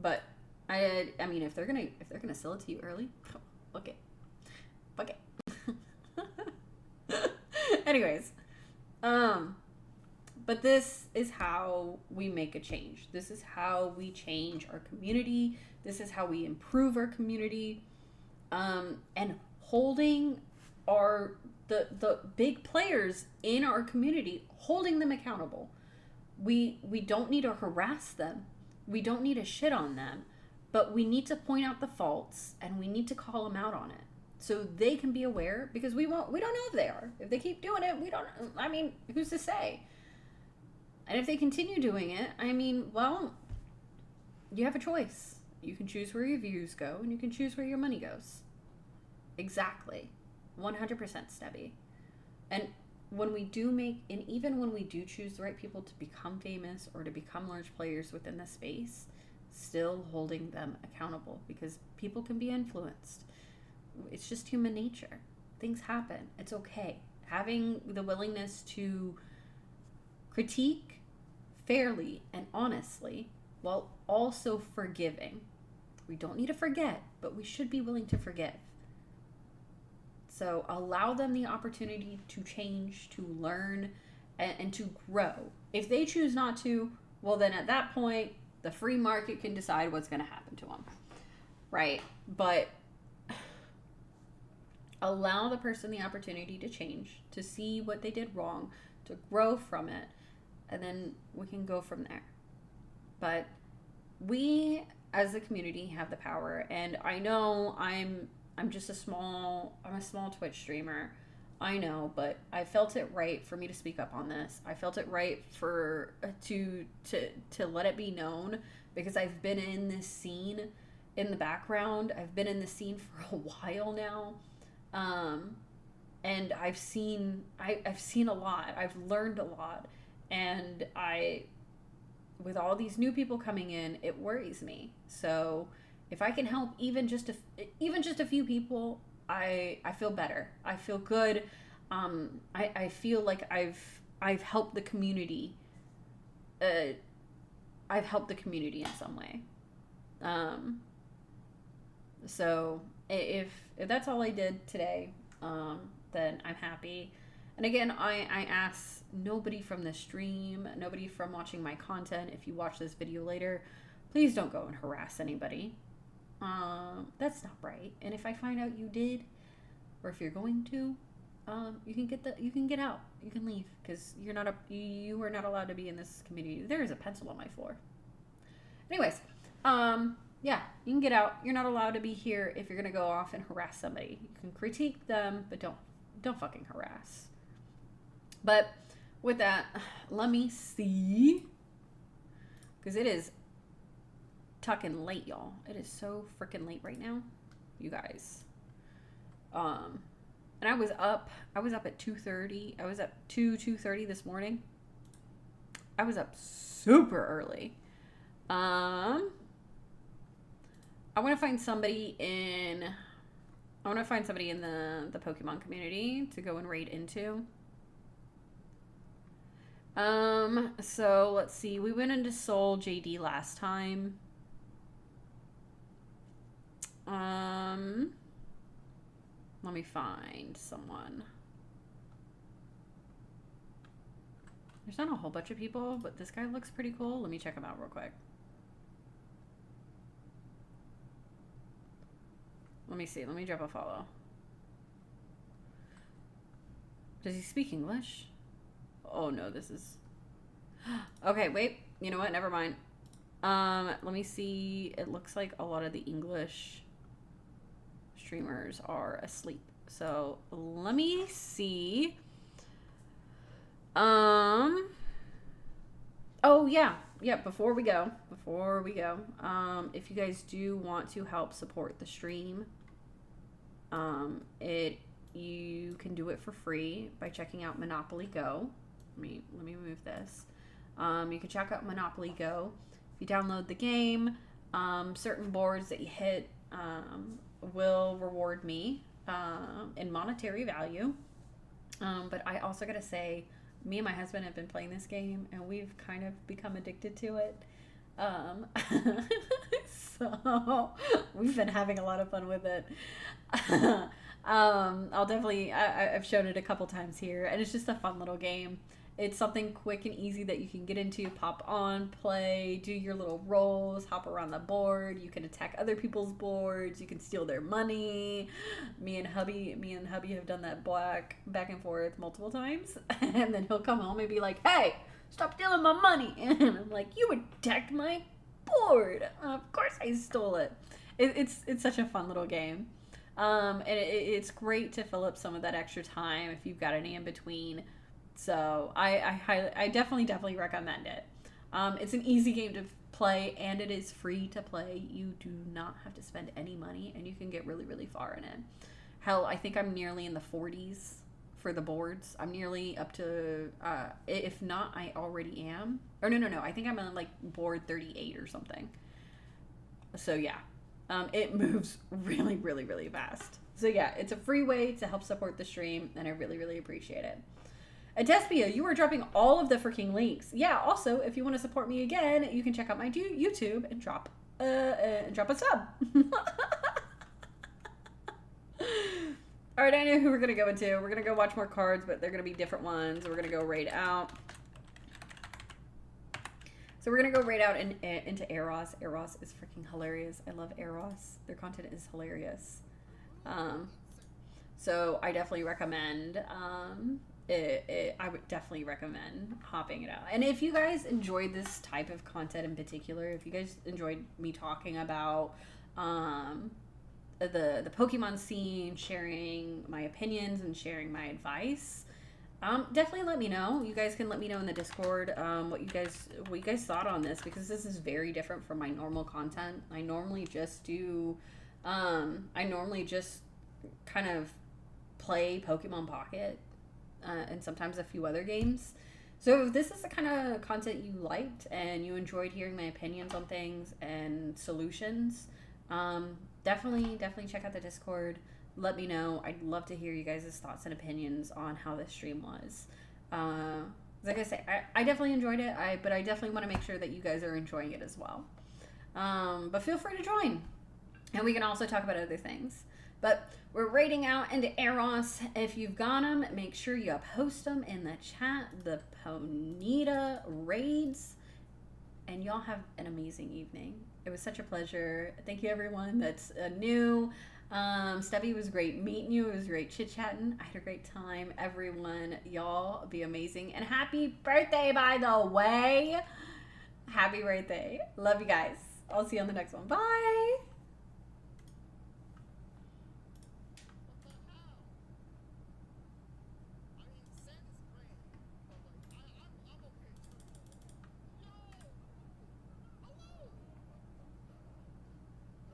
But I mean, if they're gonna sell it to you early, book it. Anyways, but this is how we make a change. This is how we change our community. This is how we improve our community. And holding the big players in our community, holding them accountable. We don't need to harass them. We don't need to shit on them, but we need to point out the faults and we need to call them out on it so they can be aware, because we don't know if they are. If they keep doing it, who's to say? And if they continue doing it, well, you have a choice. You can choose where your views go and you can choose where your money goes. Exactly. 100% Stebby. And even when we do choose the right people to become famous or to become large players within the space, still holding them accountable, because people can be influenced. It's just human nature. Things happen. It's okay. Having the willingness to critique fairly and honestly while also forgiving. We don't need to forget, but we should be willing to forgive. So allow them the opportunity to change, to learn, and to grow. If they choose not to, well, then at that point, the free market can decide what's going to happen to them. Right? But allow the person the opportunity to change, to see what they did wrong, to grow from it, and then we can go from there. But we as a community have the power, and I know I'm just a small Twitch streamer. I know, but I felt it right for me to speak up on this. I felt it right for to let it be known, because I've been in this scene in the background. I've been in the scene for a while now. And I've seen a lot. I've learned a lot, and with all these new people coming in, it worries me. So if I can help even just a few people, I feel better. I feel good. I feel like I've helped the community. I've helped the community in some way. So if that's all I did today, then I'm happy. And again, I ask nobody from the stream, nobody from watching my content, if you watch this video later, please don't go and harass anybody. That's not right. And if I find out you did, or if you're going to, you can get out. You can leave, because you are not allowed to be in this community. There is a pencil on my floor. Anyways, yeah, you can get out. You're not allowed to be here if you're gonna go off and harass somebody. You can critique them, but don't fucking harass. But with that, let me see, because it is tucking late, y'all. It is so freaking late right now, you guys. And I was up at 2:30. I was up 2:30 this morning. I was up super early. I want to find somebody in the Pokemon community to go and raid into. So let's see. We went into Soul JD last time. Let me find someone. There's not a whole bunch of people, but this guy looks pretty cool. Let me check him out real quick. Let me see. Let me drop a follow. Does he speak English? Oh no, this is... Okay, wait. You know what? Never mind. Let me see. It looks like a lot of the English streamers are asleep. So let me see. Oh yeah. Before we go, if you guys do want to help support the stream, you can do it for free by checking out Monopoly Go. Let me move this. You can check out Monopoly Go. If you download the game, certain boards that you hit will reward me in monetary value. But I also gotta say, me and my husband have been playing this game, and we've kind of become addicted to it. So we've been having a lot of fun with it. I've shown it a couple times here, and it's just a fun little game. It's something quick and easy that you can get into, pop on, play, do your little rolls, hop around the board. You can attack other people's boards. You can steal their money. Me and hubby have done that back and forth multiple times. And then he'll come home and be like, "Hey, stop stealing my money." And I'm like, "You attacked my board." Of course I stole it. It's such a fun little game. And it's great to fill up some of that extra time if you've got any in between. So I definitely recommend it. It's an easy game to play, and it is free to play. You do not have to spend any money, and you can get really, really far in it. Hell, I think I'm nearly in the 40s for the boards. I'm nearly up to, if not, I already am. Or no, I think I'm on like board 38 or something. So yeah, it moves really, really, really fast. So yeah, it's a free way to help support the stream, and I really, really appreciate it. Adespia, you are dropping all of the freaking links. Yeah, also, if you want to support me again, you can check out my YouTube and drop a sub. All right, I know who we're going to go into. We're going to go watch more cards, but they're going to be different ones. We're going to go raid out. So we're going to go raid out into Eros. Eros is freaking hilarious. I love Eros. Their content is hilarious. So I definitely recommend... I would definitely recommend hopping it out. And if you guys enjoyed this type of content in particular, if you guys enjoyed me talking about the Pokemon scene, sharing my opinions and sharing my advice, definitely let me know. You guys can let me know in the Discord what you guys thought on this, because this is very different from my normal content. I normally just kind of play Pokemon Pocket. And sometimes a few other games. So if this is the kind of content you liked and you enjoyed hearing my opinions on things and solutions, definitely check out the Discord. Let me know. I'd love to hear you guys' thoughts and opinions on how this stream was. Like I say, I definitely enjoyed it, but I definitely want to make sure that you guys are enjoying it as well. But feel free to join. And we can also talk about other things. But we're raiding out into Eros. If you've got them, make sure you post them in the chat. The Ponyta raids. And y'all have an amazing evening. It was such a pleasure. Thank you, everyone that's new. Steffi, was great meeting you. It was great chit-chatting. I had a great time. Everyone, y'all be amazing. And happy birthday, by the way. Happy birthday. Love you guys. I'll see you on the next one. Bye.